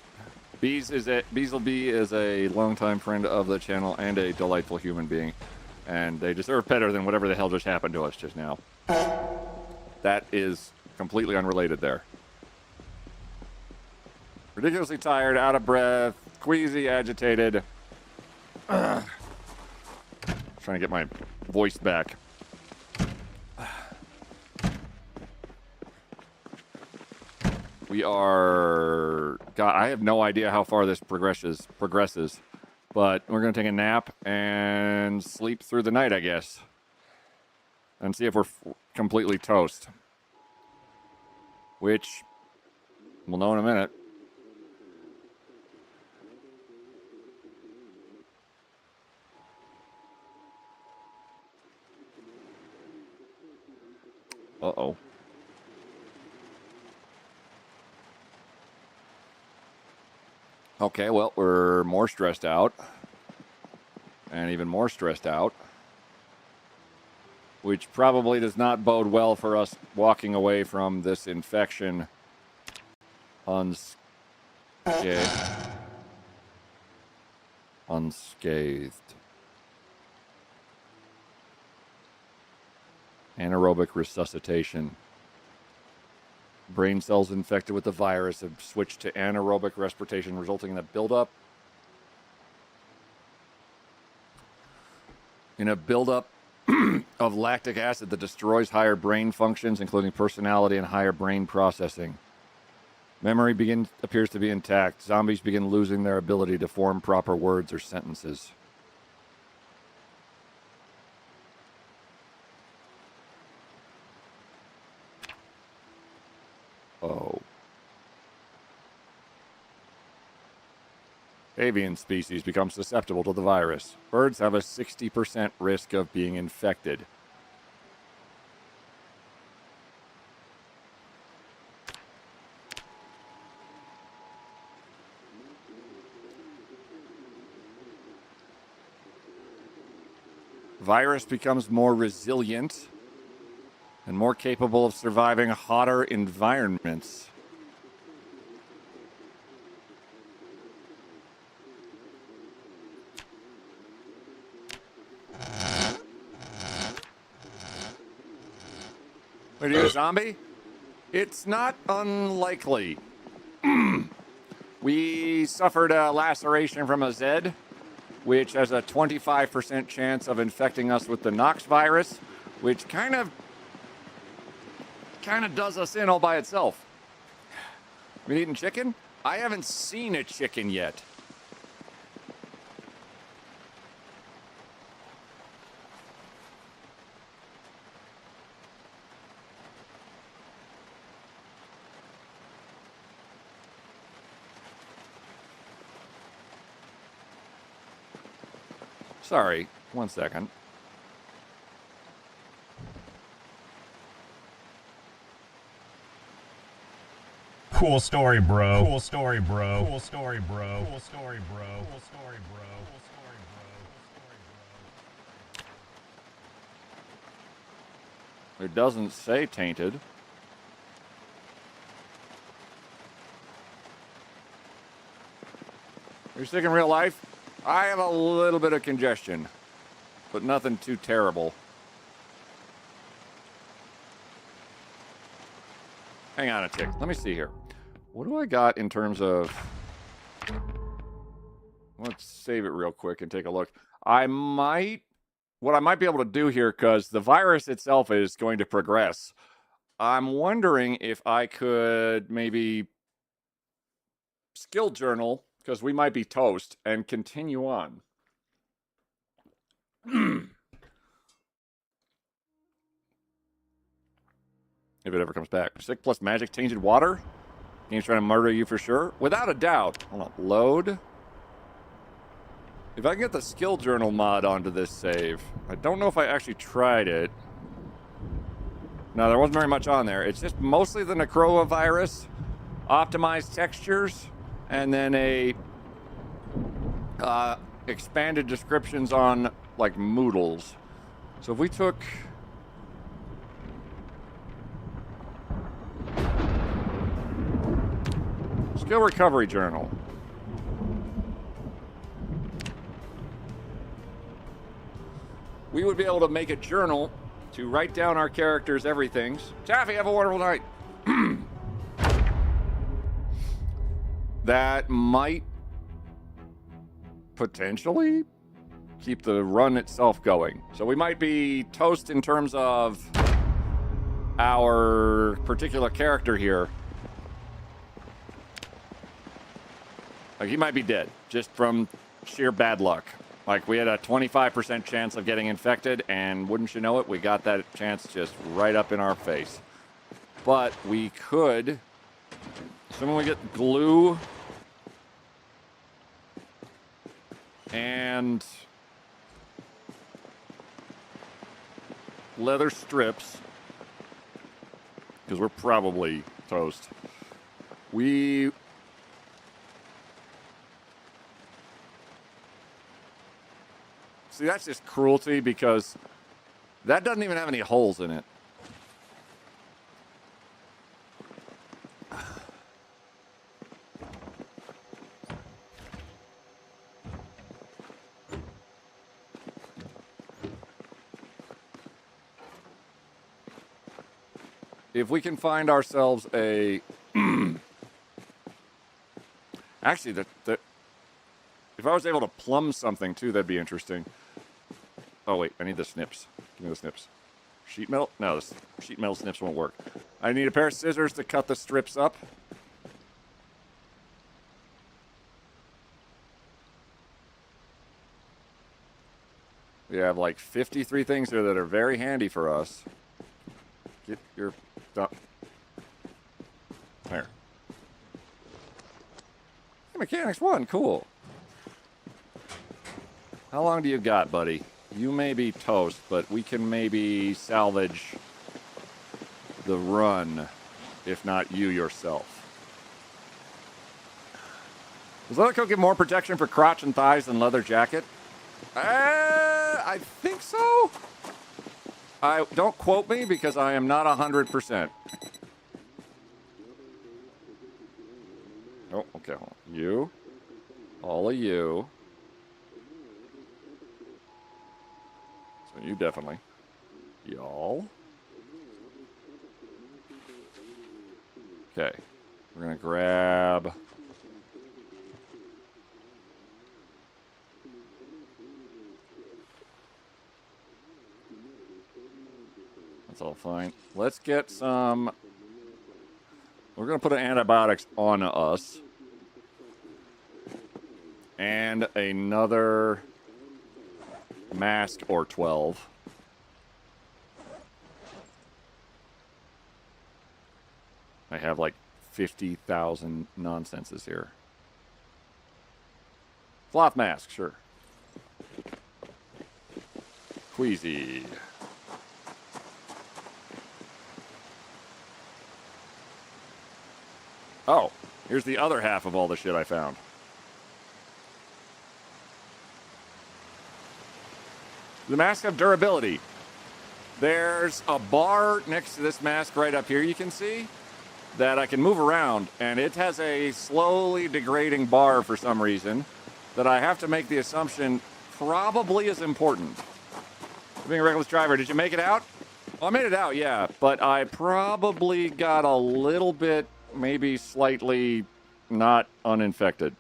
Beasleby is a longtime friend of the channel and a delightful human being. And they deserve better than whatever the hell just happened to us just now. That is completely unrelated there. Ridiculously tired, out of breath, queasy, agitated. Trying to get my voice back. We are... God, I have no idea how far this progresses. But we're going to take a nap and sleep through the night, I guess. And see if we're completely toast. Which, we'll know in a minute. Uh-oh. Okay, well, we're more stressed out. And even more stressed out. Which probably does not bode well for us walking away from this infection unscathed. Anaerobic resuscitation. Brain cells infected with the virus have switched to anaerobic respiration, resulting in a buildup of lactic acid that destroys higher brain functions, including personality and higher brain processing. Memory appears to be intact. Zombies begin losing their ability to form proper words or sentences. Oh. Avian species become susceptible to the virus. Birds have a 60% risk of being infected. Virus becomes more resilient and more capable of surviving hotter environments. Are you a zombie? It's not unlikely. We suffered a laceration from a Zed, which has a 25% chance of infecting us with the Nox virus, which kind of does us in all by itself. Been eating chicken? I haven't seen a chicken yet. Sorry, 1 second. Cool story, bro. Cool story, bro. Cool story, bro. Cool story, bro. Cool story, bro. Cool story, bro. It doesn't say tainted. You're sick in real life? I have a little bit of congestion, but nothing too terrible. Hang on a tick. Let me see here. What do I got in terms of... Let's save it real quick and take a look. What I might be able to do here, because the virus itself is going to progress, I'm wondering if I could maybe skill journal, because we might be toast, and continue on. If it ever comes back. Sick plus magic tainted water? Game's trying to murder you for sure? Without a doubt. Hold on. Load. If I can get the skill journal mod onto this save. I don't know if I actually tried it. No, there wasn't very much on there. It's just mostly the Necroa virus, optimized textures, and then a expanded descriptions on like moodles. So if we took... Skill recovery journal. We would be able to make a journal to write down our characters' everythings. Taffy, have a wonderful night. That might potentially keep the run itself going. So we might be toast in terms of our particular character here. Like, he might be dead, just from sheer bad luck. Like, we had a 25% chance of getting infected, and wouldn't you know it, we got that chance just right up in our face. But we could, assuming we get glue and leather strips, because we're probably toast. See, that's just cruelty because that doesn't even have any holes in it. If we can find ourselves a... Actually, if I was able to plumb something, too, that'd be interesting. Oh, wait, I need the snips. Give me the snips. Sheet metal? No, the sheet metal snips won't work. I need a pair of scissors to cut the strips up. We have like 53 things here that are very handy for us. Get your stuff. There. Hey, Mechanics 1, cool. How long do you got, buddy? You may be toast, but we can maybe salvage the run, if not you yourself. Does leather coat give more protection for crotch and thighs than leather jacket? I think so. Don't quote me because I am not 100%. Oh, okay. Hold on. You, all of you. So you definitely. Y'all. Okay. We're going to grab... That's all fine. Let's get some... We're going to put antibiotics on us. And another mask or 12. I have like 50,000 nonsenses here. Cloth mask, sure. Queasy. Oh, here's the other half of all the shit I found. The masks have durability. There's a bar next to this mask right up here you can see that I can move around, and it has a slowly degrading bar for some reason that I have to make the assumption probably is important. Being a reckless driver, did you make it out? Well, I made it out, yeah, but I probably got a little bit, maybe slightly not uninfected.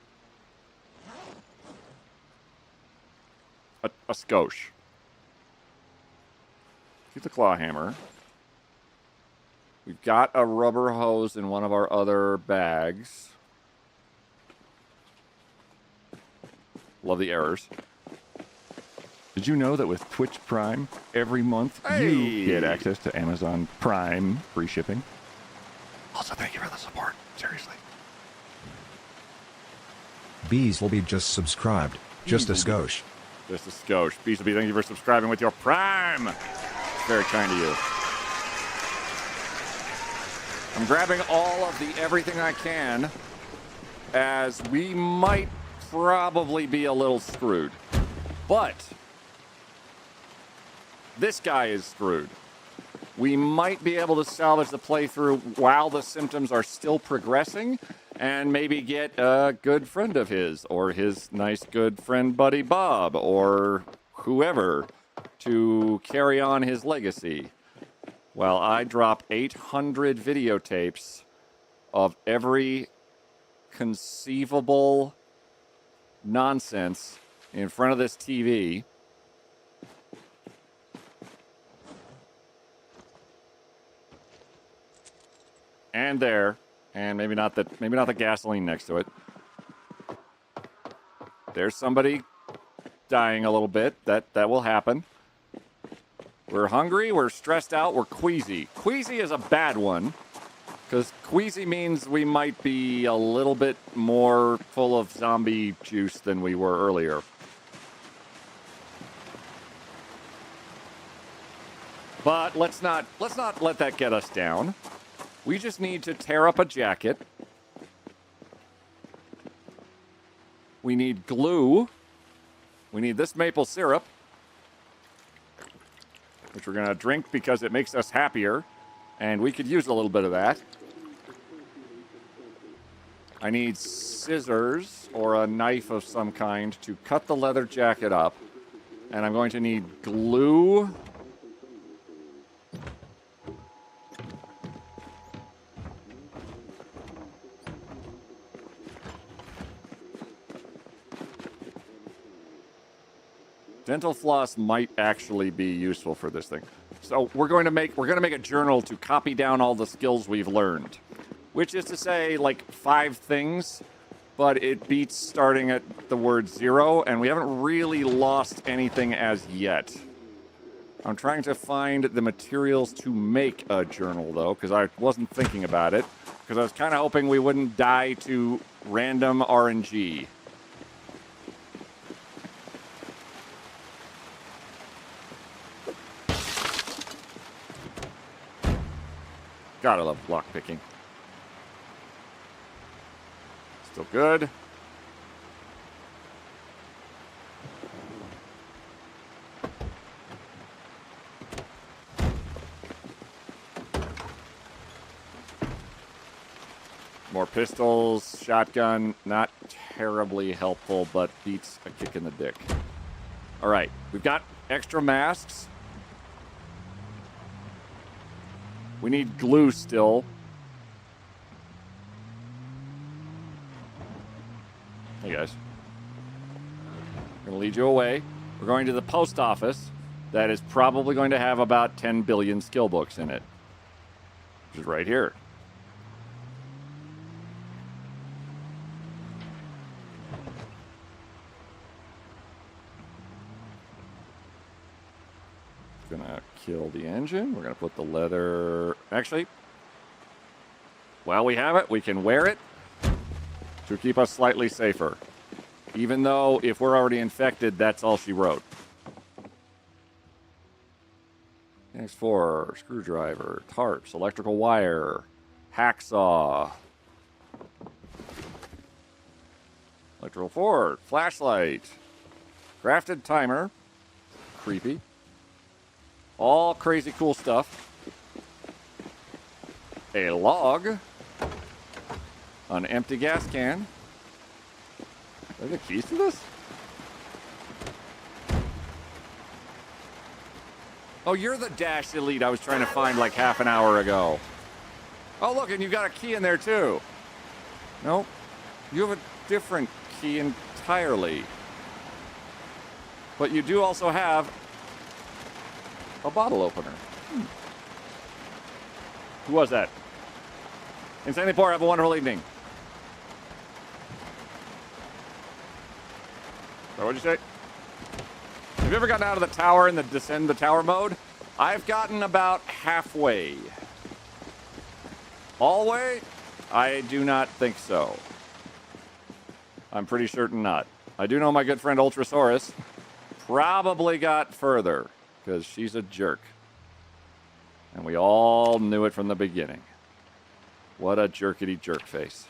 A skosh. Keep the claw hammer. We've got a rubber hose in one of our other bags. Love the errors. Did you know that with Twitch Prime, every month you get access to Amazon Prime free shipping? Also, thank you for the support. Seriously. Bees will be just subscribed. Just a skosh. Just a skosh. Bees will be thank you for subscribing with your Prime. It's very kind of you. I'm grabbing all of the everything I can, as we might probably be a little screwed. But this guy is screwed. We might be able to salvage the playthrough while the symptoms are still progressing and maybe get a good friend of his or his nice good friend buddy Bob or whoever to carry on his legacy. While I drop 800 videotapes of every conceivable nonsense in front of this TV. And there, and maybe not the gasoline next to it. There's somebody dying a little bit. That will happen. We're hungry, we're stressed out, we're queasy. Queasy is a bad one, because queasy means we might be a little bit more full of zombie juice than we were earlier. But let's not let that get us down. We just need to tear up a jacket. We need glue. We need this maple syrup, which we're going to drink because it makes us happier, and we could use a little bit of that. I need scissors or a knife of some kind to cut the leather jacket up, and I'm going to need glue. Dental floss might actually be useful for this thing. So we're going to make a journal to copy down all the skills we've learned, which is to say like 5 things, but it beats starting at the word 0, and we haven't really lost anything as yet. I'm trying to find the materials to make a journal though, because I wasn't thinking about it, because I was kind of hoping we wouldn't die to random RNG. Gotta love lockpicking. Still good. More pistols, shotgun, not terribly helpful, but beats a kick in the dick. All right, we've got extra masks. We need glue still. Hey guys. I'm going to lead you away. We're going to the post office that is probably going to have about 10 billion skill books in it. Which is right here. Gonna kill the engine. We're gonna put the leather. Actually, while we have it, we can wear it to keep us slightly safer. Even though if we're already infected, that's all she wrote. X4, screwdriver, tarps, electrical wire, hacksaw, electrical board, flashlight, crafted timer, creepy. All crazy cool stuff. A log. An empty gas can. Are there keys to this? Oh, you're the Dash Elite I was trying to find like half an hour ago. Oh, look, and you've got a key in there, too. Nope. You have a different key entirely. But you do also have a bottle opener. Who was that? Insanely Poor, have a wonderful evening. So what'd you say? Have you ever gotten out of the tower in the descend the tower mode? I've gotten about halfway. All the way? I do not think so. I'm pretty certain not. I do know my good friend Ultrasaurus probably got further, because she's a jerk. And we all knew it from the beginning. What a jerkity jerk face.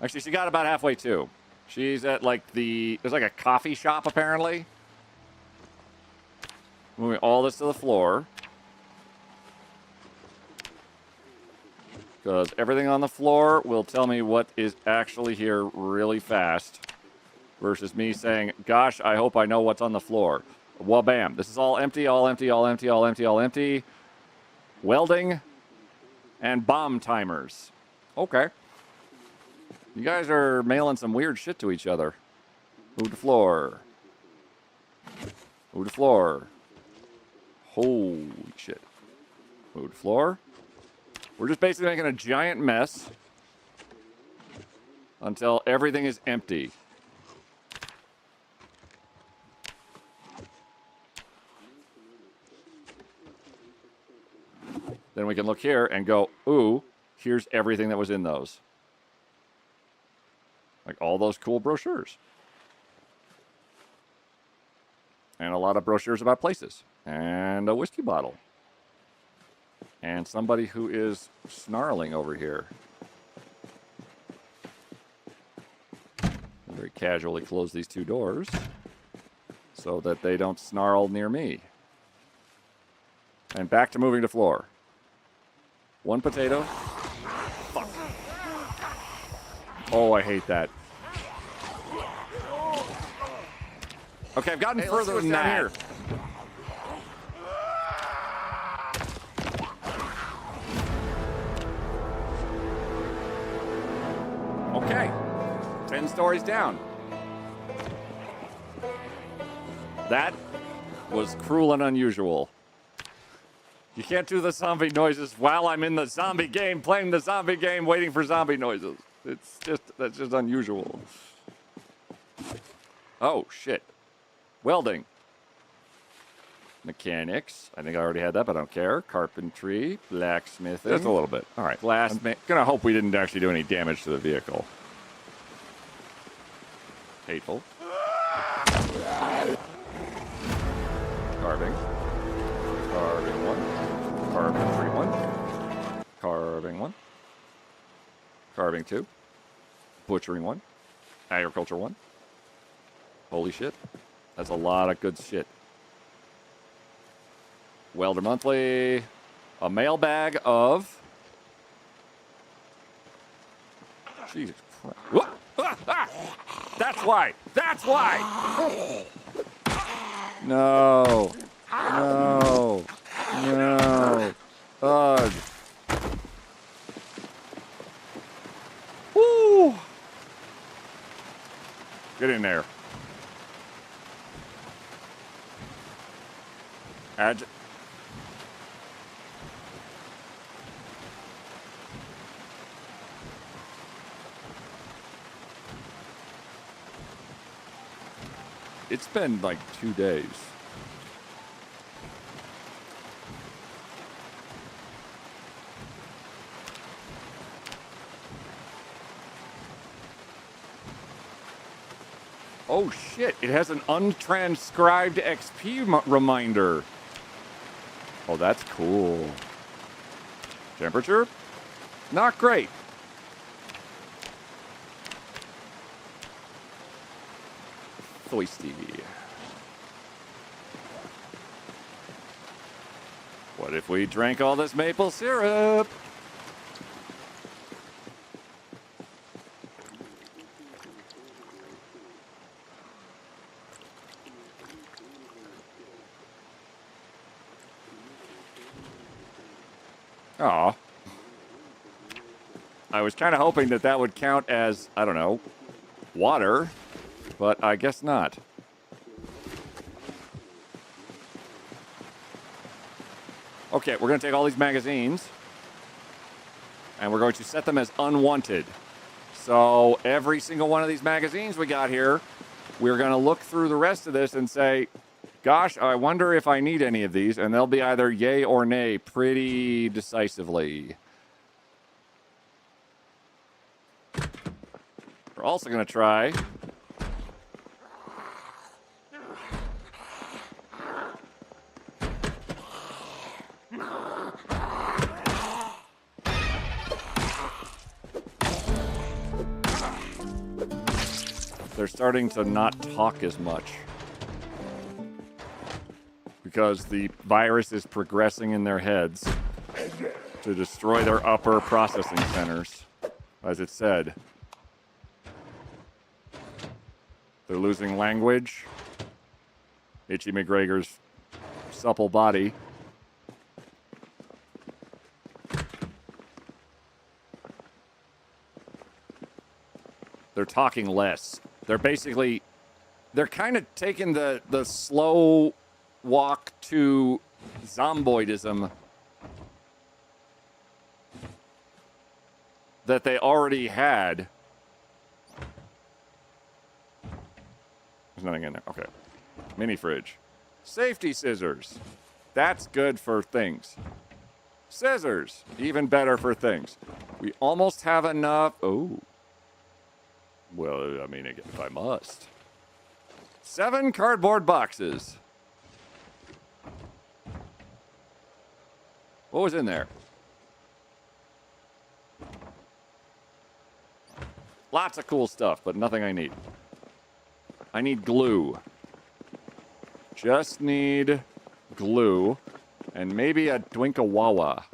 Actually, she got about halfway too. She's at like there's like a coffee shop apparently. Moving all this to the floor. Because everything on the floor will tell me what is actually here really fast. Versus me saying, gosh, I hope I know what's on the floor. Well, bam. This is all empty, all empty, all empty, all empty, all empty. Welding and bomb timers. Okay. You guys are mailing some weird shit to each other. Move to floor. Move to floor. Holy shit. Move to floor. We're just basically making a giant mess until everything is empty. Then we can look here and go, ooh, here's everything that was in those. Like all those cool brochures. And a lot of brochures about places. And a whiskey bottle. And somebody who is snarling over here. Very casually close these two doors so that they don't snarl near me. And back to moving to floor. One potato. Fuck. Oh, I hate that. Okay, I've gotten further than that. Here. Okay. 10 stories down. That was cruel and unusual. You can't do the zombie noises while I'm in the zombie game, playing the zombie game, waiting for zombie noises. That's just unusual. Oh, shit. Welding. Mechanics. I think I already had that, but I don't care. Carpentry. Blacksmithing. Just a little bit. All right. I'm gonna hope we didn't actually do any damage to the vehicle. Hateful. Carving. Carving one. Carpentry one. Carving one. Carving two. Butchering one. Agriculture one. Holy shit. That's a lot of good shit. Welder Monthly. A mailbag of... Jesus Christ. That's why. That's why. No. No. No. Ugh. Woo. Get in there. It's been like 2 days. Oh shit, it has an untranscribed XP reminder. Oh, that's cool. Temperature? Not great. Foisty. What if we drank all this maple syrup? Aw. I was kind of hoping that that would count as, I don't know, water, but I guess not. Okay, we're going to take all these magazines, and we're going to set them as unwanted. So every single one of these magazines we got here, we're going to look through the rest of this and say, gosh, I wonder if I need any of these, and they'll be either yay or nay pretty decisively. We're also going to try they're starting to not talk as much because the virus is progressing in their heads to destroy their upper processing centers, as it said. They're losing language. Itchy McGregor's supple body. They're talking less. They're basically, they're kind of taking the slow walk to zomboidism that they already had. There's nothing in there. Okay. Mini fridge. Safety scissors. That's good for things. Scissors. Even better for things. We almost have enough. Oh. Well, I mean, if I must. 7 cardboard boxes. What was in there? Lots of cool stuff, but nothing I need. I need glue. Just need glue. And maybe a Dwinkawawa.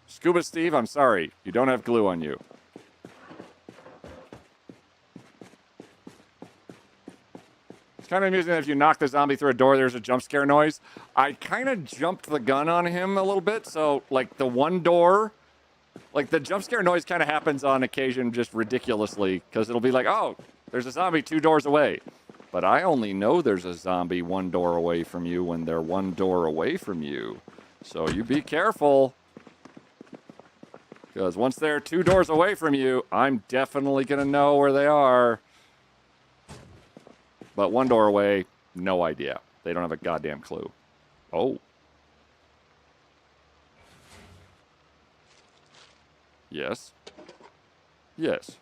Scuba Steve, I'm sorry. You don't have glue on you. It's kind of amusing that if you knock the zombie through a door, there's a jump scare noise. I kind of jumped the gun on him a little bit. So, like, the one door, like, the jump scare noise kind of happens on occasion just ridiculously. Because it'll be like, oh, there's a zombie 2 doors away. But I only know there's a zombie 1 door away from you when they're 1 door away from you. So you be careful. Because once they're 2 doors away from you, I'm definitely going to know where they are. But 1 door away, no idea. They don't have a goddamn clue. Oh. Yes. Yes.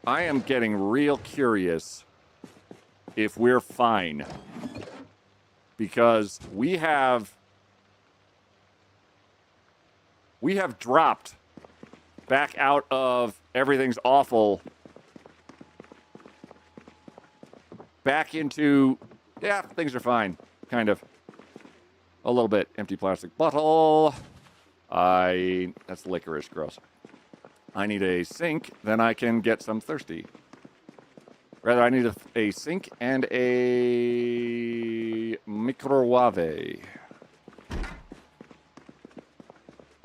I am getting real curious if we're fine. Because we have dropped back out of everything's awful back into, yeah, things are fine. Kind of. A little bit. Empty plastic bottle. That's licorice, gross. I need a sink, then I can get some thirsty. Rather, I need a sink and a microwave.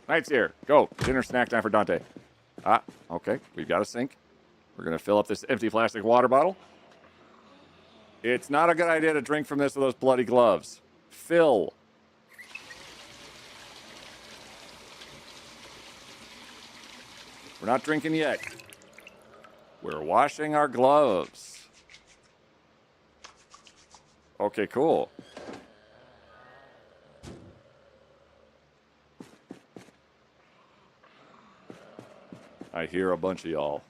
Night's here. Go. Dinner snack time for Dante. Ah, okay. We've got a sink. We're going to fill up this empty plastic water bottle. It's not a good idea to drink from this with those bloody gloves. Fill. We're not drinking yet. We're washing our gloves. Okay, cool. I hear a bunch of y'all.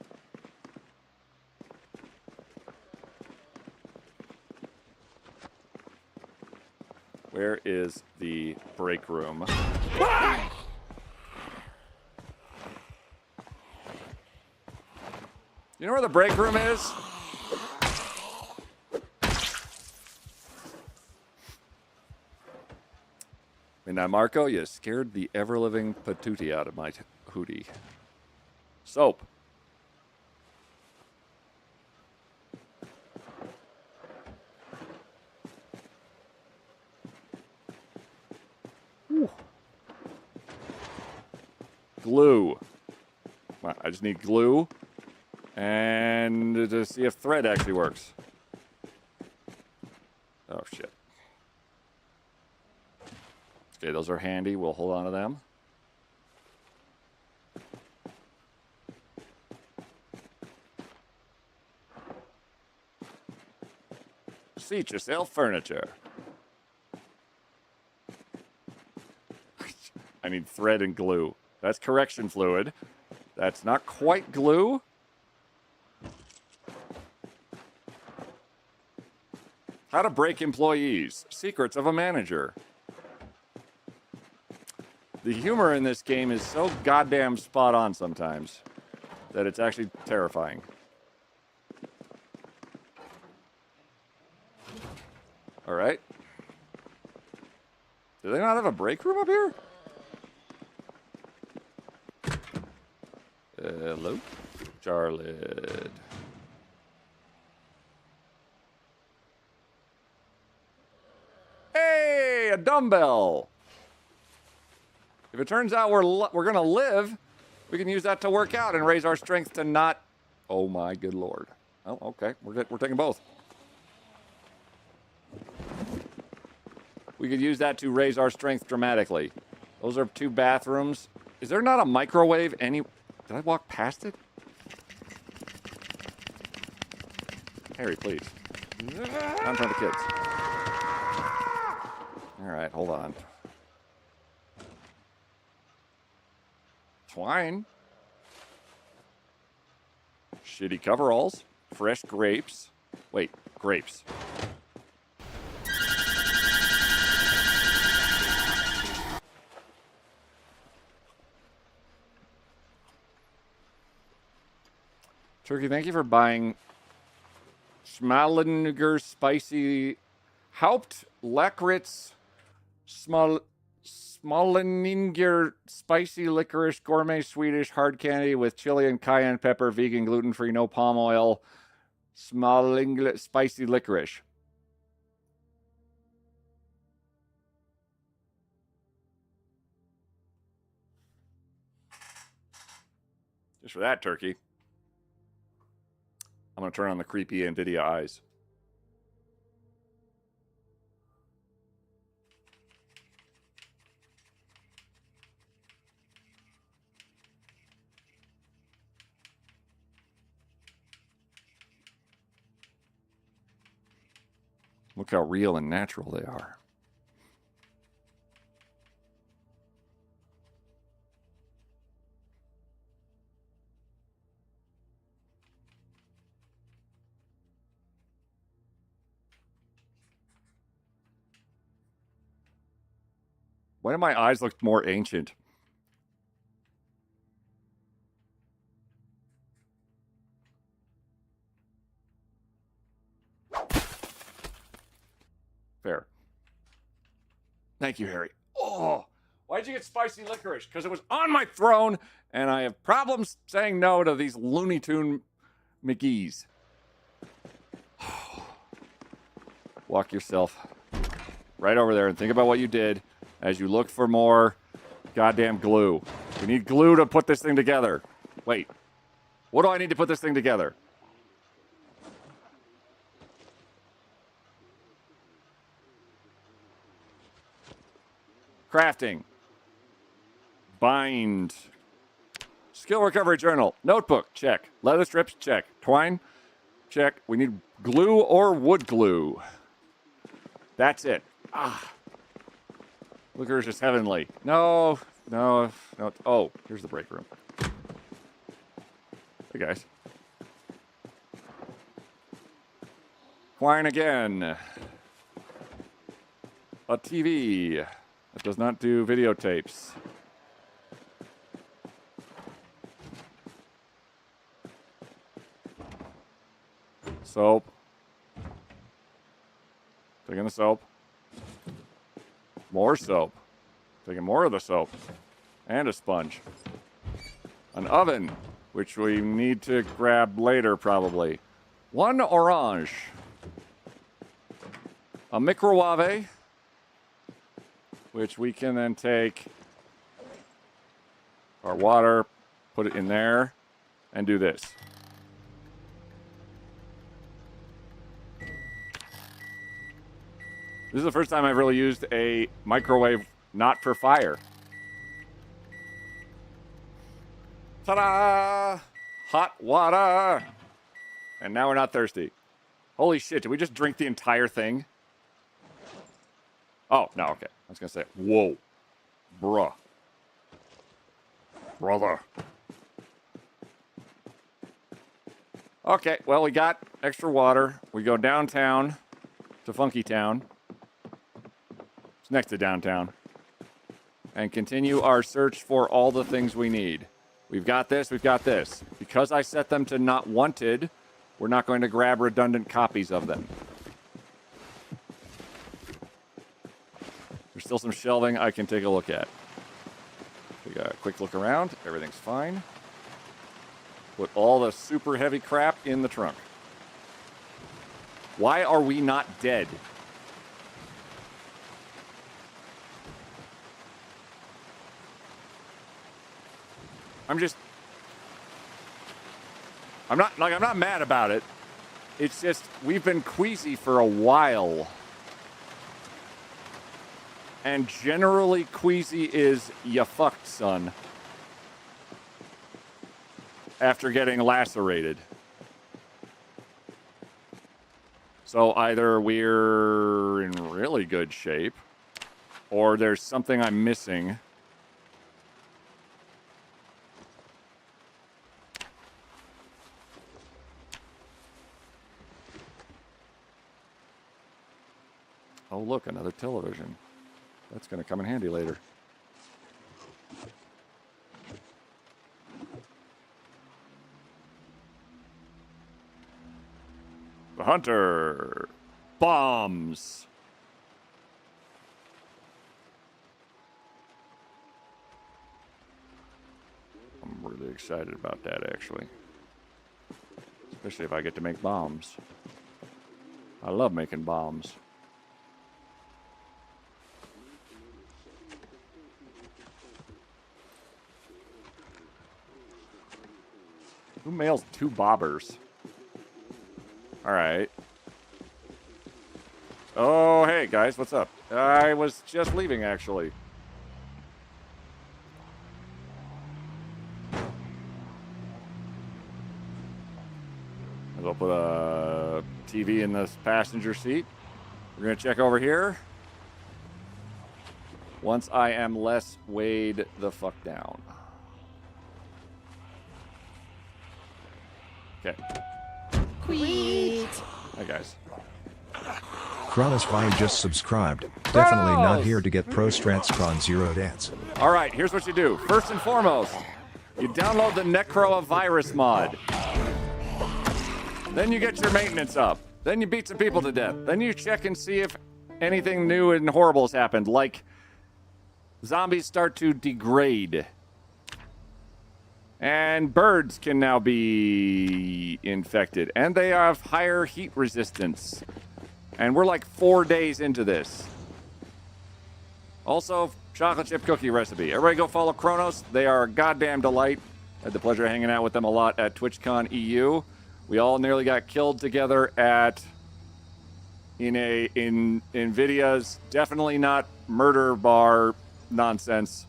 Where is the break room? You know where the break room is? Midnight Marco, you scared the ever-living patootie out of my hootie. Soap. Glue. Well, I just need glue. And to see if thread actually works. Oh, shit. Okay, those are handy. We'll hold on to them. Seat yourself furniture. I need thread and glue. That's correction fluid. That's not quite glue. How to break employees. Secrets of a manager. The humor in this game is so goddamn spot on sometimes that it's actually terrifying. All right. Do they not have a break room up here? Hello? Charlotte. Hey, a dumbbell. If it turns out we're gonna live, we can use that to work out and raise our strength to not. Oh my good lord. Oh, okay. We're taking both. We could use that to raise our strength dramatically. Those are 2 bathrooms. Is there not a microwave any? Did I walk past it? Harry, please. Not in front of the kids. All right, hold on. Twine. Shitty coveralls. Fresh grapes. Wait, grapes. Turkey, thank you for buying Schmallenegger spicy Haupt Lakritz Schmalleninger spicy licorice gourmet Swedish hard candy with chili and cayenne pepper, vegan, gluten-free, no palm oil. Schmallenger spicy licorice. Just for that, Turkey. I'm going to turn on the creepy NVIDIA eyes. Look how real and natural they are. Why do my eyes look more ancient? Fair. Thank you, Harry. Oh, why'd you get spicy licorice? Because it was on my throne, and I have problems saying no to these Looney Tune McGees. Walk yourself right over there and think about what you did as you look for more goddamn glue. We need glue to put this thing together. Wait. What do I need to put this thing together? Crafting. Bind. Skill recovery journal. Notebook. Check. Leather strips. Check. Twine. Check. We need glue or wood glue. That's it. Ah. Licorice is heavenly. No. Oh, here's the break room. Hey, guys. Twine again. A TV that does not do videotapes. Soap. Taking the soap. More soap. Taking more of the soap. And a sponge. An oven, which we need to grab later probably. 1 orange. A microwave, which we can then take our water, put it in there, and do this. This is the first time I've really used a microwave not for fire. Ta-da! Hot water! And now we're not thirsty. Holy shit, did we just drink the entire thing? Oh, no, okay. I was gonna say, whoa. Bruh. Brother. Okay, well, we got extra water. We go downtown to Funky Town. It's next to downtown. And continue our search for all the things we need. We've got this, we've got this. Because I set them to not wanted, we're not going to grab redundant copies of them. There's still some shelving I can take a look at. Take a quick look around. Everything's fine. Put all the super heavy crap in the trunk. Why are we not dead? I'm not mad about it. It's just, we've been queasy for a while. And generally, queasy is, you fucked, son. After getting lacerated. So either we're in really good shape, or there's something I'm missing. Oh, look, another television. That's going to come in handy later. The hunter. Bombs. I'm really excited about that, actually. Especially if I get to make bombs. I love making bombs. Who mails 2 bobbers? All right. Oh, hey, guys, what's up? I was just leaving, actually. I'll put a TV in the passenger seat. We're going to check over here. Once I am less weighed the fuck down. Okay. Queet. Hi, guys. Kronos Fire just subscribed. Definitely not here to get Pro Strats Cron Zero Dance. All right, here's what you do. First and foremost, you download the Necroa Virus mod. Then you get your maintenance up. Then you beat some people to death. Then you check and see if anything new and horrible has happened, like zombies start to degrade. And birds can now be infected. And they have higher heat resistance. And we're like 4 days into this. Also, chocolate chip cookie recipe. Everybody go follow Kronos. They are a goddamn delight. I had the pleasure of hanging out with them a lot at TwitchCon EU. We all nearly got killed together in NVIDIA's definitely not murder bar nonsense.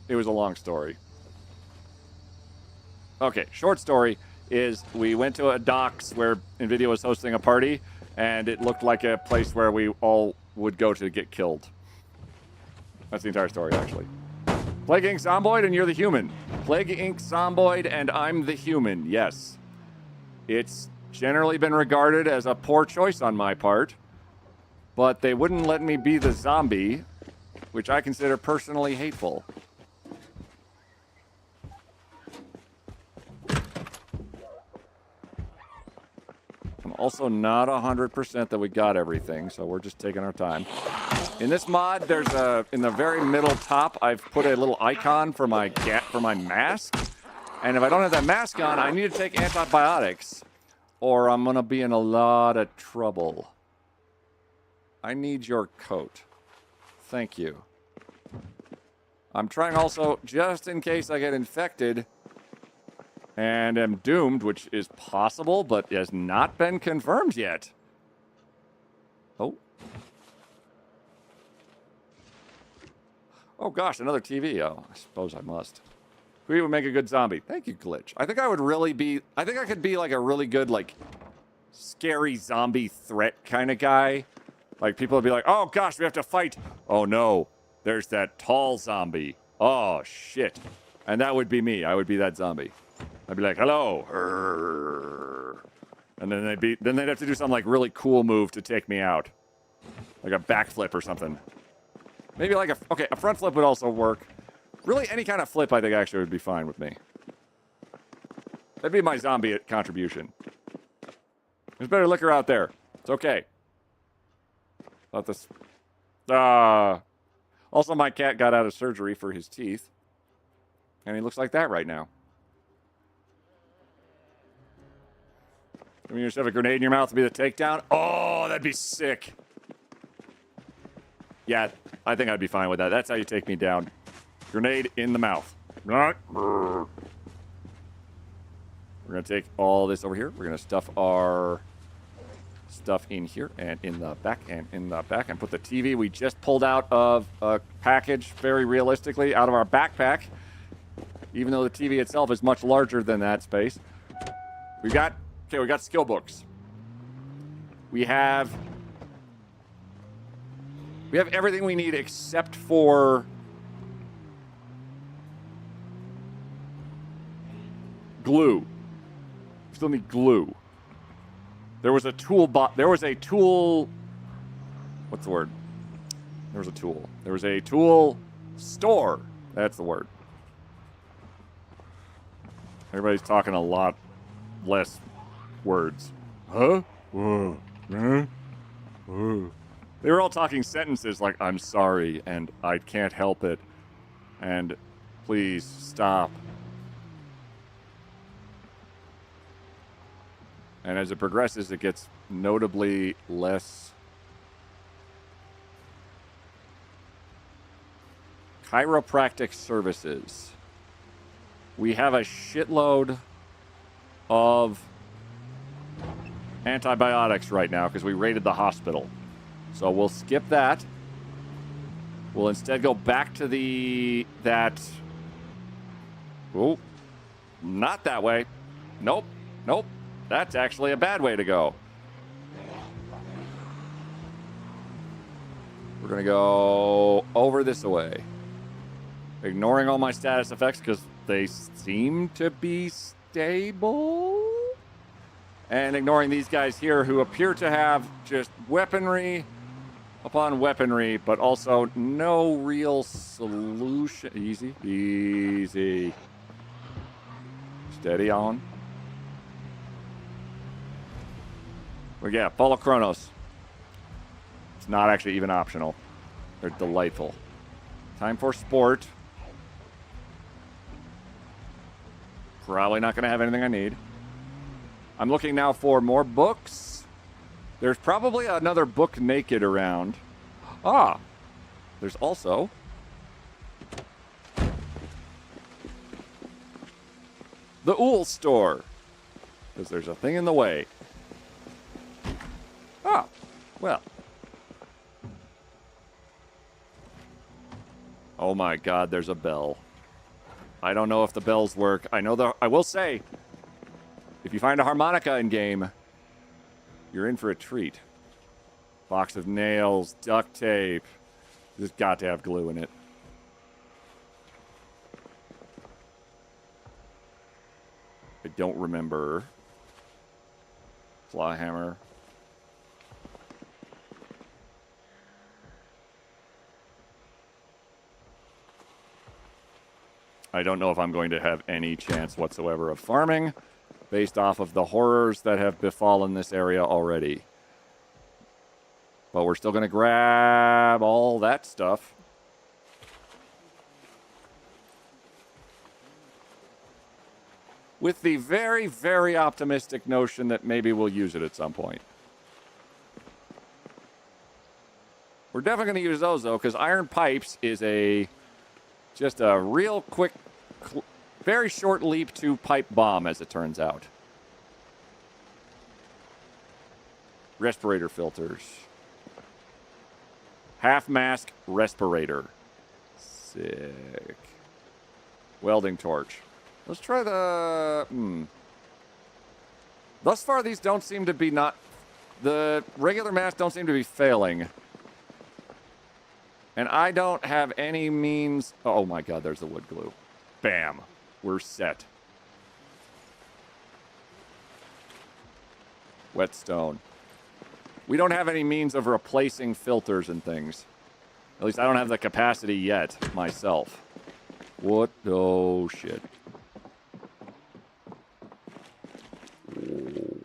It was a long story. Okay, short story is we went to a docks where NVIDIA was hosting a party, and it looked like a place where we all would go to get killed. That's the entire story, actually. Plague Inc. Zomboid, and you're the human. Plague Inc. Zomboid, and I'm the human, yes. It's generally been regarded as a poor choice on my part, but they wouldn't let me be the zombie, which I consider personally hateful. I'm also not 100% that we got everything, so we're just taking our time. In this mod, there's in the very middle top, I've put a little icon for my mask. And if I don't have that mask on, I need to take antibiotics, or I'm gonna be in a lot of trouble. I need your coat. Thank you. I'm trying also, just in case I get infected and am doomed, which is possible, but has not been confirmed yet. Oh. Oh gosh, another TV. Oh, I suppose I must. Who would make a good zombie? Thank you, Glitch. I think I would really be, I think I could be like a really good, like, scary zombie threat kind of guy. Like, people would be like, oh gosh, we have to fight. Oh no, there's that tall zombie. Oh shit. And that would be me. I would be that zombie. I'd be like, hello. And then they'd have to do some like really cool move to take me out. Like a backflip or something. Maybe like a front flip would also work. Really, any kind of flip I think actually would be fine with me. That'd be my zombie contribution. There's better liquor out there. It's okay. About this. Also, my cat got out of surgery for his teeth. And he looks like that right now. I mean, you just have a grenade in your mouth to be the takedown? Oh, that'd be sick. Yeah, I think I'd be fine with that. That's how you take me down. Grenade in the mouth. We're going to take all this over here. We're going to stuff our stuff in here and in the back and in the back and put the TV we just pulled out of a package very realistically out of our backpack. Even though the TV itself is much larger than that space. We got skill books. We have everything we need except for glue. We still need glue. There was a tool. What's the word? There was a tool. There was a tool store. That's the word. Everybody's talking a lot less words. Huh? Whoa. Huh? Whoa. They were all talking sentences like, I'm sorry, and I can't help it, and please stop. And as it progresses, it gets notably less. Chiropractic services. We have a shitload of antibiotics right now because we raided the hospital. So we'll skip that. We'll instead go back to Oh, not that way. Nope. That's actually a bad way to go. We're going to go over this way. Ignoring all my status effects because they seem to be stable. And ignoring these guys here who appear to have just weaponry upon weaponry, but also no real solution. Easy. Steady on. Well, yeah, follow Chronos. It's not actually even optional. They're delightful. Time for sport. Probably not going to have anything I need. I'm looking now for more books. There's probably another book naked around. There's also the Ool store. Because there's a thing in the way. Well. Oh my god, there's a bell. I don't know if the bells work. I will say, if you find a harmonica in game, you're in for a treat. Box of nails, duct tape. There's got to have glue in it. I don't remember. Claw hammer. I don't know if I'm going to have any chance whatsoever of farming based off of the horrors that have befallen this area already. But we're still going to grab all that stuff. With the very, very optimistic notion that maybe we'll use it at some point. We're definitely going to use those, though, because iron pipes is a Just a real quick, very short leap to pipe bomb, as it turns out. Respirator filters. Half mask respirator. Sick. Welding torch. Let's try the... Thus far, these don't seem to be not... The regular masks don't seem to be failing. And I don't have any means... Oh my god, there's the wood glue. Bam. We're set. Whetstone. We don't have any means of replacing filters and things. At least I don't have the capacity yet, myself. What? Oh, shit. Whoa.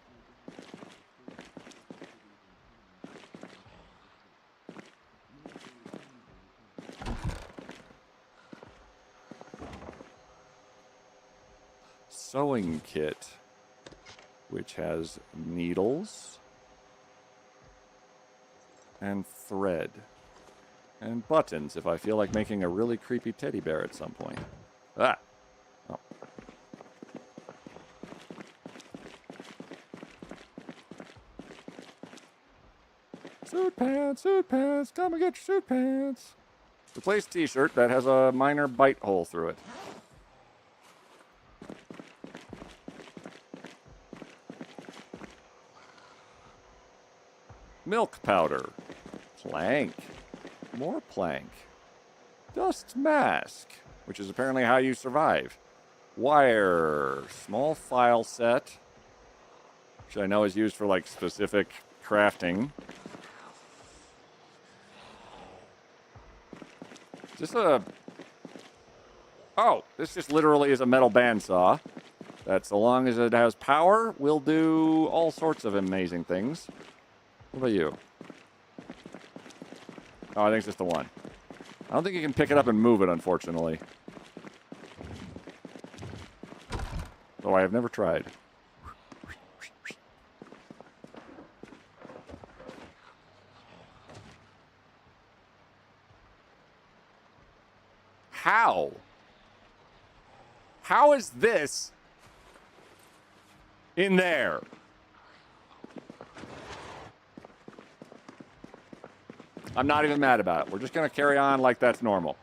Sewing kit, which has needles and thread and buttons if I feel like making a really creepy teddy bear at some point. Ah! Oh. Suit pants, come and get your suit pants. Replace t-shirt that has a minor bite hole through it. Milk powder. Plank. More plank. Dust mask, which is apparently how you survive. Wire. Small file set, which I know is used for like specific crafting. Is this a... Oh, this just literally is a metal bandsaw. That, so long as it has power, will do all sorts of amazing things. What about you? Oh, I think it's just the one. I don't think you can pick it up and move it, unfortunately. Though I have never tried. How? How is this in there? I'm not even mad about it. We're just going to carry on like that's normal.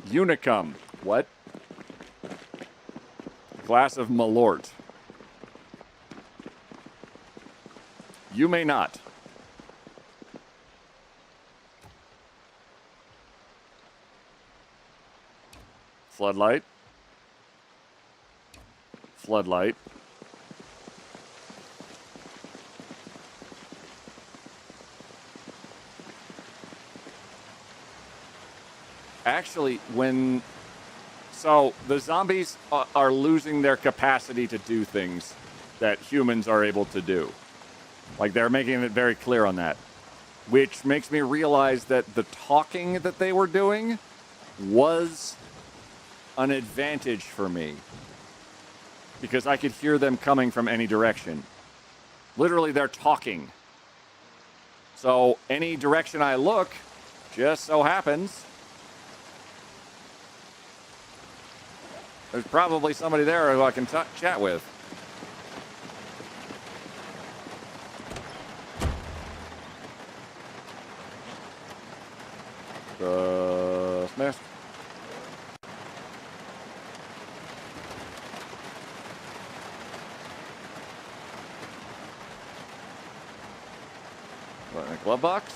Unicum. What? Glass of Malort. You may not. Floodlight. Floodlight. Actually, when... So, the zombies are losing their capacity to do things that humans are able to do. Like, they're making it very clear on that. Which makes me realize that the talking that they were doing was an advantage for me. Because I could hear them coming from any direction. Literally, they're talking. So, any direction I look, just so happens... There's probably somebody there who I can chat with. Smith. What, in a glove box?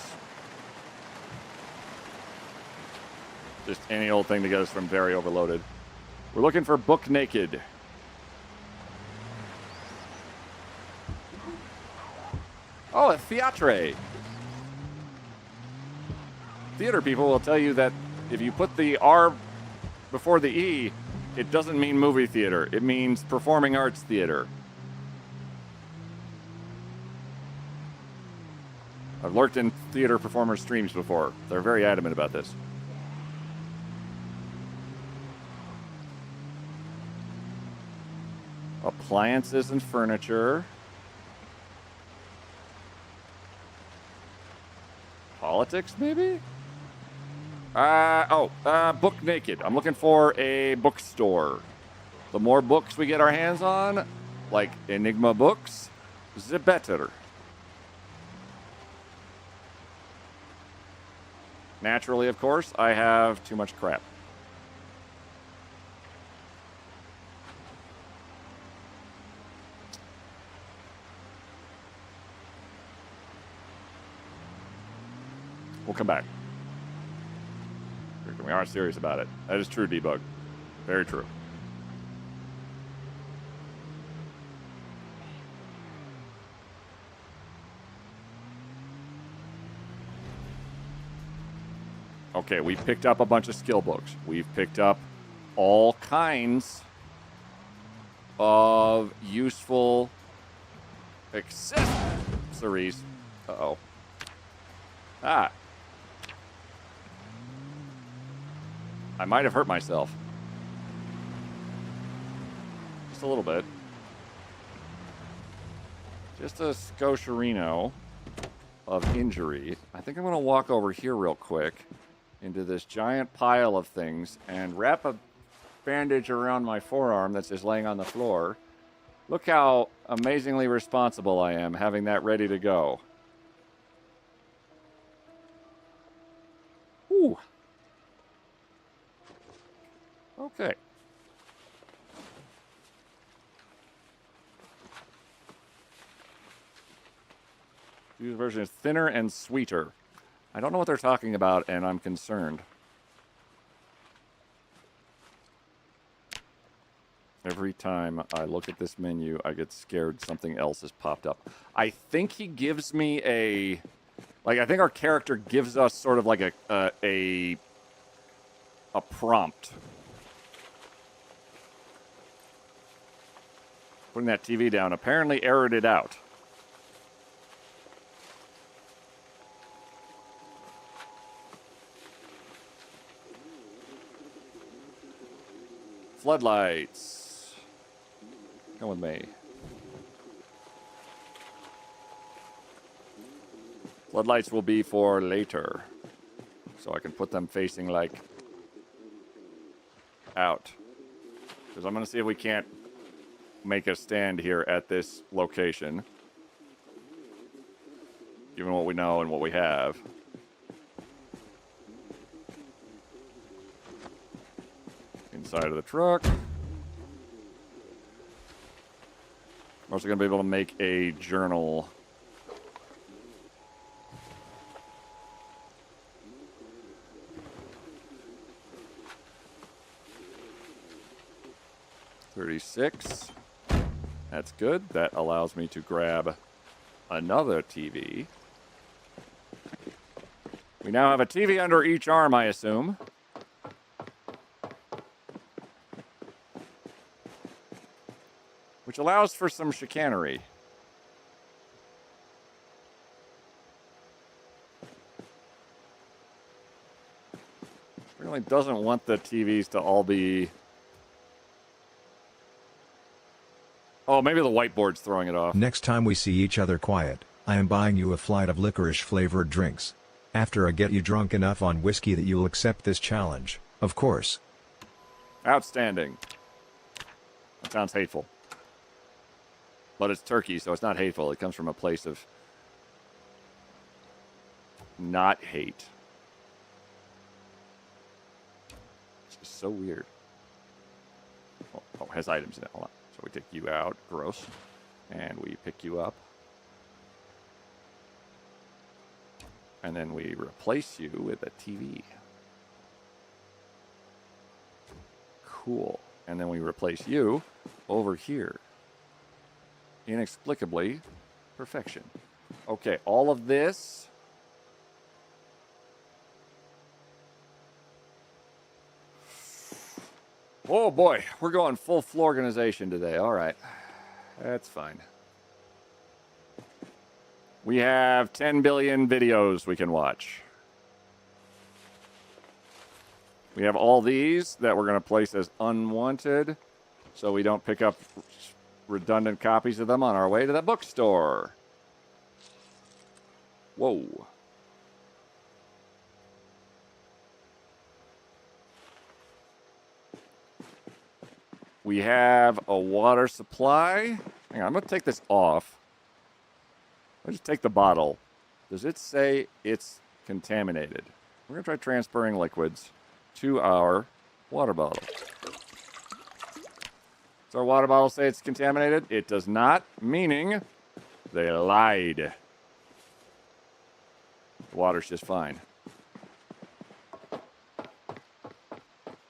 Just any old thing to get us from very overloaded. We're looking for Book Naked. Oh, a theatre. Theater people will tell you that if you put the R before the E, it doesn't mean movie theater. It means performing arts theater. I've lurked in theater performer streams before. They're very adamant about this. Appliances and furniture. Politics, maybe? Book Naked. I'm looking for a bookstore. The more books we get our hands on, like Enigma books, the better. Naturally, of course, I have too much crap. We'll come back. We are serious about it. That is true, Debug. Very true. Okay, we picked up a bunch of skill books. We've picked up all kinds of useful accessories. Uh-oh. Ah. I might have hurt myself. Just a little bit. Just a scoscerino of injury. I think I'm going to walk over here real quick into this giant pile of things and wrap a bandage around my forearm that's just laying on the floor. Look how amazingly responsible I am having that ready to go. Whew. Okay. This version is thinner and sweeter. I don't know what they're talking about, and I'm concerned. Every time I look at this menu, I get scared something else has popped up. I think he gives me a... Like, I think our character gives us sort of like a prompt. Putting that TV down apparently errored it out. Floodlights. Come with me. Floodlights will be for later. So I can put them facing, like, out. Because I'm going to see if we can't make a stand here at this location. Given what we know and what we have. Inside of the truck. I'm also going to be able to make a journal. $36. That's good. That allows me to grab another TV. We now have a TV under each arm, I assume. Which allows for some chicanery. Really doesn't want the TVs to all be... Oh, maybe the whiteboard's throwing it off. Next time we see each other quiet, I am buying you a flight of licorice-flavored drinks. After I get you drunk enough on whiskey that you'll accept this challenge, of course. Outstanding. That sounds hateful. But it's turkey, so it's not hateful. It comes from a place of not hate. It's just so weird. Oh, it has items in it. Hold on. So we take you out. Gross. And we pick you up. And then we replace you with a TV. Cool. And then we replace you over here. Inexplicably, perfection. Okay, all of this. Oh boy, we're going full organization today. All right, that's fine. We have 10 billion videos we can watch. We have all these that we're going to place as unwanted, so we don't pick up redundant copies of them on our way to the bookstore. Whoa. We have a water supply. Hang on, I'm going to take this off. I'll just take the bottle. Does it say it's contaminated? We're going to try transferring liquids to our water bottle. Does our water bottle say it's contaminated? It does not, meaning they lied. The water's just fine.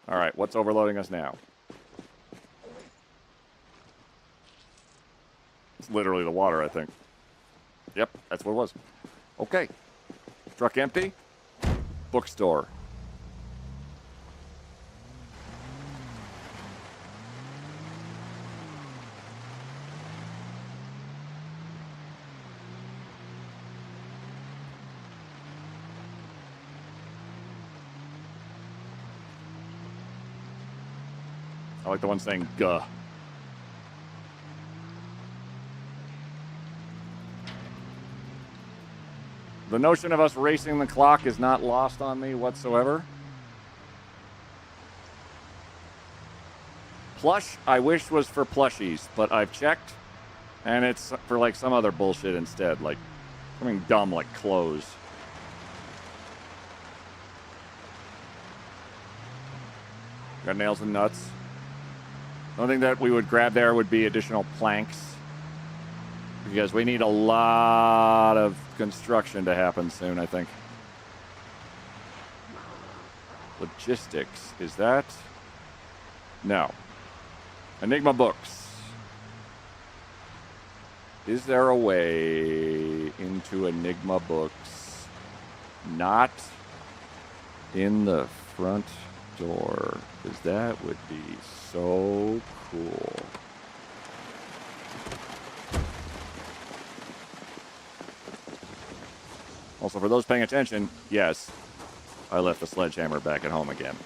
All right, what's overloading us now? It's literally the water, I think. Yep, that's what it was. Okay. Truck empty. Bookstore. I like the one saying "guh." The notion of us racing the clock is not lost on me whatsoever. Plush, I wish was for plushies, but I've checked, and it's for like some other bullshit instead, like something dumb like clothes. Got nails and nuts. The only thing that we would grab there would be additional planks, because we need a lot of construction to happen soon, I think. Logistics, is that? No. Enigma books. Is there a way into Enigma books not in the front door? Because that would be so cool. Also, for those paying attention, yes, I left the sledgehammer back at home again.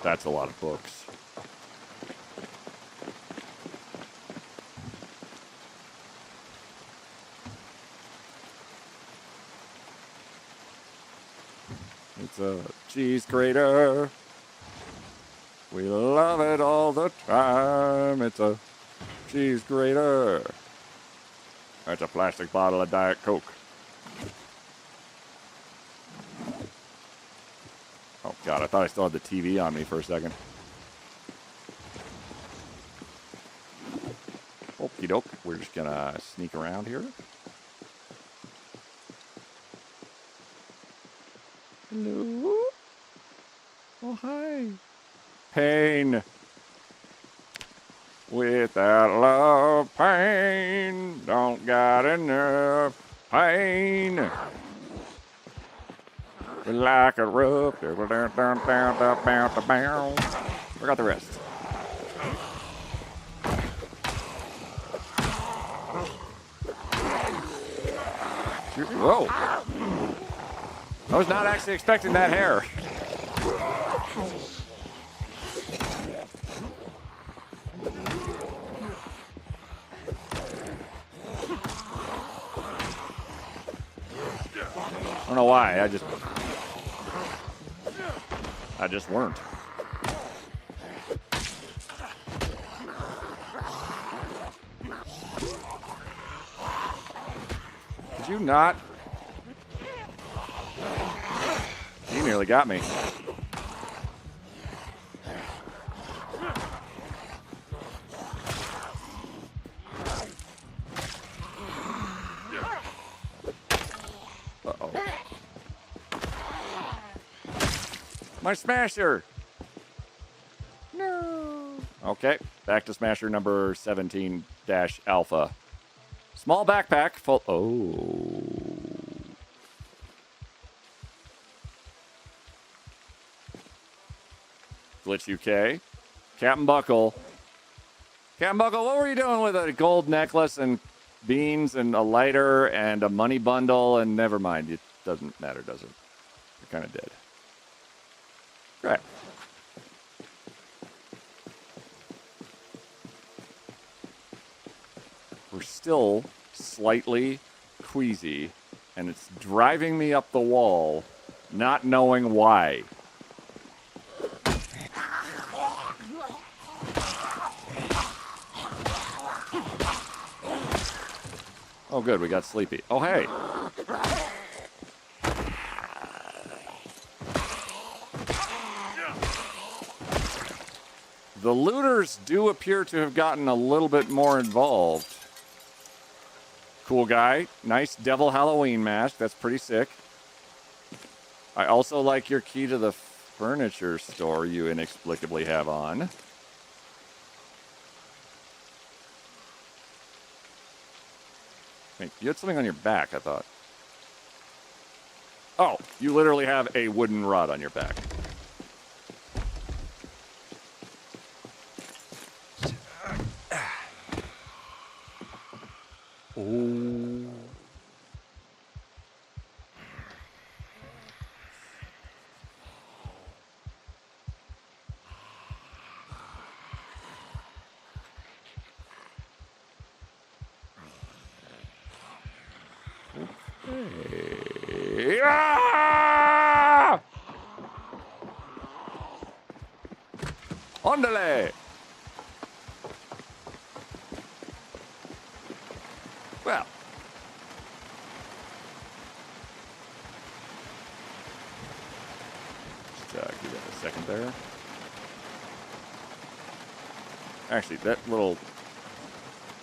That's a lot of books. It's a cheese grater. We love it all the time. It's a cheese grater. That's a plastic bottle of Diet Coke. Oh, God, I thought I still had the TV on me for a second. Okie doke. We're just going to sneak around here. Hello? Oh, hi. Pain. Without love, pain. Don't got enough pain. Like a rope. Forgot the rest. Whoa. I was not actually expecting that hair. I don't know why. I just weren't. Did you not? You nearly got me. Uh-oh. My smasher! No. Okay, back to smasher number 17-alpha. Small backpack full... Oh. Glitch UK. Captain Buckle. Captain Buckle, what were you doing with a gold necklace and beans and a lighter and a money bundle? And never mind, it doesn't matter, does it? You're kind of dead. Right. We're still slightly queasy, and it's driving me up the wall, not knowing why. Oh, good, we got sleepy. Oh, hey. The looters do appear to have gotten a little bit more involved. Cool guy. Nice devil Halloween mask. That's pretty sick. I also like your key to the furniture store you inexplicably have on. Wait, you had something on your back, I thought. Oh, you literally have a wooden rod on your back. Oh. Okay. Ah! Ondale! Well. Just give that a second there. Actually, that little...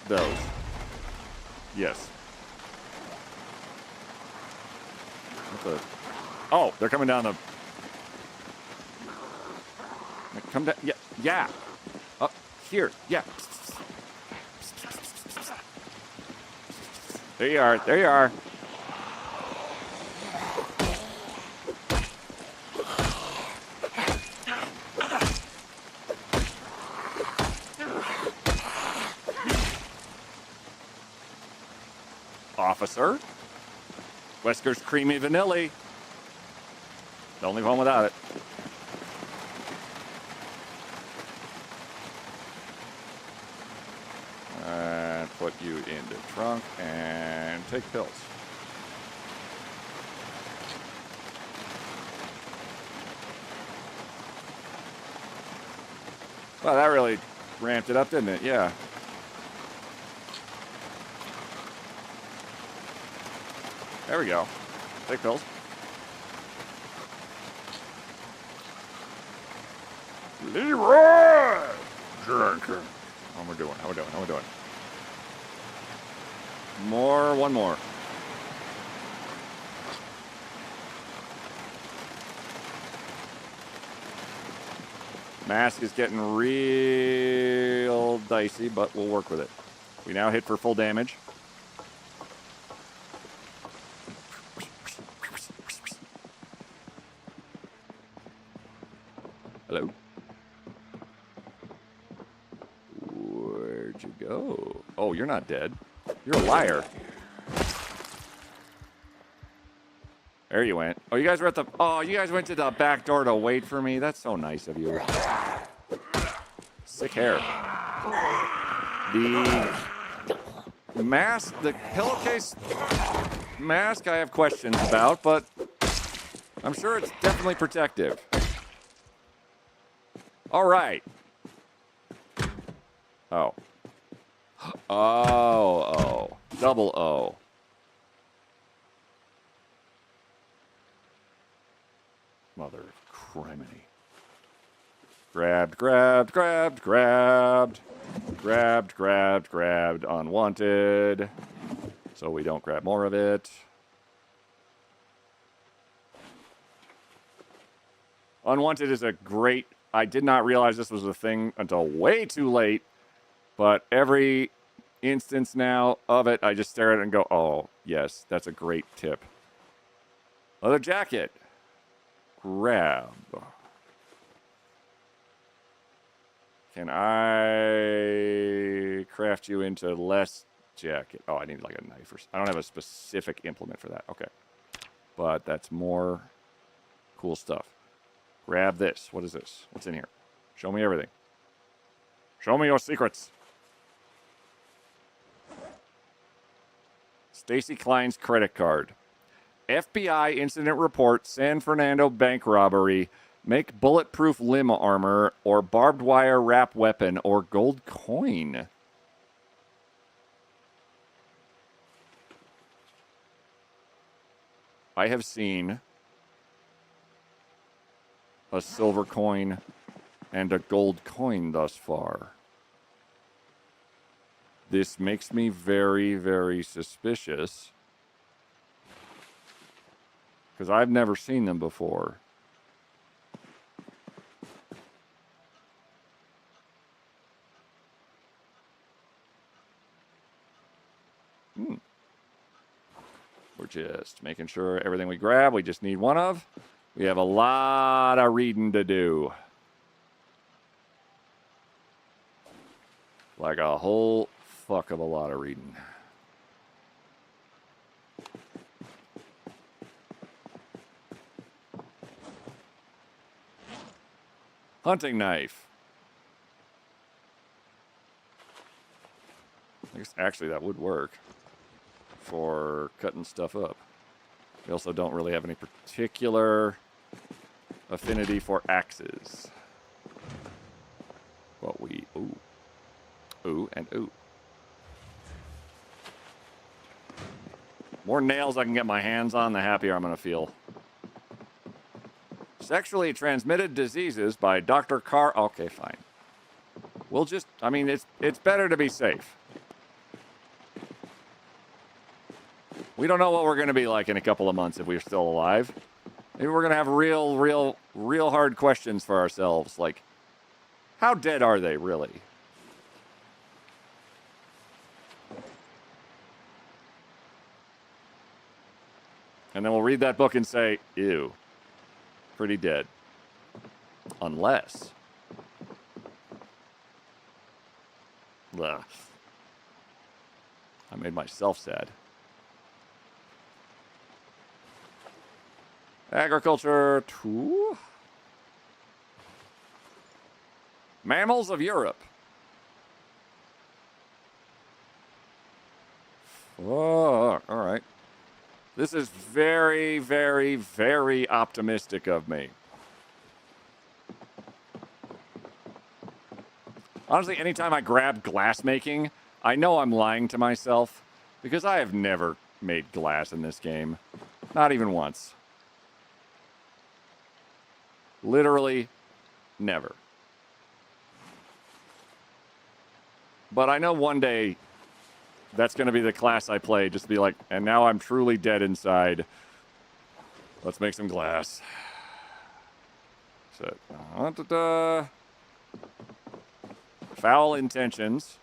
Those. Yes. What the... Oh, they're coming down the... Come down... Yeah. Yeah. Up here. Yeah. There you are. There you are. Officer. Wesker's creamy vanilla. Don't leave home without it. And put you in the trunk and take pills. Well, that really ramped it up, didn't it? Yeah. There we go. Take pills. Leroy! Drinking. How we doing? How we doing? How we doing? More, one more. Mask is getting real dicey, but we'll work with it. We now hit for full damage. Hello? Where'd you go? Oh, you're not dead. You're a liar. There you went. Oh, you guys were at the... Oh, you guys went to the back door to wait for me? That's so nice of you. Sick hair. The mask, the pillowcase mask I have questions about, but I'm sure it's definitely protective. All right. Oh. Oh. Double O. Mother of criminy. Grabbed. Unwanted. So we don't grab more of it. Unwanted is a great... I did not realize this was a thing until way too late. But every instance now of it, I just stare at it and go, oh, yes, that's a great tip. Leather jacket. Grab. Can I craft you into less jacket? Oh, I need like a knife or something. I don't have a specific implement for that. Okay. But that's more cool stuff. Grab this. What is this? What's in here? Show me everything. Show me your secrets. Stacy Klein's credit card. FBI incident report, San Fernando bank robbery. Make bulletproof limb armor or barbed wire wrap weapon or gold coin. I have seen a silver coin and a gold coin thus far. This makes me very, very suspicious because I've never seen them before. We're just making sure everything we grab, we just need one of. We have a lot of reading to do. Like a whole fuck of a lot of reading. Hunting knife. I guess actually that would work for cutting stuff up. We also don't really have any particular affinity for axes. But we, ooh, and ooh. More nails I can get my hands on, the happier I'm gonna feel. Sexually transmitted diseases by Dr. Carr. Okay, fine. We'll just, I mean, it's better to be safe. We don't know what we're going to be like in a couple of months if we're still alive. Maybe we're going to have real hard questions for ourselves. Like, how dead are they, really? And then we'll read that book and say, ew, pretty dead. Unless. Ugh. I made myself sad. Agriculture 2. Mammals of Europe. Oh, all right. This is very, very, very optimistic of me. Honestly, anytime I grab glass making, I know I'm lying to myself because I have never made glass in this game. Not even once. Literally never. But I know one day that's going to be the class I play, just to be like, and now I'm truly dead inside. Let's make some glass. So, foul intentions.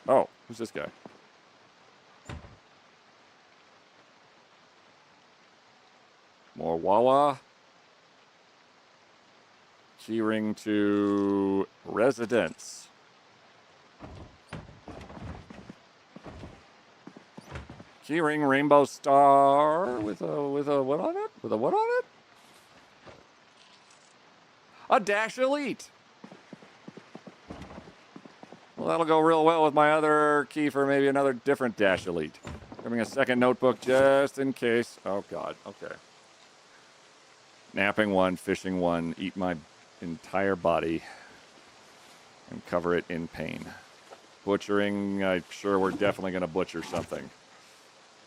Oh, who's this guy? More Wawa. Keyring to residence. Keyring rainbow star with a what on it? With a what on it? A dash elite. Well, that'll go real well with my other key for maybe another different dash elite. Grabbing a second notebook just in case. Oh God. Okay. Napping one, fishing one, eat my entire body and cover it in pain. Butchering, I'm sure we're definitely going to butcher something.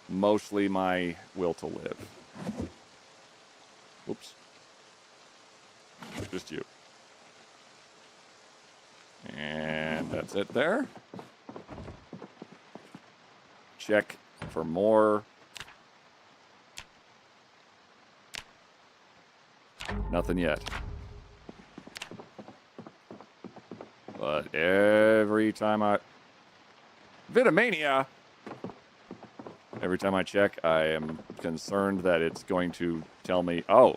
Mostly my will to live. Whoops. Just you. And that's it there. Check for more. Nothing yet. But every time Vitamania! Every time I check, I am concerned that it's going to tell me, oh,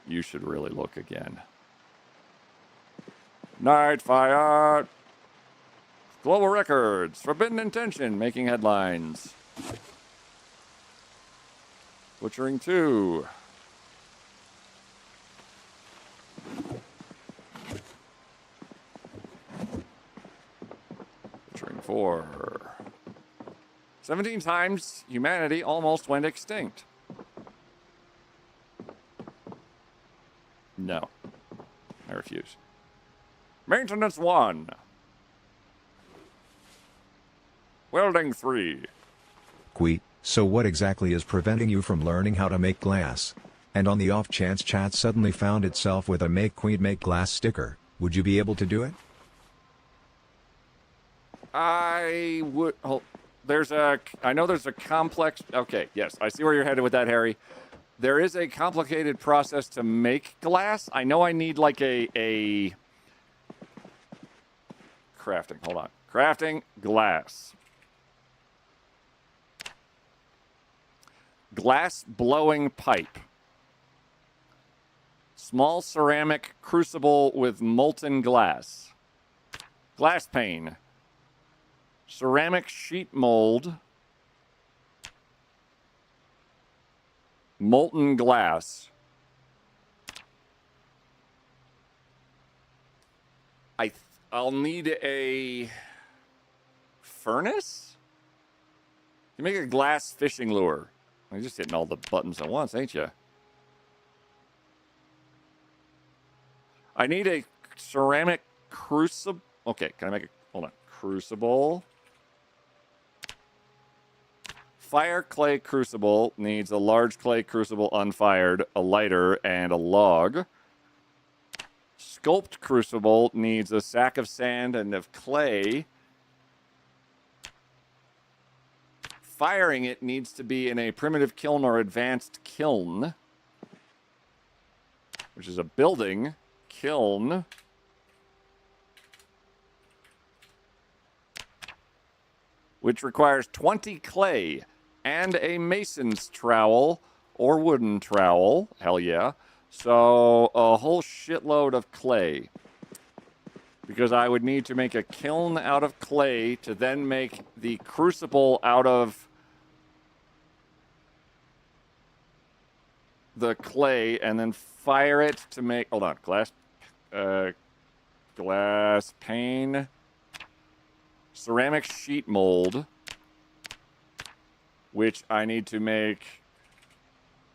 you should really look again. Nightfire! Global Records, Forbidden Intention, making headlines. Butchering 2. Butchering 4. 17 times humanity almost went extinct. No. I refuse. Maintenance 1. Welding 3. Queet, so what exactly is preventing you from learning how to make glass? And on the off chance chat suddenly found itself with a Make Queet Make Glass sticker, would you be able to do it? I would... I know there's a complex... Okay, yes, I see where you're headed with that, Harry. There is a complicated process to make glass. I know I need like a... Crafting, hold on. Crafting glass. Glass blowing pipe. Small ceramic crucible with molten glass. Glass pane. Ceramic sheet mold. Molten glass. I'll need a furnace? You make a glass fishing lure. You're just hitting all the buttons at once, ain't you? I need a ceramic crucible. Okay, can I make a... Hold on. Crucible. Fire clay crucible needs a large clay crucible unfired, a lighter, and a log. Sculpt crucible needs a sack of sand and of clay. Firing it needs to be in a primitive kiln or advanced kiln, which is a building kiln. Which requires 20 clay and a mason's trowel or wooden trowel. Hell yeah. So a whole shitload of clay. Because I would need to make a kiln out of clay to then make the crucible out of the clay and then fire it to make... Hold on. Glass pane. Ceramic sheet mold. Which I need to make...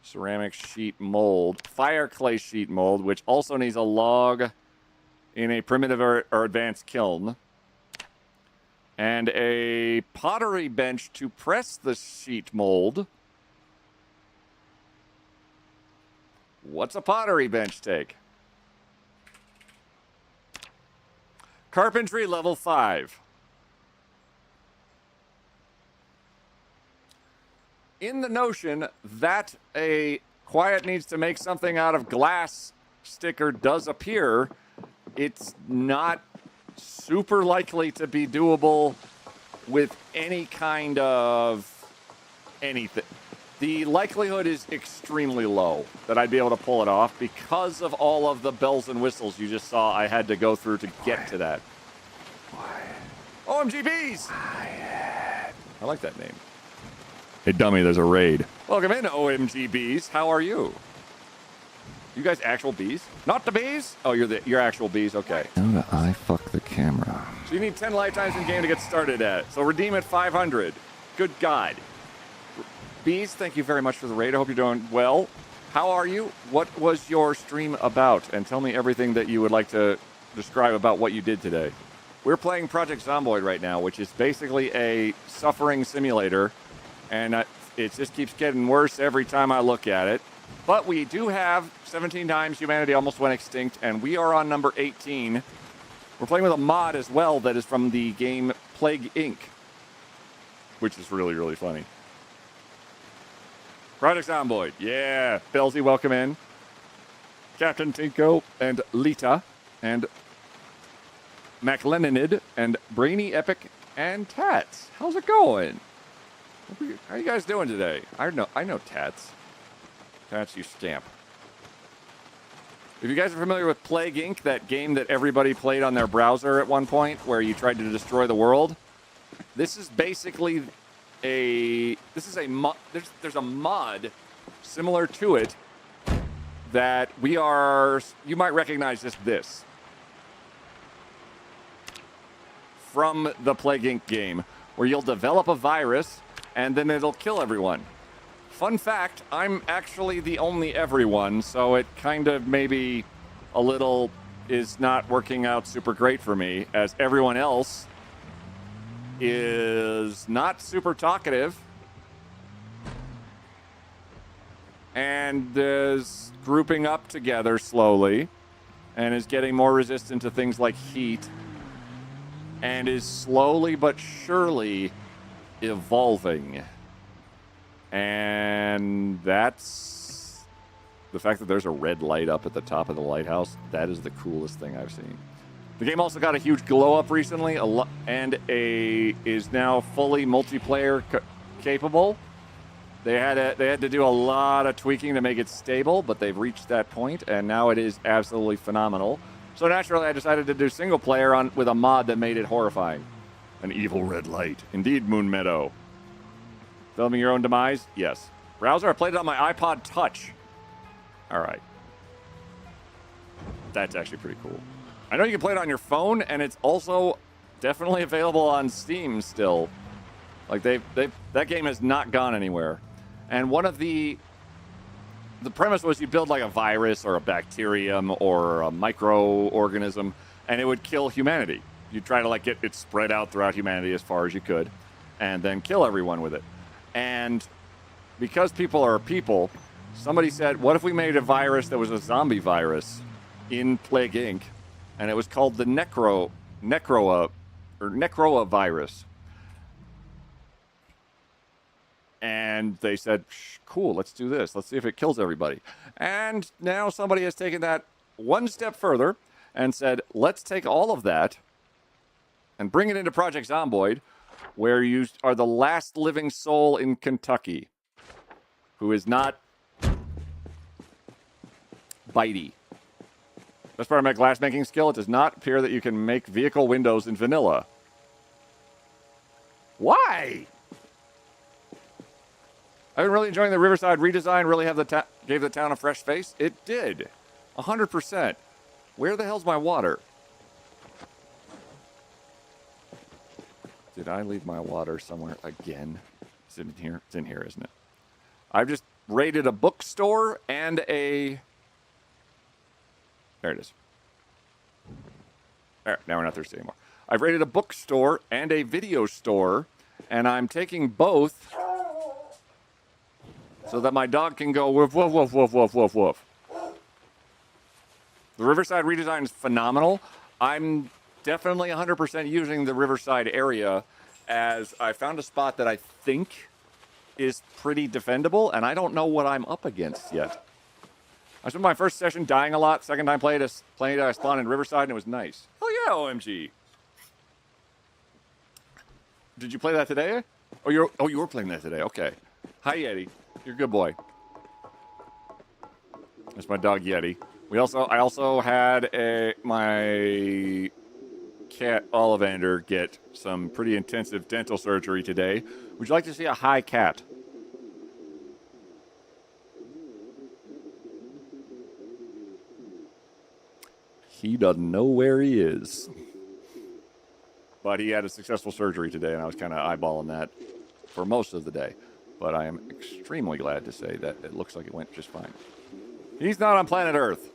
Ceramic sheet mold. Fire clay sheet mold, which also needs a log in a primitive or advanced kiln. And a pottery bench to press the sheet mold. What's a pottery bench take? Carpentry level 5. In the notion that a Quiet needs to make something out of glass sticker does appear, it's not super likely to be doable with any kind of anything. The likelihood is extremely low that I'd be able to pull it off because of all of the bells and whistles you just saw I had to go through to get to that. OMG bees! I like that name. Hey, dummy, there's a raid. Welcome in, OMG bees. How are you? You guys actual bees? Not the bees? Oh, you're actual bees? Okay. How do I fuck the camera? So you need 10 lifetimes in game to get started at. So redeem at 500. Good God. Bees, thank you very much for the raid. I hope you're doing well. How are you? What was your stream about? And tell me everything that you would like to describe about what you did today. We're playing Project Zomboid right now, which is basically a suffering simulator. And it just keeps getting worse every time I look at it. But we do have 17 times humanity almost went extinct, and we are on number 18. We're playing with a mod as well that is from the game Plague Inc., which is really, really funny. Project Zomboid, yeah. Belzy, welcome in. Captain Tinko and Lita and MacLenonid and Brainy Epic and Tats. How's it going? How are you guys doing today? I know Tats. Tats, you scamp. If you guys are familiar with Plague Inc., that game that everybody played on their browser at one point where you tried to destroy the world, this is basically there's a mod similar to it that you might recognize this. from the Plague Inc. game, where you'll develop a virus and then it'll kill everyone. Fun fact, I'm actually the only everyone, so it kind of maybe a little is not working out super great for me, as everyone else is not super talkative and is grouping up together slowly and is getting more resistant to things like heat and is slowly but surely evolving. And that's the fact that there's a red light up at the top of the lighthouse. That is the coolest thing I've seen. The game also got a huge glow up recently, is now fully multiplayer capable. They had to do a lot of tweaking to make it stable, but they've reached that point, and now it is absolutely phenomenal. So naturally, I decided to do single player with a mod that made it horrifying. An evil red light, indeed, Moon Meadow. Filming your own demise? Yes. Browser, I played it on my iPod Touch. All right. That's actually pretty cool. I know you can play it on your phone, and it's also definitely available on Steam still. Like that game has not gone anywhere. And one of the premise was you build like a virus or a bacterium or a microorganism, and it would kill humanity. You try to like get it spread out throughout humanity as far as you could, and then kill everyone with it. And because people are people, somebody said, what if we made a virus that was a zombie virus in Plague Inc., and it was called the Necroa Virus. And they said, cool, let's do this. Let's see if it kills everybody. And now somebody has taken that one step further and said, let's take all of that and bring it into Project Zomboid, where you are the last living soul in Kentucky who is not bitey. Best part of my glass making skill, it does not appear that you can make vehicle windows in vanilla. Why? I've been really enjoying the Riverside redesign. Really gave the town a fresh face. It did. 100%. Where the hell's my water? Did I leave my water somewhere again? Is it in here? It's in here, isn't it? I've just raided a bookstore and a... There it is. All right, now we're not thirsty anymore. I've raided a bookstore and a video store, and I'm taking both so that my dog can go woof, woof, woof, woof, woof, woof, woof. The Riverside redesign is phenomenal. I'm definitely 100% using the Riverside area, as I found a spot that I think is pretty defendable, and I don't know what I'm up against yet. I spent my first session dying a lot. Second time playing I spawned in Riverside, and it was nice. Oh yeah, OMG. Did you play that today? Oh, you were playing that today. Okay. Hi, Yeti. You're a good boy. That's my dog, Yeti. I also had my cat, Ollivander, get some pretty intensive dental surgery today. Would you like to see a high cat? He doesn't know where he is. But he had a successful surgery today, and I was kind of eyeballing that for most of the day. But I am extremely glad to say that it looks like it went just fine. He's not on planet Earth.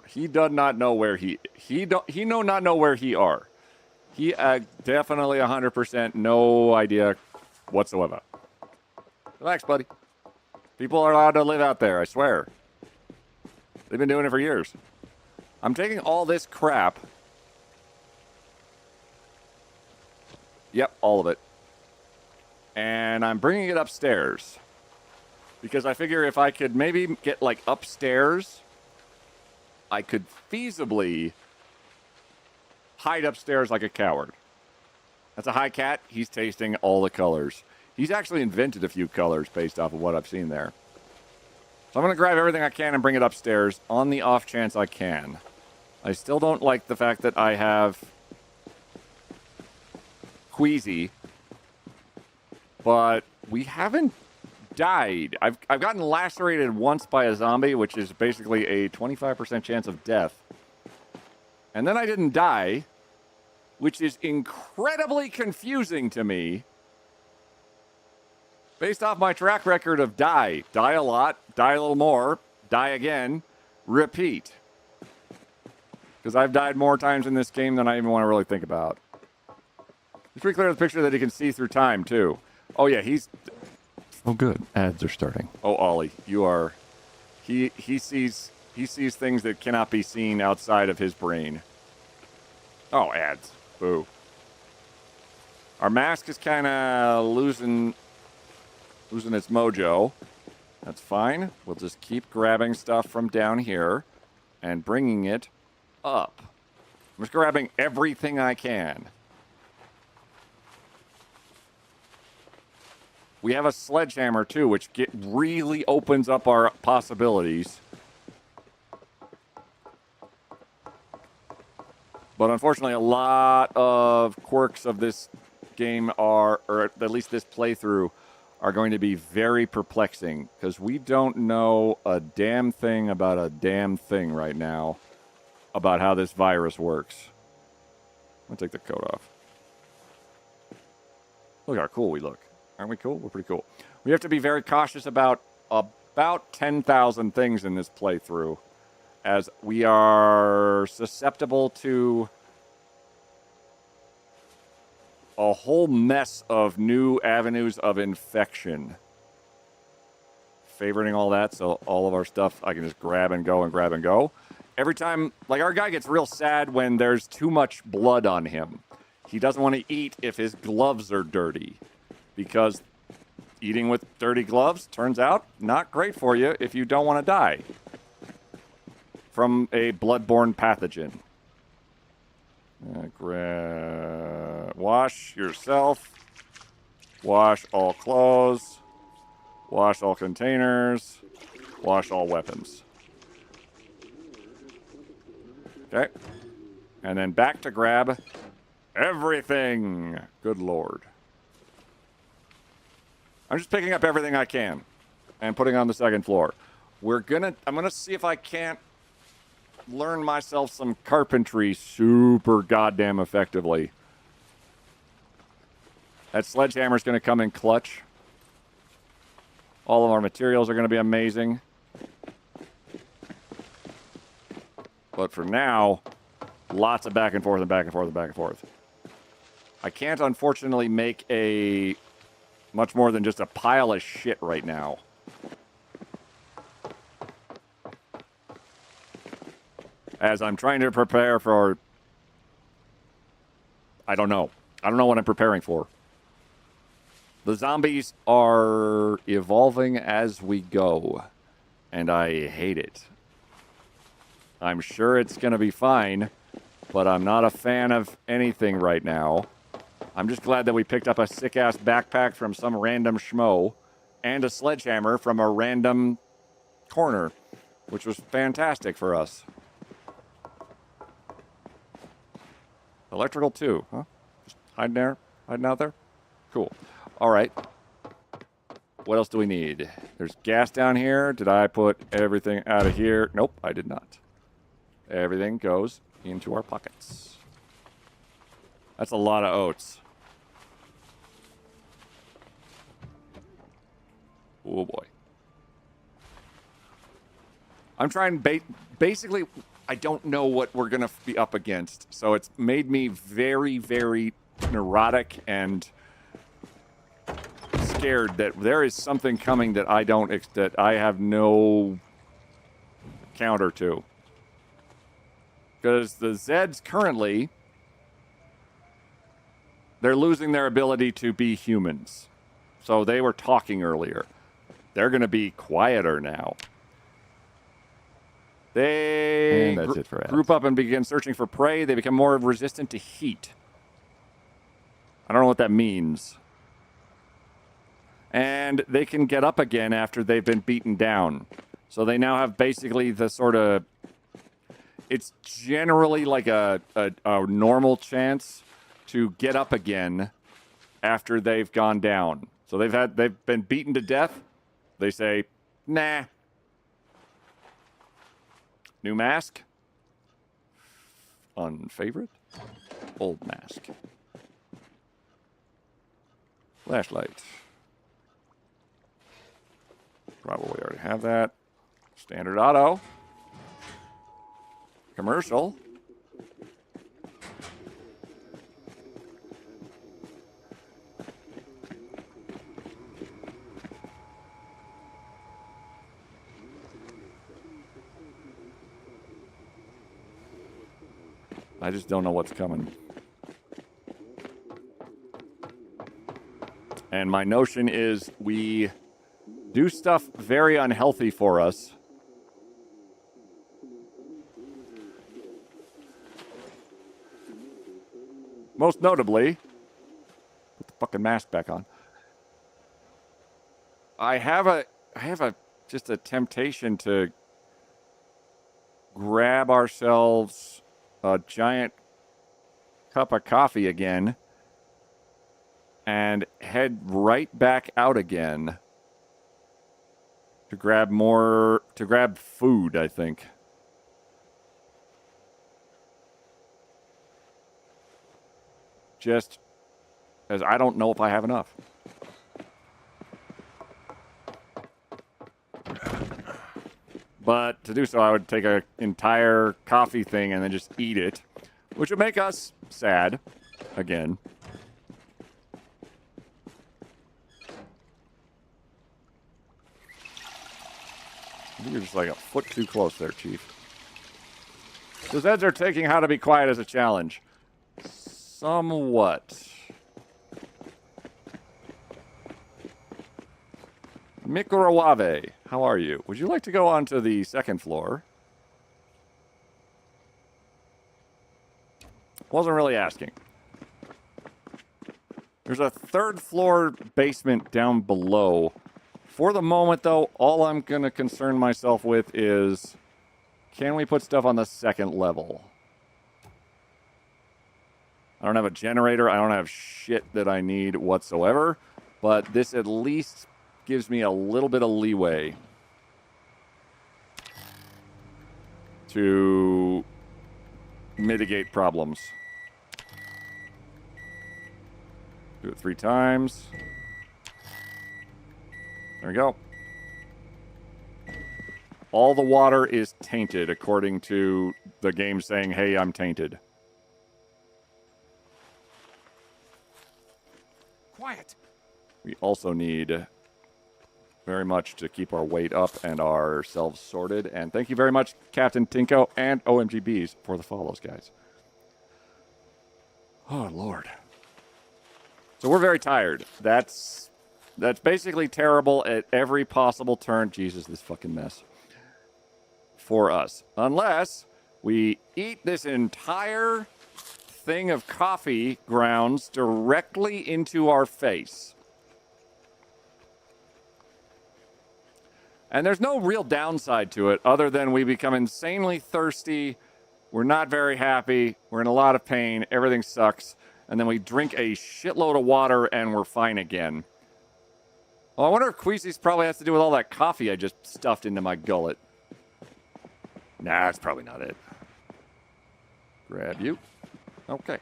He does not know where he not know where he are. He definitely 100% no idea whatsoever. Relax, buddy. People are allowed to live out there, I swear. They've been doing it for years. I'm taking all this crap. Yep, all of it. And I'm bringing it upstairs. Because I figure if I could maybe get, like, upstairs, I could feasibly hide upstairs like a coward. That's a high cat. He's tasting all the colors. He's actually invented a few colors based off of what I've seen there. So I'm going to grab everything I can and bring it upstairs on the off chance I can. I still don't like the fact that I have Queasy, but we haven't died. I've gotten lacerated once by a zombie, which is basically a 25% chance of death. And then I didn't die, which is incredibly confusing to me. Based off my track record of die a lot, die a little more, die again, repeat. Because I've died more times in this game than I even want to really think about. It's pretty clear in the picture that he can see through time, too. Oh, yeah, he's... Oh, good. Ads are starting. Oh, Ollie, you are... He sees things that cannot be seen outside of his brain. Oh, ads. Boo. Our mask is kind of losing its mojo. That's fine. We'll just keep grabbing stuff from down here and bringing it up. I'm just grabbing everything I can. We have a sledgehammer, too, which really opens up our possibilities. But unfortunately, a lot of quirks of this game are, or at least this playthrough, are going to be very perplexing because we don't know a damn thing about a damn thing right now about how this virus works. I'm going to take the coat off. Look how cool we look. Aren't we cool? We're pretty cool. We have to be very cautious about 10,000 things in this playthrough, as we are susceptible to a whole mess of new avenues of infection. Favoriting all that, so all of our stuff I can just grab and go and grab and go. Every time, like, our guy gets real sad when there's too much blood on him. He doesn't want to eat if his gloves are dirty, because eating with dirty gloves turns out not great for you if you don't want to die from a bloodborne pathogen. Wash yourself. Wash all clothes. Wash all containers. Wash all weapons. Okay. And then back to grab everything. Good Lord. I'm just picking up everything I can and putting on the second floor. I'm gonna see if I can't learn myself some carpentry super goddamn effectively. That sledgehammer's gonna come in clutch. All of our materials are gonna be amazing. But for now, lots of back and forth and back and forth and back and forth. I can't, unfortunately, make a much more than just a pile of shit right now. As I'm trying to prepare for... I don't know. I don't know what I'm preparing for. The zombies are evolving as we go, and I hate it. I'm sure it's going to be fine, but I'm not a fan of anything right now. I'm just glad that we picked up a sick-ass backpack from some random schmo and a sledgehammer from a random corner, which was fantastic for us. Electrical 2, huh? Just hiding out there? Cool. All right. What else do we need? There's gas down here. Did I put everything out of here? Nope, I did not. Everything goes into our pockets. That's a lot of oats. Oh boy. I'm trying basically, I don't know what we're going to be up against. So it's made me very, very neurotic and scared that there is something coming that that I have no counter to. Because the Zeds currently, they're losing their ability to be humans. So they were talking earlier. They're going to be quieter now. They group up and begin searching for prey. They become more resistant to heat. I don't know what that means. And they can get up again after they've been beaten down. So they now have basically the sort of... It's generally like a normal chance to get up again after they've gone down. So they've been beaten to death. They say, nah. New mask? Unfavorite. Old mask. Flashlight. Probably already have that. Standard auto. Commercial. I just don't know what's coming. And my notion is we do stuff very unhealthy for us. Most notably, put the fucking mask back on. I have just a temptation to grab ourselves a giant cup of coffee again and head right back out again to grab food, I think. Just as I don't know if I have enough. But to do so, I would take an entire coffee thing and then just eat it, which would make us sad again. I think you're just like a foot too close there, Chief. The Zeds are taking how to be quiet as a challenge. Somewhat. Necroa, how are you? Would you like to go on to the second floor? Wasn't really asking. There's a third floor basement down below. For the moment, though, all I'm going to concern myself with is, can we put stuff on the second level? I don't have a generator. I don't have shit that I need whatsoever. But this at least gives me a little bit of leeway to mitigate problems. Do it 3 times. There we go. All the water is tainted according to the game saying, hey, I'm tainted. Quiet. We also need very much to keep our weight up and ourselves sorted. And thank you very much, Captain Tinko and OMGBs for the follows, guys. Oh, Lord. So we're very tired. That's basically terrible at every possible turn. Jesus, this fucking mess. For us. Unless we eat this entire thing of coffee grounds directly into our face. And there's no real downside to it other than we become insanely thirsty. We're not very happy. We're in a lot of pain. Everything sucks. And then we drink a shitload of water and we're fine again. Well, I wonder if Queasy's probably has to do with all that coffee I just stuffed into my gullet. Nah, that's probably not it. Grab you. Okay.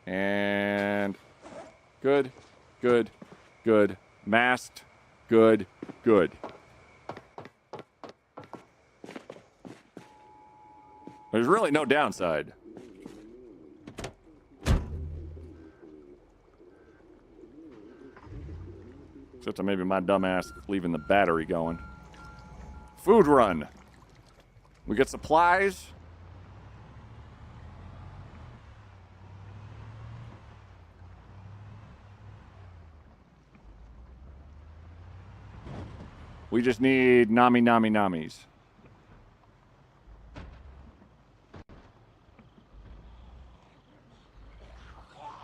And good, good, good. Masked. Good, good. There's really no downside. Except to maybe my dumbass leaving the battery going. Food run. We get supplies. We just need namis.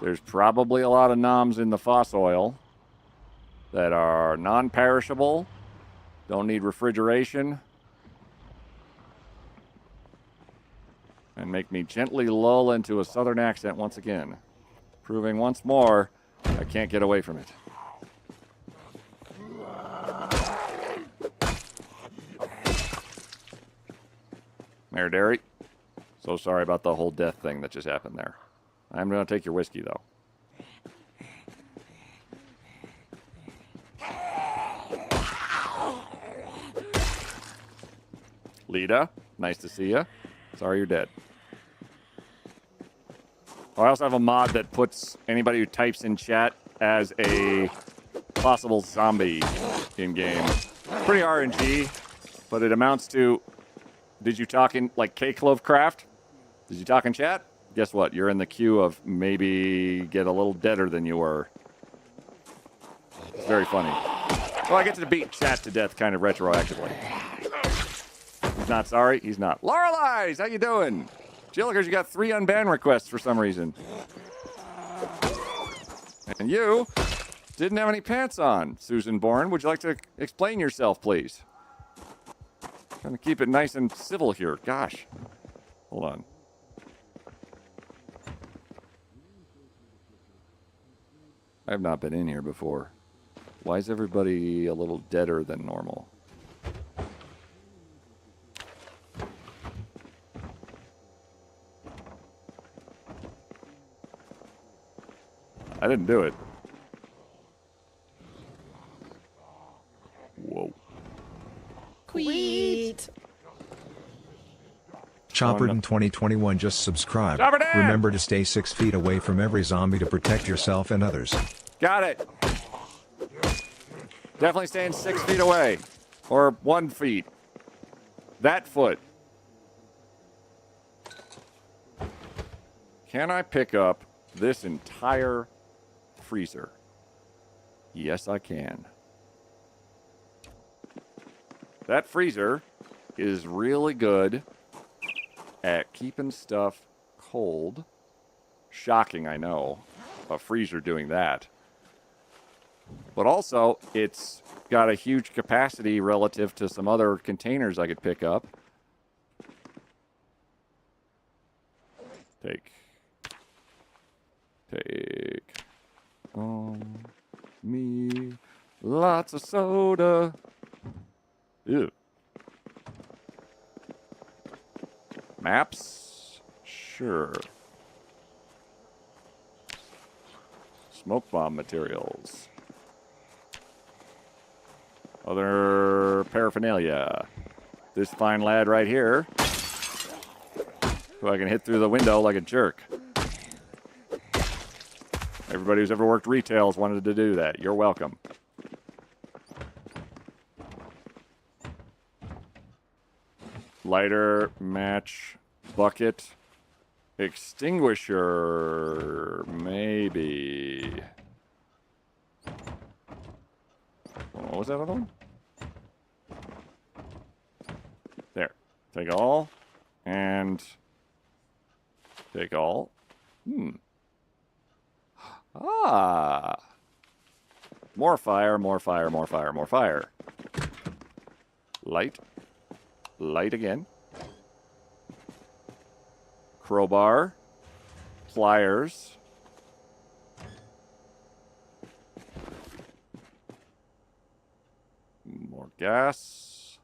There's probably a lot of noms in the foss oil that are non-perishable, don't need refrigeration, and make me gently lull into a southern accent once again, proving once more I can't get away from it. Mayor Derry, So sorry about the whole death thing that just happened there. I'm going to take your whiskey, though. Lita, nice to see you. Sorry you're dead. I also have a mod that puts anybody who types in chat as a possible zombie in-game. Pretty RNG, but it amounts to, did you talk in, like, K-Clovecraft? Did you talk in chat? Guess what? You're in the queue of maybe get a little deader than you were. It's very funny. Well, I get to beat chat to death kind of retroactively. He's not sorry. He's not. Loreley's, how you doing? Jillikers, you got 3 unban requests for some reason. And you didn't have any pants on, Susan Bourne. Would you like to explain yourself, please? Trying to keep it nice and civil here. Gosh. Hold on. I have not been in here before. Why is everybody a little deader than normal? I didn't do it. Whoa. Sweet. Choppered in 2021 just subscribed. Choppered in! Remember to stay 6 feet away from every zombie to protect yourself and others. Got it. Definitely staying 6 feet away. Or 1 feet. That foot. Can I pick up this entire freezer? Yes, I can. That freezer is really good at keeping stuff cold. Shocking, I know. A freezer doing that. But also, it's got a huge capacity relative to some other containers I could pick up. Take on me lots of soda. Ew. Maps? Sure. Smoke bomb materials. Other paraphernalia. This fine lad right here, who I can hit through the window like a jerk. Everybody who's ever worked retail has wanted to do that. You're welcome. Lighter, match, bucket, extinguisher, maybe. What was that other one? There. Take all. And take all. Ah. More fire, more fire, more fire, more fire. Light. Light again. Crowbar. Pliers. More gas.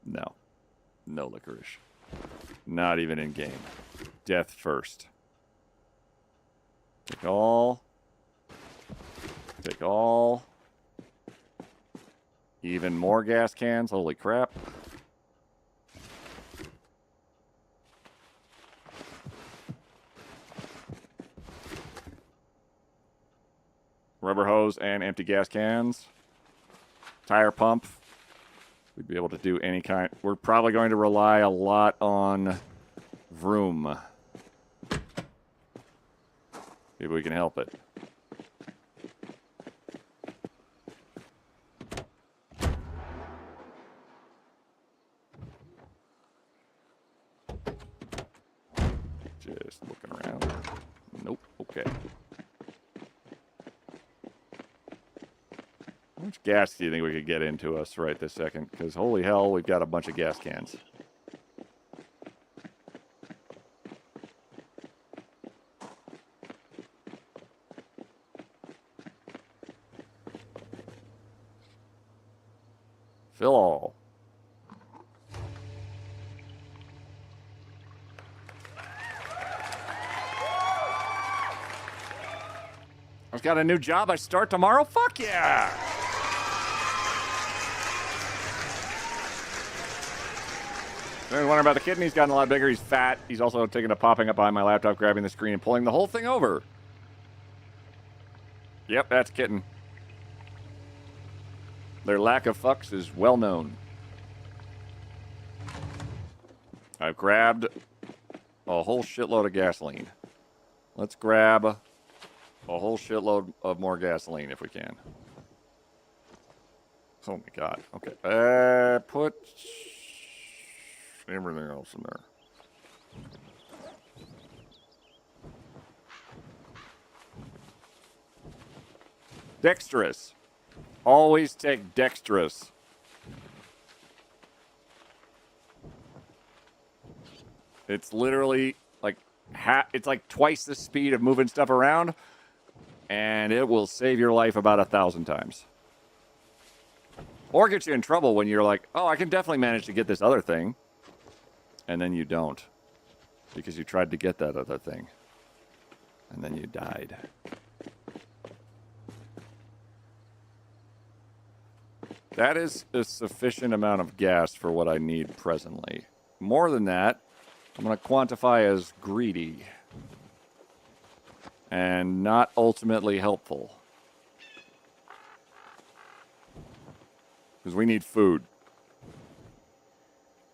No. No licorice. Not even in game. Death first. Take all. Take all. Even more gas cans. Holy crap. Rubber hose and empty gas cans. Tire pump. We'd be able to do any kind. We're probably going to rely a lot on Vroom. Maybe we can help it. Just looking around. Nope. Okay. How much gas do you think we could get into us right this second? Because holy hell, we've got a bunch of gas cans. Fill all. I've got a new job. I start tomorrow. Fuck yeah! Anyone wondering about the kitten? He's gotten a lot bigger. He's fat. He's also taking a popping up behind my laptop, grabbing the screen, and pulling the whole thing over. Yep, that's kitten. Their lack of fucks is well known. I've grabbed a whole shitload of gasoline. Let's grab a whole shitload of more gasoline if we can. Oh my god. Okay. Put everything else in there. Dexterous. Always take dexterous. It's literally like it's like twice the speed of moving stuff around, and it will save your life about 1,000 times. Or get you in trouble when you're like, oh, I can definitely manage to get this other thing. And then you don't. Because you tried to get that other thing. And then you died. That is a sufficient amount of gas for what I need presently. More than that, I'm going to quantify as greedy. And not ultimately helpful. Because we need food.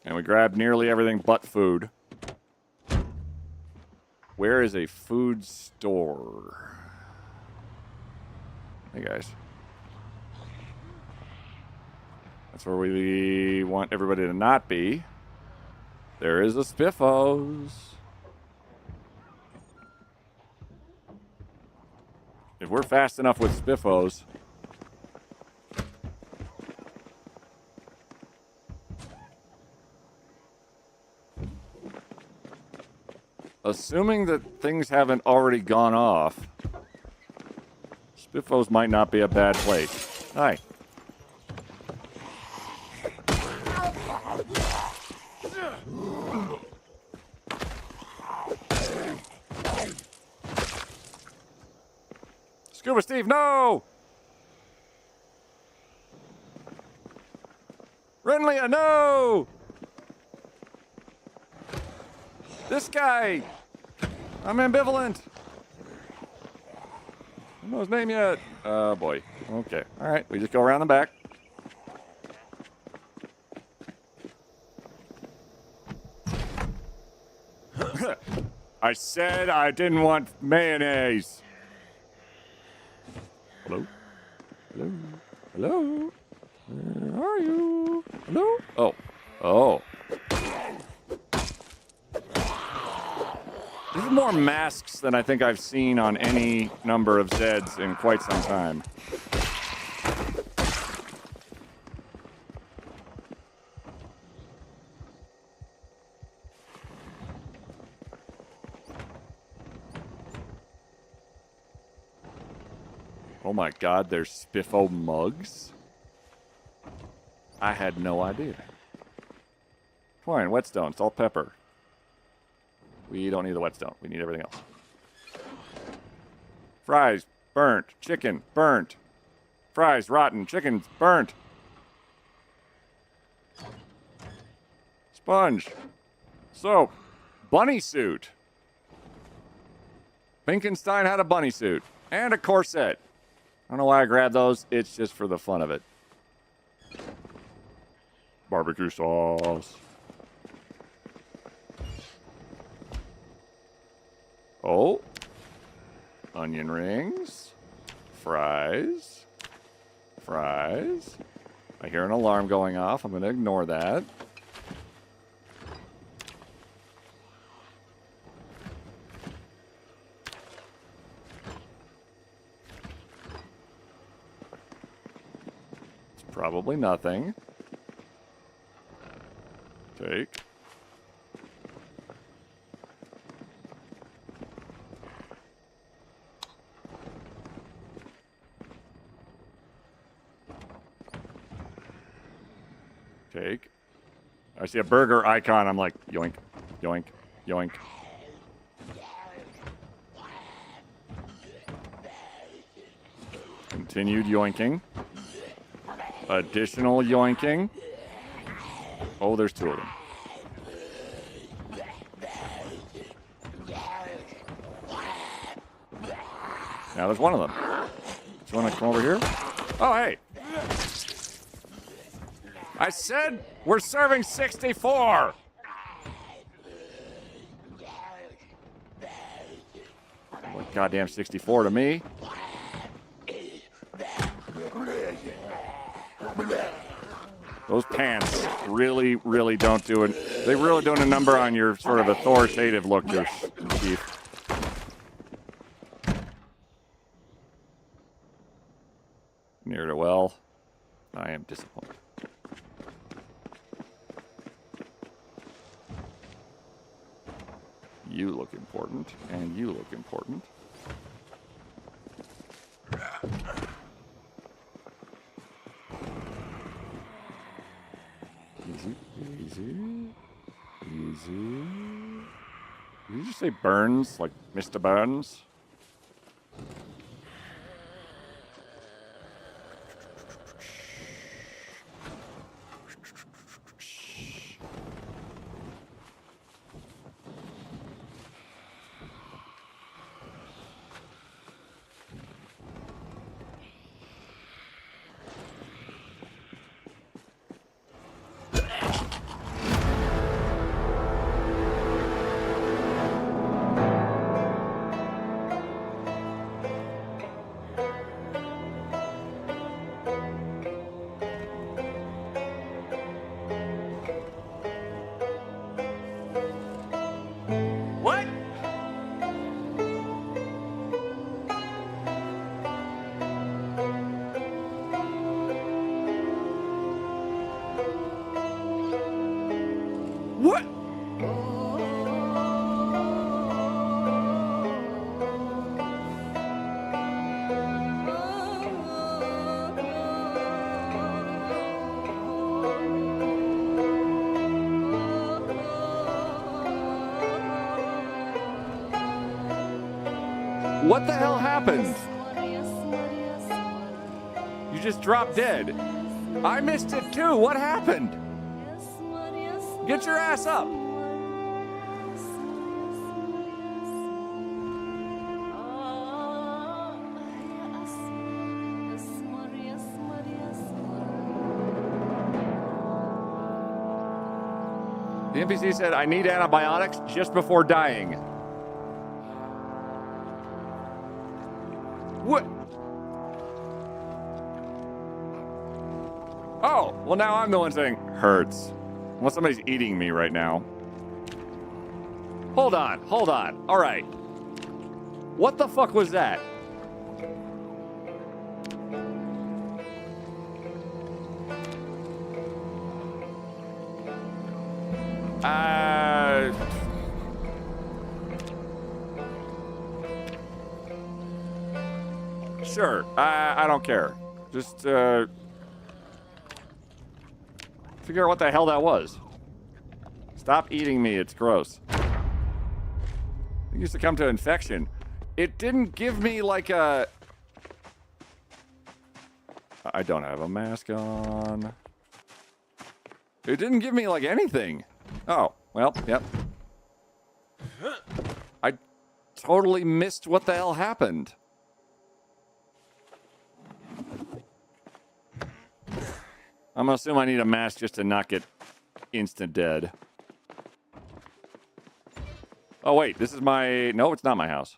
And we grabbed nearly everything but food. Where is a food store? Hey guys. That's where we want everybody to not be. There is a Spiffos. If we're fast enough with Spiffos. Assuming that things haven't already gone off, Spiffos might not be a bad place. Hi. Scuba Steve, no! Renlia, no! This guy! I'm ambivalent! I don't know his name yet. Oh boy. Okay. Alright, we just go around the back. I said I didn't want mayonnaise. Hello? Hello? Hello? Where are you? Hello? Oh. Oh. This is more masks than I think I've seen on any number of Zeds in quite some time. Oh my god, there's Spiffo mugs? I had no idea. Fine, whetstone, salt, pepper. We don't need the whetstone. We need everything else. Fries, burnt. Chicken, burnt. Fries, rotten. Chicken's burnt. Sponge. Soap. Bunny suit. Finkenstein had a bunny suit. And a corset. I don't know why I grabbed those. It's just for the fun of it. Barbecue sauce. Oh. Onion rings. Fries. Fries. I hear an alarm going off. I'm going to ignore that. It's probably nothing. Take. Take. I see a burger icon. I'm like, yoink, yoink, yoink. Continued yoinking. Additional yoinking. Oh, there's 2 of them. Now there's 1 of them. Do you want to come over here? Oh, hey. I said we're serving 64. What goddamn 64 to me? Those pants really, really don't do it. They really don't a number on your sort of authoritative look, there, Chief. Near to well. I am disappointed. You look important, and you look important. Easy, easy, easy. Did you just say Burns, like Mr. Burns? What the hell happened? You just dropped dead. I missed it too. What happened? Get your ass up. The NPC said, I need antibiotics just before dying. What? Oh, well now I'm the one saying hurts. Unless somebody's eating me right now. Hold on, hold on. All right. What the fuck was that? Sure. I don't care. Just, figure out what the hell that was. Stop eating me. It's gross. It used to come to infection. It didn't give me like a... I don't have a mask on. It didn't give me like anything. Oh, well, yep. I totally missed what the hell happened. I'm gonna assume I need a mask just to not get instant dead. Oh wait, this is my... No, it's not my house.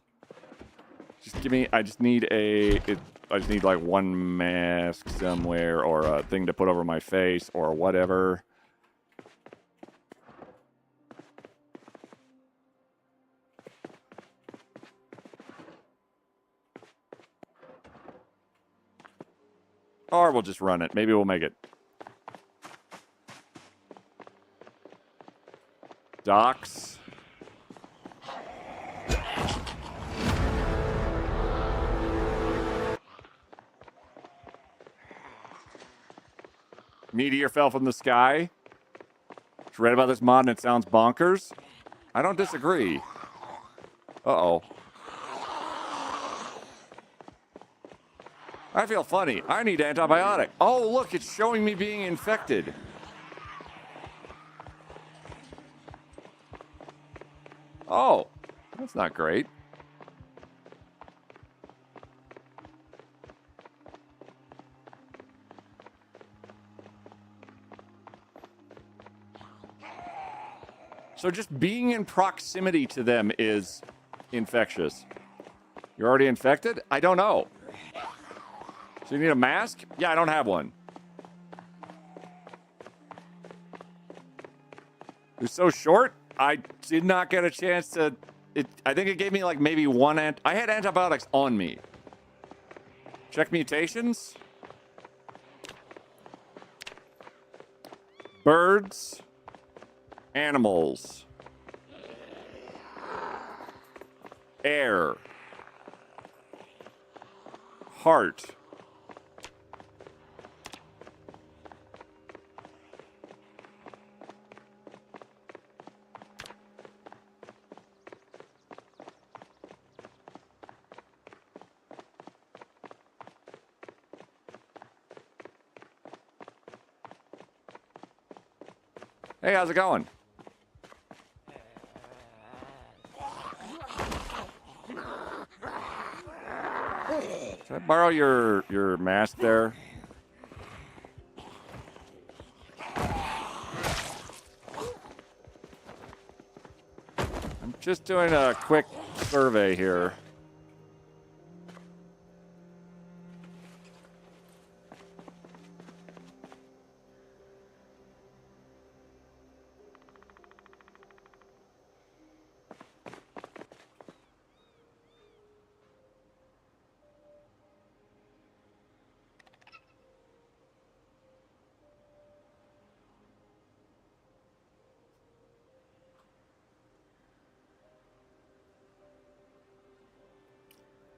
Just give me... I just need a... I just need like one mask somewhere or a thing to put over my face or whatever. Or we'll just run it. Maybe we'll make it. Docks. Meteor fell from the sky. Just read about this mod and it sounds bonkers. I don't disagree. Uh-oh. I feel funny. I need antibiotic. Oh, look, it's showing me being infected. Oh, that's not great. So just being in proximity to them is infectious. You're already infected? I don't know. So you need a mask? Yeah, I don't have one. It was so short, I did not get a chance to... I think it gave me like maybe one... I had antibiotics on me. Check mutations. Birds. Animals. Air. Heart. Hey, how's it going? Can I borrow your mask there? I'm just doing a quick survey here.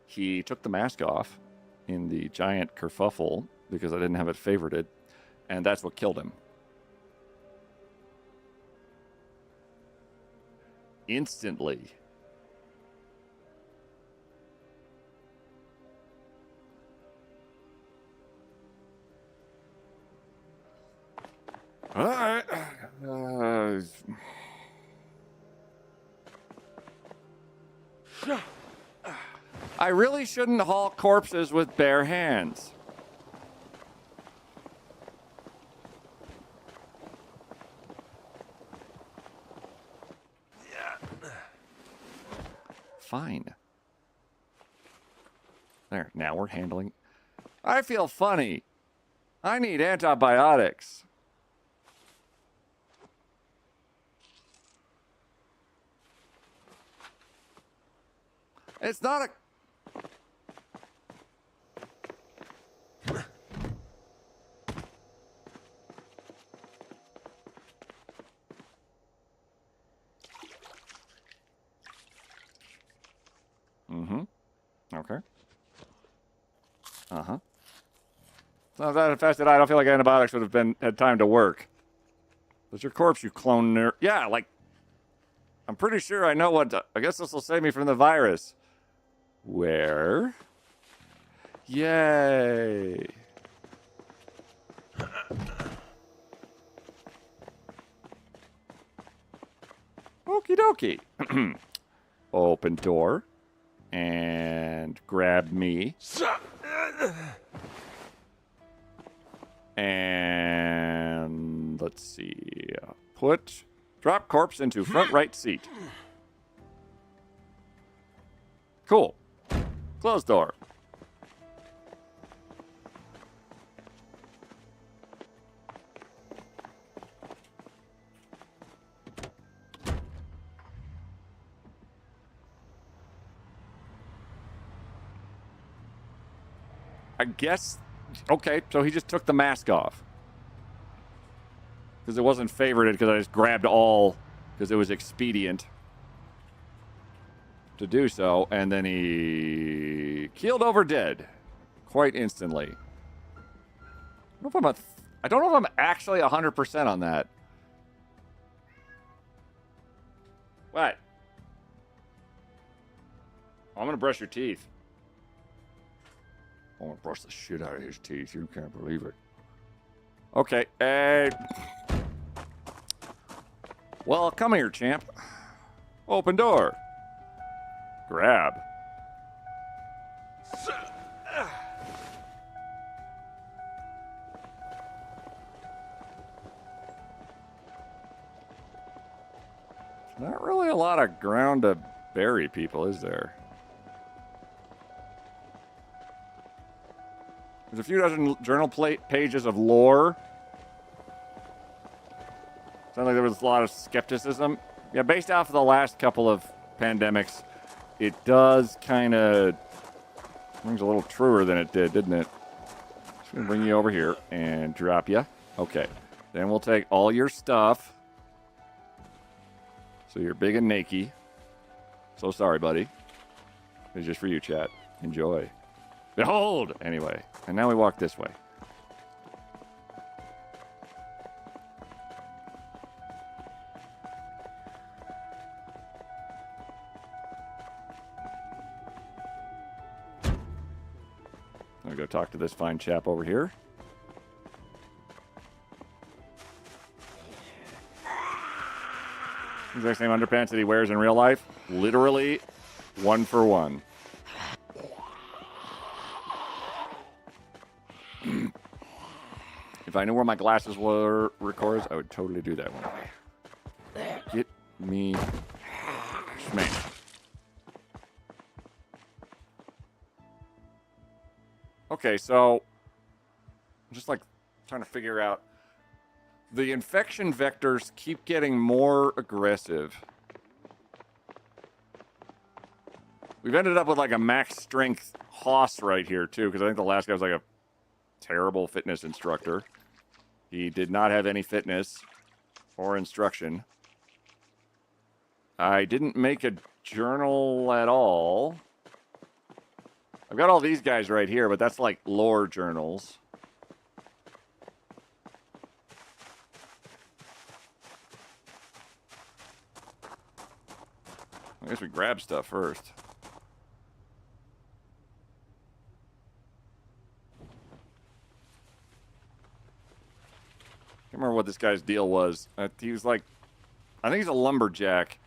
He took the mask off in the giant kerfuffle because I didn't have it favorited, and that's what killed him. Instantly. All right. I really shouldn't haul corpses with bare hands. Fine. There, now we're handling. I feel funny. I need antibiotics. It's not a... Mm-hmm. Okay. Uh-huh. It's not that infested. I don't feel like antibiotics would have had time to work. But your corpse, you clone nerd. Yeah, like... I'm pretty sure I know what... I guess this will save me from the virus. Where? Yay. Okie dokie. Open door. And grab me. And let's see. Drop corpse into front right seat. Cool. Close door. I guess... Okay, so he just took the mask off. Because it wasn't favorited, because I just grabbed all, because it was expedient to do so, and then he keeled over dead quite instantly. I don't know if I don't know if I'm actually 100% on that. What? I'm gonna brush your teeth. I'm gonna brush the shit out of his teeth. You can't believe it. Okay, well, come here, champ. Open door. Grab. Not really a lot of ground to bury people, is there? There's a few dozen journal pages of lore. Sounds like there was a lot of skepticism. Yeah, based off of the last couple of pandemics, it does kind of rings a little truer than it did, didn't it? Just gonna bring you over here and drop you. Okay. Then we'll take all your stuff. So you're big and naked. So sorry, buddy. It's just for you, chat. Enjoy. Behold! Anyway. And now we walk this way. I'm gonna go talk to this fine chap over here. Exact same underpants that he wears in real life. Literally, 1 for 1. If I knew where my glasses were, records, I would totally do that one. Get me smashed. Okay, so I'm just like trying to figure out. The infection vectors keep getting more aggressive. We've ended up with like a max strength hoss right here too, because I think the last guy was like a terrible fitness instructor. He did not have any fitness or instruction. I didn't make a journal at all. I've got all these guys right here, but that's like lore journals. I guess we grab stuff first. Can't remember what this guy's deal was. He was like, I think he's a lumberjack.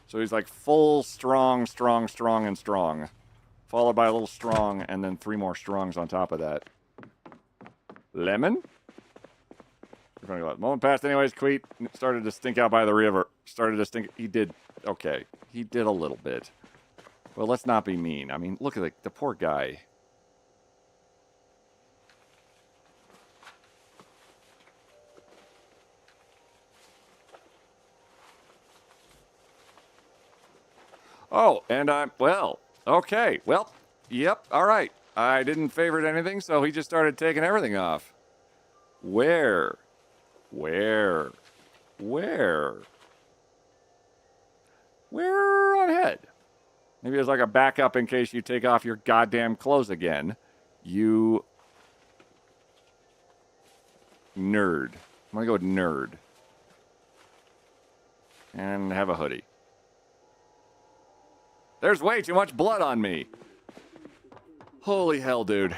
So he's like full strong, and strong. Followed by a little strong, and then 3 more strongs on top of that. Lemon? Moment passed anyways. Queet started to stink out by the river. He did, okay. He did a little bit. Well, let's not be mean. I mean, look at the poor guy. Oh, and well, okay. Well, yep, all right. I didn't favorite anything, so he just started taking everything off. Where? Where on ahead? Maybe there's like a backup in case you take off your goddamn clothes again. You nerd. I'm gonna go with nerd. And have a hoodie. There's way too much blood on me. Holy hell, dude.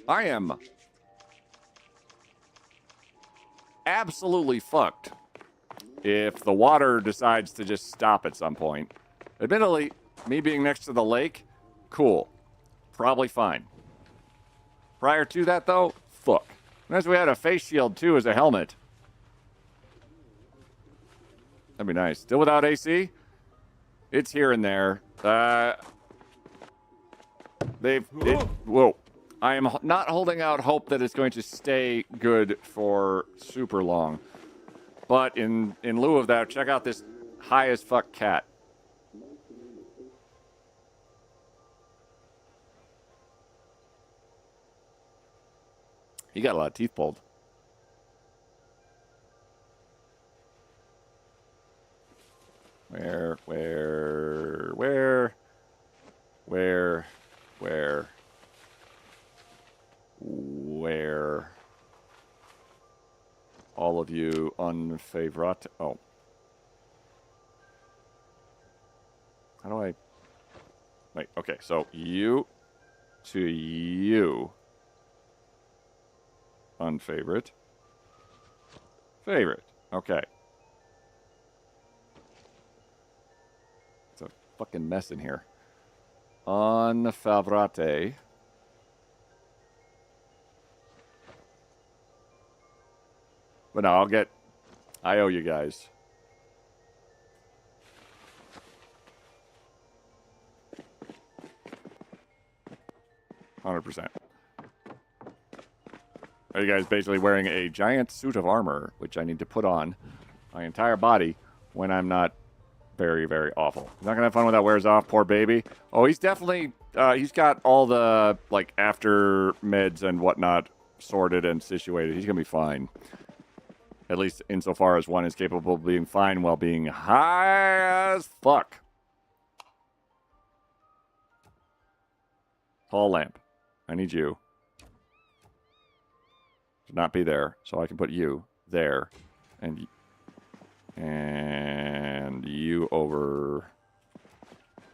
I am absolutely fucked if the water decides to just stop at some point. Admittedly, me being next to the lake, cool. Probably fine. Prior to that, though, fuck. Unless we had a face shield, too, as a helmet. That'd be nice. Still without AC? It's here and there. Whoa. I am not holding out hope that it's going to stay good for super long. But in lieu of that, check out this high as fuck cat. He got a lot of teeth pulled. Where? of you unfavorite. Oh. How do I... Wait, okay, so you to you. Unfavorite. Favorite. Okay. It's a fucking mess in here. Unfavorite. But no, I owe you guys. %. Are you guys basically wearing a giant suit of armor, which I need to put on my entire body when I'm not very, very awful? Not gonna have fun when that wears off, poor baby. Oh, he's definitely, he's got all the, like, after meds and whatnot sorted and situated. He's gonna be fine. At least insofar as one is capable of being fine while being high as fuck. Tall lamp. I need you to not be there, so I can put you there, and you over.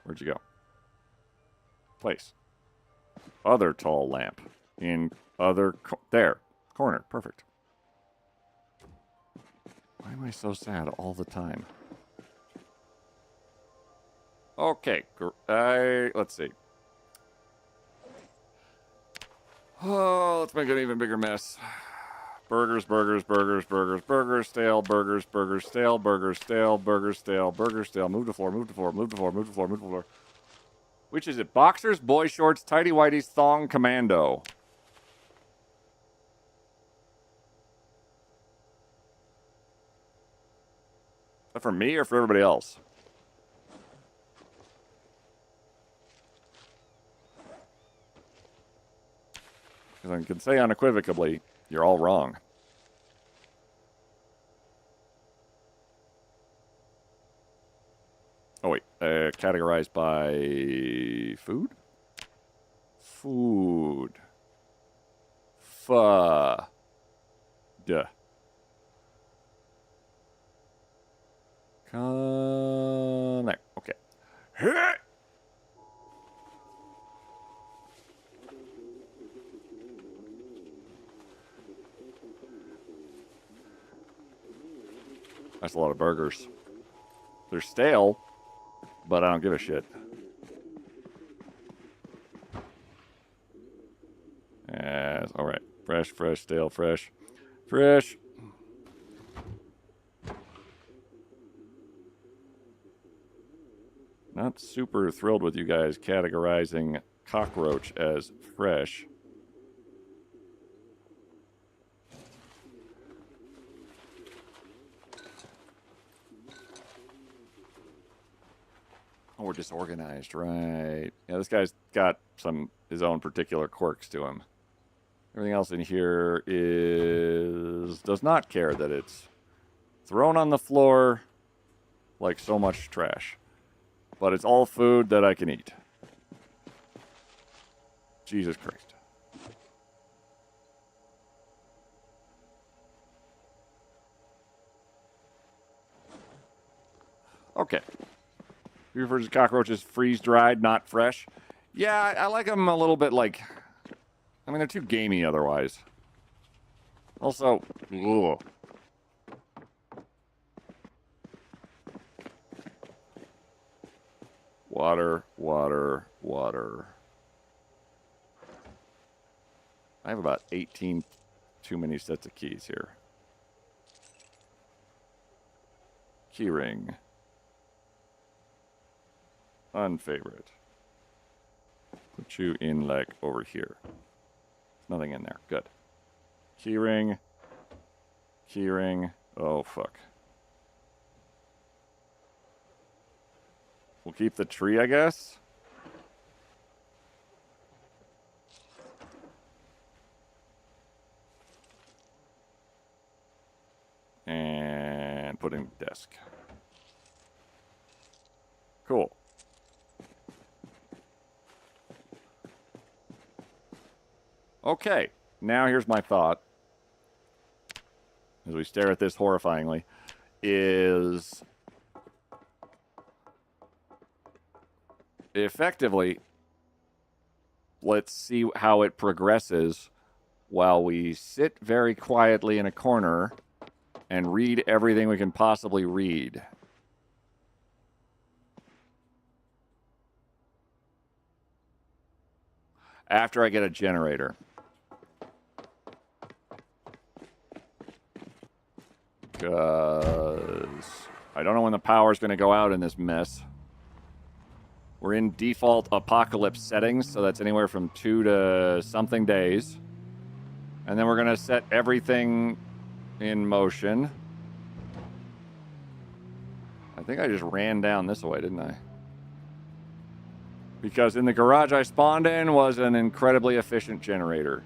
Where'd you go? Place. Other tall lamp in other there corner. Perfect. Why am I so sad all the time? Okay, let's see. Oh, let's make an even bigger mess. Burgers, burgers, burgers, burgers, burgers, stale, burgers, burgers, stale, burgers, stale, burgers, stale, burgers, stale. Move the floor, move the floor, move the floor, move the floor, move the floor. Which is it? Boxers, boy shorts, tighty whities, thong, commando. Is that for me or for everybody else? Because I can say unequivocally, you're all wrong. Oh, wait. Categorized by food? Food. Duh. Connect. Okay. That's a lot of burgers. They're stale, but I don't give a shit. Yes, all right. Fresh, fresh, stale, fresh. Fresh. Not super thrilled with you guys categorizing cockroach as fresh. Oh, we're disorganized, right. Yeah, this guy's got his own particular quirks to him. Everything else in here does not care that it's thrown on the floor like so much trash. But it's all food that I can eat. Jesus Christ. Okay. He refers to cockroaches freeze-dried, not fresh. Yeah, I like them a little bit like... I mean, they're too gamey otherwise. Also, ugh. Water, water, water. I have about 18 too many sets of keys here. Keyring. Unfavorite. Put you in, like, over here. There's nothing in there. Good. Keyring. Keyring. Oh, fuck. We'll keep the tree, I guess. And put in desk. Cool. Okay, now here's my thought. as we stare at this horrifyingly, is effectively, let's see how it progresses while we sit very quietly in a corner and read everything we can possibly read. After I get a generator. Because I don't know when the power's going to go out in this mess. We're in default apocalypse settings, so that's anywhere from 2 to something days. And then we're going to set everything in motion. I think I just ran down this way, didn't I? Because in the garage I spawned in was an incredibly efficient generator.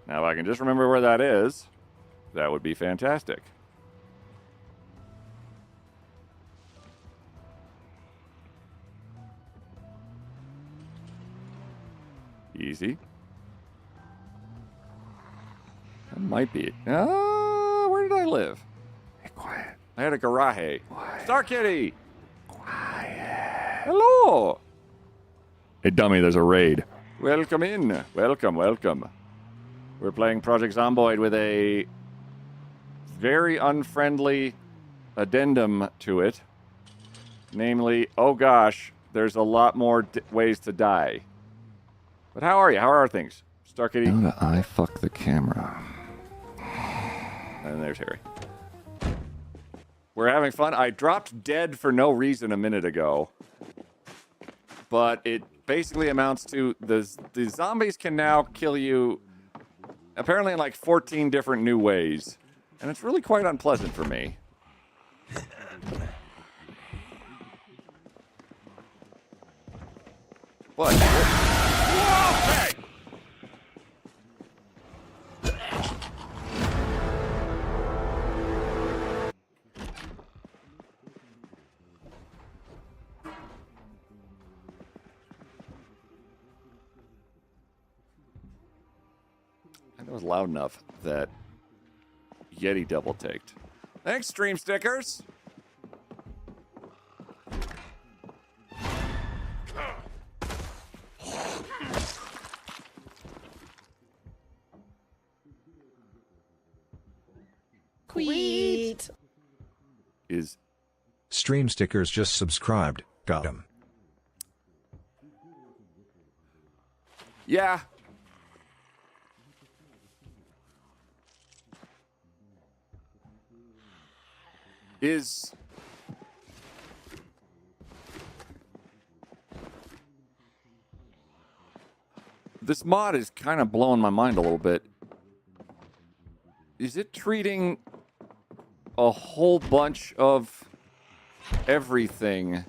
Now, if I can just remember where that is, that would be fantastic. Easy. That might be it. Where did I live? Hey, quiet. I had a garage. Quiet. Star Kitty! Quiet. Hello! Hey, dummy, there's a raid. Welcome in. Welcome, welcome. We're playing Project Zomboid with a very unfriendly addendum to it. Namely, oh gosh, there's a lot more ways to die. But how are you? How are things? Star Kitty? How do I fuck the camera? And there's Harry. We're having fun. I dropped dead for no reason a minute ago. But it basically amounts to the zombies can now kill you apparently in like 14 different new ways. And it's really quite unpleasant for me. What? Whoa, okay. That was loud enough that Yeti double-taked. Thanks, stream stickers! Sweet. Is Stream stickers just subscribed. Got him. Yeah. Is this mod is kind of blowing my mind a little bit. Is it treating a whole bunch of everything?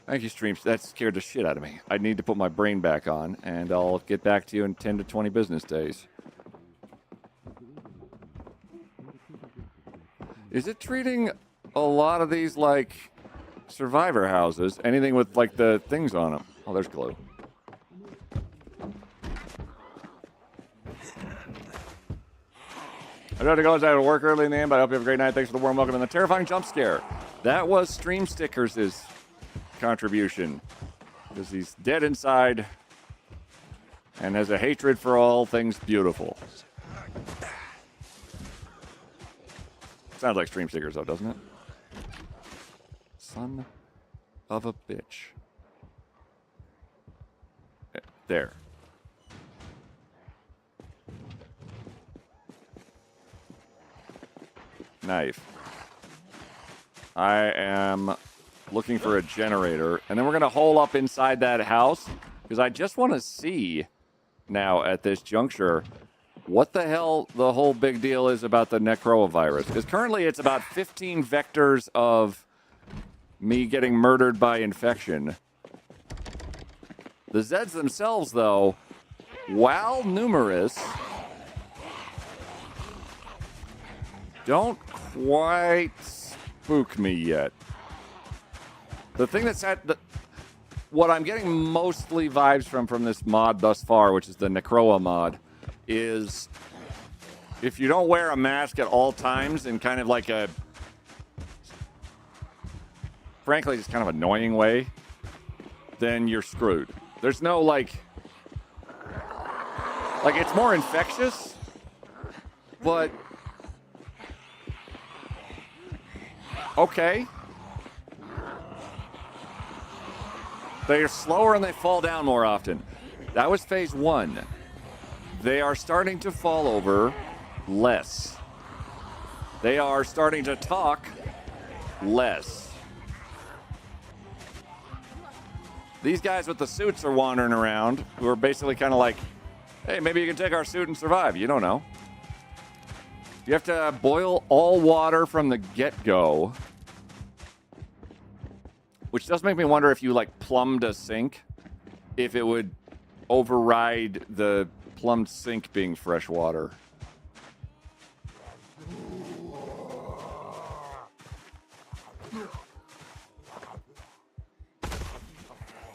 Thank you, streams. That scared the shit out of me. I need to put my brain back on, and I'll get back to you in 10 to 20 business days. Is it treating a lot of these like survivor houses? Anything with like the things on them? Oh, there's glue. I got to go. I had to work early in the end, but I hope you have a great night. Thanks for the warm welcome and the terrifying jump scare. That was Stream Stickers' contribution. Because he's dead inside and has a hatred for all things beautiful. Sounds like Stream Stickers, though, doesn't it? Son of a bitch. There. Knife. I am looking for a generator, and then we're going to hole up inside that house, because I just want to see now at this juncture what the hell the whole big deal is about the Necroa Virus. Because currently it's about 15 vectors of me getting murdered by infection. The Zeds themselves, though, while numerous, don't quite spook me yet. The thing that's what I'm getting mostly vibes from this mod thus far, which is the Necroa mod, is if you don't wear a mask at all times in kind of like a, frankly, just kind of annoying way, then you're screwed. There's no like it's more infectious, but okay. They are slower and they fall down more often. That was phase 1. They are starting to fall over less. They are starting to talk less. These guys with the suits are wandering around who are basically kind of like, hey, maybe you can take our suit and survive. You don't know. You have to boil all water from the get-go. Which does make me wonder if you, like, plumbed a sink, if it would override the plumbed sink being fresh water.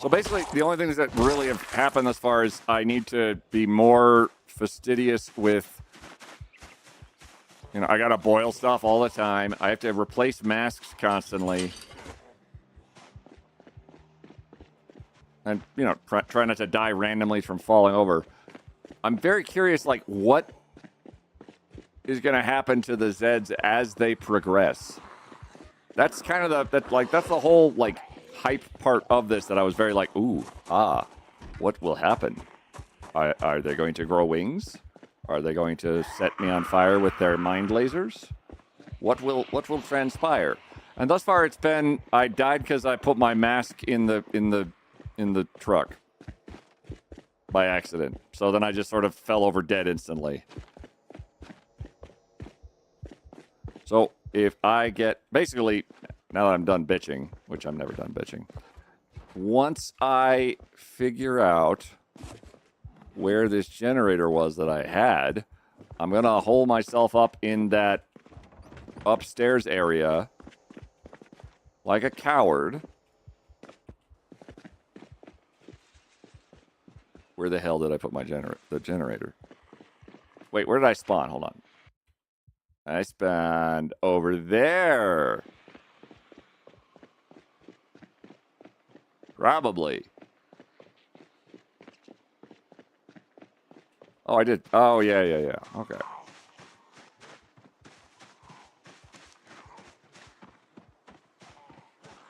So basically, the only things that really have happened thus far is I need to be more fastidious with, you know, I gotta boil stuff all the time. I have to replace masks constantly. And, you know, try not to die randomly from falling over. I'm very curious, like, what is going to happen to the Zeds as they progress. That's kind of that's the whole, like, hype part of this that I was very like, ooh, what will happen? Are they going to grow wings? Are they going to set me on fire with their mind lasers? What will transpire? And thus far it's been, I died because I put my mask in the truck by accident. So then I just sort of fell over dead instantly. So if I get, basically, now that I'm done bitching, which I'm never done bitching, once I figure out where this generator was that I had, I'm going to hole myself up in that upstairs area like a coward. Where the hell did I put my generator? Wait, where did I spawn? Hold on. I spawned over there. Probably. Oh, I did. Oh, yeah. Okay.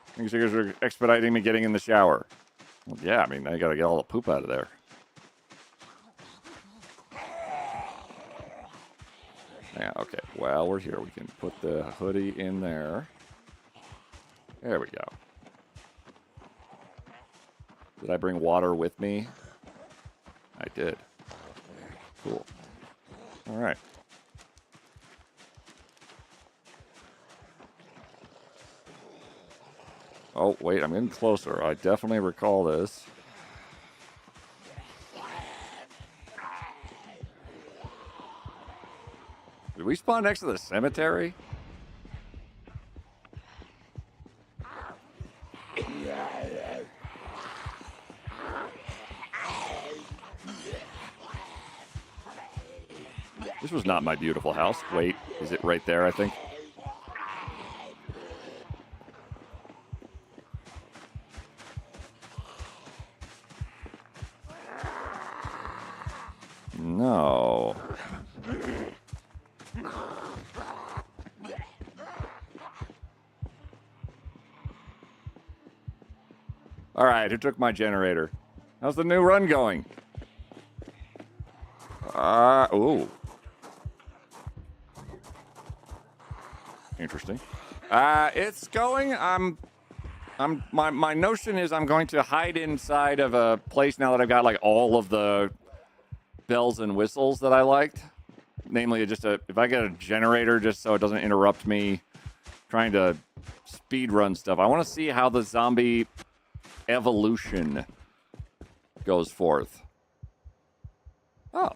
I think you guys are expediting me getting in the shower. Well, yeah, I mean, I gotta get all the poop out of there. Yeah, okay. Well, we're here. We can put the hoodie in there. There we go. Did I bring water with me? I did. Cool. All right. Oh, wait, I'm getting closer. I definitely recall this. Did we spawn next to the cemetery? This was not my beautiful house. Wait, is it right there, I think? No. All right, who took my generator? How's the new run going? Ooh. Interesting. It's going. My notion is I'm going to hide inside of a place now that I've got like all of the bells and whistles that I liked. Namely, just if I get a generator just so it doesn't interrupt me trying to speed run stuff. I want to see how the zombie evolution goes forth. Oh.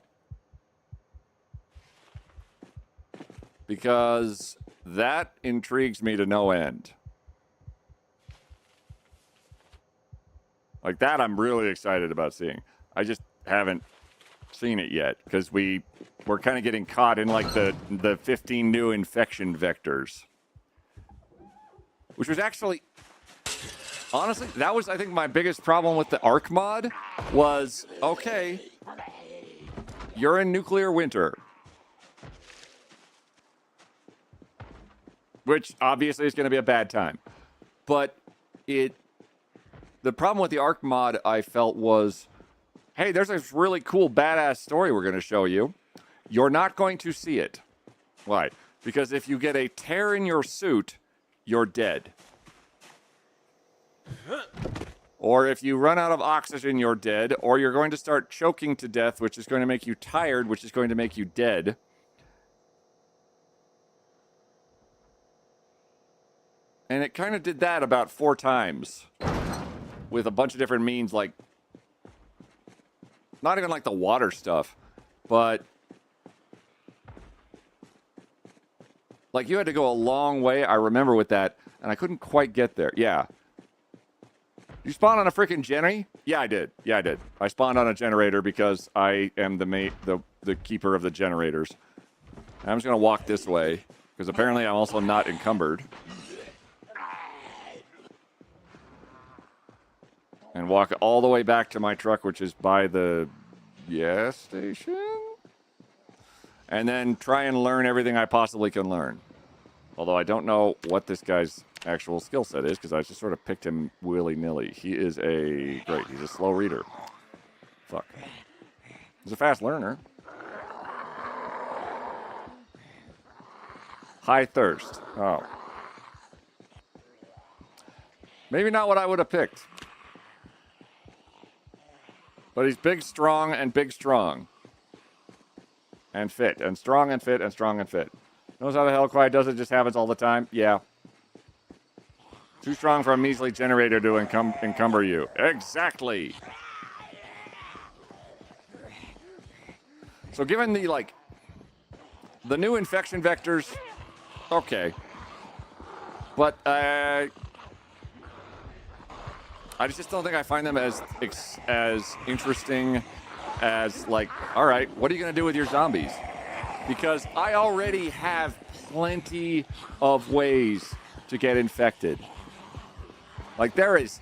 Because that intrigues me to no end. Like that I'm really excited about seeing. I just haven't seen it yet because we're kind of getting caught in like the 15 new infection vectors. Which was actually, honestly, that was, I think, my biggest problem with the Arc mod was, okay, you're in nuclear winter. Which, obviously, is going to be a bad time. But the problem with the Arc mod, I felt, was, hey, there's this really cool, badass story we're going to show you. You're not going to see it. Why? Because if you get a tear in your suit, you're dead. Or if you run out of oxygen, you're dead. Or you're going to start choking to death, which is going to make you tired, which is going to make you dead. And it kind of did that about 4 times. With a bunch of different means, like... Not even like the water stuff, but... Like, you had to go a long way, I remember with that, and I couldn't quite get there. Yeah. You spawned on a freaking Jenny? Yeah, I did. Yeah, I did. I spawned on a generator because I am the keeper of the generators. And I'm just going to walk this way, because apparently I'm also not encumbered. And walk all the way back to my truck, which is by the gas station? And then try and learn everything I possibly can learn. Although I don't know what this guy's actual skill set is, because I just sort of picked him willy-nilly. He is he's a slow reader. Fuck. He's a fast learner. High thirst. Oh. Maybe not what I would have picked. But he's big, strong, and big, strong. And fit, and strong, and fit, and strong, and fit. Knows how the hell Quiet does it, just happens all the time? Yeah. Too strong for a measly generator to encumber you. Exactly! So given the new infection vectors, okay. But, I just don't think I find them as interesting as, all right, what are you going to do with your zombies? Because I already have plenty of ways to get infected. Like, there is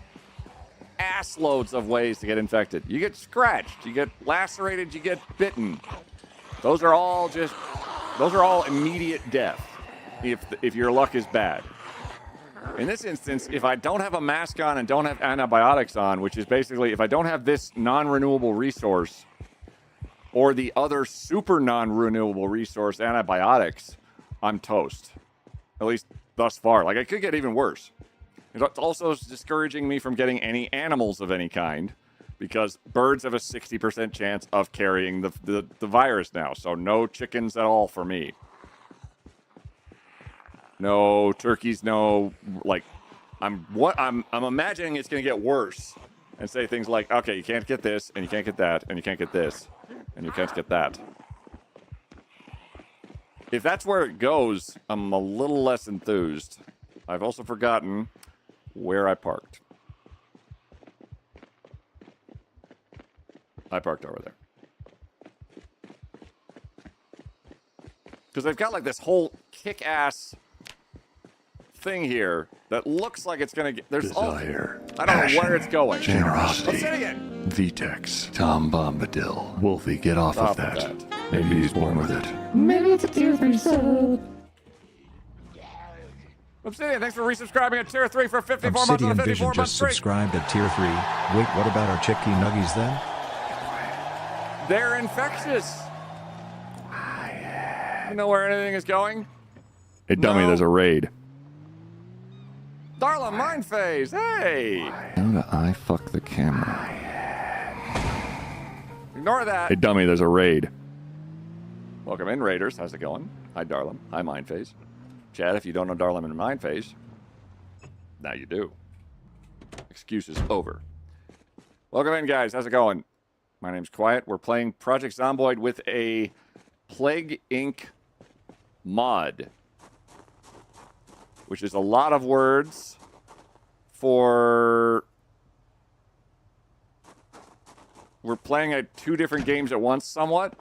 ass loads of ways to get infected. You get scratched, you get lacerated, you get bitten. Those are all immediate death if your luck is bad. In this instance, if I don't have a mask on and don't have antibiotics on, which is basically if I don't have this non-renewable resource or the other super non-renewable resource, antibiotics, I'm toast. At least thus far. Like, it could get even worse. It's also discouraging me from getting any animals of any kind because birds have a 60% chance of carrying the virus now. So no chickens at all for me. No turkeys, no, I'm imagining it's going to get worse and say things like, okay, you can't get this, and you can't get that, and you can't get this, and you can't get that. If that's where it goes, I'm a little less enthused. I've also forgotten where I parked. I parked over there. Because they've got this whole kick-ass thing here that looks like it's gonna get. There's Desire. I don't know where it's going. Generosity. Let's say it again. Vitex. Tom Bombadil. Wolfie, get off Stop of that. with Maybe he's born with it. Maybe it's a tier 3 sub. Obsidian, thanks for resubscribing at tier 3 for 54 months Obsidian on the 54 Vision month just streak. subscribed at tier 3. Wait, what about our chicky nuggies then? They're infectious. You know where anything is going? Hey, dummy, No. there's a raid. Darla, mind phase. Hey. How do I fuck the camera? Ignore that. Hey, dummy, there's a raid. Welcome in, Raiders. How's it going? Hi, Darlem. Hi, Mind Phase. Chad, if you don't know Darlem and Mind Phase, now you do. Excuses over. Welcome in, guys. How's it going? My name's Quiet. We're playing Project Zomboid with a Plague Inc. mod, which is a lot of words for we're playing two different games at once somewhat,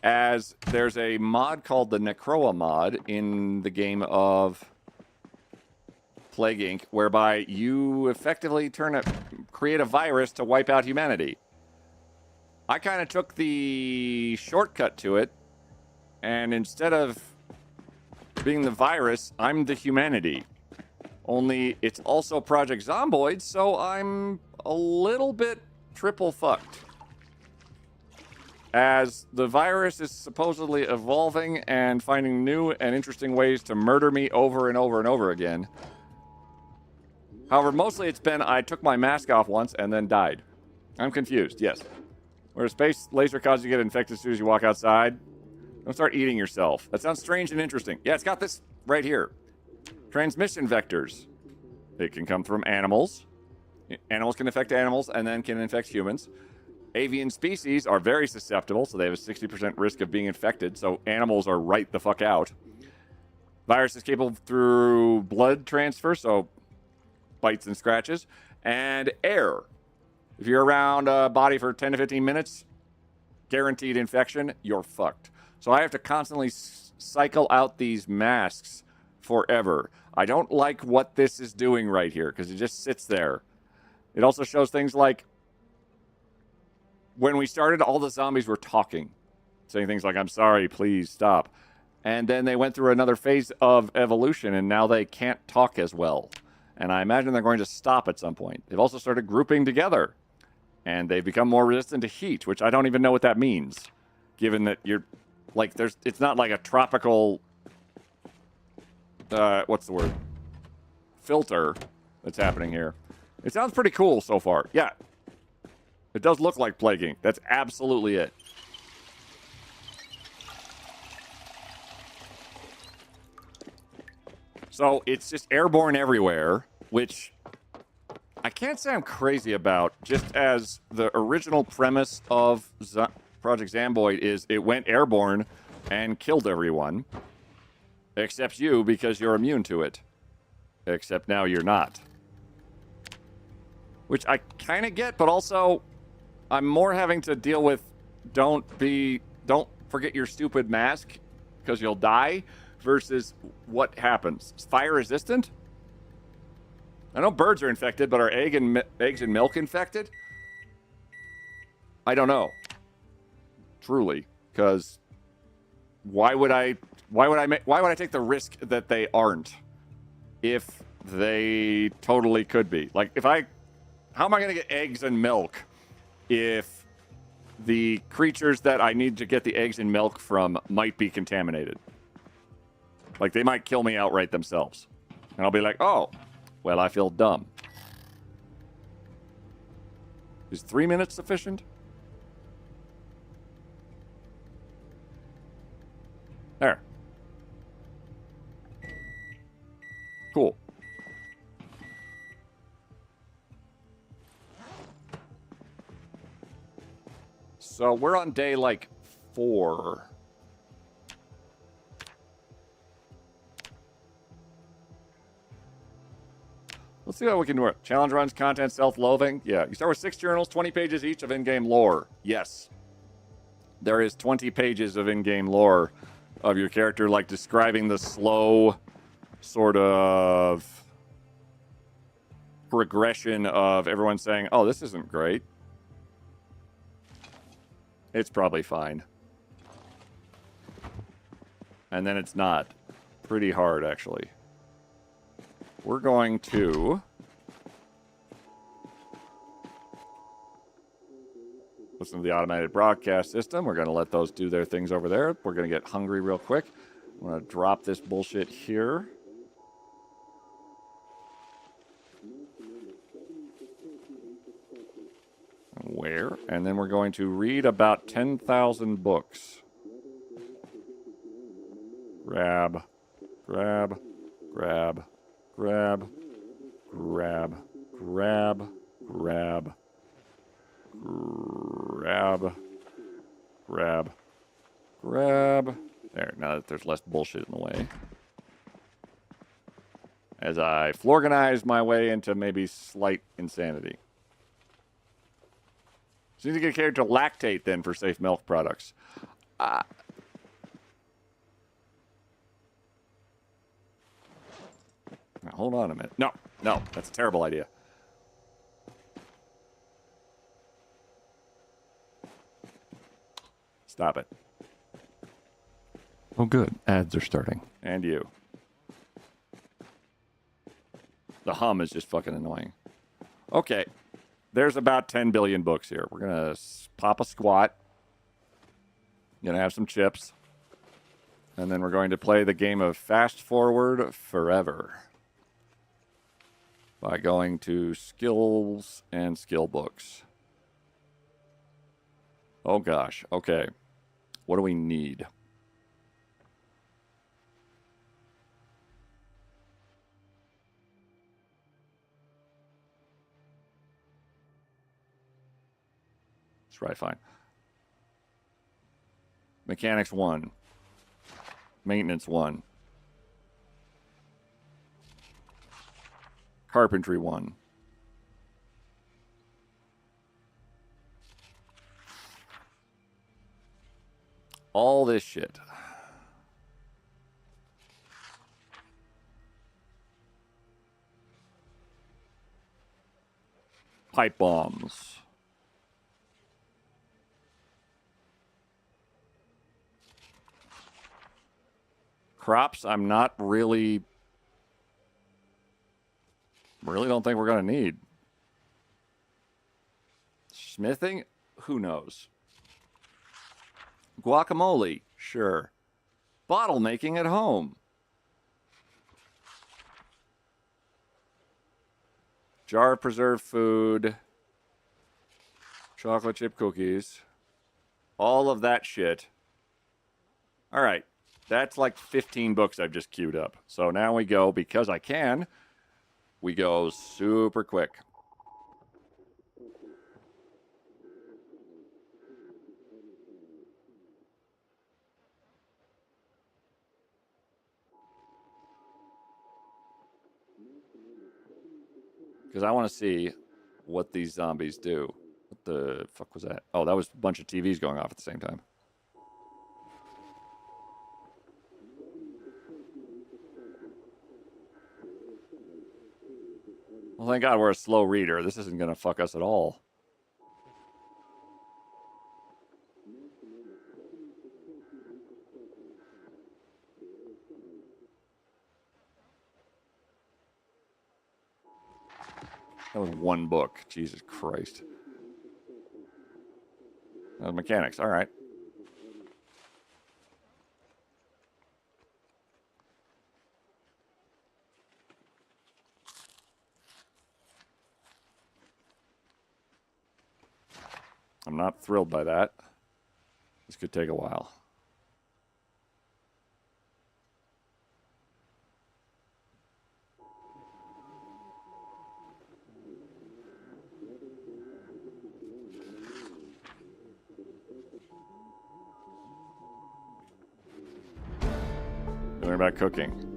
as there's a mod called the Necroa mod in the game of Plague Inc., whereby you effectively create a virus to wipe out humanity. I kind of took the shortcut to it, and instead of being the virus, I'm the humanity. Only it's also Project Zomboid, so I'm a little bit triple fucked. As the virus is supposedly evolving and finding new and interesting ways to murder me over and over and over again. However, mostly it's been I took my mask off once and then died. I'm confused, yes. Where a space laser causes you to get infected as soon as you walk outside. Don't start eating yourself. That sounds strange and interesting. Yeah, it's got this right here. Transmission vectors. It can come from animals. Animals can infect animals and then can infect humans. Avian species are very susceptible, so they have a 60% risk of being infected, so animals are right the fuck out. Virus is capable through blood transfer, so bites and scratches. And air. If you're around a body for 10 to 15 minutes, guaranteed infection, you're fucked. So I have to constantly cycle out these masks forever. I don't like what this is doing right here, because it just sits there. It also shows things like, when we started, all the zombies were talking, saying things like, I'm sorry, please stop. And then they went through another phase of evolution, and now they can't talk as well. And I imagine they're going to stop at some point. They've also started grouping together, and they've become more resistant to heat, which I don't even know what that means, given that you're, like, it's not like a tropical, what's the word? Filter that's happening here. It sounds pretty cool so far. Yeah. It does look like Plague Inc. That's absolutely it. So it's just airborne everywhere, which I can't say I'm crazy about, just as the original premise of Project Zomboid is it went airborne and killed everyone, except you because you're immune to it. Except now you're not. Which I kind of get, but also I'm more having to deal with don't forget your stupid mask because you'll die versus what happens. Is fire resistant? I know birds are infected, but are eggs and milk infected? I don't know. Truly, because why would I take the risk that they aren't if they totally could be? Like, how am I going to get eggs and milk if the creatures that I need to get the eggs and milk from might be contaminated? Like, they might kill me outright themselves. And I'll be like, oh, well, I feel dumb. Is 3 minutes sufficient? There. Cool. So we're on day, like, 4. Let's see how we can do it. Challenge runs, content, self-loathing. Yeah, you start with 6 journals, 20 pages each of in-game lore. Yes. There is 20 pages of in-game lore of your character, like, describing the slow sort of progression of everyone saying, oh, this isn't great. It's probably fine. And then it's not. Pretty hard, actually. We're going to listen to the automated broadcast system. We're going to let those do their things over there. We're going to get hungry real quick. I'm going to drop this bullshit here. Where? And then we're going to read about 10,000 books. Grab, grab, grab, grab, grab, grab, grab, grab, grab, grab. There, now that there's less bullshit in the way. As I florganize my way into maybe slight insanity. So you need to get a character lactate then for safe milk products. Now, hold on a minute. No, that's a terrible idea. Stop it. Oh, good. Ads are starting. And you. The hum is just fucking annoying. Okay. There's about 10 billion books here. We're going to pop a squat. Going to have some chips. And then we're going to play the game of Fast Forward Forever. By going to skills and skill books. Oh gosh. Okay. What do we need? Right, fine. Mechanics 1. Maintenance 1. Carpentry 1. All this shit. Pipe bombs. Crops, I'm not really don't think we're going to need. Smithing? Who knows? Guacamole? Sure. Bottle making at home? Jar of preserved food. Chocolate chip cookies. All of that shit. All right. That's like 15 books I've just queued up. So now we go, because I can, we go super quick. Because I want to see what these zombies do. What the fuck was that? Oh, that was a bunch of TVs going off at the same time. Well, thank God we're a slow reader. This isn't going to fuck us at all. That was one book. Jesus Christ. Mechanics. All right. I'm not thrilled by that. This could take a while. Learn about cooking.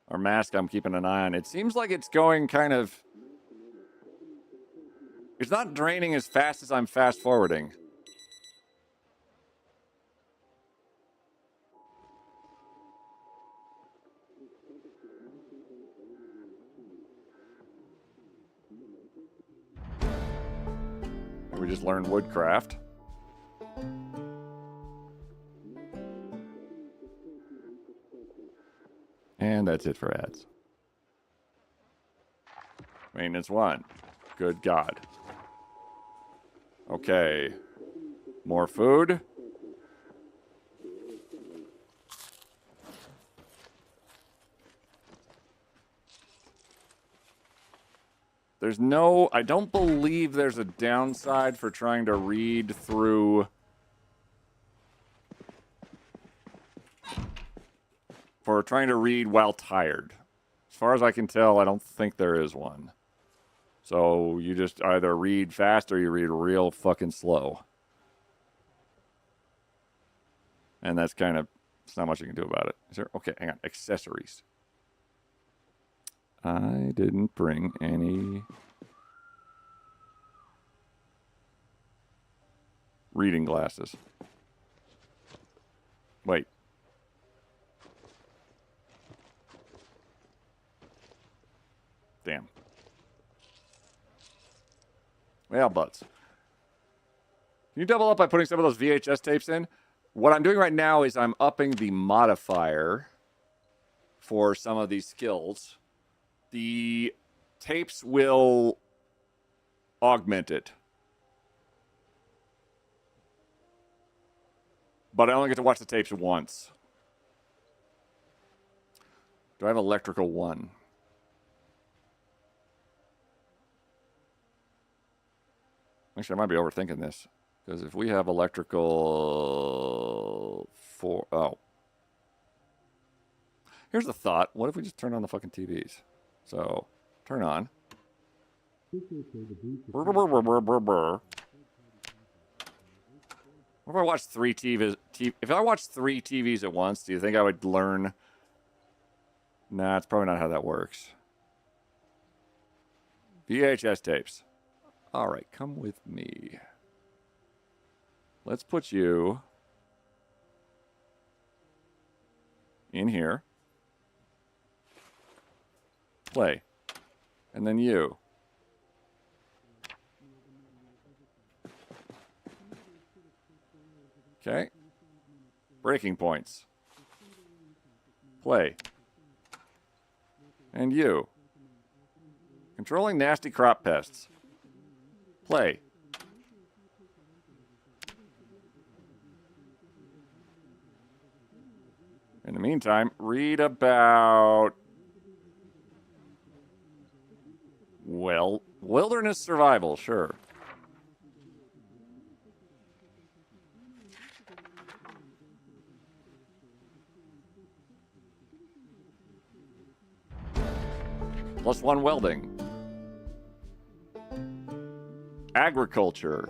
Our mask, I'm keeping an eye on. It seems like it's going kind of... It's not draining as fast as I'm fast forwarding. We just learned woodcraft. And that's it for ads. Maintenance 1. Good God. Okay. More food. There's no... I don't believe there's a downside for trying to read through... For trying to read while tired. As far as I can tell, I don't think there is one. So you just either read fast or you read real fucking slow. And that's kind of, there's not much you can do about it. Is there? Okay, hang on. Accessories. I didn't bring any reading glasses. Wait. Damn. Well, butts. Can you double up by putting some of those VHS tapes in? What I'm doing right now is I'm upping the modifier for some of these skills. The tapes will augment it. But I only get to watch the tapes once. Do I have electrical 1? Actually, I might be overthinking this. Because if we have electrical 4... Oh. Here's the thought. What if we just turn on the fucking TVs? So, turn on. What if I watched 3 TVs? If I watched 3 TVs at once, do you think I would learn? Nah, it's probably not how that works. VHS tapes. All right, come with me. Let's put you in here. Play. And then you. Okay. Breaking points. Play. And you. Controlling nasty crop pests. Play. In the meantime, read about... Well, wilderness survival, sure. +1 welding. Agriculture.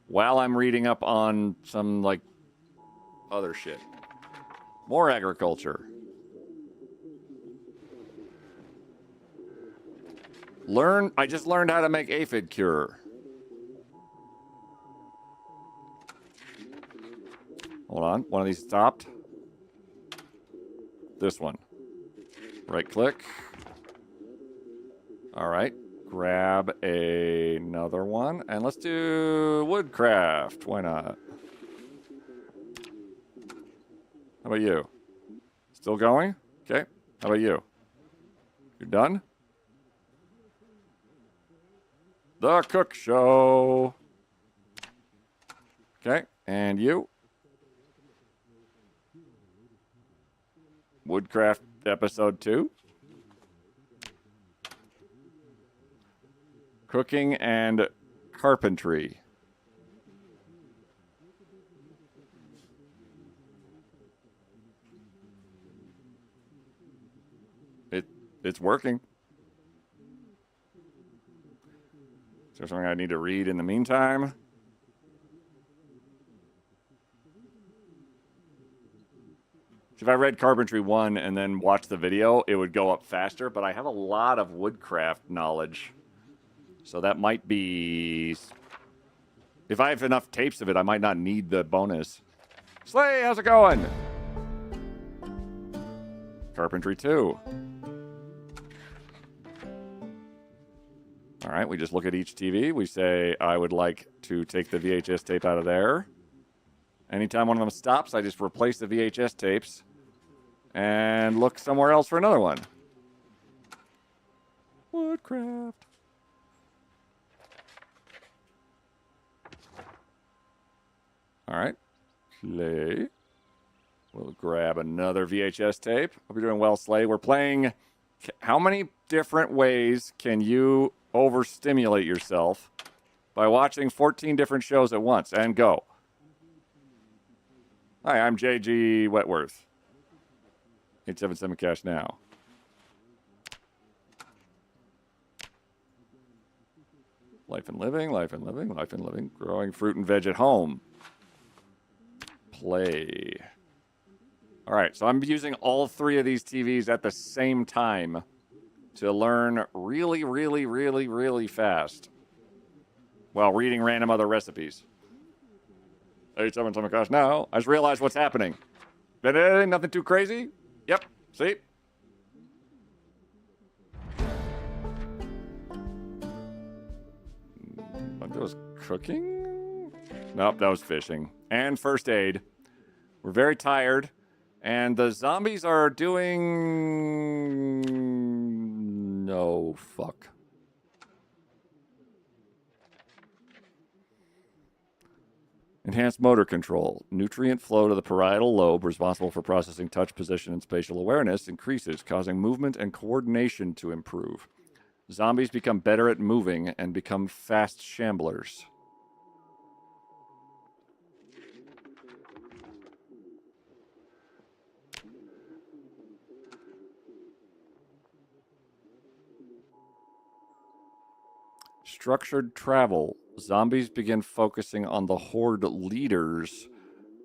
While I'm reading up on some, like, other shit. More agriculture. I just learned how to make aphid cure. Hold on, one of these stopped. This one. Right click. All right, grab another one, and let's do woodcraft. Why not? How about you? Still going? Okay. How about you? You're done? The Cook Show. Okay, and you? Woodcraft episode 2. Cooking and carpentry. It's working. Is there something I need to read in the meantime? If I read Carpentry 1 and then watched the video, it would go up faster, but I have a lot of woodcraft knowledge. So that might be... If I have enough tapes of it, I might not need the bonus. Slay, how's it going? Carpentry 2. All right, we just look at each TV. We say, I would like to take the VHS tape out of there. Anytime one of them stops, I just replace the VHS tapes and look somewhere else for another one. Woodcraft. All right, play. We'll grab another VHS tape. Hope you're doing well, Slay. We're playing... How many different ways can you overstimulate yourself by watching 14 different shows at once? And go. Hi, I'm JG Wetworth. 877 cash now. Life and living, life and living, life and living. Growing fruit and veg at home. Play. All right, so I'm using all 3 of these TVs at the same time to learn really, really, really, really fast while reading random other recipes. 877 cash now. I just realized what's happening. Nothing too crazy. Yep, see? That was cooking? Nope, that was fishing. And first aid. We're very tired. And the zombies are doing... No, fuck. Enhanced motor control. Nutrient flow to the parietal lobe, responsible for processing touch, position, and spatial awareness, increases, causing movement and coordination to improve. Zombies become better at moving and become fast shamblers. Structured travel. Zombies begin focusing on the horde leaders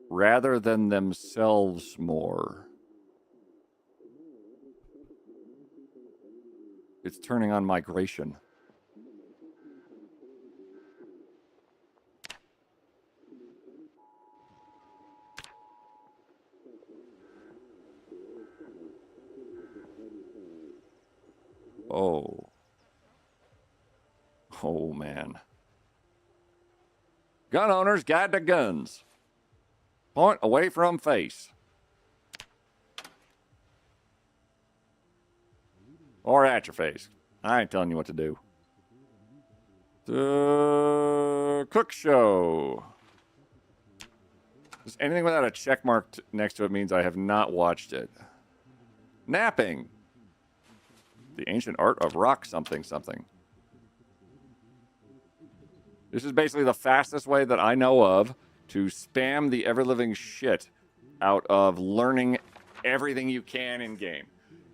rather than themselves more. It's turning on migration. Oh. Oh, man. Gun owners, guide the guns. Point away from face. Or at your face. I ain't telling you what to do. The Cook Show. Just anything without a check mark next to it means I have not watched it. Napping. The ancient art of rock something something. This is basically the fastest way that I know of to spam the ever-living shit out of learning everything you can in-game.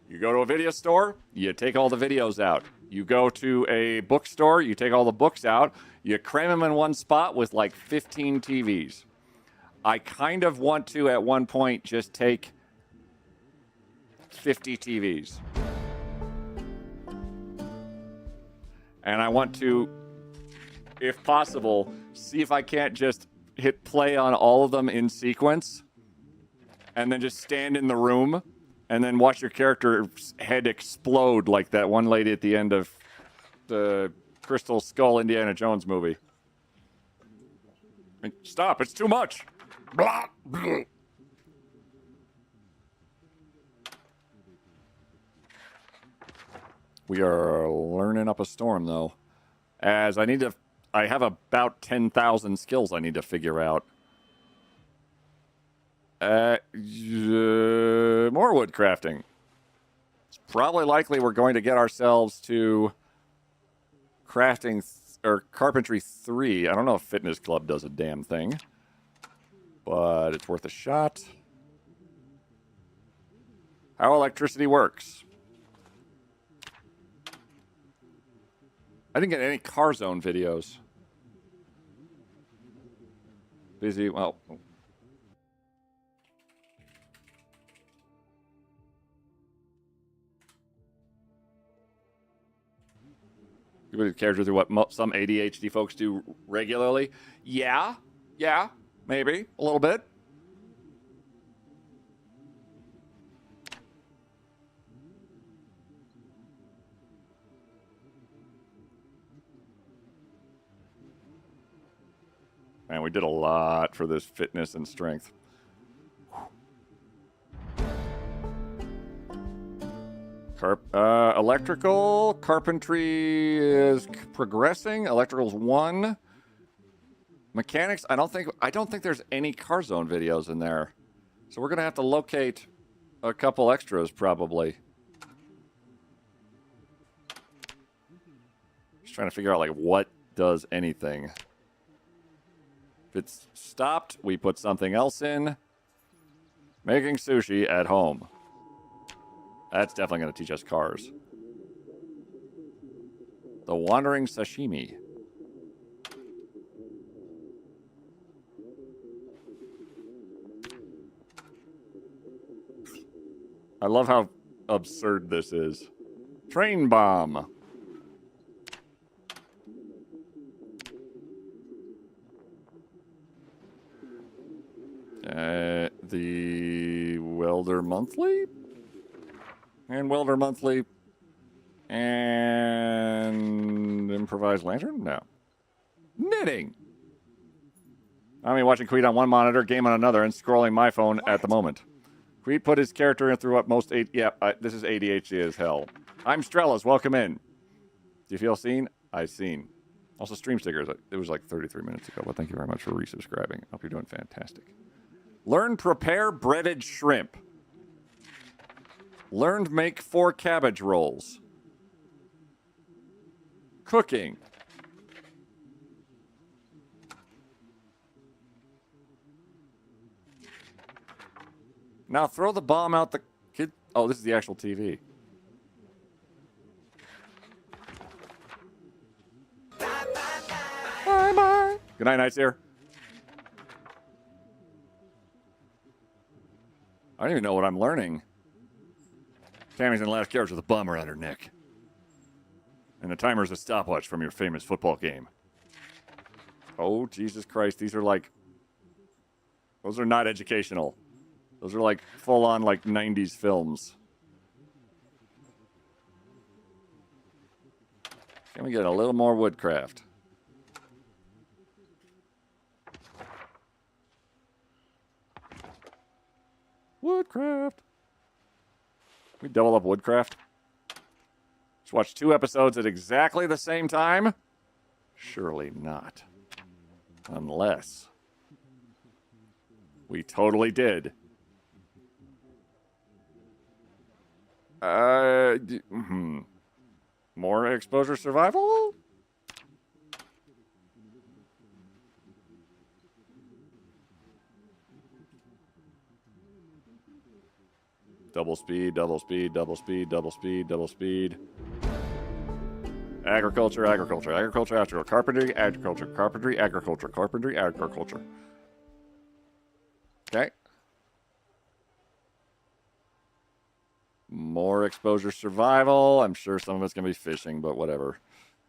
You go to a video store, you take all the videos out. You go to a bookstore, you take all the books out. You cram them in one spot with like 15 TVs. I kind of want to, at one point, just take 50 TVs. And I want to, if possible, see if I can't just hit play on all of them in sequence and then just stand in the room and then watch your character's head explode like that one lady at the end of the Crystal Skull Indiana Jones movie. I mean, stop, it's too much. Blah, blah. We are learning up a storm, though. As I have about 10,000 skills I need to figure out. More wood crafting. It's probably likely we're going to get ourselves to crafting or carpentry 3. I don't know if Fitness Club does a damn thing, but it's worth a shot. How electricity works. I didn't get any Car Zone videos. Busy, well. You put the character through what some ADHD folks do regularly? Yeah, maybe, a little bit. Man, we did a lot for this fitness and strength. Electrical, carpentry is progressing. Electrical's 1. Mechanics, I don't think there's any Car Zone videos in there. So we're gonna have to locate a couple extras probably. Just trying to figure out like what does anything. If it's stopped, we put something else in. Making sushi at home. That's definitely going to teach us cars. The Wandering Sashimi. I love how absurd this is. Train bomb. The Welder Monthly? And Welder Monthly. And Improvised Lantern? No. Knitting. I mean, watching Queet on one monitor, game on another, and scrolling my phone at the moment. Queet put his character in through what most... this is ADHD as hell. I'm Strellas. Welcome in. Do you feel seen? I seen. Also, stream stickers. It was like 33 minutes ago, but thank you very much for resubscribing. Hope you're doing fantastic. Learn prepare breaded shrimp. Learned make 4 cabbage rolls. Cooking. Now throw the bomb out the kid. Oh, this is the actual TV. Bye bye. Good night, Nights here. I don't even know what I'm learning. Tammy's in the last carriage with a bomb around her neck. And the timer's a stopwatch from your famous football game. Oh, Jesus Christ. These are like... Those are not educational. Those are like full-on like 90s films. Can we get a little more woodcraft? Woodcraft. We double up woodcraft. Just watch 2 episodes at exactly the same time? Surely not. Unless we totally did. More exposure survival? Double speed, double speed, double speed, double speed, double speed. Agriculture, agriculture, agriculture, agriculture, carpentry, agriculture, carpentry, agriculture, carpentry, agriculture. Okay. More exposure survival. I'm sure some of it's going to be fishing, but whatever.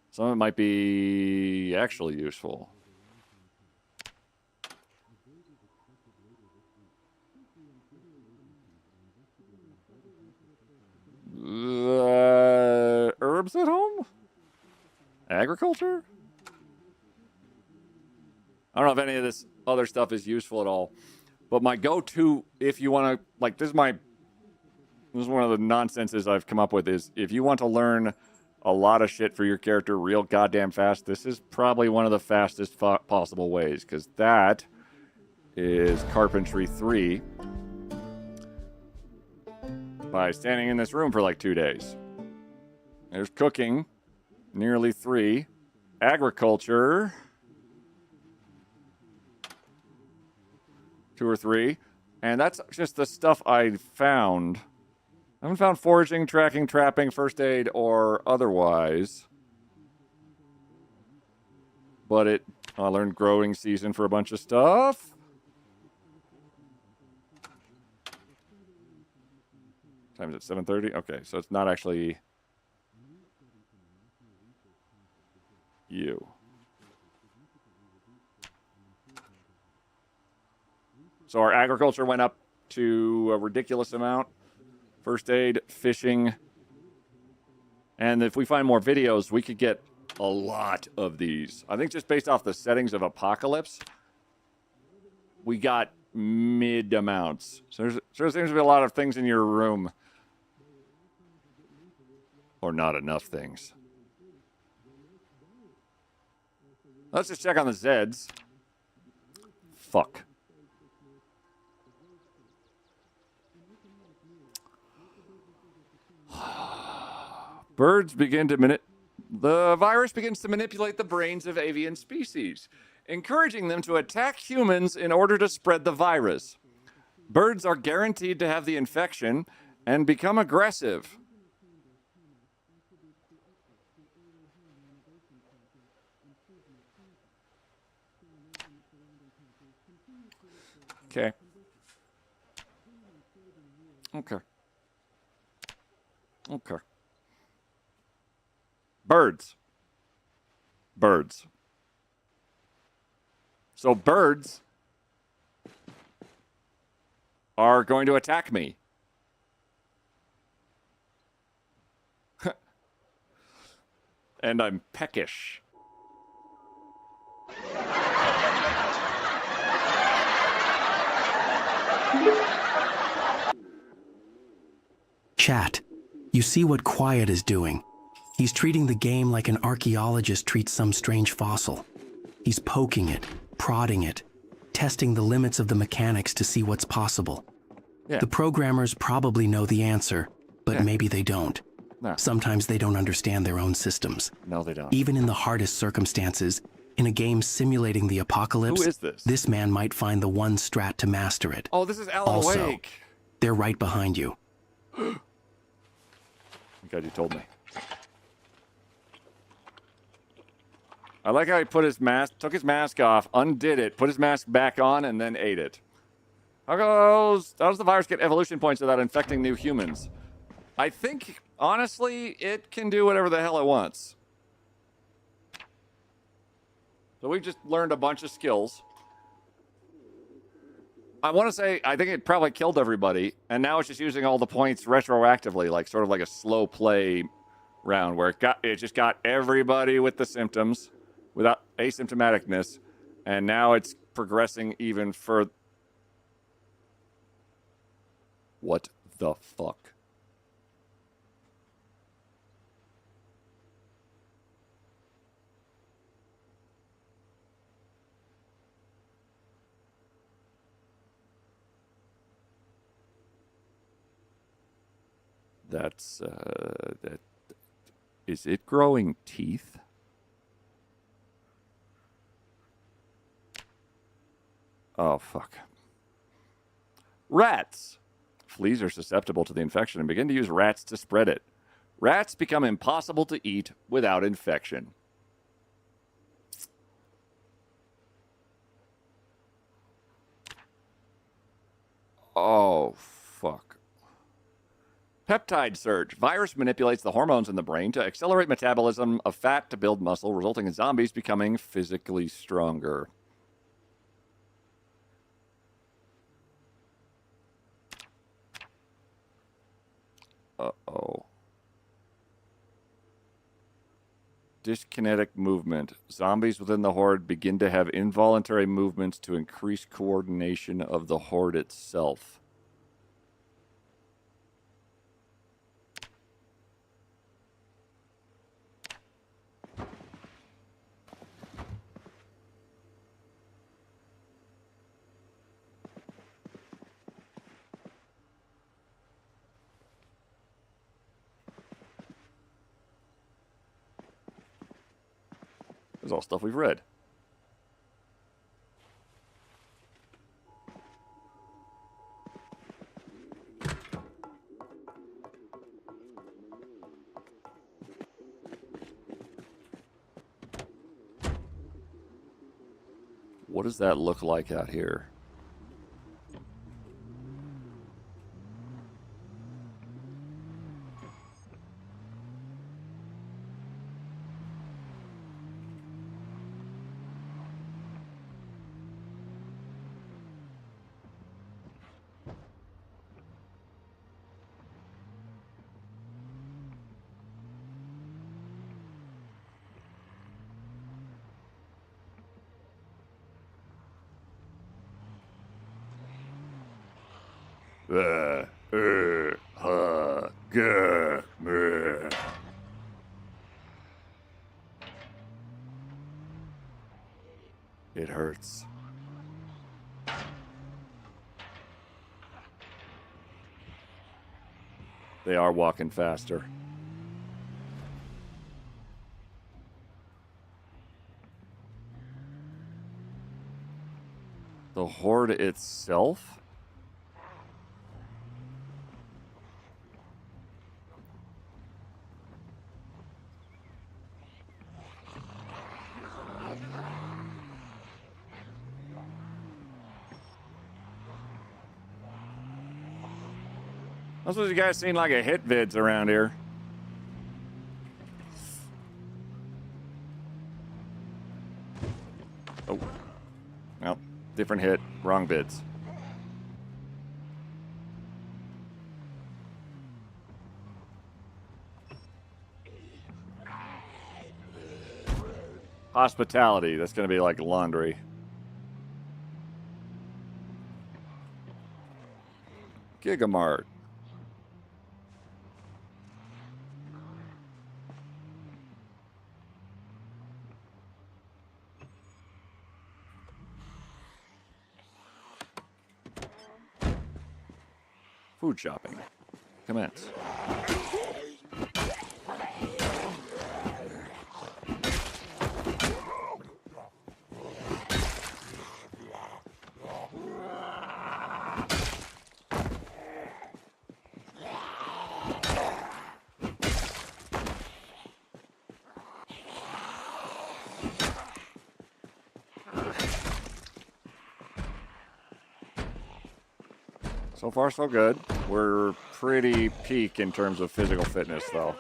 Some of it might be actually useful. Herbs at home? Agriculture? I don't know if any of this other stuff is useful at all. But my go-to, if you want to, like, this is one of the nonsenses I've come up with, is if you want to learn a lot of shit for your character real goddamn fast, this is probably one of the fastest possible ways, because that is Carpentry 3 by standing in this room for like 2 days. There's cooking, nearly 3. Agriculture, 2 or 3. And that's just the stuff I found. I haven't found foraging, tracking, trapping, first aid, or otherwise. But I learned growing season for a bunch of stuff. Time's at 7:30? Okay, so it's not actually you. So our agriculture went up to a ridiculous amount. First aid, fishing. And if we find more videos, we could get a lot of these. I think just based off the settings of Apocalypse, we got mid amounts. So there seems to be a lot of things in your room. Or not enough things. Let's just check on the Zeds. Fuck. Birds begin to The virus begins to manipulate the brains of avian species, encouraging them to attack humans in order to spread the virus. Birds are guaranteed to have the infection and become aggressive. Okay. Okay. Okay. Birds. Birds. So birds are going to attack me. And I'm peckish. Chat, you see what Quiet is doing. He's treating the game like an archaeologist treats some strange fossil. He's poking it, prodding it, testing the limits of the mechanics to see what's possible. Yeah. The programmers probably know the answer, but maybe they don't. No. Sometimes they don't understand their own systems. No, they don't. Even in the hardest circumstances, in a game simulating the apocalypse, Who is this? This man might find the one strat to master it. Oh, this is Alan Also, Wake. they're right behind you. I'm glad you told me. I like how he put his mask, took his mask off, undid it, put his mask back on, and then ate it. How does the virus get evolution points without infecting new humans? I think, honestly, it can do whatever the hell it wants. So we've just learned a bunch of skills. I want to say, I think it probably killed everybody, and now it's just using all the points retroactively, like sort of like a slow play round where it just got everybody with the symptoms without asymptomaticness, and now it's progressing even further. What the fuck? That's, that... Is it growing teeth? Oh, fuck. Rats. Fleas are susceptible to the infection and begin to use rats to spread it. Rats become impossible to eat without infection. Oh, fuck. Peptide surge. Virus manipulates the hormones in the brain to accelerate metabolism of fat to build muscle, resulting in zombies becoming physically stronger. Uh-oh. Dyskinetic movement. Zombies within the horde begin to have involuntary movements to increase coordination of the horde itself. This is all stuff we've read. What does that look like out here? It hurts. They are walking faster. The horde itself? Most of you guys seen like a hit vids around here. Oh. Well, different hit, wrong vids. Hospitality, that's gonna be like laundry. Gigamart. Food shopping. Commence. So far, so good. We're pretty peak in terms of physical fitness, though.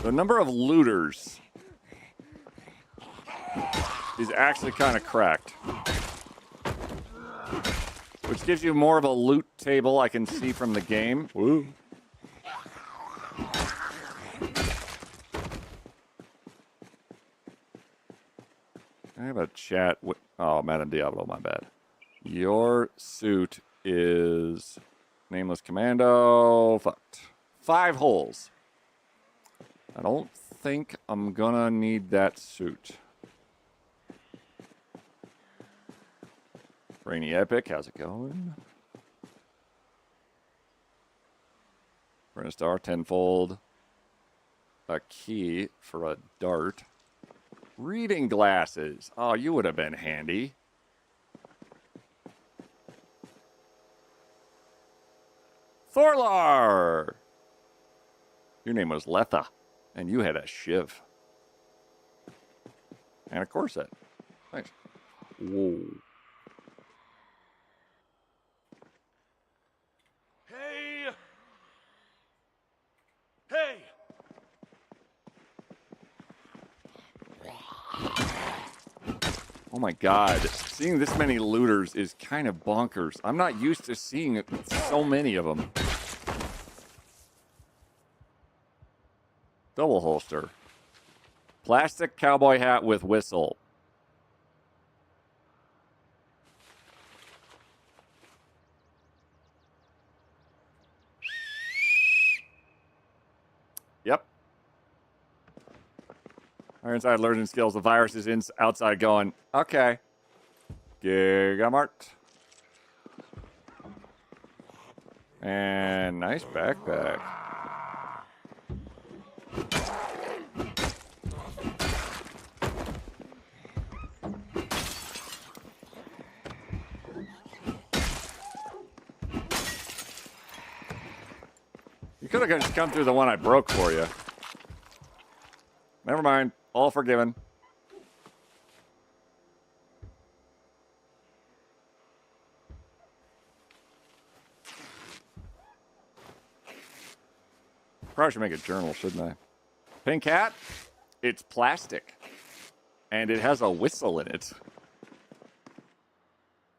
The number of looters is actually kind of cracked. Which gives you more of a loot table I can see from the game. Woo. I have a chat with... Oh, Madame Diablo, my bad. Your suit is Nameless Commando. Fucked. 5 holes. I don't think I'm gonna need that suit. Rainy Epic, how's it going? Burn Star, tenfold. A key for a dart. Reading glasses. Oh, you would have been handy. Thorlar! Your name was Letha, and you had a shiv. And a corset. Nice. Whoa. Hey! Hey! Oh my god. Seeing this many looters is kind of bonkers. I'm not used to seeing so many of them. Double holster. Plastic cowboy hat with whistle. Yep. Our inside learning skills. The virus is outside going. Okay. Gigamart. And nice backpack. You could have just come through the one I broke for you. Never mind. All forgiven. Probably should make a journal, shouldn't I? Pink hat? It's plastic. And it has a whistle in it.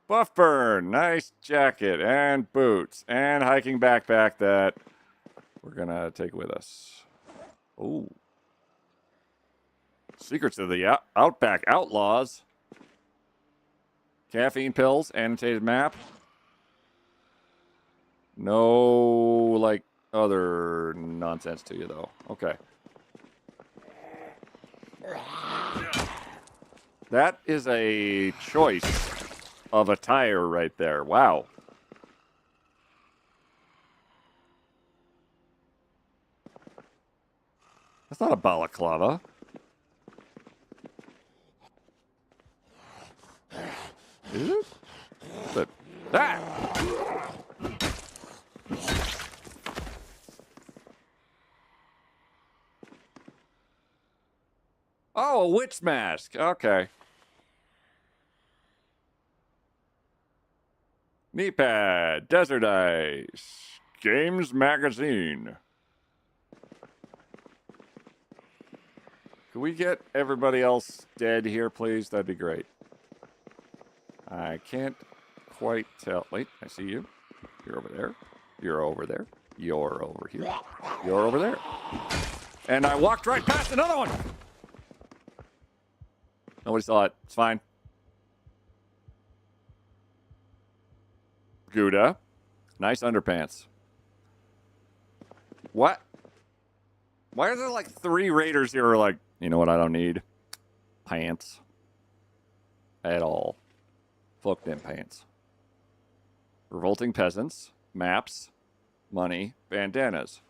Buff burn. Nice jacket and boots and hiking backpack that we're going to take with us. Ooh. Secrets of the Outback Outlaws. Caffeine pills, annotated map. No, like, other nonsense to you, though. Okay. That is a choice of attire right there. Wow. That's not a balaclava. Is it? But that. Oh, a witch mask. Okay. Knee pad, desert ice, games magazine. Could we get everybody else dead here, please? That'd be great. I can't quite tell. Wait, I see you. You're over there. You're over there. You're over here. You're over there. And I walked right past another one. Nobody saw it. It's fine. Gouda. Nice underpants. What? Why are there like 3 raiders here who are like, you know what I don't need? Pants. At all. Fuck them pants. Revolting peasants. Maps. Money. Bandanas.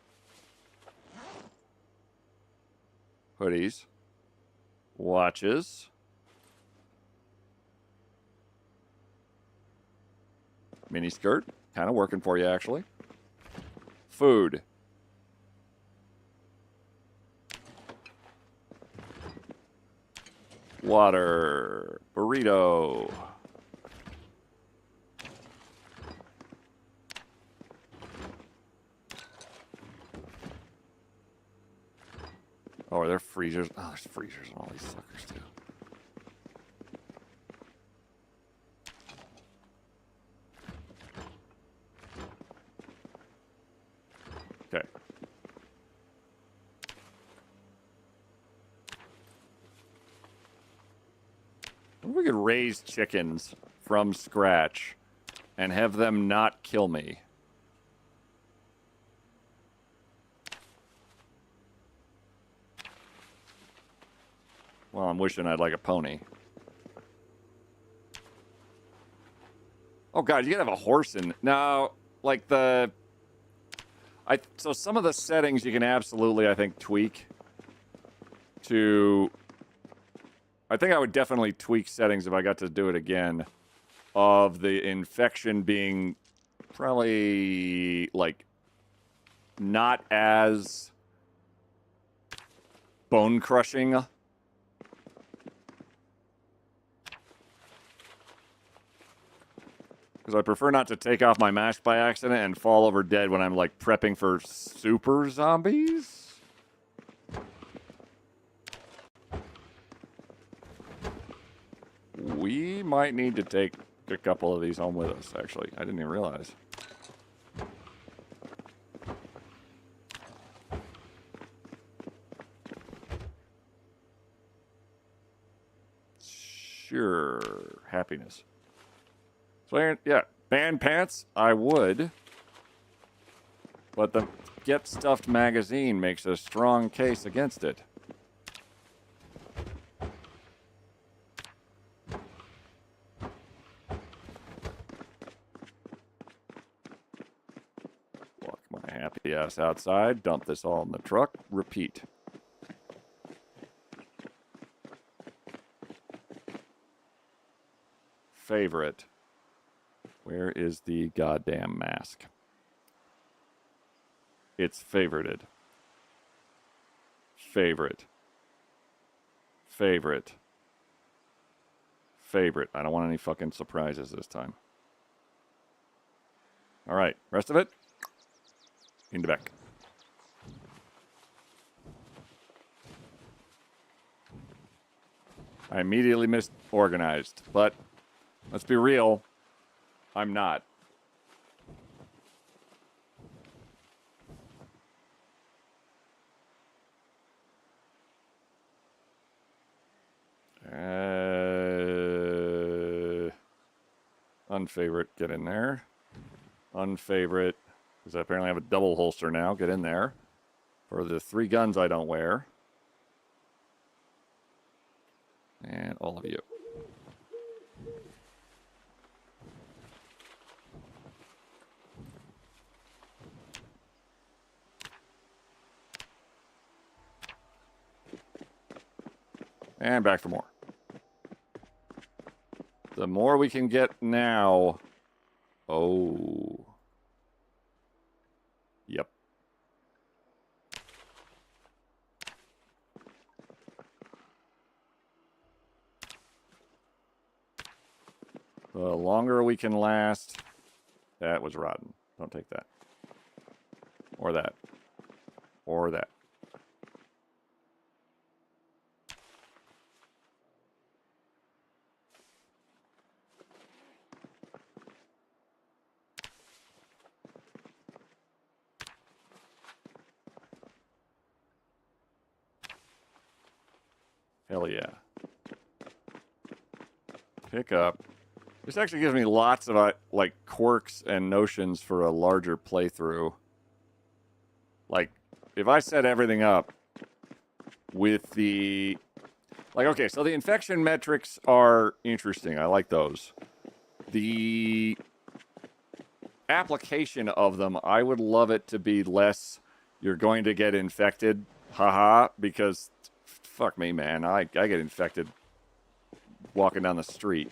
Hoodies. Watches. Miniskirt. Kind of working for you, actually. Food. Water. Burrito. Oh, are there freezers? Oh, there's freezers on all these suckers, too. Okay. What if we could raise chickens from scratch and have them not kill me? Well, I'm wishing I'd like a pony. Oh god, you gotta have a horse in. No, like the. So some of the settings you can absolutely, I think, tweak to. I think I would definitely tweak settings if I got to do it again, of the infection being probably like not as bone crushing. Because I prefer not to take off my mask by accident and fall over dead when I'm, like, prepping for super zombies. We might need to take a couple of these home with us, actually. I didn't even realize. Sure. Happiness. So, yeah, ban pants, I would. But the Get Stuffed magazine makes a strong case against it. Walk my happy ass outside, dump this all in the truck, repeat. Favorite. Where is the goddamn mask? It's favorited. Favorite. Favorite. Favorite. I don't want any fucking surprises this time. Alright, rest of it? In the back. I immediately misorganized, but let's be real. I'm not. Unfavorite, get in there. Unfavorite, because I apparently have a double holster now, get in there. For the 3 guns I don't wear. And all of you. And back for more. The more we can get now. Oh. Yep. The longer we can last, That was rotten. Don't take that. Or that. Or that. Hell yeah. Pick up. This actually gives me lots of like quirks and notions for a larger playthrough. Like, if I set everything up with the... Like, okay, so the infection metrics are interesting. I like those. The application of them, I would love it to be less you're going to get infected. Haha, because... Fuck me, man. I get infected walking down the street.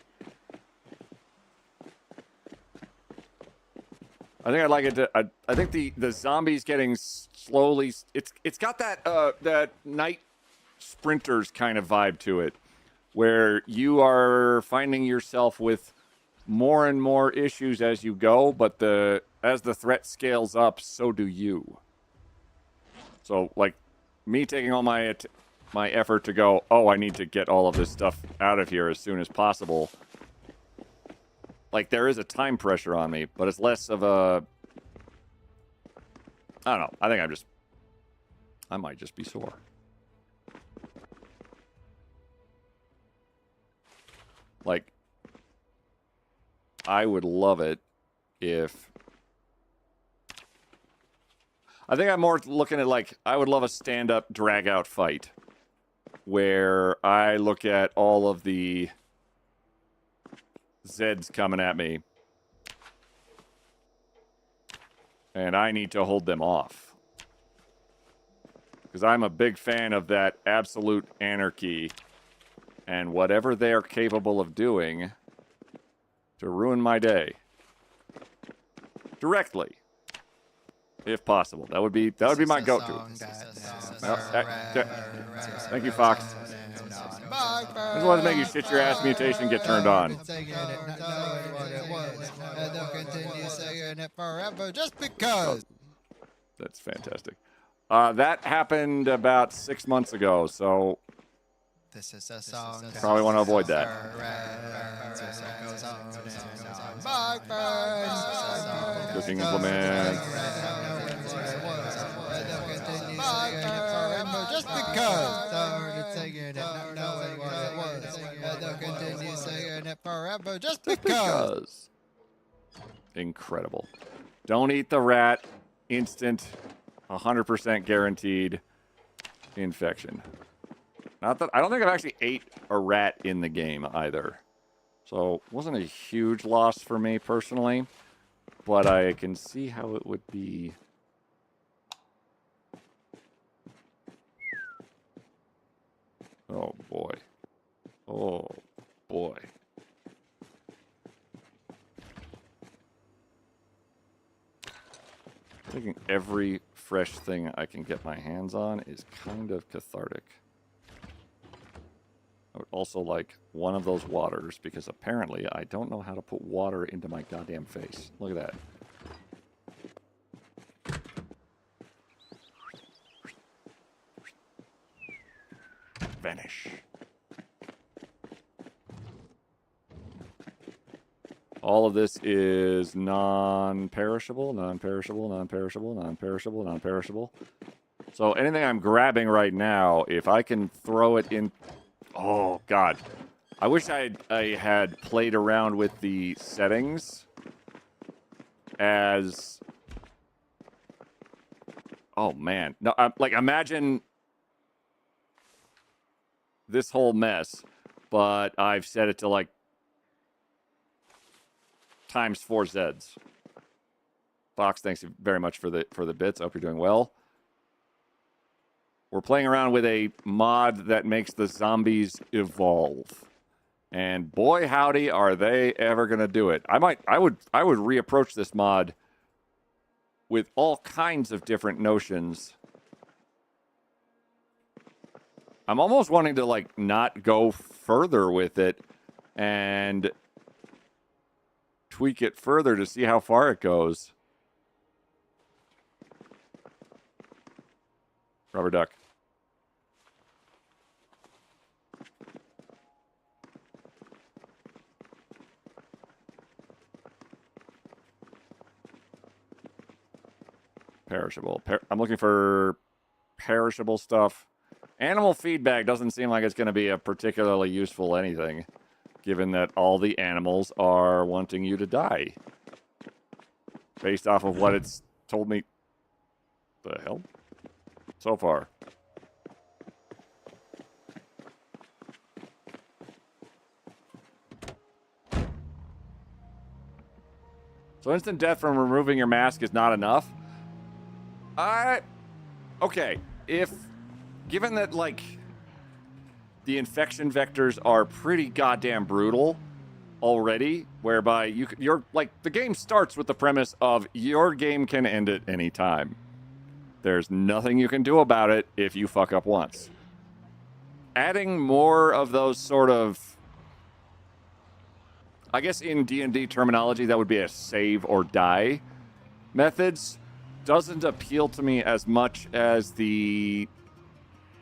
I think I'd like it to... I think the zombies getting slowly... It's got that that night sprinters kind of vibe to it, where you are finding yourself with more and more issues as you go, but as the threat scales up, so do you. So, like, me taking all my effort to go, oh, I need to get all of this stuff out of here as soon as possible. Like, there is a time pressure on me, but it's less of a... I don't know. I think I might just be sore. Like, I would love it if... I think I'm more looking at, like, I would love a stand-up, drag-out fight where I look at all of the Zeds coming at me, and I need to hold them off. Because I'm a big fan of that absolute anarchy and whatever they're capable of doing to ruin my day. Directly. If possible. That would be my go-to. Thank you, Fox. I just wanted to make you shit your ass mutation get turned on. Just because. That's fantastic. That happened about 6 months ago, so this is a song probably want to avoid that. Cooking implements. Just because. Started singing it, not knowing what it was. And they'll continue singing it forever just because. Incredible. Don't eat the rat. Instant, 100% guaranteed infection. Not that I don't think I've actually ate a rat in the game either. So it wasn't a huge loss for me personally, but I can see how it would be. Oh boy. Oh boy. Taking every fresh thing I can get my hands on is kind of cathartic. I would also like one of those waters, because apparently I don't know how to put water into my goddamn face. Look at that. Vanish. All of this is non-perishable, non-perishable, non-perishable, non-perishable, non-perishable. So anything I'm grabbing right now, if I can throw it in... Oh, God. I wish I had played around with the settings as... Oh, man. No, like, imagine this whole mess, but I've set it to, like, times 4 Zeds. Fox, thanks very much for the bits. I hope you're doing well. We're playing around with a mod that makes the zombies evolve. And boy howdy, are they ever gonna do it. I would reapproach this mod with all kinds of different notions. I'm almost wanting to, like, not go further with it and tweak it further to see how far it goes. Rubber duck. Perishable. I'm looking for perishable stuff. Animal feedback doesn't seem like it's going to be a particularly useful anything, given that all the animals are wanting you to die. Based off of what it's told me. The hell? So far. So instant death from removing your mask is not enough? Okay, given that, like, the infection vectors are pretty goddamn brutal already, whereby you're, like, the game starts with the premise of your game can end at any time. There's nothing you can do about it if you fuck up once. Adding more of those sort of, I guess in D&D terminology, that would be a save or die methods, doesn't appeal to me as much as the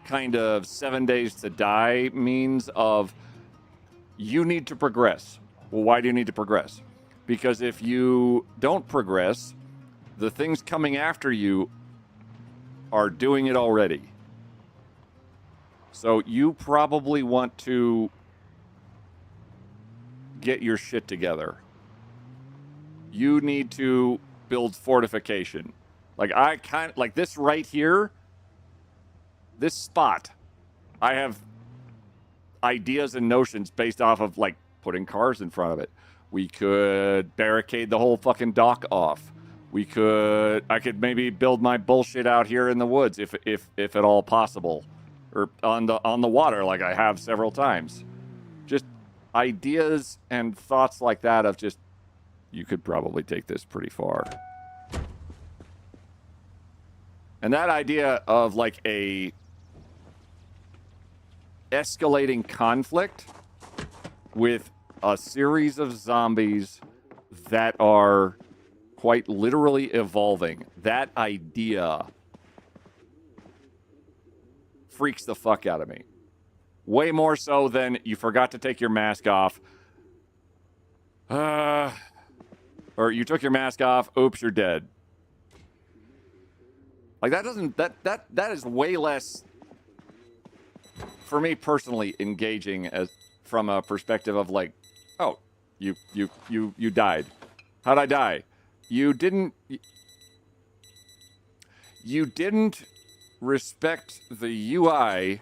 kind of 7 days to die means of you need to progress. Well, why do you need to progress? Because if you don't progress, the things coming after you are doing it already. So you probably want to get your shit together. You need to build fortification. Like this right here, this spot, I have ideas and notions based off of, like, putting cars in front of it. We could barricade the whole fucking dock off. I could maybe build my bullshit out here in the woods if at all possible. Or on the water, like I have several times. Just ideas and thoughts like that of just, you could probably take this pretty far. And that idea of, like, a escalating conflict with a series of zombies that are quite literally evolving, that idea freaks the fuck out of me. Way more so than you forgot to take your mask off. Or you took your mask off, oops, you're dead. Like, that is way less, for me personally, engaging as from a perspective of, like, oh, you died. How'd I die? You didn't respect the UI,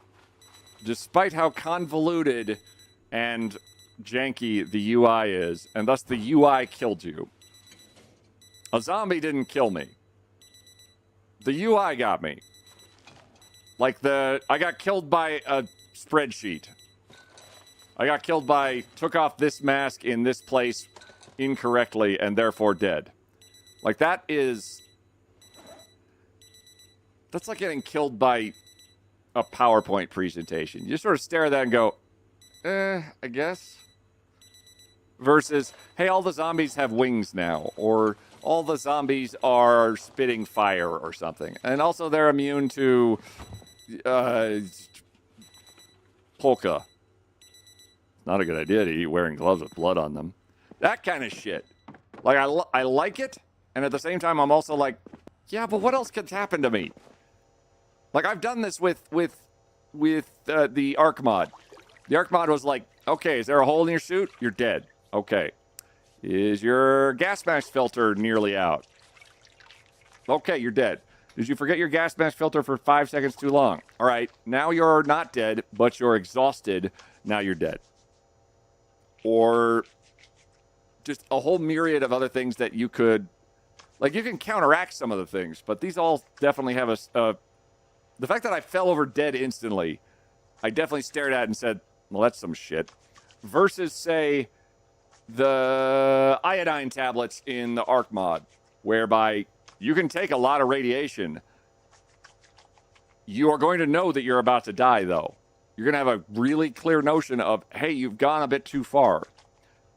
despite how convoluted and janky the UI is, and thus the UI killed you. A zombie didn't kill me. The UI got me. Like, I got killed by a spreadsheet. I got killed by, took off this mask in this place incorrectly and therefore dead. Like, that's like getting killed by a PowerPoint presentation. You just sort of stare at that and go, I guess. Versus, hey, all the zombies have wings now, or all the zombies are spitting fire or something. And also they're immune to polka. Not a good idea to eat wearing gloves with blood on them. That kind of shit. Like, I like it, and at the same time I'm also like, yeah, but what else could happen to me? Like, I've done this with the Arc mod. The Arc mod was like, okay, is there a hole in your suit? You're dead. Okay. Is your gas mask filter nearly out? Okay, you're dead. Did you forget your gas mask filter for 5 seconds too long? All right, now you're not dead, but you're exhausted. Now you're dead. Or just a whole myriad of other things that you could... Like, you can counteract some of the things, but these all definitely have the fact that I fell over dead instantly, I definitely stared at and said, well, that's some shit. Versus, say, the iodine tablets in the Arc mod, whereby you can take a lot of radiation. You are going to know that you're about to die, though. You're going to have a really clear notion of, hey, you've gone a bit too far.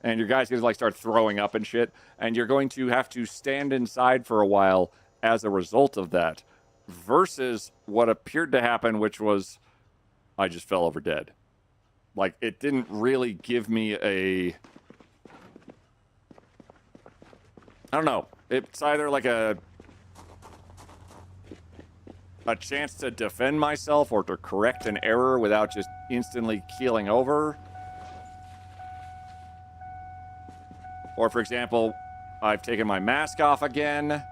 and your guy's going to like start throwing up and shit, and you're going to have to stand inside for a while as a result of that, versus what appeared to happen, which was I just fell over dead. Like, it didn't really give me a... I don't know. It's either like a chance to defend myself or to correct an error without just instantly keeling over. Or, for example, I've taken my mask off again.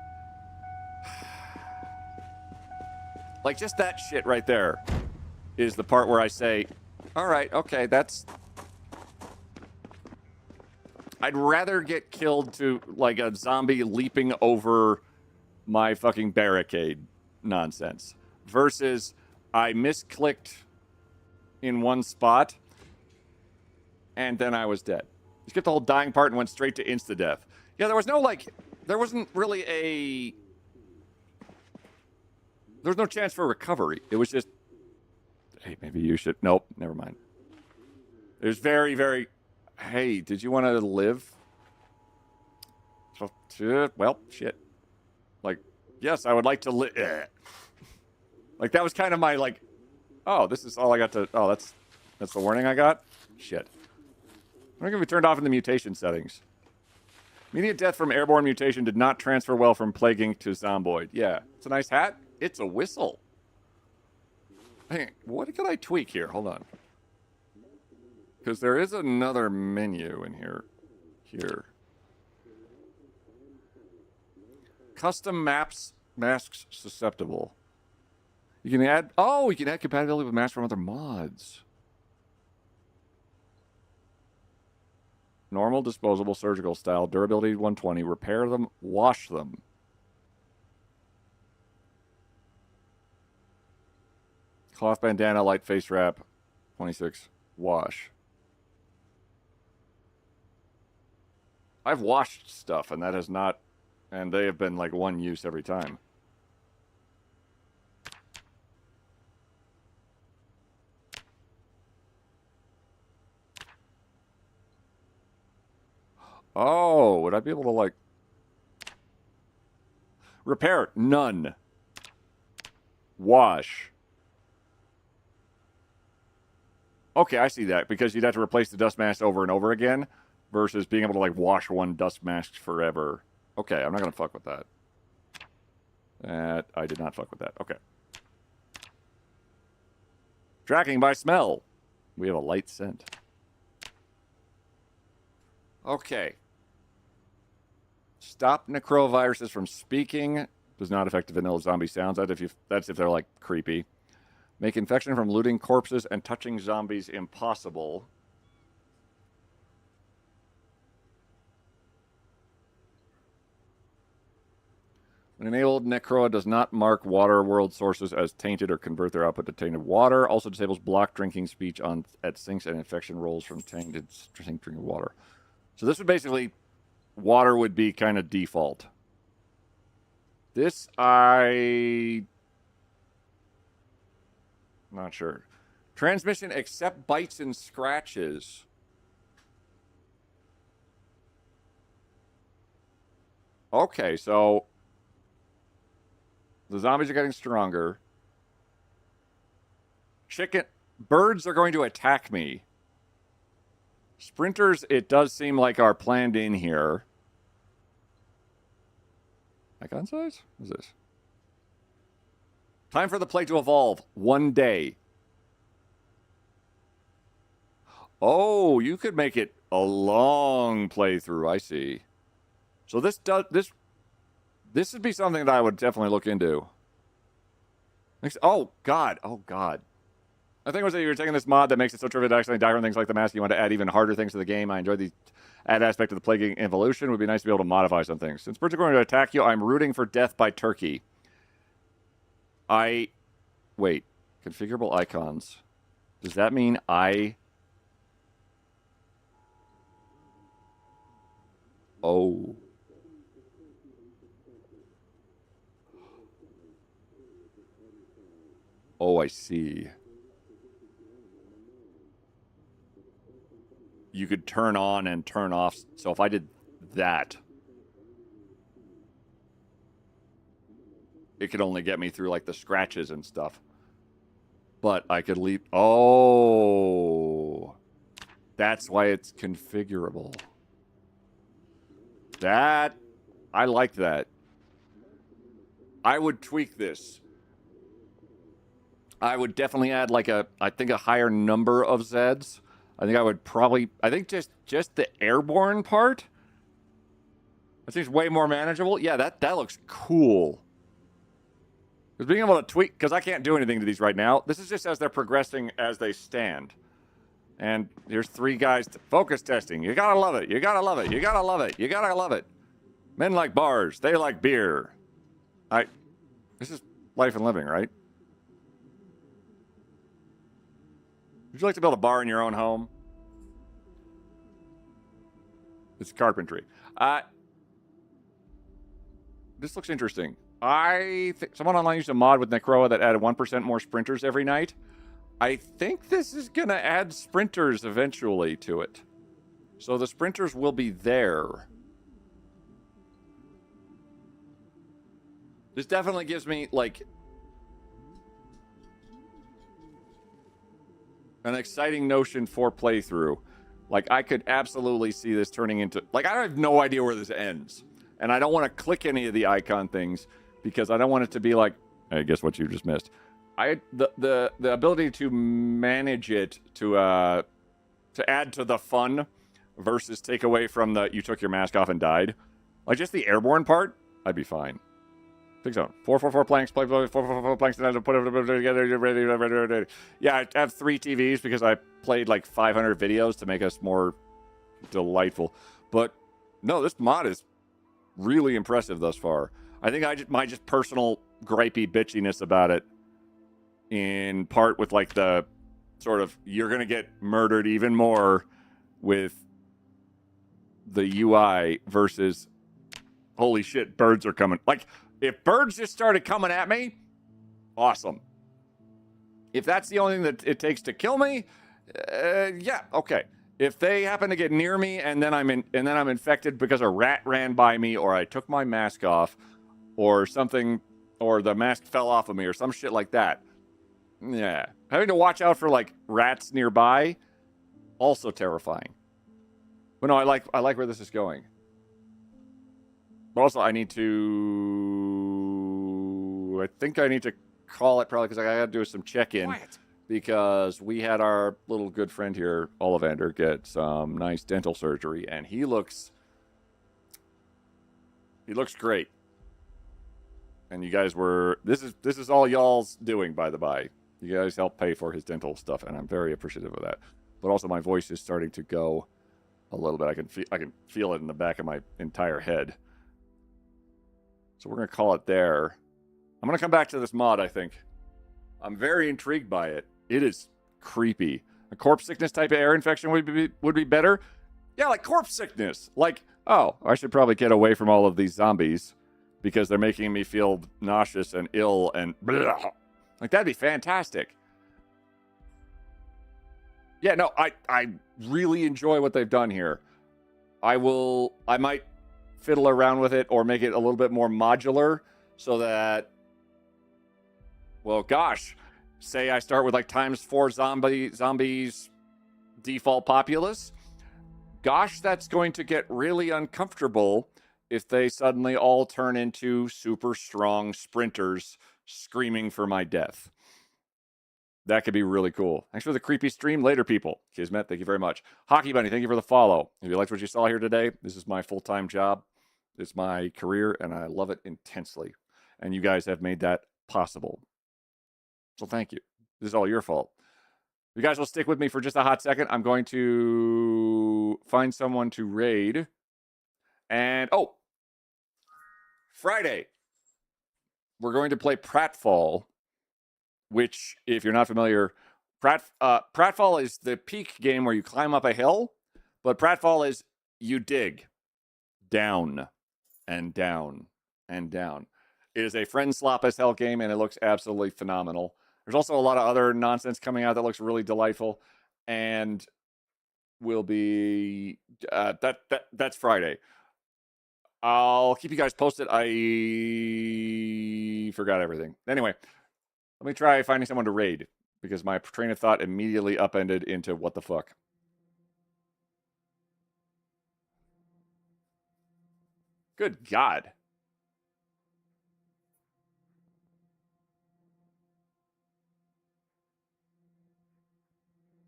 Like, just that shit right there is the part where I say, all right, okay, that's... I'd rather get killed to, like, a zombie leaping over my fucking barricade nonsense versus I misclicked in one spot and then I was dead. You skipped the whole dying part and went straight to insta-death. Yeah, there was no, like, there wasn't really a... There was no chance for recovery. It was just, hey, maybe you should... Nope, never mind. It was very, very... Hey, did you want to live? Well, shit. Like, yes, I would like to live. Like, that was kind of my, like, oh, this is all I got to... Oh, that's the warning I got? Shit. I'm going to be turned off in the mutation settings. Immediate death from airborne mutation did not transfer well from plaguing to Zomboid. Yeah, it's a nice hat. It's a whistle. Hey, what can I tweak here? Hold on. Because there is another menu in here. Custom maps, masks susceptible. You can add... Oh, you can add compatibility with masks from other mods. Normal, disposable, surgical style, durability 120, repair them, wash them. Cloth bandana, light face wrap, 26, wash. I've washed stuff, and that has not... And they have been, like, one use every time. Oh, would I be able to, like... Repair, none. Wash. Okay, I see that, because you'd have to replace the dust mask over and over again, versus being able to, like, wash one dust mask forever. Okay, I'm not going to fuck with that. I did not fuck with that. Okay. Tracking by smell. We have a light scent. Okay. Stop Necroa viruses from speaking. Does not affect the vanilla zombie sounds. That's if they're, like, creepy. Make infection from looting corpses and touching zombies impossible. When enabled, Necroa does not mark water world sources as tainted or convert their output to tainted water. Also disables block drinking speech at sinks and infection rolls from tainted drinking water. So this would basically... Water would be kind of default. This, not sure. Transmission except bites and scratches. Okay, so... The zombies are getting stronger. Birds are going to attack me. Sprinters, it does seem like are planned in here. Icon size? What is this? Time for the plague to evolve. 1 day. Oh, you could make it a long playthrough. I see. So this would be something that I would definitely look into. Oh, God. Oh, God. I think it was that you were taking this mod that makes it so trivial to accidentally die from things like the mask. You want to add even harder things to the game. I enjoyed the add aspect of the plaguing evolution. It would be nice to be able to modify some things. Since birds are going to attack you, I'm rooting for death by turkey. Wait. Configurable icons. Does that mean Oh. Oh, I see. you could turn on and turn off. So if I did that, it could only get me through like the scratches and stuff. But I could leave. Oh, that's why it's configurable. That, I like that. I would tweak this. I would definitely add like I think a higher number of Zeds. I think I would probably, I think just the airborne part, I think it's way more manageable. Yeah, that looks cool. Because being able to tweak, because I can't do anything to these right now. This is just as they're progressing as they stand. And here's 3 guys focus testing. You gotta love it. You gotta love it. You gotta love it. You gotta love it. Men like bars. They like beer. This is life and living, right? Would you like to build a bar in your own home? It's carpentry. This looks interesting. I think someone online used a mod with Necroa that added 1% more sprinters every night. I think this is going to add sprinters eventually to it. So the sprinters will be there. This definitely gives me, like, an exciting notion for playthrough. Like, I could absolutely see this turning into... Like, I have no idea where this ends. And I don't want to click any of the icon things because I don't want it to be like, hey, guess what you just missed. The ability to manage it to add to the fun versus take away from the you took your mask off and died. Like, just the airborne part, I'd be fine. Think so. 4 planks, play 4 planks, and put it together. Yeah, I have 3 TVs because I played like 500 videos to make us more delightful. But no, this mod is really impressive thus far. I think my personal gripey bitchiness about it, in part with like the sort of you're gonna get murdered even more with the UI versus holy shit, birds are coming. Like, if birds just started coming at me, awesome. If that's the only thing that it takes to kill me, yeah, okay. If they happen to get near me and then I'm infected because a rat ran by me, or I took my mask off, or something, or the mask fell off of me, or some shit like that. Yeah, having to watch out for like rats nearby, also terrifying. But no, I like where this is going. But also, I think I need to call it probably because I got to do some check-in. Quiet. Because we had our little good friend here, Ollivander, get some nice dental surgery, and he looks great. And you guys this is all y'all's doing, by the by. You guys helped pay for his dental stuff, and I'm very appreciative of that. But also, my voice is starting to go a little bit. I can feel it in the back of my entire head. So we're gonna call it there. I'm gonna come back to this mod. I think I'm very intrigued by it. It is creepy. A corpse sickness type of air infection would be better. Yeah, like corpse sickness. Like, oh, I should probably get away from all of these zombies because they're making me feel nauseous and ill and blah. Like, that'd be fantastic. Yeah, no, I really enjoy what they've done here. I might fiddle around with it or make it a little bit more modular so that, well, gosh, say I start with like ×4 zombies default populace. Gosh, that's going to get really uncomfortable if they suddenly all turn into super strong sprinters screaming for my death. That could be really cool. Thanks for the creepy stream later, people. Kismet, thank you very much. Hockey Bunny, thank you for the follow. If you liked what you saw here today, this is my full-time job. It's my career, and I love it intensely. And you guys have made that possible. So thank you. This is all your fault. You guys will stick with me for just a hot second. I'm going to find someone to raid. And, oh, Friday, we're going to play Pratfall, which, if you're not familiar, Pratfall is the peak game where you climb up a hill, but Pratfall is you dig down and down and down. It is a friend slop as hell game, and it looks absolutely phenomenal. There's also a lot of other nonsense coming out that looks really delightful, and will be that's Friday. I'll keep you guys posted. I forgot everything. Anyway, let me try finding someone to raid because my train of thought immediately upended into what the fuck. Good God.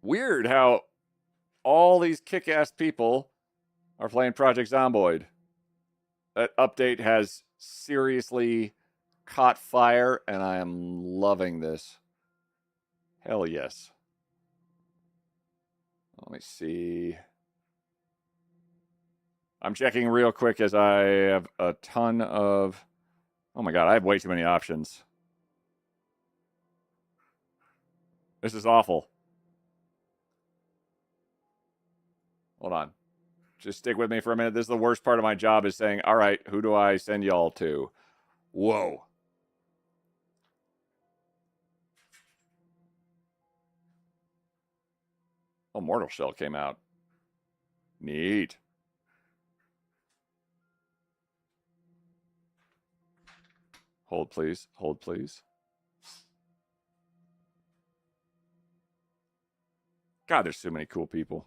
Weird how all these kick-ass people are playing Project Zomboid. That update has seriously caught fire, and I am loving this. Hell yes. Let me see. I'm checking real quick as I have a ton of... Oh my God, I have way too many options. This is awful. Hold on. Just stick with me for a minute. This is the worst part of my job is saying, all right, who do I send y'all to? Whoa. Oh, Mortal Shell came out. Neat. Hold, please. Hold, please. God, there's so many cool people.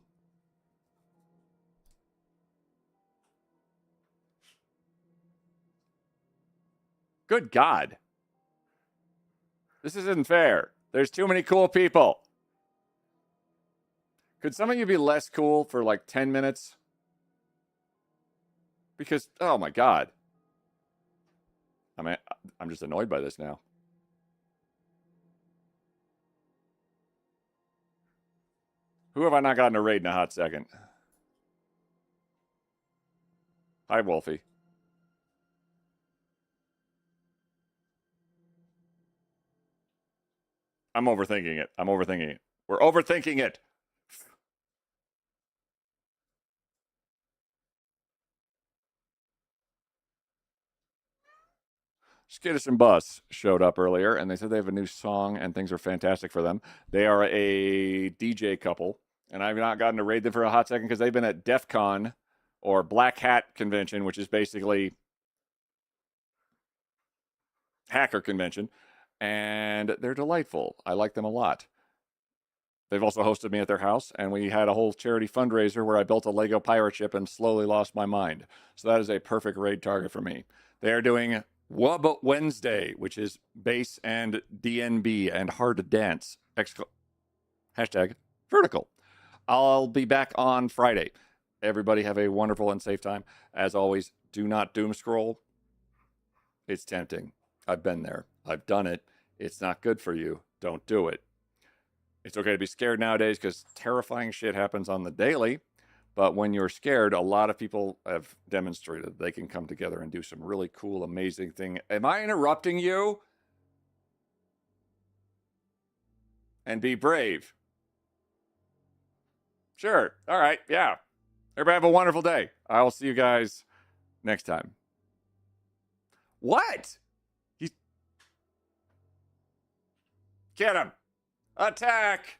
Good God. This isn't fair. There's too many cool people. Could some of you be less cool for like 10 minutes? Because, oh my God. I mean, I'm just annoyed by this now. Who have I not gotten a raid in a hot second? Hi, Wolfie. I'm overthinking it. I'm overthinking it. We're overthinking it. Skittish and Bus showed up earlier, and they said they have a new song, and things are fantastic for them. They are a DJ couple, and I've not gotten to raid them for a hot second because they've been at DEF CON, or Black Hat Convention, which is basically hacker convention, and they're delightful. I like them a lot. They've also hosted me at their house, and we had a whole charity fundraiser where I built a Lego pirate ship and slowly lost my mind. So that is a perfect raid target for me. They are doing Wub Wednesday, which is bass and DNB and hard to dance. Hashtag vertical. I'll be back on Friday. Everybody have a wonderful and safe time. As always, do not doom scroll. It's tempting. I've been there. I've done it. It's not good for you. Don't do it. It's okay to be scared nowadays because terrifying shit happens on the daily. But when you're scared, a lot of people have demonstrated they can come together and do some really cool, amazing thing. Am I interrupting you? And be brave. Sure. All right. Yeah. Everybody have a wonderful day. I will see you guys next time. What? Get him. Attack.